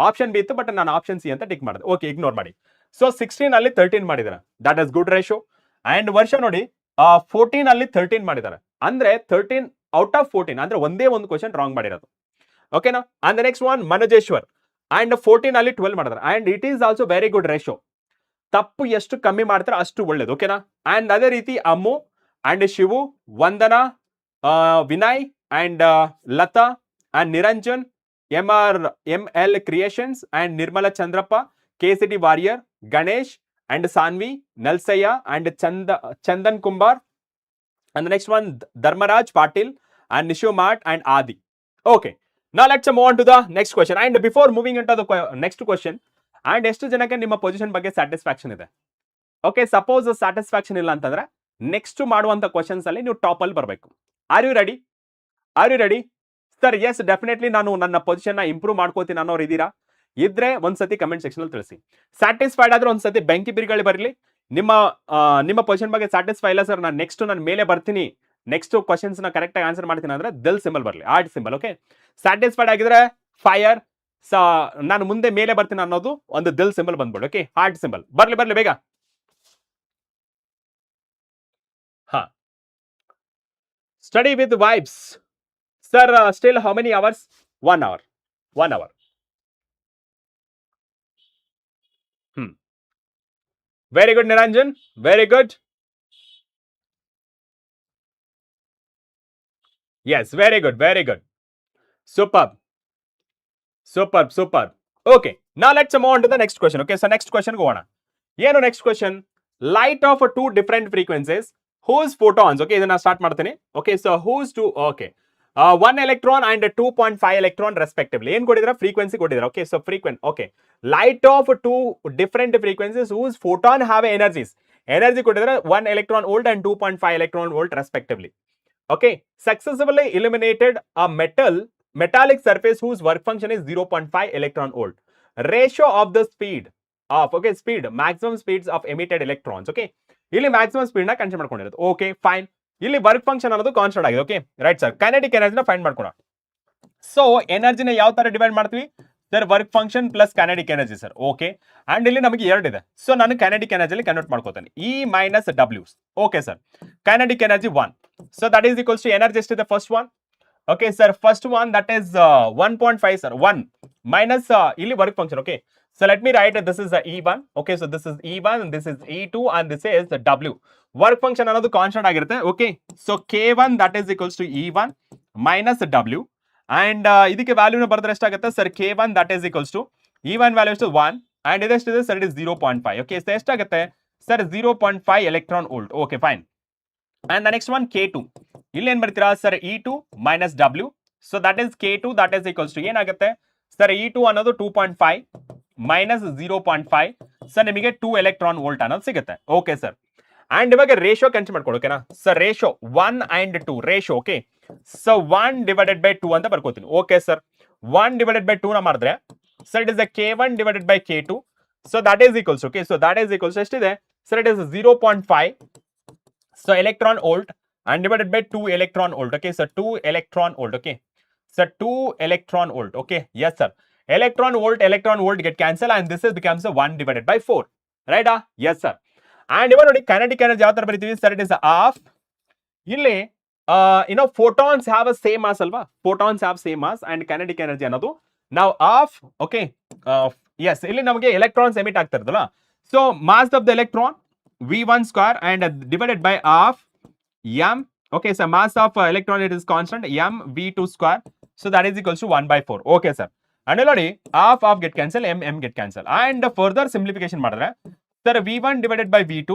ಆಪ್ಷನ್ ಬಿ ಇತ್ತು, ಬಟ್ ನಾನು ಆಪ್ಷನ್ ಸಿ ಅಂತ ಟಿಕ್ ಮಾಡಿದೆ. ಓಕೆ, ಇಗ್ನೋರ್ ಮಾಡಿ. ಸೊ 16 ಅಲ್ಲಿ 13 ಮಾಡಿದ್ದಾರೆ, that is good ratio. And ವರ್ಷ ನೋಡಿ 14 ಅಲ್ಲಿ 13 ಮಾಡಿದ್ದಾರೆ, ಅಂದ್ರೆ 13 out of 14, ಅಂದ್ರೆ ಒಂದೇ ಒಂದು ಕ್ವಶನ್ ರಾಂಗ್ ಮಾಡಿರೋದು. ಓಕೆನಾ. ಅಂಡ್ ನೆಕ್ಸ್ಟ್ ಒನ್ ಮನೋಜೇಶ್ವರ್, ಅಂಡ್ 14 ಅಲ್ಲಿ 12 ಮಾಡಿದ್ದಾರೆ, and it is also very good ratio. ತಪ್ಪು ಎಷ್ಟು ಕಮ್ಮಿ ಮಾಡ್ತಾರೆ ಅಷ್ಟು ಒಳ್ಳೇದು. ಓಕೆನಾ. ಅಂಡ್ ಅದೇ ರೀತಿ Ammu and Shivu, Vandana, Vinay and Latha and Niranjan, ML creations and Nirmala Chandrappa, KCT warrior, Ganesh and Saanvi, Nalsayya and Chandan Kumbar, and next one Dharmaraj Patil and Nishu ಮಾಟ್ and Adi. Okay, now let's move on to the next question. And before moving into the next question, and ಎಷ್ಟು ಜನಕ್ಕೆ ನಿಮ್ಮ position ಬಗ್ಗೆ satisfaction ಇದೆ? Okay, suppose satisfaction ಇಲ್ಲ ಅಂತಂದ್ರೆ next ಮಾಡುವಂತ questions ಅಲ್ಲಿ ನೀವು ಟಾಪ್ ಅಲ್ಲಿ ಬರಬೇಕು. Are you ready? Are you ready sir? Yes, definitely ನಾನು ನನ್ನ ಪೊಸಿಷನ್ ನ ಇಂಪ್ರೂವ್ ಮಾಡ್ಕೋತೀನಿ ಅನ್ನೋರು ಇದ್ದೀರಾ? ಇದ್ರೆ ಒಂದ್ಸತಿ ಕಮೆಂಟ್ ಸೆಕ್ಷನ್ ಅಲ್ಲಿ ತಿಳಿಸಿ. ಸ್ಯಾಟಿಸ್ಫೈಡ್ ಆದ್ರೆ ಒಂದ್ಸತಿ ಬೆಂಕಿ ಬಿರಿಗಳು ಬರಲಿ. ನಿಮ್ಮ ಪೊಸಿಷನ್ ಬಗ್ಗೆ ಸ್ಯಾಟಿಸ್ಫೈ ಇಲ್ಲ ಸರ್, ನಾನು ಮೇಲೆ ಬರ್ತೀನಿ, ನೆಕ್ಸ್ಟ್ ಕ್ವಶನ್ಸ್ ನ ಕರೆಕ್ಟ್ ಆಗಿ ಆನ್ಸರ್ ಮಾಡ್ತೀನಿ ಅಂದ್ರೆ ದಿಲ್ ಸಿಂಬಲ್ ಬರಲಿ, ಆರ್ಟ್ ಸಿಂಬಲ್. ಓಕೆ, ಸ್ಯಾಟಿಸ್ಫೈಡ್ ಆಗಿದ್ರೆ ಫೈರ್, ನಾನು ಮುಂದೆ ಮೇಲೆ ಬರ್ತೀನಿ ಅನ್ನೋದು ಒಂದು ದಿಲ್ ಸಿಂಬಲ್ ಬಂದ್ಬಿಡು. ಓಕೆ, ಹಾರ್ಟ್ ಸಿಂಬಲ್ ಬರ್ಲಿ ಬೇಗ. ಹಾ, study with vibes sir, still how many hours? 1 hour. 1 hour. Very good, Niranjan. Very good. Yes, very good, very good. Superb. Okay, now let's move on to the next question. Okay, so next question go on. Yeno next question, light of 2 different frequencies, whose photons? Okay, idana start ಮಾಡ್ತೀನಿ. Okay, so whose two? Okay, 1 electron and 2.5 electron respectively. ಏನು ಕೊಟ್ಟಿದ್ದಾರೆ? Frequency ಕೊಟ್ಟಿದ್ದಾರೆ. Okay, so frequent. Okay, light off 2 different frequencies whose photon have energies. Energy ಕೊಟ್ಟಿದ್ದಾರೆ 1 electron volt and 2.5 electron volt respectively. Okay, successfully illuminated a metallic surface whose work function is 0.5 electron volt. Ratio of the speed of, okay, maximum speeds of emitted electrons. Okay, ಇಲ್ಲಿ maximum speed ನ consider ಮಾಡ್ಕೊಂಡಿರೋದು. Okay, fine. ಇಲ್ಲಿ work function ಅನ್ನೋದು constant ಆಗಿದೆ. Okay, right sir. Kinetic ಎನರ್ಜಿನ find ಮಾಡ್ಕೊಳ್ಳೋಣ. So ಎನರ್ಜಿನ ಯಾವ ತರ ಡಿವೈಡ್ ಮಾಡ್ತೀವಿ sir? Work function plus kinetic energy sir. Okay, and ಇಲ್ಲಿ ನಮಗೆ 2 ಇದೆ. ಸೊ ನಾನು ಕೈನೆಟಿಕ್ ಎನರ್ಜಿಲಿ ಕನ್ವರ್ಟ್ ಮಾಡ್ಕೋತೀನಿ, E minus W. Okay sir, kinetic energy 1. So that is equals to energy ಎಷ್ಟಿದೆ? First one. Okay sir, first one that is 1.5 sir. 1 minus ಇಲ್ಲಿ work function. Okay, so let me write this is the E1. Okay, so this is E1 and this is E2 and this is the W. Work function ಅನ್ನೋದು constant ಆಗಿರುತ್ತೆ. Okay, so K1 that is equals to E1 minus W, and ಇದಕ್ಕೆ ವ್ಯಾಲ್ಯೂನ ಬರೆದ್ರೆ ಎಷ್ಟಾಗುತ್ತೆ sir? K1 that is equals to E1 value is 1 and ಇದೆಷ್ಟಿದೆ sir? It is 0.5. Okay, so ಎಷ್ಟಾಗುತ್ತೆ sir? 0.5 electron volt. Okay, fine. And the next one K2, ಇಲ್ಲಿ ಏನ್ ಬರ್ತೀರಾ sir? E2 minus W, so that is K2 that is equals to ಏನಾಗುತ್ತೆ sir? E2 ಅನ್ನೋದು 2.5 minus 0.5, sir ನಿಮಗೆ 2 electron volt ಅನ್ನೋದು ಸಿಗುತ್ತೆ. Okay sir, and ಇವಾಗ ratio consider ಮಾಡ್ಕೊಳ್ಳಿ. ಓಕೆನಾ sir? Ratio 1 and 2 ratio. Okay, so 1 divided by 2 ಅಂತ ಬರ್ಕೋತೀನಿ. Okay sir, 1 divided by 2 ನ ಮಾಡಿದ್ರೆ sir it is k1 divided by k2. So that is equals, okay, so that is equals ಎಷ್ಟಿದೆ sir it is 0.5 so electron volt and divided by 2 electron volt, okay, so 2 electron volt, okay, so 2 electron volt, okay, yes sir, electron volt get cancel and this is becomes 1 divided by 4, right? Yes sir. And ಇವಾಗ ನೋಡಿ kinetic energy ಯಾವ ತರ ಬರೀತೀವಿ sir it is half ಇಲ್ಲಿ photons have a same mass ಅಲ್ವಾ, photons have same mass and kinetic energy ಅನ್ನೋದು ನಾವು half, okay, yes ಇಲ್ಲಿ ನಮಗೆ electrons emit ಆಗ್ತಾ ಇರೋದಲ್ಲ, so mass of the electron v1 square and divided by half m, okay, so mass of electron it is constant m v2 square, so that is equals to 1 by 4, okay sir. And ನೋಡಿ half get cancel, m get cancel and further simplification ಮಾಡಿದ್ರೆ sir v1 divided by v2,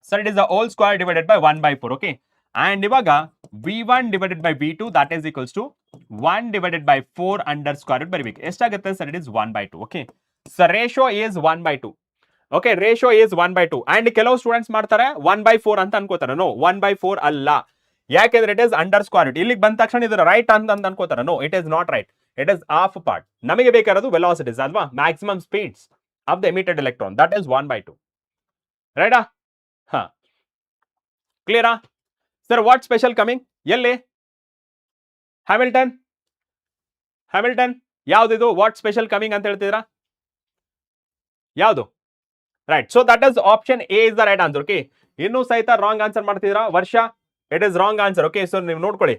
sir it is the whole square divided by 1 by 4, okay, and ಇವಾಗ v1 divided by v2 that is equals to 1 divided by 4 under square root ಬರೀಬೇಕು, ಎಷ್ಟಾಗುತ್ತೆ sir it is 1 by 2, okay, so ratio is 1 by 2, okay, ratio is 1 by 2 and ಕೆಲವು students ಮಾಡ್ತಾರೆ 1 by 4 ಅಂತ ಅನ್ಕೋತಾರೆ, no 1 by 4 ಅಲ್ಲ, ಯಾಕೆಂದ್ರೆ it is under square root, ಇಲ್ಲಿಗೆ ಬಂದ ತಕ್ಷಣ ಇದು ರೈಟ್ ಅಂತ ಅನ್ಕೋತಾರೆ, no it is not right, it is half part, ನಮಗೆ ಬೇಕಾಗಿರೋದು ವೆಲಾಸಿಟೀಸ್ ಅಲ್ವಾ, maximum speeds of the emitted electron that is 1 by 2, ರೈಟಾ? ಹಾ, ಕ್ಲಿಯರಾ ಸರ್? ವಾಟ್ ಸ್ಪೆಷಲ್ ಕಮಿಂಗ್ ಎಲ್ಲಿ ಹ್ಯಾಮಿಲ್ಟನ್ ಯಾವ್ದಿದು ವಾಟ್ ಸ್ಪೆಷಲ್ ಕಮಿಂಗ್ ಅಂತ ಹೇಳ್ತಿದ್ರಾ, ಯಾವುದು? Right, so that is option A is the right answer, okay, ಇನ್ನೂ ಸಹಿತ ರಾಂಗ್ ಆನ್ಸರ್ ಮಾಡ್ತಿದ್ದೀರಾ ವರ್ಷ, it is wrong answer, okay, so ನೀವು ನೋಡ್ಕೊಳ್ಳಿ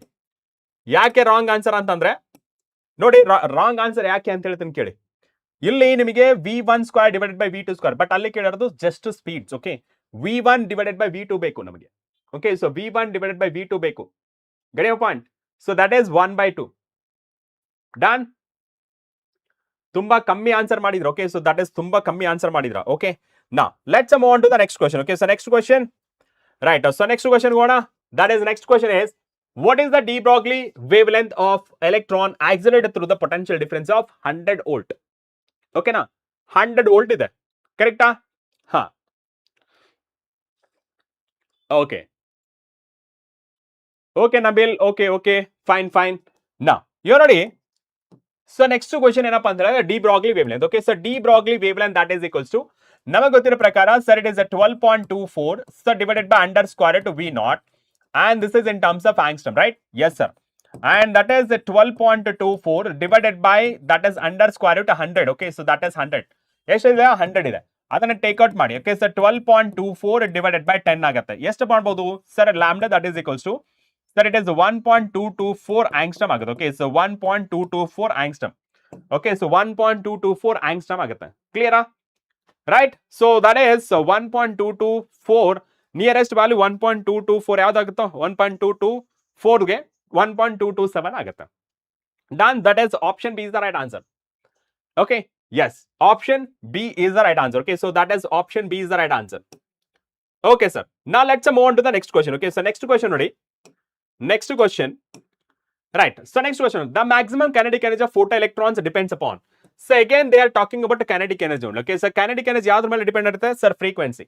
ಯಾಕೆ ರಾಂಗ್ ಆನ್ಸರ್ ಅಂತಂದ್ರೆ ನೋಡಿ, ರಾಂಗ್ ಆನ್ಸರ್ ಯಾಕೆ ಅಂತ ಹೇಳ್ತೀನಿ ಕೇಳಿ, ಇಲ್ಲಿ ನಿಮಗೆ v1 square divided by v2 square, but ಅಲ್ಲಿ ಕೇಳಿರೋದು just speeds, okay, v1 divided by v2 ಬೇಕು ನಮಗೆ, okay, so v1 divided by v2 ಬೇಕು, get your point, so that is 1 by 2 done. ತುಂಬಾ ಕಮ್ಮಿ ಆನ್ಸರ್ ಮಾಡಿದ್ರು, ಓಕೆ, ಸೊ ದಟ್ ಇಸ್ ತುಂಬಾ ಕಮ್ಮಿ ಆನ್ಸರ್ ಮಾಡಿದ್ರ, okay. Now let's move on to the next question, okay, so next question, right, so next question ಹೋಗೋಣ, that is next question is what is the de Broglie wavelength of electron accelerated through the potential difference of 100 volt, okay ನಾ 100 volt ಇದೆ ಕರೆಕ್ಟಾ? ಹಾ, okay okay Nabil, okay fine ನಾ ಇವ್ ನೋಡಿ, so next question ಏನಪ್ಪಾ ಅಂದ್ರೆ de Broglie wavelength, okay, so de Broglie wavelength that is equals to ನಮಗೆ ಗೊತ್ತಿರೋ ಪ್ರಕಾರ sir it is 12.24 so divided by under square root v naught and this is in terms of angstrom, right? Yes sir, and that is 12.24 divided by that is under square root 100, okay, so that is 100, ಎಷ್ಟಿದೆ 100 ಇದೆ, ಅದನ್ನ take out ಮಾಡಿ, okay, so 12.24 divided by 10 ಆಗುತ್ತೆ, ಎಷ್ಟು ಮಾಡ್ಬೋದು sir lambda that is equals to sir it is 1.224 angstrom ಆಗುತ್ತೆ, okay, so 1.224 angstrom, okay, so 1.224 angstrom ಆಗುತ್ತೆ, ಕ್ಲಿಯರಾ? Right, so that is 1.224 nearest value 1.224 ಯಾವ್ದಾಗುತ್ತೋ 1.224 ಗೆ 1.227 ಆಗುತ್ತೆ, done, that is option B is the right answer, okay, yes option B is the right answer, okay, so that is option B is the right answer, okay sir. ನಾ let's move on to the next question, okay, so next question ನೋಡಿ, next question, right, so next question, the maximum kinetic energy of photoelectrons depends upon, so again they are talking about kinetic energy only, okay, so kinetic energy ಯಾವ್ದ್ರ ಮೇಲೆ depend ಇರುತ್ತೆ sir, frequency,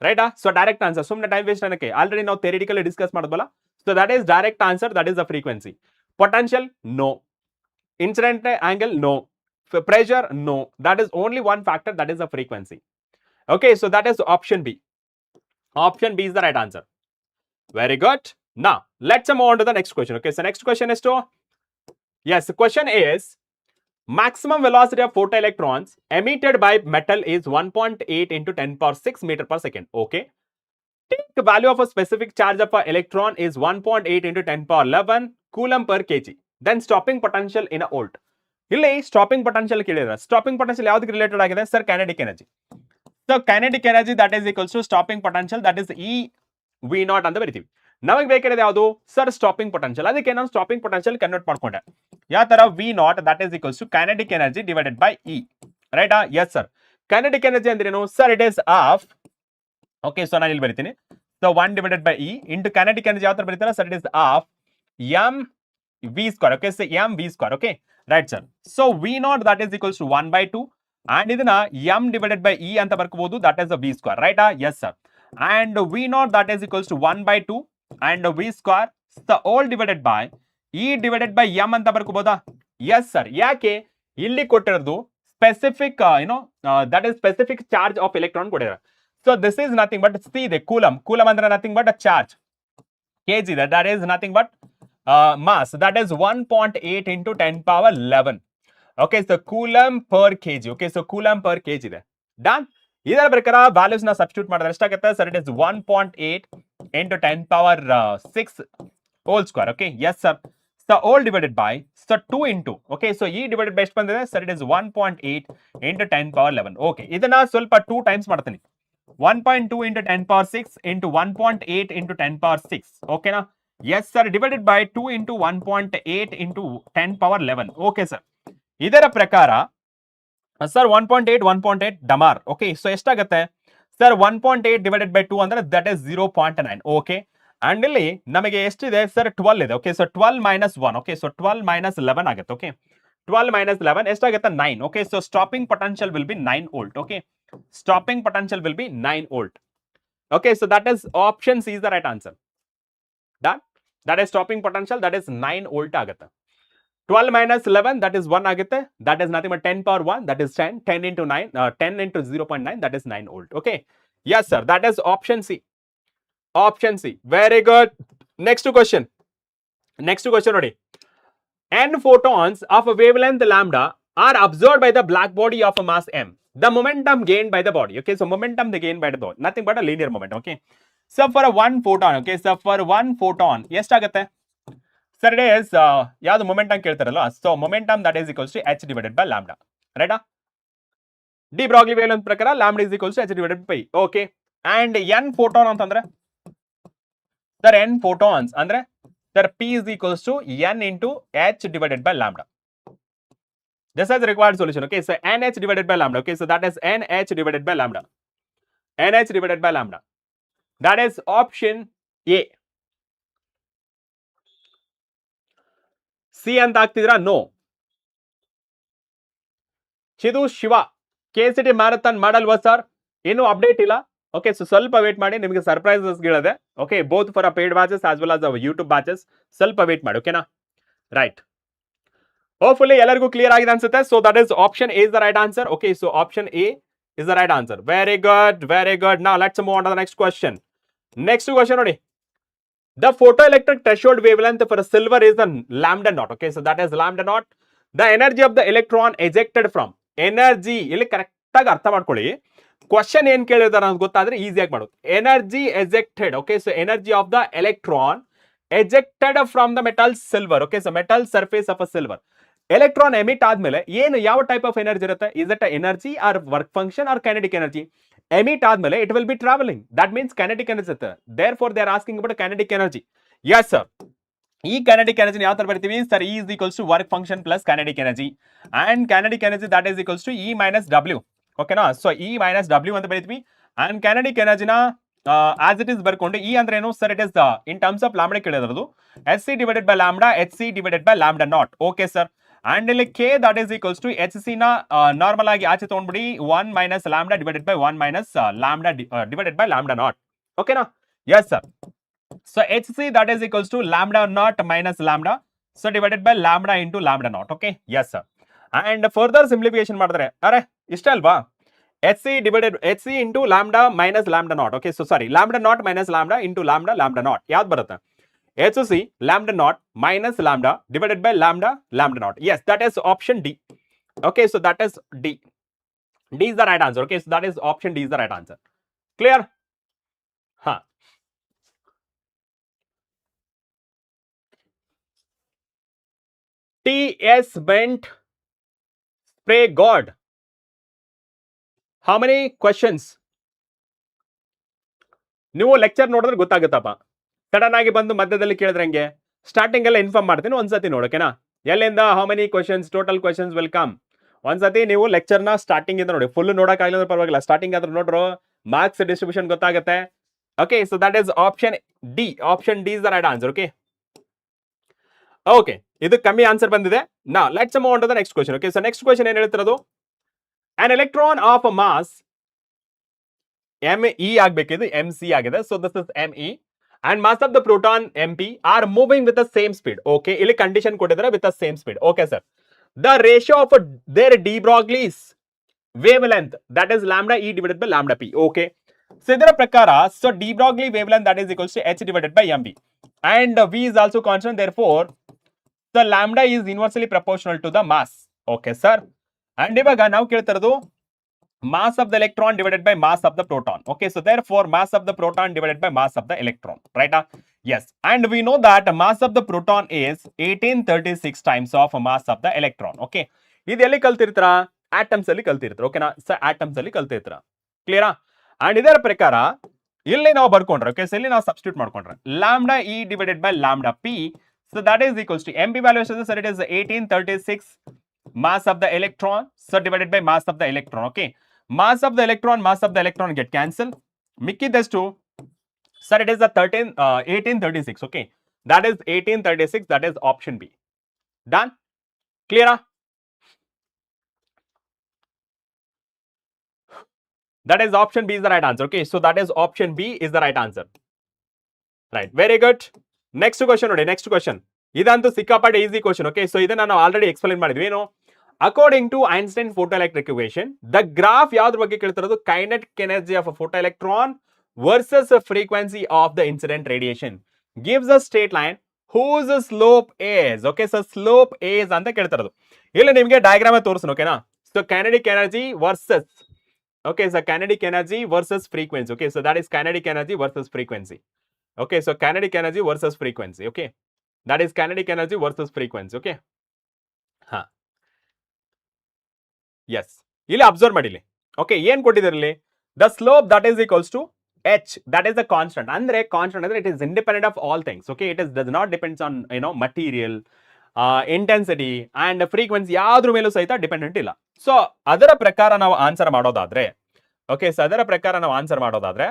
ರೈಟಾ? So direct answer, ಸುಮ್ಮನೆ time waste ಅನ್ನಕ್ಕೆ already ನಾವು theoretically discuss ಮಾಡಬಲ್ಲ, so that is direct answer, that is the frequency. Potential no, incident angle no, pressure no, that is only one factor, that is the frequency, okay, so that is option B, option B is the right answer, very good. Now let's move on to the next question, okay, so next question is to, yes, the question is maximum velocity of photoelectrons emitted by metal is 1.8 into 10 power 6 meter per second, okay, take the value of a specific charge of an electron is 1.8 into 10 power 11 coulomb per kg, then stopping potential in a volt. ಇಲ್ಲಿ stopping potential ಕೇಳಿದ್ರೆ, stopping potential ಯಾವ್ದಕ್ಕೆ related ಆಗಿದೆ sir, kinetic energy, so kinetic energy that is equals to stopping potential, that is E V naught ಅಂತ ಬರಿತೀವಿ, ನಮಗೆ ಬೇಕಾಗಿರೋದು ಯಾವುದು sir stopping potential, ಅದಕ್ಕೆ ನಾನು ಸ್ಟಾಪಿಂಗ್ ಪೊಟೆನ್ಷಿಯಲ್ ಕನ್ವರ್ಟ್ ಮಾಡ್ಕೊಂಡೆ, ಯಾವ ತರ V naught that is equals to kinetic energy divided by E, ರೈಟಾ? ಎಸ್ ಸರ್, kinetic energy ಅಂದ್ರೇನು sir, it is half, okay, so ನಾನು ಇಲ್ಲಿ ಬರಿತೀನಿ, so 1 divided by E into kinetic energy ಯಾವ ತರ ಬರೀತಾರ sir, it is half m v square, okay, so m v square, okay, right sir, so V naught that is equals to 1 by 2 and ಇದನ್ನ m divided by E ಅಂತ ಬರ್ಕೋಬಹುದು, that is a v square, ರೈಟಾ? Yes sir, and V naught that is equals to 1 by 2 and v square the all divided by E divided by m ಅಂತ ಬರ್ಕೋಬಹುದಾ, yes sir. ಯಾಕೆ ಇಲ್ಲಿ ಕೊಟ್ಟಿರೋದು specific that is specific charge of electron ಕೊಟ್ಟಿದ್ದಾರೆ. So this is nothing but C ಇದೆ coulomb. Coulomb ಅಂದ್ರೆ nothing but charge. kg that is nothing but mass, that is 1.8 into 10 power 11. Okay, so coulomb per kg. Okay, so coulomb per kg ಇದೆ. Done. ಇದರ ಪ್ರಕಾರ values ನ substitute ಮಾಡಿದ್ರೆ ಎಷ್ಟಾಗುತ್ತೆ sir? It is 1.8 into 10 power 6 whole square. Okay, yes sir. So all divided by, so 2 into, okay, so e divided by ಎಷ್ಟು ಬಂದಿದೆ sir? It is 1.8 into 10 power 11. Okay, ಇದನ್ನ ಸ್ವಲ್ಪ 2 ಟೈಮ್ಸ್ ಮಾಡ್ತೀನಿ. 1.2 into 10 power 6 into 1.8 into 10 power 6. Okay na? Yes sir. Divided by 2 into 1.8 into 10 power 11. Okay sir. ಇದರ ಪ್ರಕಾರ sir 1.8 ಡಮಾರ್. Okay, so ಎಷ್ಟಾಗುತ್ತೆ sir? 1.8 divided by 2 ಅಂದ್ರೆ that is 0.9. Okay, and ಇಲ್ಲಿ ನಮಗೆ ಎಷ್ಟಿದೆ ಸರ್? 12 ಇದೆ. Okay, so 12 minus 1. Okay, so 12 minus 11 ಆಗುತ್ತೆ. Okay, 12 minus 11 ಎಷ್ಟಾಗುತ್ತೆ? 9. Okay, so stopping potential will be 9 volt. Okay, stopping potential will be 9 volt. Okay, so that is option C is the right answer. Done. That is stopping potential, that is 9 volt agata. 12 minus 11, that is 1 agata. That is nothing but 10 power 1, that is 10. 10 into 9, 10 into 0.9, that is 9 volt. Okay, yes sir, that is option C. Option C. Very good. Next question. Next question already. N photons of a wavelength lambda are absorbed by the black body of a mass m. The momentum gained by the body. Okay, so momentum they gained by the body, nothing but a linear momentum. Okay, so for a one photon, okay, so for one photon ಎಷ್ಟಾಗುತ್ತೆ sir? It is ಯಾವುದು momentum ಕೇಳ್ತಾರಲ್ಲ, so momentum that is equals to h divided by lambda. ರೈಟಾ? De Broglie wavelength ಪ್ರಕಾರ lambda is equals to h divided by pi. Okay, and n photon ಅಂತಂದ್ರೆ sir n photons ಅಂದ್ರೆ sir p is equals to n into h divided by lambda. This is the required solution. Okay, so nh divided by lambda. Okay, so that is nh divided by lambda. nh divided by lambda. That is option A. C ಅಂತ ಹಾಕ್ತಿದ್ರಾ? No. Chidu Shiva KCET marathon ಮಾಡಲ್ವಾ sir? ಏನು update ಇಲ್ಲ. Okay, so ಸ್ವಲ್ಪ wait ಮಾಡಿ, ನಿಮಗೆ surprises ಗಳಿದೆ. Okay, both for a paid batches as well as our YouTube batches. ಸ್ವಲ್ಪ ವೇಟ್ ಮಾಡಿ. ಓಕೆನಾ? ರೈಟ್. Hopefully ಎಲ್ಲರಿಗೂ ಕ್ಲಿಯರ್ ಆಗಿದೆ ಅನ್ಸುತ್ತೆ. So that is option A is the right answer. Okay, so option A is the right answer. Very good, very good. Now let's move on to the next question. Next question ನೋಡಿ. The photoelectric threshold wavelength for a silver is the lambda naught. Okay, so that is lambda naught. The energy of the electron ejected from. Energy ಇಲ್ಲಿ correct ಆಗಿ ಅರ್ಥ ಮಾಡ್ಕೊಳ್ಳಿ. Question ಏನ್ ಕೇಳಿದಾರೆ ಅಂತ ಗೊತ್ತಾದ್ರೆ ಈಸಿಯಾಗಿ ಮಾಡೋದು. Energy ejected. Okay, so energy of the electron ejected from the metal silver. Okay, so metal surface of a silver. Electron emit ಆದ್ಮೇಲೆ ಏನು ಯಾವ ಟೈಪ್ ಆಫ್ ಎನರ್ಜಿ ಇರುತ್ತೆ? Is it energy or work function or kinetic energy? Emit ಆದ್ಮೇಲೆ it will be travelling, that means kinetic energy ಇರುತ್ತೆ. Therefore they are asking about kinetic energy. Yes sir, ಈ kinetic energy ಯಾವ ತರ ಬರ್ತೀವಿ sir? E is equals to work function plus kinetic energy, and kinetic energy that is equals to E minus W. ಓಕೆನಾ? So E minus W ಅಂತ ಬರೀತೀವಿ. And kinetic ಎನರ್ಜಿನ as it is ಬರ್ಕೊಂಡು E ಅಂದ್ರೆ ಏನು sir? It is in terms of lambda ಕೇಳಿರೋದು H C divided by lambda, H C divided by lambda naught. Okay sir, and ಇಲ್ಲಿ K that is equals to H C ನ normal ಆಗಿ ಆಚೆ ತಗೊಂಡ್ಬಿಡಿ 1 minus lambda divided by 1 minus lambda divided by lambda naught. ಓಕೆನಾ? Yes sir. So H C that is equals to lambda naught minus lambda, so divided by lambda into lambda naught. Okay, yes sir. And further simplification ಮಾಡಿದ್ರೆ ಅರೆ ಇಷ್ಟ ಅಲ್ವಾ? HC divided HC into lambda minus lambda naught. Okay, so sorry, lambda naught minus lambda into lambda lambda naught. ಯಾವ್ದು ಬರುತ್ತೆ? HC lambda naught minus lambda divided by lambda lambda naught. Yes, that is option D. Okay, so that is D. D is the right answer. Okay, so that is option D is the right answer. Clear? Huh. T.S. Bent spray God. How many questions? ನೀವು lecture ನೋಡಿದ್ರೆ ಗೊತ್ತಾಗುತ್ತಪ್ಪ. Sudden ಆಗಿ ಬಂದು ಮಧ್ಯದಲ್ಲಿ ಕೇಳಿದ್ರೆ ಹೆಂಗೆ? Starting ಎಲ್ಲ inform ಮಾಡ್ತೀನಿ, ಒಂದ್ಸತಿ ನೋಡೋಕೆನಾ? ಎಲ್ಲಿಂದ how many questions, total questions will come. ಒಂದ್ಸತಿ ನೀವು ಲೆಕ್ಚರ್ನ ಸ್ಟಾರ್ಟಿಂಗ್ ಇಂದ ನೋಡಿ, ಫುಲ್ ನೋಡೋಕ್ಕಾಗಲ್ಲ ಪರವಾಗಿಲ್ಲ, ಸ್ಟಾರ್ಟಿಂಗ್ ಆದ್ರೂ ನೋಡ್ರು ಮಾರ್ಕ್ಸ್ ಡಿಸ್ಟ್ರಿಬ್ಯೂಷನ್ ಗೊತ್ತಾಗುತ್ತೆ. Okay, so that is option D. Option D is the right answer. Okay, okay, ಇದು ಕಮ್ಮಿ ಆನ್ಸರ್ ಬಂದಿದೆ. ನಾ let's move on to the next question. Okay, so next question ಏನ್ ಹೇಳ್ತಿರೋದು? An electron of a mass ME ಆಗಬೇಕಿದು MC ಆಗಿದೆ. ಸೊ this ಇಸ್ ME and mass of the proton MP are moving with the same speed. Okay, ಇಲ್ಲಿ condition ಕೊಟ್ಟಿದ್ದಾರೆ with the same speed. Okay sir, the ratio of their de Broglie's wavelength, that is lambda E divided by lambda P. Okay. So ಇದರ ಪ್ರಕಾರ, so de Broglie wavelength that is equals to H divided by mb, and V is also constant, therefore the lambda is inversely proportional to the mass. Okay sir. And ಇವಾಗ ನಾವು ಕೇಳ್ತಾ ಇರೋದು mass of the electron divided by mass of the proton. Okay, so therefore mass of the proton divided by mass of the electron, right? Yes, and we know that mass of the proton is 1836 times of mass of the electron. Okay, ಇದು ಎಲ್ಲಿ ಕಲ್ತಿರ್ತೀರಾ? Atoms ಅಲ್ಲಿ ಕಲ್ತಿರ್ತೀರ. ಓಕೆನಾ? So atoms ಅಲ್ಲಿ ಕಲ್ತಿರ್ತೀರ. ಕ್ಲಿಯರಾ? And ಇದರ ಪ್ರಕಾರ ಇಲ್ಲಿ ನಾವು ಬರ್ಕೊಂಡ್ರೆ, ಓಕೆ, ಸೊ ಇಲ್ಲಿ ನಾವು ಸಬ್ಸ್ಟಿಟ್ಯೂಟ್ ಮಾಡ್ಕೊಂಡ್ರೆ lambda E divided by lambda P, so that is equals to mb value ಎಷ್ಟಿದೆ sir? It is 1836 mass of the electron, so divided by mass of the electron. Okay, mass of the electron get cancelled. Mikkidestu, sir, it is the 1836. Okay, that is 1836. That is option B. Done? Clear? That is option B is the right answer. Okay, so that is option B is the right answer. Right, very good. Next question. Next question. ಇದಂತೂ ಸಿಕ್ಕಾಪಟ್ಟೆ easy question. Okay, so ಇದನ್ನ ನಾವು already explain ಮಾಡಿದ್ವಿ. ಏನು? According to Einstein photoelectric equation, the graph ಯಾವ್ದ್ರ ಬಗ್ಗೆ ಕೇಳ್ತಿರೋದು? Kinetic energy of a photoelectron versus frequency of the incident radiation gives a straight line whose slope is. Okay, so slope is ಅಂತ ಕೇಳ್ತಿರೋದು. ಇಲ್ಲಿ ನಿಮಗೆ diagram ತೋರಿಸ್ತೀನಿ. ಓಕೆನಾ? So kinetic energy versus, okay, so kinetic energy versus frequency. Okay, so that is kinetic energy versus frequency. Okay, so kinetic energy versus frequency. Okay, that is kinetic energy versus frequency. Okay, ha, yes, ಇಲ್ಲಿ observe ಮಾಡಿಲಿ. Okay, ಏನ್ ಕೊಟ್ಟಿದ್ದಾರೆ ಇಲ್ಲಿ? the slope that is equals to h, that is the constant. ಅಂದ್ರೆ constant ಅಂದ್ರೆ it is independent of all things. Okay, it is does not depends on material, intensity and frequency, ಯಾವ್ದ್ರ ಮೇಲೂ ಸಹಿತ dependent ಇಲ್ಲ. So ಅದರ ಪ್ರಕಾರ ನಾವು answer ಮಾಡೋದಾದ್ರೆ, ಓಕೆ, ಸೊ ಅದರ ಪ್ರಕಾರ ನಾವು ಆನ್ಸರ್ ಮಾಡೋದಾದ್ರೆ,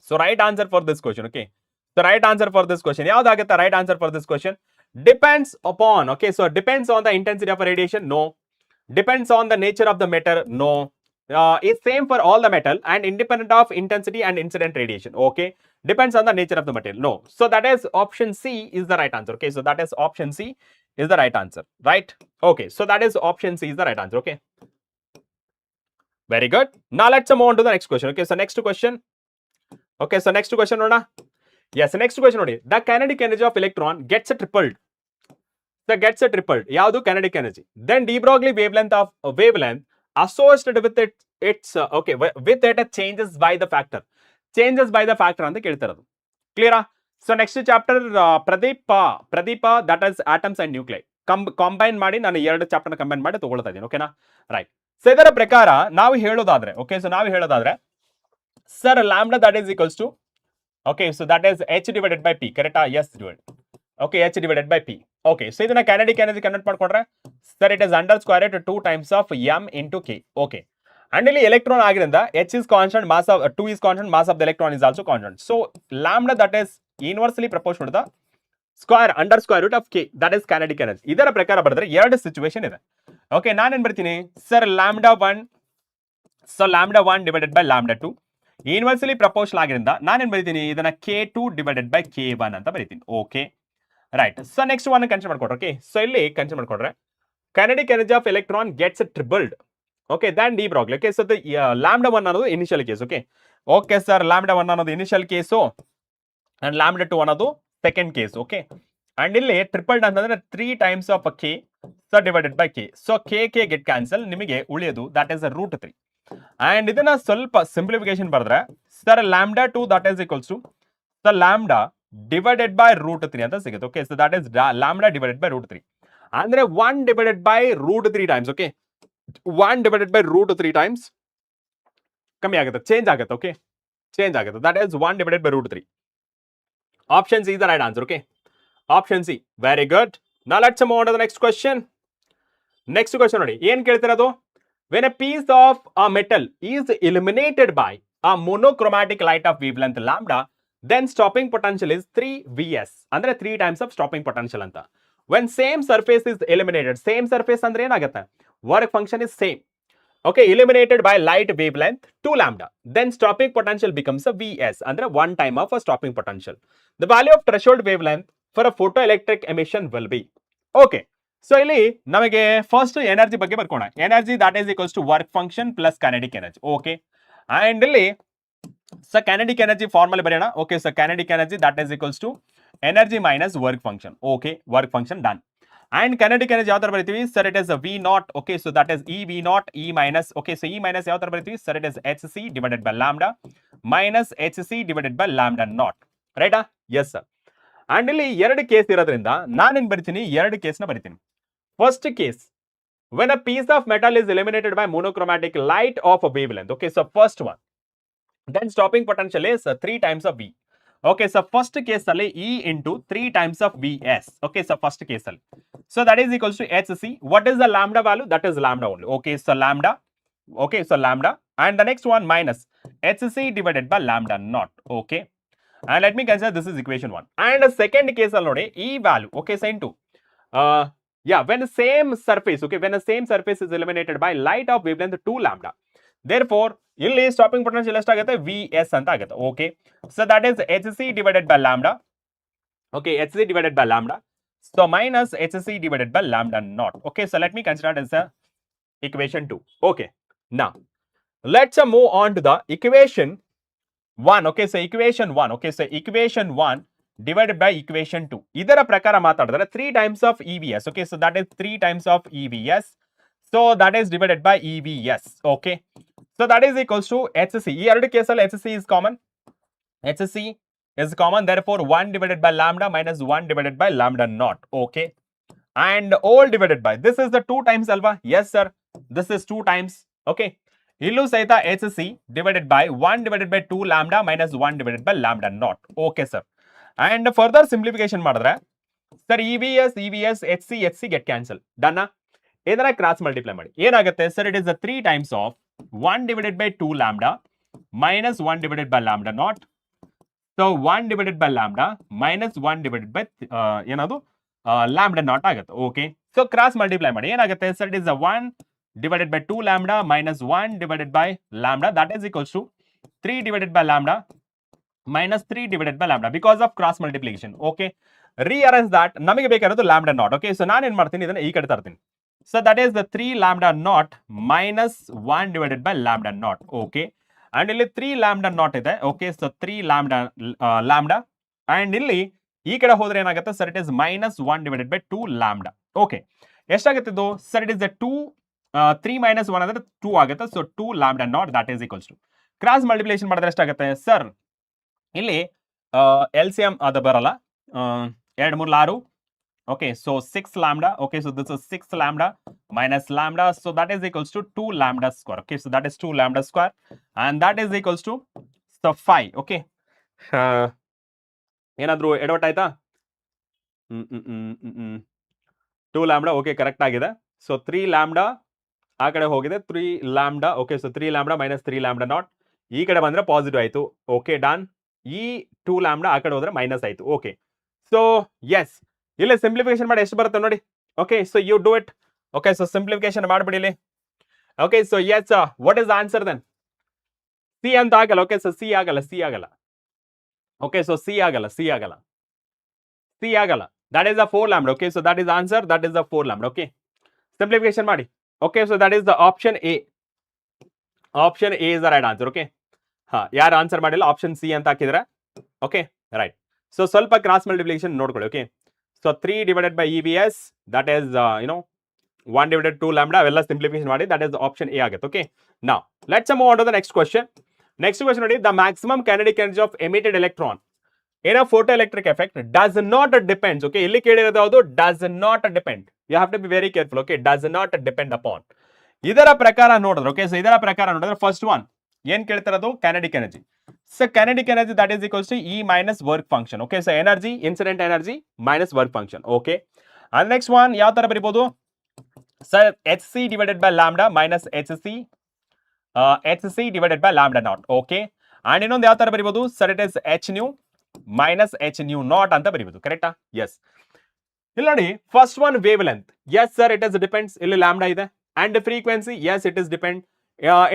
so right answer for this question. Okay, the right answer for this question ಯಾವ್ದಾಗುತ್ತೆ? right answer for this question depends upon, okay, so depends on the intensity of radiation, no. Depends on the nature of the matter, no. It's same for all the metal and independent of intensity and incident radiation. Okay, depends on the nature of the material, no. So that is option C is the right answer. Okay, so that is option C is the right answer, right? Okay, so that is option C is the right answer. Okay, very good. Now let's move on to the next question. Okay, so next question. Okay, so next question ನೋಡೋಣ. Yes, next question ನೋಡಿ. The kinetic energy of electron gets tripled. ಯಾವುದು? kinetic energy. Then de Broglie wavelength associated with its okay, with it changes by the factor. Changes by the factor ಅಂತ ಕೇಳ್ತಿರೋದು. ಕ್ಲಿಯರಾ? So next chapter Pradeepa that is atoms and nuclei combine ಮಾಡಿ ನಾನು 2 chapter combine ಮಾಡಿ ತಗೊಳ್ತಾ ಇದ್ದೀನಿ. ಓಕೆನಾ? Right. So ಇದರ ಪ್ರಕಾರ ನಾವು ಹೇಳೋದಾದ್ರೆ, ಓಕೆ, ಸೊ ನಾವು ಹೇಳೋದಾದ್ರೆ sir lambda that is equals to, okay, so that is h divided by p, correct? Yes, dude. Okay, h divided by p. Okay, so ಇದನ್ನ kinetic energy ಕನ್ವರ್ಟ್ ಮಾಡ್ಕೊಂಡ್ರೆ sir it is under square root 2 times of m into k. Okay, and ಇಲ್ಲಿ electron ಆಗಿರಿಂದ h is constant, mass of 2 is constant, mass of the electron is also constant. So lambda that is inversely proportional to the square under square root of k, that is kinetic energy. ಇದರ ಪ್ರಕಾರ ಬರೆದ್ರೆ 2 situation ಇದೆ. Okay, ನಾನೇನ್ ಬರ್ತೀನಿ sir lambda 1, so lambda 1 divided by lambda 2 inversely proportional ಆಗಿರಿಂದ ನಾನೇನ್ ಬರೀತೀನಿ ಇದನ್ನ k2 ಡಿವೈಡೆಡ್ ಬೈ k1 ಅಂತ ಬರೀತೀನಿ. Okay, right. So next one consider ಮಾಡ್ಕೊಡ್ರೆ. ಓಕೆ, ಸೊ ಇಲ್ಲಿ ಕನ್ಸಿಡರ್ ಮಾಡ್ಕೊಂಡ್ರೆ kinetic energy of electron gets tripled. Okay, then de Broglie. Okay, so lambda 1 ಅನ್ನೋದು initial case. Okay, okay sir, lambda 1 ಅನ್ನೋದು initial case and lambda 2 ಅನ್ನೋದು second case. Okay, and ಇಲ್ಲಿ ಟ್ರಿಪಲ್ಡ್ ಅಂತಂದ್ರೆ 3 times of k so divided by k. So k get cancel, ನಿಮಗೆ ಉಳಿಯೋದು that is √3. And ಇದನ್ನ ಸ್ವಲ್ಪ simplification ಬರೆದ್ರೆ sir lambda 2 that is equals to the lambda divided by √3 ಅಂತ ಸಿಗುತ್ತೆ. Okay, so that is lambda divided by √3 ಅಂದ್ರೆ 1 divided by √3 times. Okay, 1 divided by √3 times ಕಮ್ಮಿ ಆಗುತ್ತೆ, ಚೇಂಜ್ ಆಗುತ್ತೆ. ಓಕೆ, ಚೇಂಜ್ ಆಗುತ್ತೆ, that is 1 divided by √3. Option C is the right answer. Okay, option C. Very good. Now let's move on to the next question. Next question ನೋಡಿ, ಏನ್ ಕೇಳ್ತಿರೋದು? When a piece of a metal is illuminated by a monochromatic light of wavelength lambda, then stopping potential is 3 Vs. ಅಂದ್ರೆ 3 times of stopping potential ಅಂತ. When same surface is illuminated, same surface ಅಂದ್ರೆ ಏನಾಗುತ್ತೆ? Work function is same. Okay, illuminated by light wavelength 2 lambda, then stopping potential becomes a Vs. ಅಂದ್ರೆ 1 time of a stopping potential. The value of threshold wavelength for a photoelectric emission will be. Okay, so ಇಲ್ಲಿ ನಮಗೆ first energy ಬಗ್ಗೆ ಬರ್ಕೋಣ. Energy that is equals to work function plus kinetic energy. Okay, and ಇಲ್ಲಿ so kinetic energy formula ಬರೆಯೋಣ. Okay, so kinetic energy that is equals to energy minus work function. Okay, work function done. And kinetic energy ಯಾವ ತರ ಬರೀತೀವಿ sir? It is V naught. Okay, so that is E V naught E minus. Okay, so E minus ಯಾವ ತರ ಬರೀತೀವಿ sir? It is H C divided by lambda minus H C divided by lambda naught. ರೈಟಾ? Yes sir. And ಇಲ್ಲಿ ಎರಡು case ಇರೋದ್ರಿಂದ ನಾನೇನ್ ಬರಿತೀನಿ, ಎರಡು ಕೇಸ್ನ ಬರಿತೀನಿ. First case, when a piece of metal is illuminated by monochromatic light of a wavelength. Okay, so first one, then stopping potential is 3 times of V. Okay, so first case ಅಲ್ಲಿ E into 3 times of Vs. Okay, so first case ಅಲ್ಲಿ. So that is equals to Hc. What is the lambda value? That is lambda only. Okay, so lambda. Okay, so lambda. And the next one minus Hc divided by lambda naught. Okay. And let me consider this is equation 1. And the second case ಅಲ್ಲಿ ನೋಡಿ E value. Okay, so into when the same surface, okay, when the same surface is illuminated by light of wavelength 2 lambda, therefore ಇಲ್ಲಿ stopping potential ಎಷ್ಟಾಗುತ್ತೆ? Vs ಅಂತ ಆಗುತ್ತೆ. Okay, so that is Hc divided by lambda. Okay, Hc divided by lambda, so minus Hc divided by lambda naught. Okay, so let me consider as equation 2. Okay, now let's move on to the equation 1. Okay, so equation 1. Okay, so equation 1 divided by equation 2. ಇದರ ಪ್ರಕಾರ ಮಾತಾಡಿದ್ರೆ 3 times of EVS. Okay, so that is 3 times of EVS. So that is divided by EVS. Okay, so that is equals to HC. ಈ ಎರಡು ಕೇಸಲ್ಲಿ HC is common. HC is common. Therefore 1 divided by lambda minus 1 divided by lambda naught. Okay, and all divided by, this is the 2 times alpha. Yes sir, this is 2 times. Okay, ಇಲ್ಲೂ ಸಹಿತ HC divided by 1 divided by 2 lambda minus 1 divided by lambda naught. Okay sir. And further simplification ಮಾಡಿದ್ರೆ sir EVS HC get cancel. ಡನ್ನ? ಇದನ್ನ cross multiply ಮಾಡಿ ಏನಾಗುತ್ತೆ sir? It is 3 times of 1 divided by 2 lambda minus 1 divided by lambda naught. So 1 divided by lambda minus 1 divided by ಏನದು lambda naught ಆಗುತ್ತೆ. Okay, so cross multiply ಮಾಡಿ ಏನಾಗುತ್ತೆ sir? It is 1 divided by 2 lambda minus 1 divided by lambda, that is equals to 3 divided by lambda minus 3 divided by lambda because of cross multiplication. Okay, rearrange that. ನಮಗೆ ಬೇಕಾಗಿರೋದು lambda naught. Okay, so ನಾನು ಏನು ಮಾಡ್ತೀನಿ, ಇದನ್ನ ಈ ಕಡೆ ತರ್ತೀನಿ. So that is the 3 lambda naught minus 1 divided by lambda naught. Okay, and ಇಲ್ಲಿ 3 lambda naught ಇದೆ. Okay, so 3 lambda and ಇಲ್ಲಿ ಈ ಕಡೆ ಹೋದ್ರೆ ಏನಾಗುತ್ತೆ sir? It is minus 1 divided by 2 lambda. Okay, ಎಷ್ಟಾಗುತ್ತೆ ಇದು ಸರ್? ಇಟ್ ಇಸ್ 3 minus 1 ಅಂದ್ರೆ 2 ಆಗುತ್ತೆ. So 2 lambda naught that is equals to, cross multiplication ಮಾಡಿದ್ರೆ ಎಷ್ಟಾಗುತ್ತೆ ಸರ್? ಇಲ್ಲಿ LCM ಅದು ಬರಲ್ಲ, 2 3 6. Okay, so 6 lambda. Okay, so this is 6 lambda minus lambda, so that is equals to 2 lambda square. Okay, so that is 2 lambda square and that is equals to so 5. Okay, ಏನಾದ್ರು ಎಡವಟ್ ಆಯ್ತಾ? 2 lambda. Okay, correct ಆಗಿದೆ. So 3 lambda ಆ ಕಡೆ ಹೋಗಿದೆ, 3 lambda. Okay, so 3 lambda minus 3 lambda naught ಈ ಕಡೆ ಬಂದ್ರೆ positive ಆಯ್ತು. Okay, done. ಈ 2 lambda ಆ ಕಡೆ ಹೋದ್ರೆ ಮೈನಸ್ ಆಯ್ತು. ಓಕೆ, ಸೊ ಎಸ್, ಇಲ್ಲಿ ಸಿಂಪ್ಲಿಫಿಕೇಶನ್ ಮಾಡಿ ಎಷ್ಟು ಬರುತ್ತೆ ನೋಡಿ. Okay, so you do it. Okay, so simplification ಮಾಡ್ಬಿಡಿ ಇಲ್ಲಿ. Okay, so yes, what is answer then? C ಅಂತ ಆಗಲ್ಲ. ಓಕೆ, ಸೊ ಸಿ ಆಗಲ್ಲ. ಓಕೆ, ಸೊ ಸಿ ಆಗಲ್ಲ. That is the 4 lambda. Okay, so that is answer, that is the 4 lambda. Okay, simplification ಮಾಡಿ. Okay, so that is the option A. Option A is the right answer. Okay, ಯಾರು answer ಮಾಡಿಲ್ಲ option C ಅಂತ ಹಾಕಿದ್ರೆ. Okay, right. So ಸ್ವಲ್ಪ cross multiplication ನೋಡ್ಕೊಳ್ಳಿ. Okay, so 3 divided by EVS, that is 1 divided 2 lambda, ಅವೆಲ್ಲ simplification ಮಾಡಿ, that is option A ಆಗುತ್ತೆ. Okay, now let's move on to the next question. Next question ನೋಡಿ, the maximum kinetic energy of emitted electron in a photoelectric effect does not depend. Okay, ಇಲ್ಲಿ ಕೇಳಿರೋದು ಯಾವುದು? does not depend. You have to be very careful. Okay, does not depend upon. ಇದರ ಪ್ರಕಾರ ನೋಡಿದ್ರೆ, okay, so ಇದರ ಪ್ರಕಾರ ನೋಡಿದ್ರೆ first one ಏನ್ ಕೇಳ್ತಿರೋದು? kinetic energy. So kinetic energy that is equals to E minus work function. Okay, so energy, incident energy minus work function. Okay, and next one ಯಾವ ತರ ಬರಿಬಹುದು sir? HC divided by lambda minus HC divided by lambda naught. Okay, and ಇನ್ನೊಂದು ಯಾವ ತರ ಬರಿಬಹುದು sir? It is H nu minus H nu naught ಅಂತ ಬರಿಬಹುದು. ಕರೆಕ್ಟಾ? Yes. ಇಲ್ಲಿ ನೋಡಿ, first one wavelength. Yes sir, it is depends. ಇಲ್ಲಿ lambda ಇದೆ. And frequency, yes it is depend.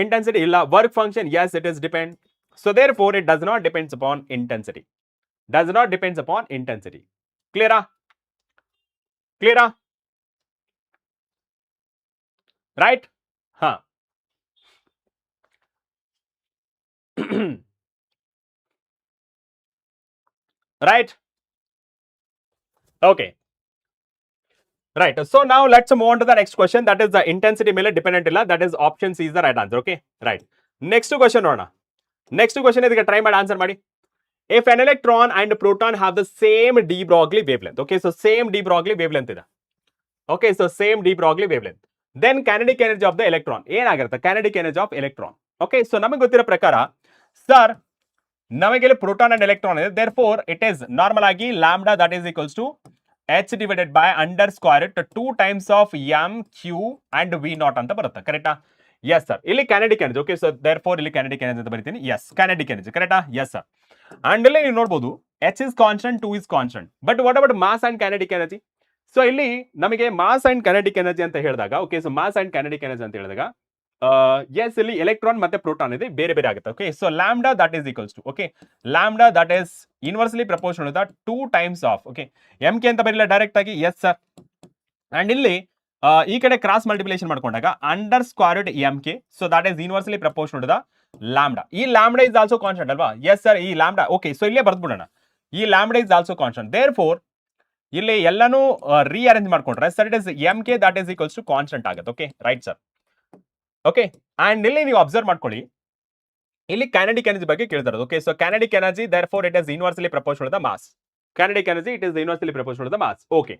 Intensity ಇಲ್ಲ. Work function, yes it is depend. So therefore it does not depends upon intensity. Does not depends upon intensity. Clear? Right. ಹಾ right. Okay right. So ನಾವು let's move on to the next question. That is the intensity ಮೇಲೆ dependent ಇಲ್ಲ. That is option C is the right answer. Okay right. Next question ನೋಡೋಣ. Next question ಇದಕ್ಕೆ try ಮಾಡಿ answer ಮಾಡಿ. If an electron and proton have the same de Broglie wavelength, okay, so same de Broglie wavelength ಇದೆ. Okay, so same de Broglie wavelength. Then kinetic energy of the electron ಏನಾಗಿರುತ್ತೆ? Kinetic energy of electron. Okay, so ನಮಗೆ ಗೊತ್ತಿರೋ ಪ್ರಕಾರ sir ನಮಗೆ ಇಲ್ಲಿ proton and electron ಇದೆ. therefore it is normal ಆಗಿ lambda that is equals to h divided by under square root 2 times of m q and v naught ಅಂತ ಬರುತ್ತೆ. ಕರೆಕ್ಟಾ? Yes sir. ಇಲ್ಲಿ kinetic energy. Okay, so therefore ಇಲ್ಲಿ kinetic energy ಅಂತ ಬರೀತೀನಿ. Yes, kinetic energy. ಕರೆಕ್ಟಾ? Yes sir. And ಇಲ್ಲಿ ನೀವು ನೋಡಬಹುದು h is constant, 2 is constant. But what about mass and kinetic energy? So ಇಲ್ಲಿ ನಮಗೆ ಮಾಸ್ ಅಂಡ್ kinetic energy ಅಂತ ಹೇಳಿದಾಗ, okay, so mass and kinetic energy ಅಂತ ಹೇಳಿದಾಗ ಎಸ್ ಇಲ್ಲಿ ಎಲೆಕ್ಟ್ರಾನ್ ಮತ್ತೆ ಪ್ರೋಟಾನ್ ಇದೆ, ಬೇರೆ ಬೇರೆ ಆಗುತ್ತೆ. Okay, so lambda that is equals to, okay, lambda that is inversely proportional to 2 times of, okay, M K ಅಂತ ಬರಲಿಲ್ಲ ಡೈರೆಕ್ಟ್ ಆಗಿ. S sir. ಅಂಡ್ ಇಲ್ಲಿ ಈ ಕಡೆ ಕ್ರಾಸ್ ಮಲ್ಟಿಪ್ಲಿಕೇಶನ್ ಮಾಡ್ಕೊಂಡಾಗ under square root M K, so that is inversely proportional to the lambda. ಈ lambda is also constant ಅಲ್ವಾ? Yes sir. ಈ ಲ್ಯಾಂಬ್ಡಾ, ಓಕೆ, ಸೊ ಇಲ್ಲೇ ಬರ್ದ್ಬಿಡೋಣ. ಈ lambda is also constant. therefore ಇಲ್ಲಿ ಎಲ್ಲಾನು ರೀಅರೇಂಜ್ ಮಾಡ್ಕೊಂಡ್ರೆ sir it is M K that is equals to constant ಆಗುತ್ತೆ. Okay right sir. Okay, and ಇಲ್ಲಿ ನೀವು ಅಬ್ಸರ್ವ್ ಮಾಡ್ಕೊಳ್ಳಿ, ಇಲ್ಲಿ kinetic energy ಬಗ್ಗೆ ಕೇಳ್ತಾ ಇರೋದು. Okay, so kinetic energy therefore it is inversely proportional to the mass. Kinetic energy it is inversely proportional to the mass. Okay,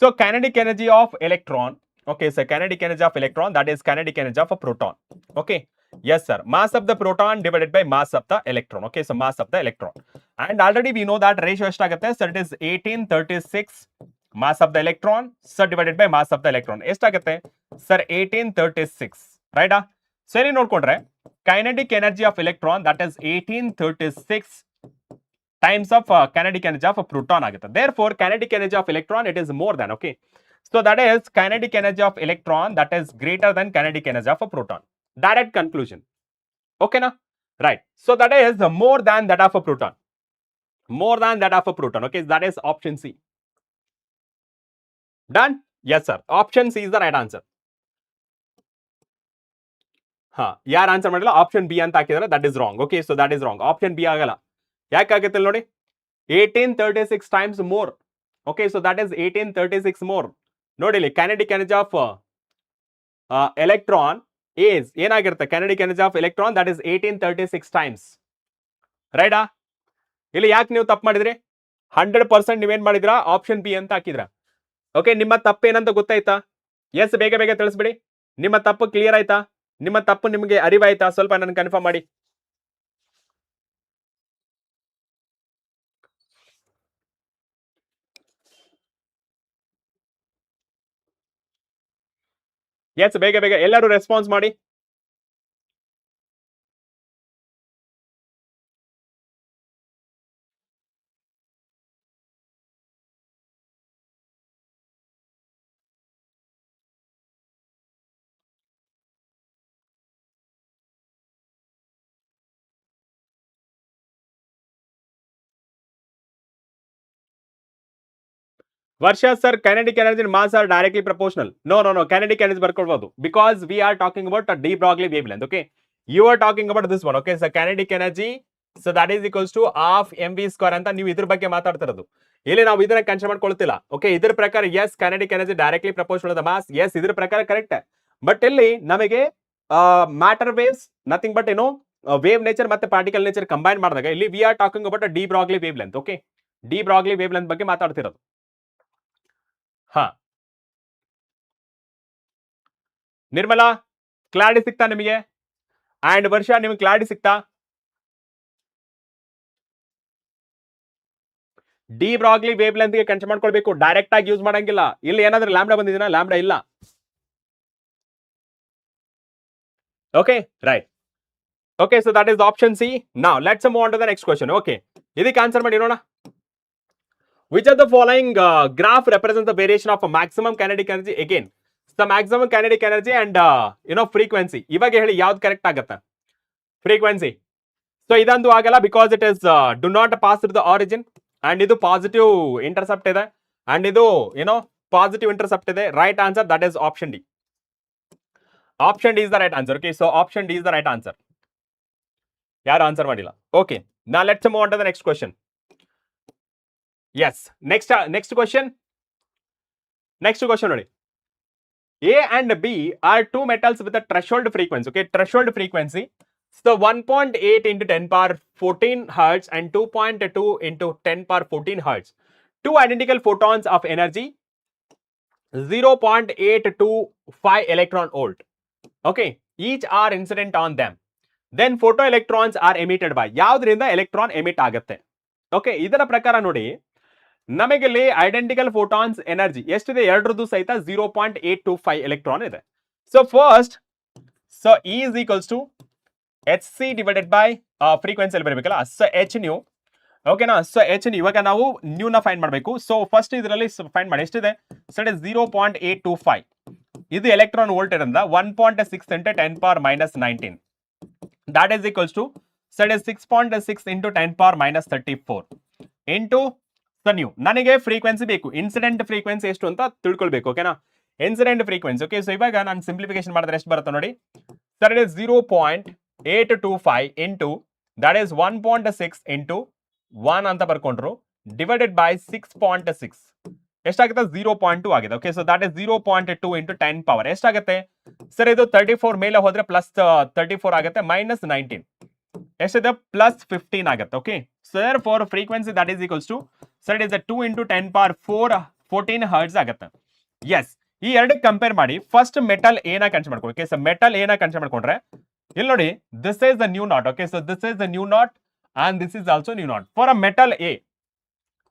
so kinetic energy of electron, okay, so kinetic energy of electron that is kinetic energy of a proton. Okay, yes sir. Mass of the proton divided by mass of the electron. Okay, so mass of the electron, and already we know that ratio ಎಷ್ಟಾಗುತ್ತೆ sir? it is 1836 mass of the electron sir divided by mass of the electron. ಎಷ್ಟಾಗುತ್ತೆ sir? 1836, ರೈಟಾ? ಸರಿ, ನೋಡ್ಕೊಂಡ್ರೆ kinetic energy of electron that is 1836 times of kinetic energy of a proton ಆಗುತ್ತೆ. therefore kinetic energy of electron it is more than, okay, so that is kinetic energy of electron that is greater than kinetic energy of a proton. Direct conclusion. Okay na? Right. So that is more than that of a proton. More than that of a proton. Okay, that is option C. Done? Yes sir. Option C is the right answer. ಹಾ, ಯಾರು answer ಮಾಡಿಲ್ಲ option B ಅಂತ ಹಾಕಿದ್ರೆ that is wrong. Okay, so that is wrong. Option B ಆಗಲ್ಲ. ಯಾಕಾಗುತ್ತೆ ನೋಡಿ, 1836 times more. Okay, so that is 1836 more. ನೋಡಿ ಇಲ್ಲಿ kinetic energy of electron is ಏನಾಗಿರುತ್ತೆ? kinetic energy of electron that is 1836 times, ರೈಟಾ? ಇಲ್ಲಿ ಯಾಕೆ ನೀವು ತಪ್ಪು ಮಾಡಿದ್ರಿ? 100% ನೀವೇನ್ ಮಾಡಿದ್ರಾ? ಆಪ್ಷನ್ ಬಿ ಅಂತ ಹಾಕಿದ್ರ. ಓಕೆ, ನಿಮ್ಮ ತಪ್ಪು ಏನಂತ ಗೊತ್ತಾಯ್ತಾ? ಎಸ್, ಬೇಗ ಬೇಗ ತಿಳಿಸ್ಬಿಡಿ. ನಿಮ್ಮ ತಪ್ಪು ಕ್ಲಿಯರ್ ಆಯ್ತಾ? ನಿಮ್ಮ ತಪ್ಪು ನಿಮಗೆ ಅರಿವಾಯ್ತಾ? ಸ್ವಲ್ಪ ನನಗೆ ಕನ್ಫರ್ಮ್ ಮಾಡಿ. ಎಸ್, ಬೇಗ ಬೇಗ ಎಲ್ಲರೂ ರೆಸ್ಪಾನ್ಸ್ ಮಾಡಿ. ವರ್ಷ sir, kinetic energy and mass are directly proportional. No, kinetic energy ಬರ್ಕೊಳ್ಬಹುದು, because we are talking about a de Broglie wavelength. Okay, you are talking about this one. Okay, so kinetic energy, so that is equals to half mv square ಅಂತ ನೀವು ಇದ್ರ ಬಗ್ಗೆ ಮಾತಾಡ್ತಿರೋದು. ಇಲ್ಲಿ ನಾವು ಇದನ್ನ consider ಮಾಡ್ಕೊಳ್ತಿಲ್ಲ. Okay, ಇದ್ರ ಪ್ರಕಾರ yes, kinetic energy directly proportional to the mass. Yes, ಇದ್ರ ಪ್ರಕಾರ ಕರೆಕ್ಟ್. ಬಟ್ ಇಲ್ಲಿ ನಮಗೆ ಮ್ಯಾಟರ್ ವೇವ್ಸ್ ನಥಿಂಗ್ ಬಟ್ ಏನೋ ವೇವ್ ನೇಚರ್ ಮತ್ತೆ ಪಾರ್ಟಿಕಲ್ ನೇಚರ್ ಕಂಬೈನ್ ಮಾಡಿದಾಗ ಇಲ್ಲಿ we are talking about de Broglie wavelength. Okay, de Broglie wavelength ಬಗ್ಗೆ ಮಾತಾಡ್ತಿರೋದು. ಹಾ, ನಿರ್ಮಲಾ ಕ್ಲಾರಿಟಿ ಸಿಗ್ತಾ ನಿಮಗೆ? ಅಂಡ್ ವರ್ಷ ನಿಮ್ಗೆ ಕ್ಲಾರಿಟಿ ಸಿಗ್ತಾ? ಡಿ ಬ್ರಾಗ್ಲಿ ವೇವ್ ಲೆಂತ್ ಗೆ ಕನ್ಸಿಡರ್ ಮಾಡ್ಕೊಳ್ಬೇಕು, ಡೈರೆಕ್ಟ್ ಆಗಿ ಯೂಸ್ ಮಾಡಂಗಿಲ್ಲ. ಇಲ್ಲಿ ಏನಾದ್ರೂ ಲ್ಯಾಂಬ್ಡಾ ಬಂದಿದ್ದೀನಾ? ಲ್ಯಾಂಬ್ಡಾ ಇಲ್ಲ. Okay, right. Okay, so that is option C. Now let's move on to the next question. Okay, ಇದಕ್ಕೆ ಆನ್ಸರ್ ಮಾಡಿ ನೋಡೋಣ. Which of the following graph represents the variation of a maximum kinetic energy? Again, the maximum kinetic energy and frequency. ಇವಾಗ ಹೇಳಿ ಯಾವ್ದು correct ಆಗುತ್ತೆ? Frequency. So ಇದಂತೂ ಆಗಲ್ಲ, because it is do not pass through the origin, and ಇದು positive intercept ಇದೆ, and ಇದು positive intercept ಇದೆ. Right answer that is option D. Option D is the right answer. Okay, so option D is the right answer. ಯಾರು answer ಮಾಡಿಲ್ಲ. Okay, now let's move on to the next question. Yes, next question ನೋಡಿ. A and B are two metals with a threshold frequency. Okay, threshold frequency. So 1.8 into 10 power 14 hertz and 2.2 into 10 power 14 hertz. Two identical photons of energy 0.825 electron volt. Okay, each are incident on them. Then photoelectrons are emitted by ಯಾವ್ದ್ರಿಂದ electron emit ಆಗುತ್ತೆ. Okay, ಇದರ ಪ್ರಕಾರ ನೋಡಿ ನಮಗೆ ಇಲ್ಲಿ identical photons energy ಎಷ್ಟಿದೆ, ಎರಡರದ್ದು ಸಹಿತ 0.825 electron ಇದೆ. So first E is equals to hc divided by frequency ಅಲ್ಲಿ ಬರಬೇಕಲ್ಲ, ಸೊ h ನ್ಯೂ. ಓಕೆನಾ, ಸೊ h ನ್ಯೂ ಇವಾಗ ನಾವು ನ್ಯೂನ ಫೈಂಡ್ ಮಾಡಬೇಕು. ಸೊ ಫಸ್ಟ್ ಇದರಲ್ಲಿ ಫೈಂಡ್ ಮಾಡಿ ಎಷ್ಟಿದೆ, ಸೊ ಇಟ್ ಇಸ್ 0.825. ಇದು ಎಲೆಕ್ಟ್ರಾನ್ ವೋಲ್ಟ್ ಇರೋದ್ರಿಂದ 1.6 into 10 power minus 19. That is equals to, so it is 6.6 into 10 power minus 34 into the new. ನನಗೆ ಫ್ರೀಕ್ವೆನ್ಸಿ ಬೇಕು, ಇನ್ಸಿಡೆಂಟ್ ಫ್ರೀಕ್ವೆನ್ಸಿ ಎಷ್ಟು ಅಂತ ತಿಳ್ಕೊಳ್ಬೇಕು. ಓಕೆನಾ, ಇನ್ಸಿಡೆಂಟ್ ಫ್ರೀಕ್ವೆನ್ಸಿ. ಓಕೆ, ಸೊ ಇವಾಗ ನಾನು ಸಿಂಪ್ಲಿಫಿಕೇಶನ್ ಮಾಡಿದ್ರೆ ಎಷ್ಟು ಬರುತ್ತೆ ನೋಡಿ. Sir it is 0.825 into that is 1.6 into 1 ಅಂತ ಬರ್ಕೊಂಡ್ರು ಡಿವೈಡೆಡ್ ಬೈ 6.6 ಎಷ್ಟಾಗುತ್ತೆ, 0.2 ಆಗಿದೆ. Okay, so that is 0.2 into 10 power ಎಷ್ಟಾಗುತ್ತೆ ಸರ್, ಇದು 34 ಮೇಲೆ ಹೋದ್ರೆ ಪ್ಲಸ್ 34 ಆಗುತ್ತೆ, ಮೈನಸ್ 19 ಎಷ್ಟಿದೆ, ಪ್ಲಸ್ 15 ಆಗುತ್ತೆ. Okay, sir for frequency that is equals to, sir it is 2 into 10 power 14 hertz ಆಗುತ್ತೆ. ಎಸ್, ಈ ಎರಡಕ್ಕೆ ಕಂಪೇರ್ ಮಾಡಿ ಫಸ್ಟ್ ಮೆಟಲ್ ಏನ ಕನ್ಸಿಡರ್ ಮಾಡ್ಕೊಳ್ಳಿ. ಓಕೆ, ಸೊ ಮೆಟಲ್ ಏನ ಕನ್ಸಿಡರ್ ಮಾಡ್ಕೊಂಡ್ರೆ ಇಲ್ಲಿ ನೋಡಿ, this is the nu naught. Okay, so this is the nu naught and this is also nu naught. For a metal A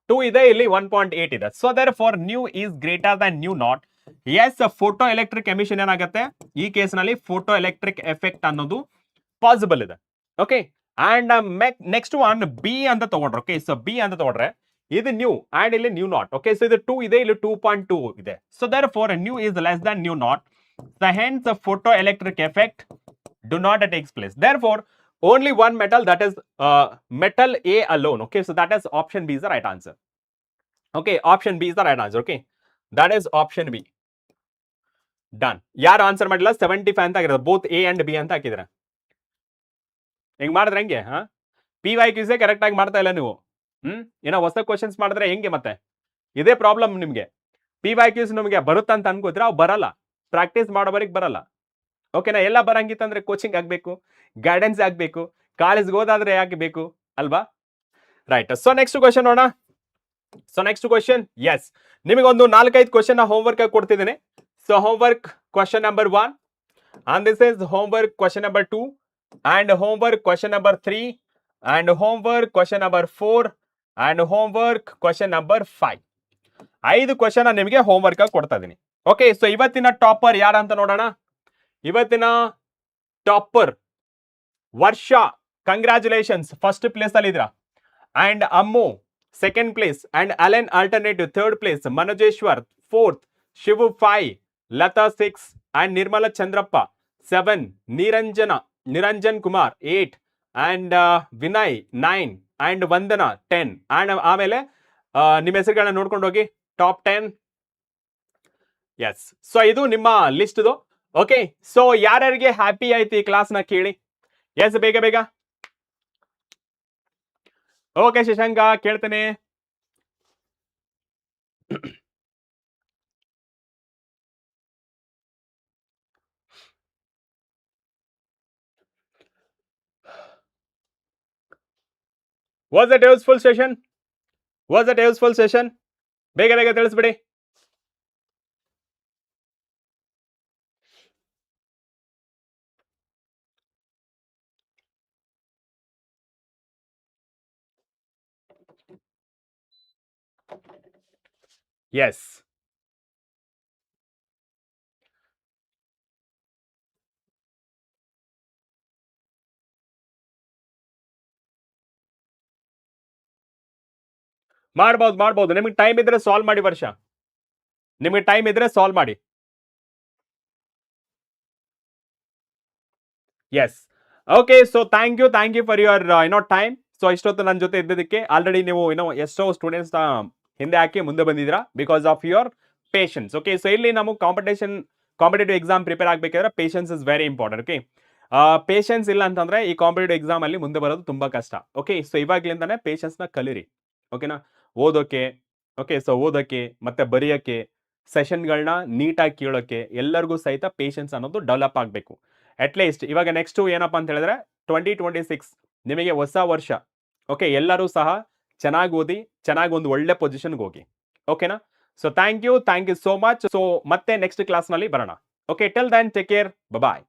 2 ಇದೆ, ಇಲ್ಲಿ 1.8 ಇದೆ. So therefore nu is greater than nu naught. Yes, photo electric emission ಏನಾಗುತ್ತೆ ಈ case ನಲ್ಲಿ, photo electric effect ಅನ್ನೋದು possible ಇದೆ. Okay, and next one B ಅಂತ ತಗೊಂಡ್ರೆ. ಓಕೆ, ಸೊ ಬಿ ಅಂತ ತಗೊಂಡ್ರೆ ಇದು ನ್ಯೂ ಅಂಡ್ ಇಲ್ಲಿ ನ್ಯೂ ನಾಟ್. ಓಕೆ, ಸೊ ಇದು 2 ಇದೆ, ಇಲ್ಲಿ 2.2 ಇದೆ. So therefore nu is less than nu naught. So hence the photo electric effect do not takes place. Therefore, only one metal, that is metal A alone. Okay, so that is option B is the right answer. Okay, option B is the right answer. Okay, that is option B. Done. ಯಾರು answer ಮಾಡಿಲ್ಲ 75 ಅಂತ ಆಗಿರೋದು, both A and B ಅಂತ ಹಾಕಿದ್ರೆ. ಹೆಂಗ್ ಮಾಡಿದ್ರೆ ಹೆಂಗೆ, PYQs correct ಆಗಿ ಮಾಡ್ತಾ ಇಲ್ಲ ನೀವು. ಏನೋ ಹೊಸ ಕ್ವಶನ್ಸ್ ಮಾಡಿದ್ರೆ ಹೆಂಗೆ, ಮತ್ತೆ ಇದೇ ಪ್ರಾಬ್ಲಮ್ ನಿಮ್ಗೆ. PYQs ನಿಮಗೆ ಬರುತ್ತಂತ ಅನ್ಕೋದ್ರೆ ಅವು ಬರಲ್ಲ, ಪ್ರಾಕ್ಟೀಸ್ ಮಾಡೋವರೆಗೆ ಬರಲ್ಲ. ಓಕೆನಾ, ಎಲ್ಲ ಬರಂಗಿತ್ತಂದ್ರೆ ಕೋಚಿಂಗ್ ಆಗಬೇಕು, ಗೈಡೆನ್ಸ್ ಆಗಬೇಕು, ಕಾಲೇಜ್ಗೆ ಹೋದಾದ್ರೆ ಯಾಕೆ ಬೇಕು ಅಲ್ವಾ. ರೈಟ್, ಸೊ ನೆಕ್ಸ್ಟ್ ಕ್ವಶನ್ ನೋಡೋಣ. ಸೊ ನೆಕ್ಸ್ಟ್ ಕ್ವಶನ್, ಎಸ್, ನಿಮಗೆ ಒಂದು 4-5 ಕ್ವಶನ್ ಹೋಮ್ವರ್ಕ್ ಕೊಡ್ತಿದ್ದೀನಿ. So homework question number 1 and this is homework question number 2 and homework question number 3 and homework question number 4 and homework question number 5. 5 question ನಿಮಗೆ homework ಕೊಡ್ತಾ ಇದೀನಿ. Okay, so ಇವತ್ತಿನ topper ಯಾರು ಅಂತ ನೋಡೋಣ. ಇವತ್ತಿನ ಟಾಪರ್ ವರ್ಷ, ಕಂಗ್ರಾಚುಲೇಷನ್ಸ್, ಫಸ್ಟ್ ಪ್ಲೇಸ್ ಅಲ್ಲಿ ಇದ್ರ. And Ammu second place, and Allen alternative third place, Manojeshwar 4th, Shivu 5, Latha 6, and Nirmala Chandrappa 7, Niranjan Kumar 8, and Vinay 9, and Vandana 10. And ಆಮೇಲೆ ನಿಮ್ಮ ಹೆಸರುಗಳನ್ನ ನೋಡ್ಕೊಂಡು ಹೋಗಿ ಟಾಪ್ 10. ಎಸ್, ಸೊ ಇದು ನಿಮ್ಮ ಲಿಸ್ಟ್. ಓಕೆ, ಸೊ ಯಾರ್ಯಾರಿಗೆ ಹ್ಯಾಪಿ ಆಯ್ತು ಈ ಕ್ಲಾಸ್ ನ ಕೇಳಿ. ಎಸ್, ಬೇಗ ಬೇಗ. ಓಕೆ, ಶಶಾಂಕ ಕೇಳ್ತೇನೆ. Was that useful session? Was that useful session? ಬೇಗ ಬೇಗ ತಿಳಿಸ್ಬಿಡಿ. ಎಸ್, ಮಾಡ್ಬೋದು. ನಿಮಗೆ ಟೈಮ್ ಇದ್ರೆ ಸಾಲ್ವ್ ಮಾಡಿ ವರ್ಷ, ನಿಮಗೆ ಟೈಮ್ ಇದ್ರೆ ಸಾಲ್ವ್ ಮಾಡಿ. Yes, okay, so thank you for your time. So ಇಷ್ಟೊತ್ತು ನನ್ನ ಜೊತೆ ಇದ್ದದಕ್ಕೆ. ಆಲ್ರೆಡಿ ನೀವು ಎಷ್ಟೋ ಸ್ಟೂಡೆಂಟ್ಸ್ ಹಿಂದೆ ಹಾಕಿ ಮುಂದೆ ಬಂದಿದ್ದೀರಾ because of your patience. Okay, so ಇಲ್ಲಿ ನಮಗೆ ಕಾಂಪಿಟೇಷನ್ ಕಾಂಪಿಟೇಟಿವ್ ಎಕ್ಸಾಮ್ ಪ್ರಿಪೇರ್ ಆಗಬೇಕಾದ್ರೆ patience is very important. Okay, patience ಇಲ್ಲ ಅಂತಂದ್ರೆ ಈ ಕಾಂಪಿಟೇಟಿವ್ ಎಕ್ಸಾಮ್ ಅಲ್ಲಿ ಮುಂದೆ ಬರೋದು ತುಂಬಾ ಕಷ್ಟ. ಓಕೆ, ಸೊ ಇವಾಗ್ಲಿಂದಾನೆ ಪೇಷನ್ಸ್ ನ ಕಲೀರಿ. ಓಕೆನಾ, ಓದೋಕೆ, ಓಕೆ, ಸೊ ಓದೋಕೆ ಮತ್ತೆ ಬರೆಯೋಕೆ, ಸೆಷನ್ಗಳನ್ನ ನೀಟಾಗಿ ಕೇಳೋಕೆ ಎಲ್ಲರಿಗೂ ಸಹಿತ ಪೇಷನ್ಸ್ ಅನ್ನೋದು ಡೆವಲಪ್ ಆಗಬೇಕು. ಅಟ್ಲೀಸ್ಟ್ ಇವಾಗ ನೆಕ್ಸ್ಟ್ ಏನಪ್ಪಾ ಅಂತ ಹೇಳಿದ್ರೆ 2026 ನಿಮಗೆ ಹೊಸ ವರ್ಷ. ಓಕೆ, ಎಲ್ಲರೂ ಸಹ ಚೆನ್ನಾಗಿ ಓದಿ, ಚೆನ್ನಾಗಿ ಒಂದು ಒಳ್ಳೆ ಪೊಸಿಷನ್ಗೆ ಹೋಗಿ. ಓಕೆನಾ, so thank you so much. So ಮತ್ತೆ ನೆಕ್ಸ್ಟ್ ಕ್ಲಾಸ್ನಲ್ಲಿ ಬರೋಣ. Okay, till then take care, ಬಾಯ್.